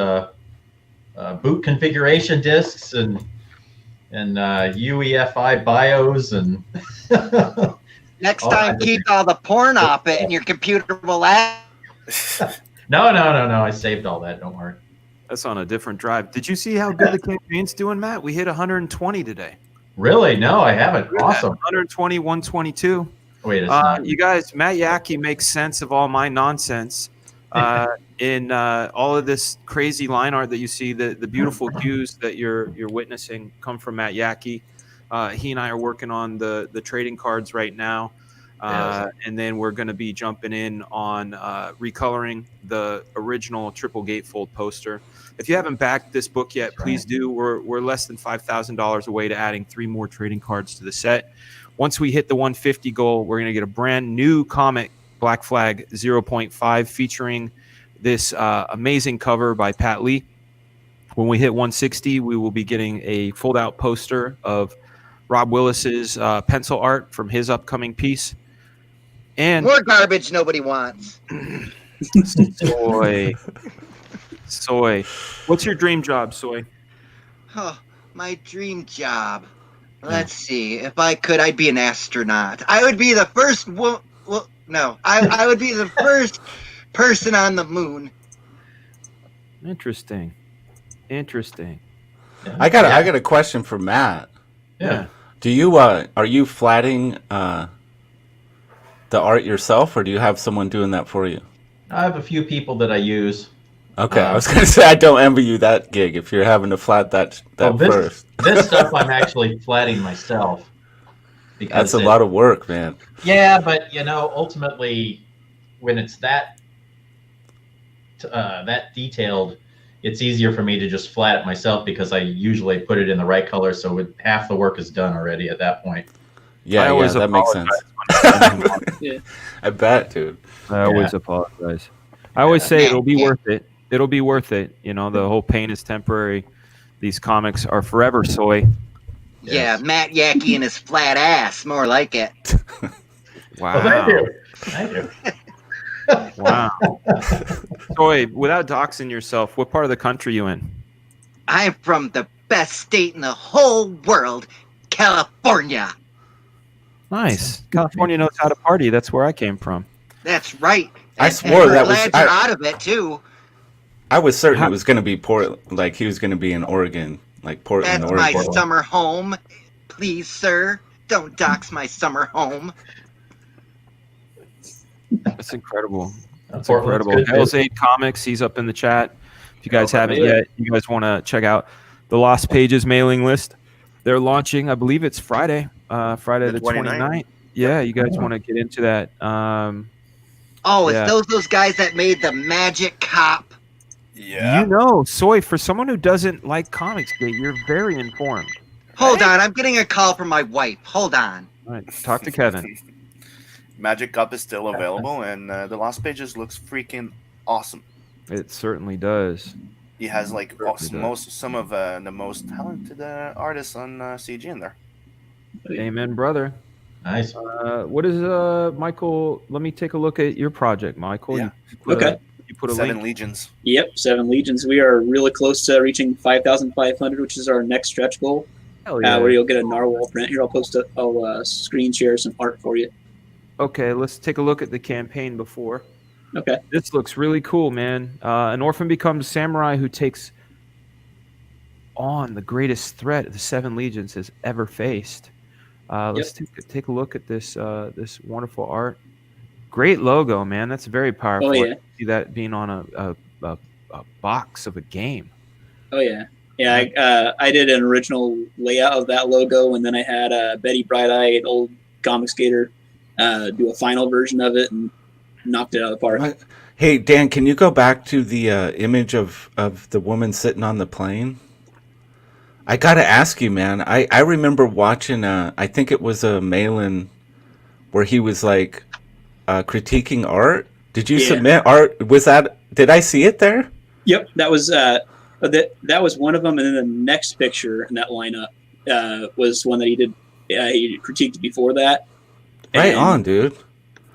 boot configuration disks and UEFI BIOS and. Next time, keep all the porn off it, and your computer will last. No. I saved all that. Don't worry. That's on a different drive. Did you see how good the campaign's doing, Matt? We hit 120 today. Really? No, I haven't. Awesome. 120, 122. Wait, it's not. You guys, Matt Yaki makes sense of all my nonsense in all of this crazy line art that you see. The beautiful hues that you're witnessing come from Matt Yaki. He and I are working on the trading cards right now. And then we're going to be jumping in on recoloring the original triple gatefold poster. If you haven't backed this book yet, please do. We're less than $5,000 away to adding 3 more trading cards to the set. Once we hit the 150 goal, we're going to get a brand new comic, Black Flag 0.5, featuring this amazing cover by Pat Lee. When we hit 160, we will be getting a fold-out poster of Rob Willis's pencil art from his upcoming piece. And more garbage nobody wants. Soy. What's your dream job, Soy? Oh, my dream job. Let's see. If I could, I'd be an astronaut. I would be the first. I would be the first person on the moon. Interesting. I got a question for Matt. Yeah. Do you are you flatting the art yourself, or do you have someone doing that for you? I have a few people that I use. Okay, I was going to say I don't envy you that gig if you're having to flat that first. This stuff I'm actually flatting myself. That's a lot of work, man. Yeah, but ultimately, when it's that detailed, it's easier for me to just flat it myself because I usually put it in the right color, so half the work is done already at that point. Yeah, that makes sense. Yeah. I bet, dude. I always apologize. I always say it'll be Yeah. worth it. It'll be worth it. You know, the whole pain is temporary. These comics are forever, Soy. Yeah, Matt Yackee and his flat ass, more like it. Wow. Well, thank you. Thank you. Wow. Soy, without doxing yourself, what part of the country you in? I'm from the best state in the whole world, California. Nice. California knows how to party. That's where I came from. That's right. I And swore we're that was. glad you're out of it too. I was certain it was going to be like he was going to be in Oregon, like Portland, That's my Oregon. summer home. Please, sir, don't dox my summer home. That's incredible. That's Portland's incredible. good, Hell's too. 8 Comics, he's up in the chat. If you guys haven't yeah. yet, you guys want to check out the Lost Pages mailing list. They're launching, I believe it's Friday, Friday the 29th. Yeah, you guys want to get into that. Oh, yeah. it's those guys that made the Magic Cop. Yeah. You know, Soy, for someone who doesn't like comics, you're very informed. Hold on, I'm getting a call from my wife. Hold on. All right, talk to Kevin. Magic Cup is still available, and the Lost Pages looks freaking awesome. It certainly does. He has like some of the most talented artists on CG in there. Amen, brother. Nice. What is Michael? Let me take a look at your project, Michael. Yeah. Okay. You put a 7 link. Legions. Yep, 7 Legions. We are really close to reaching 5,500, which is our next stretch goal. Hell yeah. Where you'll get a narwhal print. Here, I'll screen share some art for you. Okay, let's take a look at the campaign before. Okay. This looks really cool, man. An orphan becomes a samurai who takes on the greatest threat the 7 Legions has ever faced. Let's take a look at this this wonderful art. Great logo, man. That's very powerful. Oh, yeah. See that being on a box of a game. Oh yeah, yeah. I did an original layout of that logo, and then I had Betty Bright-Eye, an old comic skater, do a final version of it and knocked it out of the park. Hey Dan, can you go back to the image of the woman sitting on the plane? I gotta ask you, man. I remember watching. I think it was a mail-in where he was like critiquing art. Did you submit art? Was that? Did I see it there? Yep, that was that was one of them, and then the next picture in that lineup was one that he did. He critiqued before that. Right on, dude.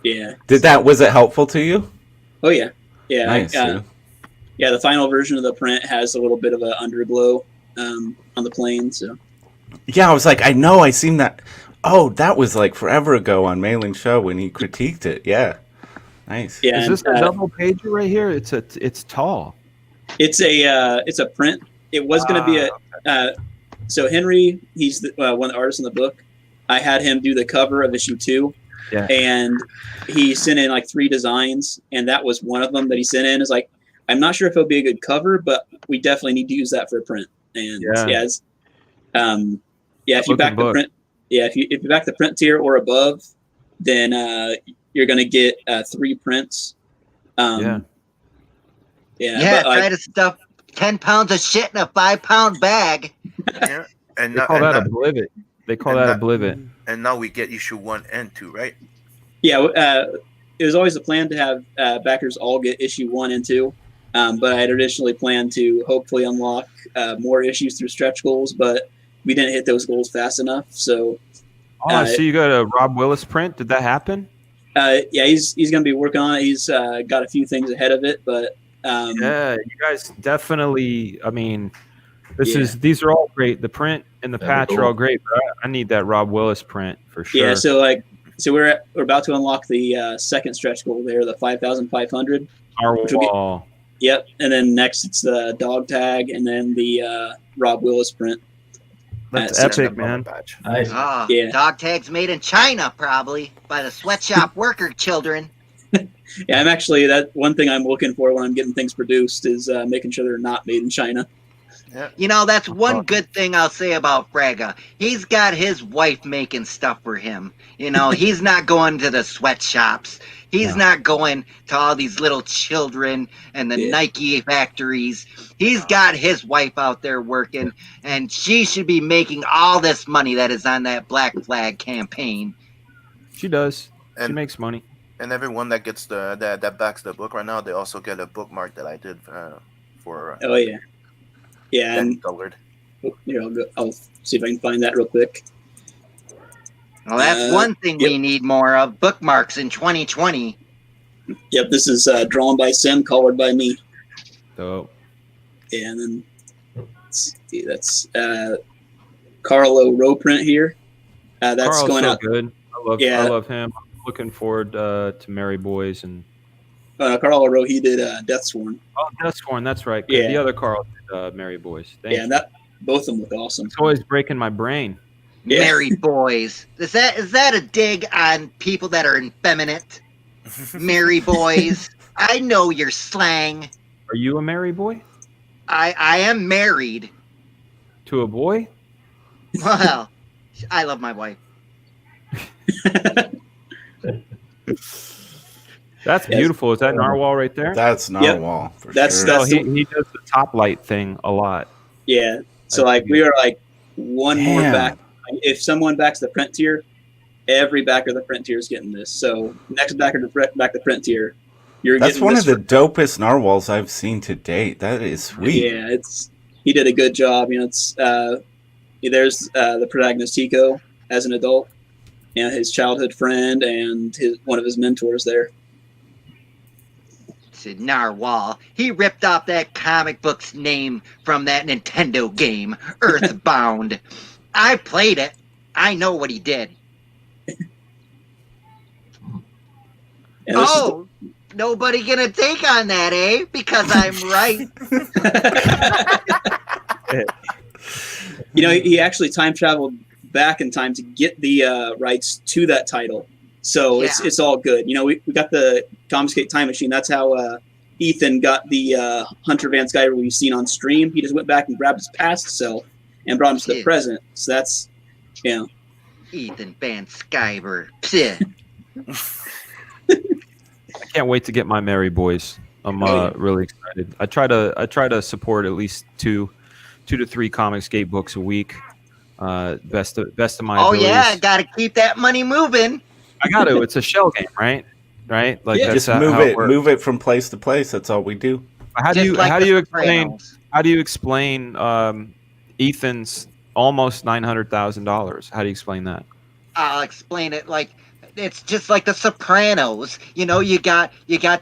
Yeah. Was it helpful to you? Oh yeah, yeah. Nice, dude. Yeah, the final version of the print has a little bit of an underglow on the plane. So. Yeah, I was like, I know, I seen that. Oh, that was like forever ago on Mailing Show when he critiqued it. Yeah, nice. Yeah, Is this a double pager right here? It's tall. It's a print. It was going to be so Henry, he's one of the artists in the book. I had him do the cover of issue 2. Yeah. And he sent in like 3 designs, and that was one of them that he sent in. Is like, I'm not sure if it'll be a good cover, but we definitely need to use that for a print. And if you back the print, if you back the print tier or above, then you're gonna get 3 prints. Yeah, but, try to stuff 10 pounds of shit in a 5-pound bag. Yeah, and They call that a blivet. They call that a blivet. And now we get issue 1 and 2, right? Yeah, it was always the plan to have backers all get issue 1 and 2, but I had originally planned to hopefully unlock more issues through stretch goals, but we didn't hit those goals fast enough. So, I see you got a Rob Willis print. Did that happen? Yeah, he's going to be working on it. He's got a few things ahead of it, but yeah, you guys definitely. I mean, these are all great. The print and the patch are all great, but I need that Rob Willis print for sure. Yeah, so we're about to unlock the second stretch goal there, the 5,500. Narwhal. Yep, and then next it's the dog tag, and then the Rob Willis print. That's epic, man. Nice. Yeah. Dog tags made in China, probably by the sweatshop worker children. Yeah, I'm actually that one thing I'm looking for when I'm getting things produced is making sure they're not made in China. Yeah. You know, that's one good thing I'll say about Fraga. He's got his wife making stuff for him. You know, he's not going to the sweatshops. He's not going to all these little children and the Nike factories. He's got his wife out there working, and she should be making all this money that is on that Black Flag campaign. She does. She makes money. And everyone that gets that backs the book right now, they also get a bookmark that I did for. Oh yeah, yeah, and colored. Here, I'll see if I can find that real quick. Well, that's one thing we need more of, bookmarks in 2020. Yep, this is drawn by Sim, colored by me. Dope. Yeah, and then let's see, that's Carlo row print here. That's Carl's going so out. good. I love him. I'm looking forward to Merry Boys and. Carlo Rowe, he did Deathsworn. Oh, Deathsworn, that's right. 'Cause the other Carl did Merry Boys. Thank you. That both of them look awesome. It's always breaking my brain. Merry Boys. Is that a dig on people that are effeminate? Merry Boys. I know your slang. Are you a Merry Boy? I am married. To a boy? Well, I love my wife. That's beautiful. Is that Narwhal right there? That's Narwhal for That's sure. He does the top light thing a lot. Yeah. So like we are like one more back. If someone backs the print tier, every backer of the print tier is getting this. So next backer to back the print tier, you're That's getting one this of the dopest Narwhals I've seen to date. That is sweet. Yeah, he did a good job. You know, it's there's the protagonist Tico as an adult, and his childhood friend and one of his mentors there. Narwhal. He ripped off that comic book's name from that Nintendo game, Earthbound. I played it. I know what he did. Nobody gonna take on that, eh? Because I'm right. You know, he actually time traveled back in time to get the rights to that title. So it's all good. You know, we got the Confiscate Time Machine. That's how Ethan got the Hunter Van Skyver we've seen on stream. He just went back and grabbed his past self and brought him to the present. So that's, you know. Ethan Van Skyver. I can't wait to get my Merry Boys. I'm really excited. I try to support at least two to three Comicsgate books a week. Best of my abilities. Yeah, gotta keep that money moving. I got to. It's a shell game, right? Like just that's move it from place to place. That's all we do. How do you explain Ethan's almost $900,000? How do you explain that? I'll explain it like it's just like the Sopranos. You know, you got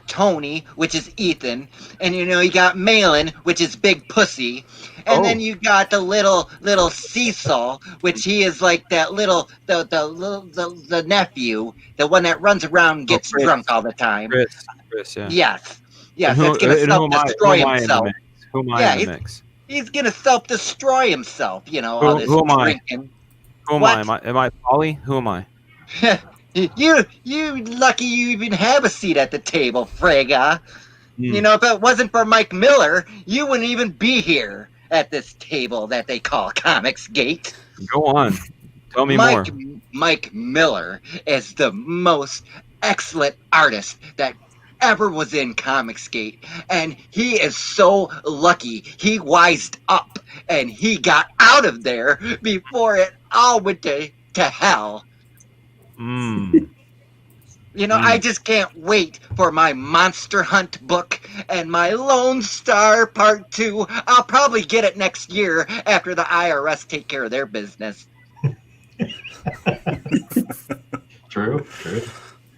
Tony, which is Ethan, and you know you got Malin, which is Big Pussy, and then you got the little Cecil, which he is like that the nephew, the one that runs around and gets drunk all the time. Chris, yeah. Yes, it's gonna self-destroy himself. Who am I in the mix? He's gonna self-destroy himself. You know, all this who am I? drinking. Who am I? Am I Polly? Who am I? You lucky you even have a seat at the table, Frega. You know, if it wasn't for Mike Miller, you wouldn't even be here at this table that they call Comicsgate. Go on. Tell me more. Mike Miller is the most excellent artist that ever was in Comicsgate, and he is so lucky he wised up and he got out of there before it all went to hell. You know, I just can't wait for my Monster Hunt book and my Lone Star Part 2. I'll probably get it next year after the IRS take care of their business. True.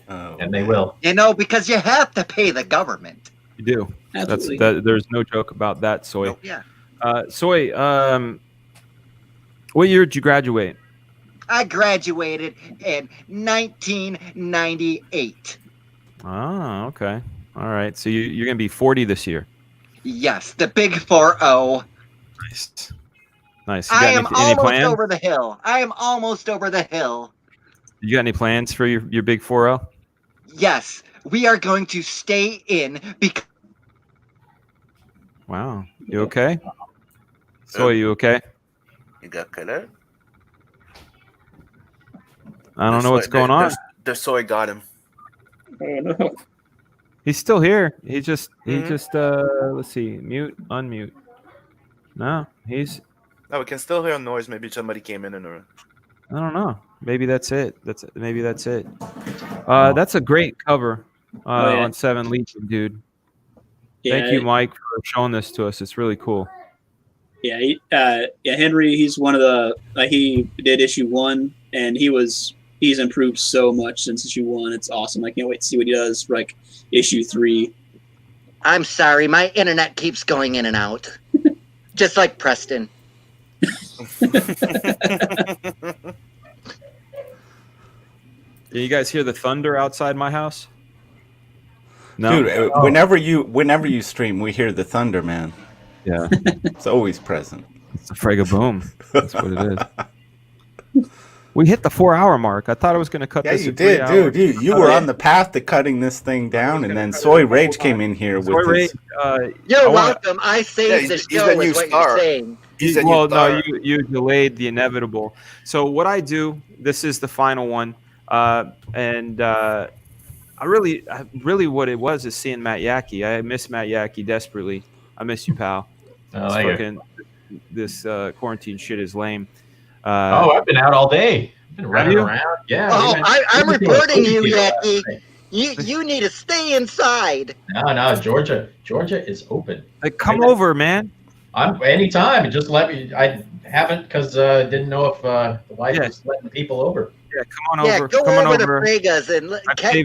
And they will. You know, because you have to pay the government. You do. Absolutely. There's no joke about that, Soy. Oh, yeah. Soy, what year did you graduate? I graduated in 1998. Ah, okay. All right. So you're going to be 40 this year. Yes, the big 4-0. Nice. I am almost over the hill. You got any plans for your big 4-0? Yes, we are going to stay in because. Wow. You okay? Soy, you okay? You got color? I don't know what's going on. The soy got him. Oh no. He's still here. He just let's see, mute, unmute. No, he's. No, we can still hear a noise. Maybe somebody came in the room. I don't know. Maybe that's it. Maybe that's it. That's a great cover yeah. on 7 Legion, dude. Yeah, Thank you, Mike, for showing this to us. It's really cool. Yeah, Henry, he's one of the he did issue 1, and he's improved so much since issue 1. It's awesome. I can't wait to see what he does for like issue 3. I'm sorry, my internet keeps going in and out, just like Preston. Yeah, you guys hear the thunder outside my house? No? Dude, whenever you stream, we hear the thunder, man. Yeah. It's always present. It's a Fragaboom. That's what it is. We hit the 4-hour mark. I thought I was going to cut Yeah, this you at did, 3 hours. dude. You were on the path to cutting this thing down, and then Soy Rage came in here with his... You're welcome. I saved the show, is what you're saying. Well, no, you delayed the inevitable. So what I do, this is the final one, and I really what it was is seeing Matt Yackey. I miss Matt Yackey desperately. I miss you, pal. This quarantine shit is lame. I've been out all day. I've been running around. Yeah. I'm reporting you, Yackey. You need to stay inside. No, Georgia is open. Like, come over, man. I'm anytime. Just let me. I haven't because didn't know if the wife was letting people over. Yeah, come on over. Yeah, go over to Frega's and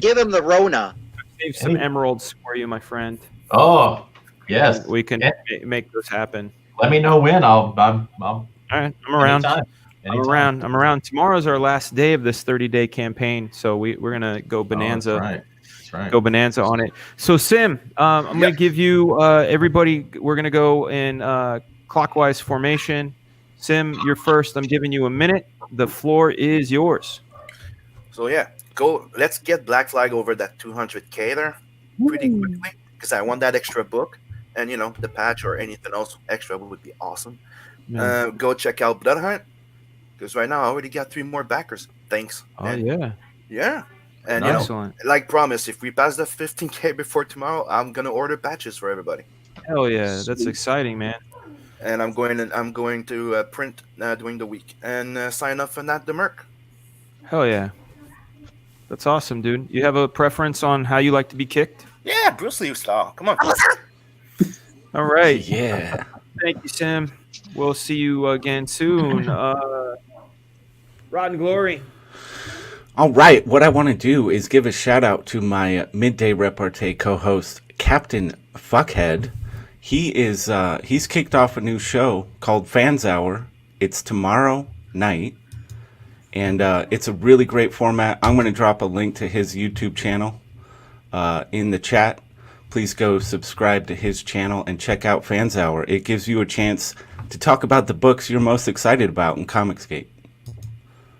give him the Rona. I saved some emeralds for you, my friend. Oh, yes. We can make this happen. Let me know when. I'm all right, I'm around. Anytime. I'm around. Tomorrow's our last day of this 30-day campaign, so we're gonna go bonanza. That's right. Go bonanza on it. So Sim, I'm gonna give you everybody. We're gonna go in clockwise formation. Sim, you're first. I'm giving you a minute. The floor is yours. So yeah, let's get Black Flag over that 200K there pretty quickly, because I want that extra book, and the patch or anything else extra would be awesome. Go check out Blood Hunt, because right now I already got 3 more backers. Thanks. Yeah. And excellent. Like promised, if we pass the 15K before tomorrow, I'm gonna order patches for everybody. Hell yeah, that's exciting, man. And I'm going to print during the week and sign up for Nat the Merc. Hell yeah, that's awesome, dude. You have a preference on how you like to be kicked? Yeah, Bruce Lee style. Come on. All right. Yeah. Thank you, Sim. We'll see you again soon. Rod and Glory. All right. What I want to do is give a shout out to my midday repartee co-host, Captain Fuckhead. He's kicked off a new show called Fans Hour. It's tomorrow night, and it's a really great format. I'm going to drop a link to his YouTube channel in the chat. Please go subscribe to his channel and check out Fans Hour. It gives you a chance to talk about the books you're most excited about in Comicsgate.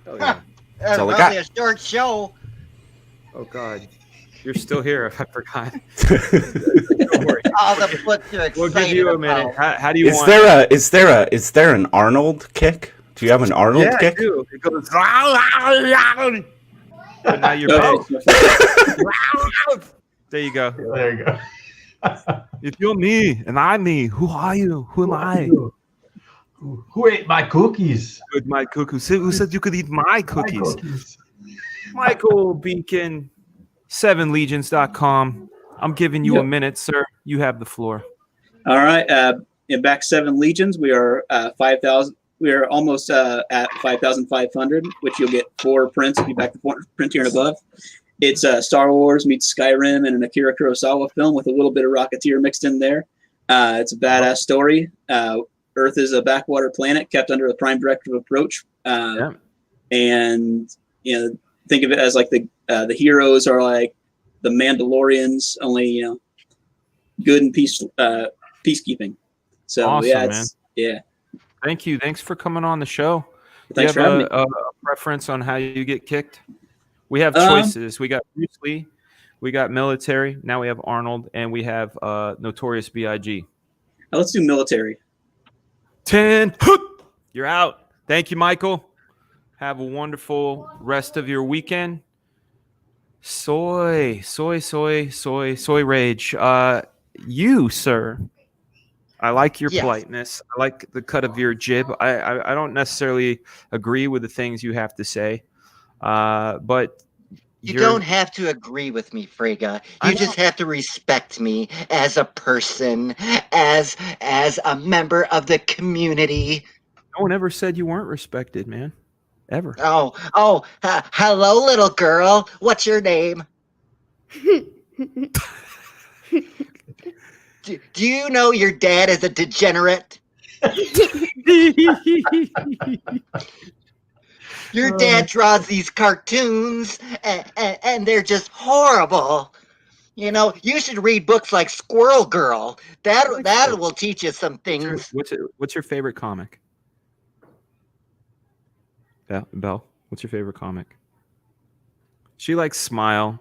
Oh, yeah. That's all I probably got. a short show. Oh God, you're still here. I forgot. Don't worry. All the books you're excited We'll give you a minute. about. How do you want? Is there an Arnold kick? Do you have an Arnold kick? I do. It goes. But now you're back. There you go. There you go. If you're me and I'm me, who are you? Who am I? Who ate my cookies? With my cookies. Who said you could eat my cookies? Michael Beacon, 7legions.com. I'm giving you a minute, sir. You have the floor. All right. In back 7 Legions, we are 5,000. We are almost at 5,500, which you'll get 4 prints if you back the print tier and above. It's Star Wars meets Skyrim and an Akira Kurosawa film with a little bit of Rocketeer mixed in there. It's a badass story. Earth is a backwater planet kept under a prime directive approach. And think of it as like the heroes are like the Mandalorians, only good and peacekeeping. So awesome, man. Thank you. Thanks for coming on the show. Thanks Do you have for having a preference on how you get kicked? We have choices. We got Bruce Lee, we got military. Now we have Arnold, and we have Notorious B.I.G. Let's do military. 10. You're out. Thank you, Michael. Have a wonderful rest of your weekend. Soy rage. You, sir. I like your politeness. I like the cut of your jib. I don't necessarily agree with the things you have to say, but You don't have to agree with me, Frega. You just have to respect me as a person, as a member of the community. No one ever said you weren't respected, man. Ever. Hello, little girl. What's your name? Do you know your dad is a degenerate? Your dad draws these cartoons, and they're just horrible. You know, you should read books like Squirrel Girl. That will teach you some things. What's your favorite comic? Belle, what's your favorite comic? She likes Smile.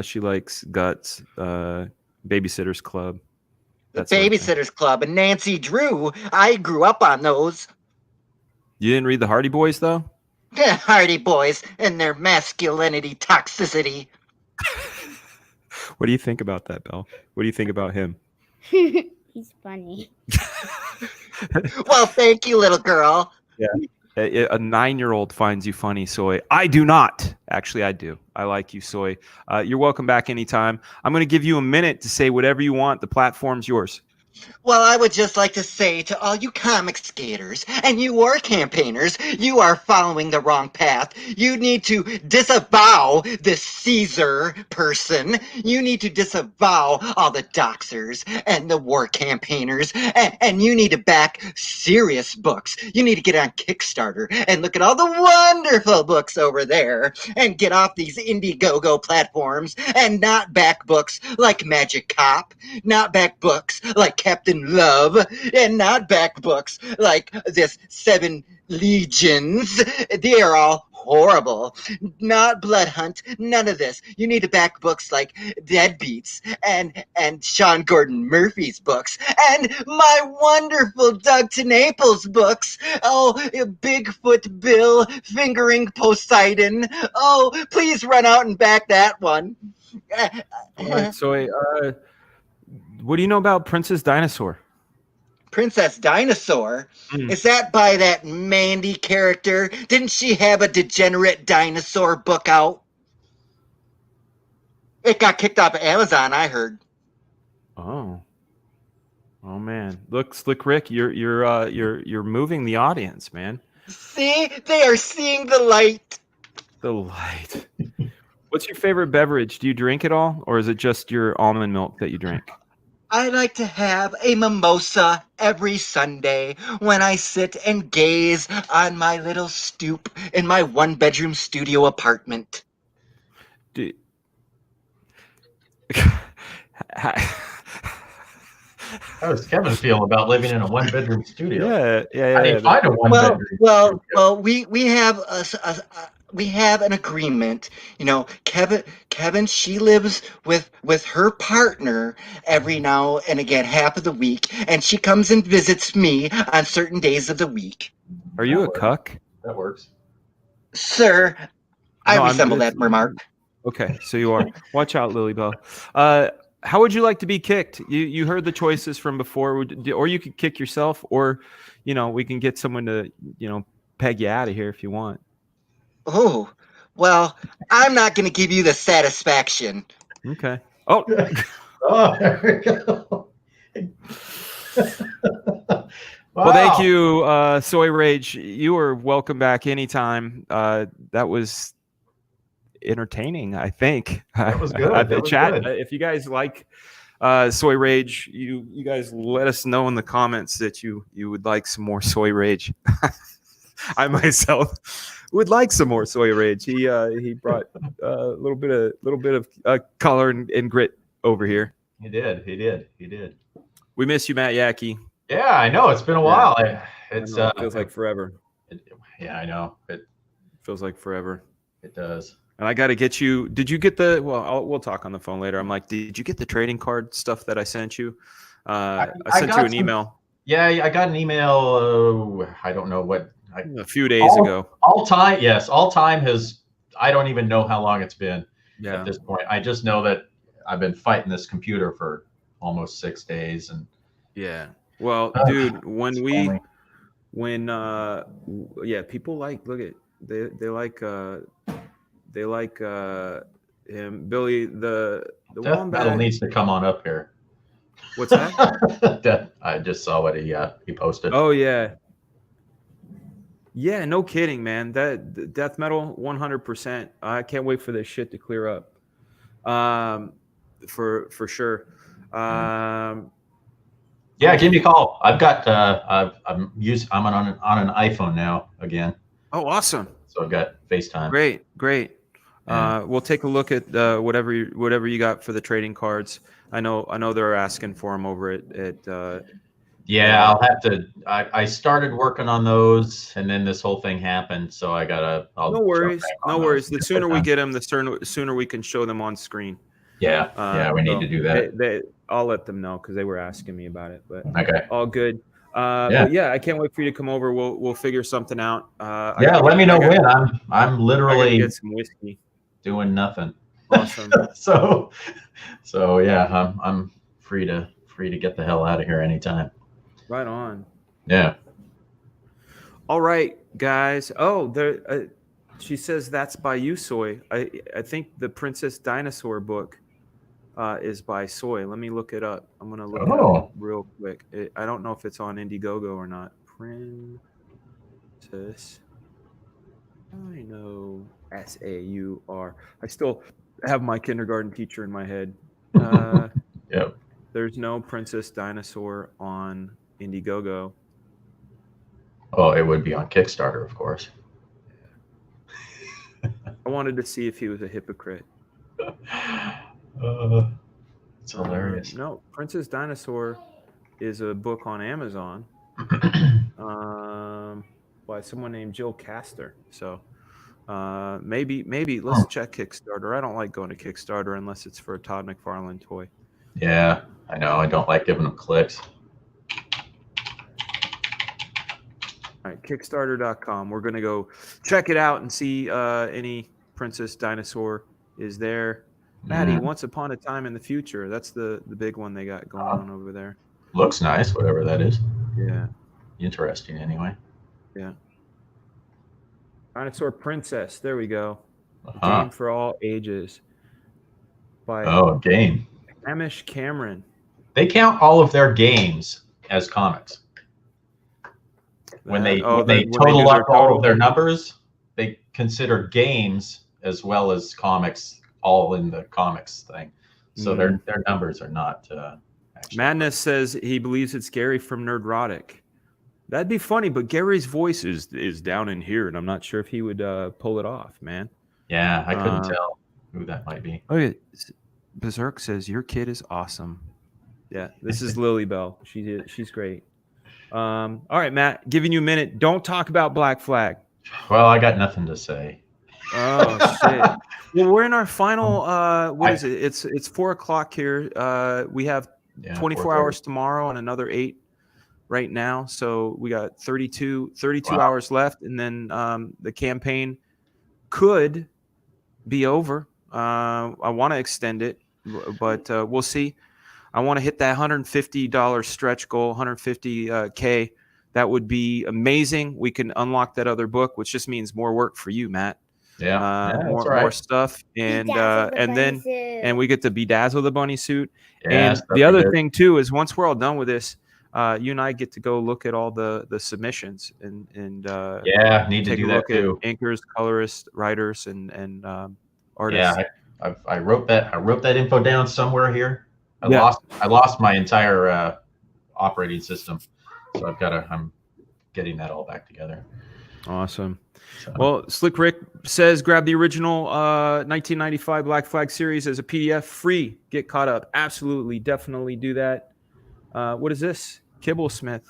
She likes Guts. Babysitter's Club. The Babysitter's Club and Nancy Drew. I grew up on those. You didn't read the Hardy Boys, though? Hardy Boys and their masculinity toxicity. What do you think about that, Belle? What do you think about him? He's funny. Well, thank you, little girl. Yeah. A 9-year-old finds you funny, Soy. I do not. Actually, I do. I like you, Soy. You're welcome back anytime. I'm going to give you a minute to say whatever you want. The platform's yours. Well, I would just like to say to all you comic skaters and you war campaigners, you are following the wrong path. You need to disavow this Caesar person. You need to disavow all the doxers and the war campaigners. And you need to back serious books. You need to get on Kickstarter and look at all the wonderful books over there and get off these Indiegogo platforms and not back books like Magic Cop, not back books like Captain Love, and not back books like this 7 Legions. They are all horrible. Not Blood Hunt, none of this. You need to back books like Deadbeats and Sean Gordon Murphy's books and my wonderful Doug TeNaples books. Oh, Bigfoot Bill fingering Poseidon. Oh, please run out and back that one. All right, Soy, what do you know about Princess Dinosaur? Princess Dinosaur? Is that by that Mandy character? Didn't she have a degenerate dinosaur book out? It got kicked off of Amazon, I heard. Oh man! Look, Slick Rick, you're moving the audience, man. See, they are seeing the light. The light. What's your favorite beverage? Do you drink it all, or is it just your almond milk that you drink? I like to have a mimosa every Sunday when I sit and gaze on my little stoop in my 1-bedroom studio apartment. How does Kevin feel about living in a 1-bedroom studio? Yeah. I didn't find a 1-bedroom. Well, we have we have an agreement. You know, Kevin, she lives with her partner every now and again, half of the week, and she comes and visits me on certain days of the week. Are you a cuck? That works. Sir, I resemble that remark. Okay, so you are. Watch out, Lily Bell. How would you like to be kicked? You heard the choices from before, or you could kick yourself, or we can get someone to peg you out of here if you want. Oh, well, I'm not going to give you the satisfaction. Okay. Oh. There we go. Well, thank you, Soy Rage. You are welcome back anytime. That was entertaining, I think. That was good. The chat. If you guys like Soy Rage, you guys let us know in the comments that you would like some more Soy Rage. I myself would like some more Soy Rage. He brought a little bit of color and grit over here. He did. We miss you, Matt Yackey. Yeah, I know. It's been a while. It feels like forever. I know. It feels like forever. It does. And I got to get you. Did you get the? Well, we'll talk on the phone later. I'm like, did you get the trading card stuff that I sent you? I sent you an email. Yeah, I got an email. I don't know what. A few days ago. All time has. I don't even know how long it's been at this point. I just know that I've been fighting this computer for almost 6 days, and well, dude, people like look at they like they like him. Billy, the Death Metal Wombat needs to come on up here. What's that? I just saw what he posted. Oh yeah. Yeah, no kidding, man. That Death Metal 100%. I can't wait for this shit to clear up. For sure. Yeah, give me a call. I've got I'm on an iPhone now again. Oh, awesome. So I've got FaceTime. Great. We'll take a look at whatever you got for the trading cards. I know they're asking for them over at yeah, I'll have to. I started working on those, and then this whole thing happened, so I gotta. No worries. The sooner we get them, the sooner we can show them on screen. Yeah, we need to do that. I'll let them know because they were asking me about it. But okay, all good. But yeah, I can't wait for you to come over. We'll figure something out. Let me know when. I'm literally get some whiskey. Doing nothing. Awesome. so yeah, I'm free to get the hell out of here anytime. Right on. Yeah. All right, guys. Oh, there. She says that's by you, Soy. I think the Princess Dinosaur book is by Soy. Let me look it up. I'm gonna look it up real quick. I don't know if it's on Indiegogo or not. Princess. I know SAUR. I still have my kindergarten teacher in my head. Yep. There's no Princess Dinosaur on Indiegogo. Oh, it would be on Kickstarter, of course. I wanted to see if he was a hypocrite. It's hilarious. No, Princess Dinosaur is a book on Amazon by someone named Jill Castor. So maybe let's check Kickstarter. I don't like going to Kickstarter unless it's for a Todd McFarlane toy. Yeah, I know. I don't like giving them clicks. All right, Kickstarter.com. We're gonna go check it out and see any Princess Dinosaur is there. Maddie, Once Upon a Time in the Future. That's the big one they got going on over there. Looks nice, whatever that is. Yeah. Interesting, anyway. Yeah. Dinosaur Princess. There we go. Game for all ages. By game. Hamish Cameron. They count all of their games as comics. When they total up all of their numbers, they consider games as well as comics all in the comics thing. So their numbers are not. Madness says he believes it's Gary from Nerdrotic. That'd be funny, but Gary's voice is down in here, and I'm not sure if he would pull it off, man. Yeah, I couldn't tell who that might be. Oh yeah, Berserk says your kid is awesome. Yeah, this is Lily Bell. She's great. All right, Matt, giving you a minute. Don't talk about Black Flag. Well, I got nothing to say. Oh shit. Well, we're in our final. What is it? It's 4:00 here. We have 24 hours tomorrow and another 8 right now. So we got 32 hours left, and then the campaign could be over. I want to extend it, but we'll see. I want to hit that $150 stretch goal, $150K. That would be amazing. We can unlock that other book, which just means more work for you, Matt. Yeah, more stuff, and then we get to bedazzle the bunny suit. Yeah, and the other thing too is once we're all done with this, you and I get to go look at all the submissions and need to take do a that look too. At anchors, colorists, writers, and artists. Yeah, I wrote that info down somewhere here. I lost my entire operating system, so I'm getting that all back together. Awesome. So. Well, Slick Rick says grab the original 1995 Black Flag series as a PDF, free. Get caught up. Absolutely, definitely do that. What is this? Kibblesmith.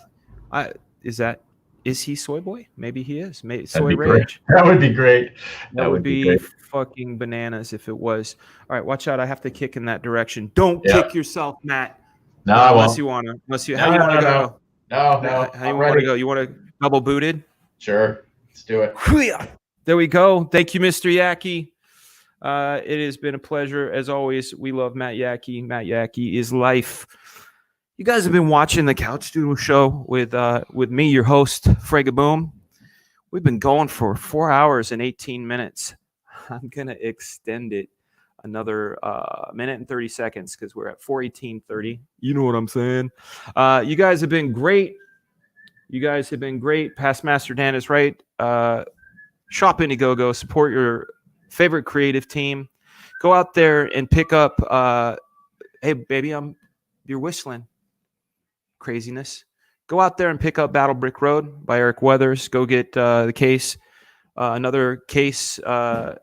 Is he Soy Boy? Maybe he is. Soy Rage. That would be great. That would be great. Fucking bananas if it was. All right, watch out. I have to kick in that direction. Don't kick yourself, Matt. No, unless you want to. How you want to go? No. How you want to go? You want to double booted? Sure. Let's do it. There we go. Thank you, Mr. Yackey. It has been a pleasure. As always, we love Matt Yackey. Matt Yackey is life. You guys have been watching the Couchdoodles show with me, your host, Fragaboom. We've been going for 4 hours and 18 minutes. I'm gonna extend it another minute and 30 seconds because we're at 4:18:30. You know what I'm saying? You guys have been great. You guys have been great. Past Master Dan is right. Shop Indiegogo. Support your favorite creative team. Go out there and pick up. Hey, baby, you're whistling. Craziness. Go out there and pick up Battle Brick Road by Eric Weathers. Go get the case. Another case for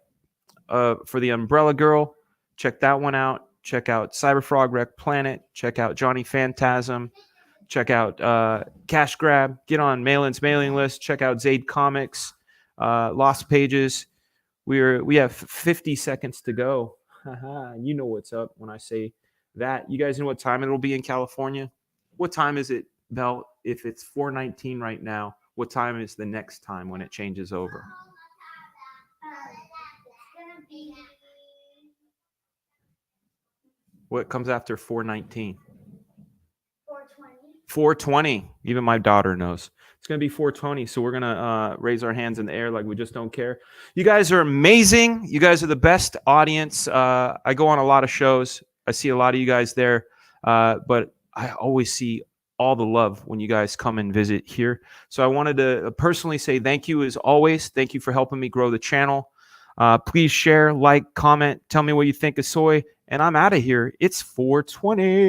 the Umbrella Girl. Check that one out. Check out Cyberfrog Wreck Planet. Check out Johnny Phantasm. Check out Cash Grab. Get on Malin's mailing list. Check out Zaid Comics. Lost Pages. We have 50 seconds to go. You know what's up when I say that. You guys know what time it'll be in California? What time is it, Bell? If it's 4:19 right now, what time is the next time when it changes over? What comes after 4:19? 4:20. Even my daughter knows. It's going to be 4:20, so we're going to raise our hands in the air like we just don't care. You guys are amazing. You guys are the best audience. I go on a lot of shows. I see a lot of you guys there, but I always see all the love when you guys come and visit here. So I wanted to personally say thank you as always. Thank you for helping me grow the channel. Please share, like, comment, tell me what you think of Soy, and I'm out of here. It's 4:20.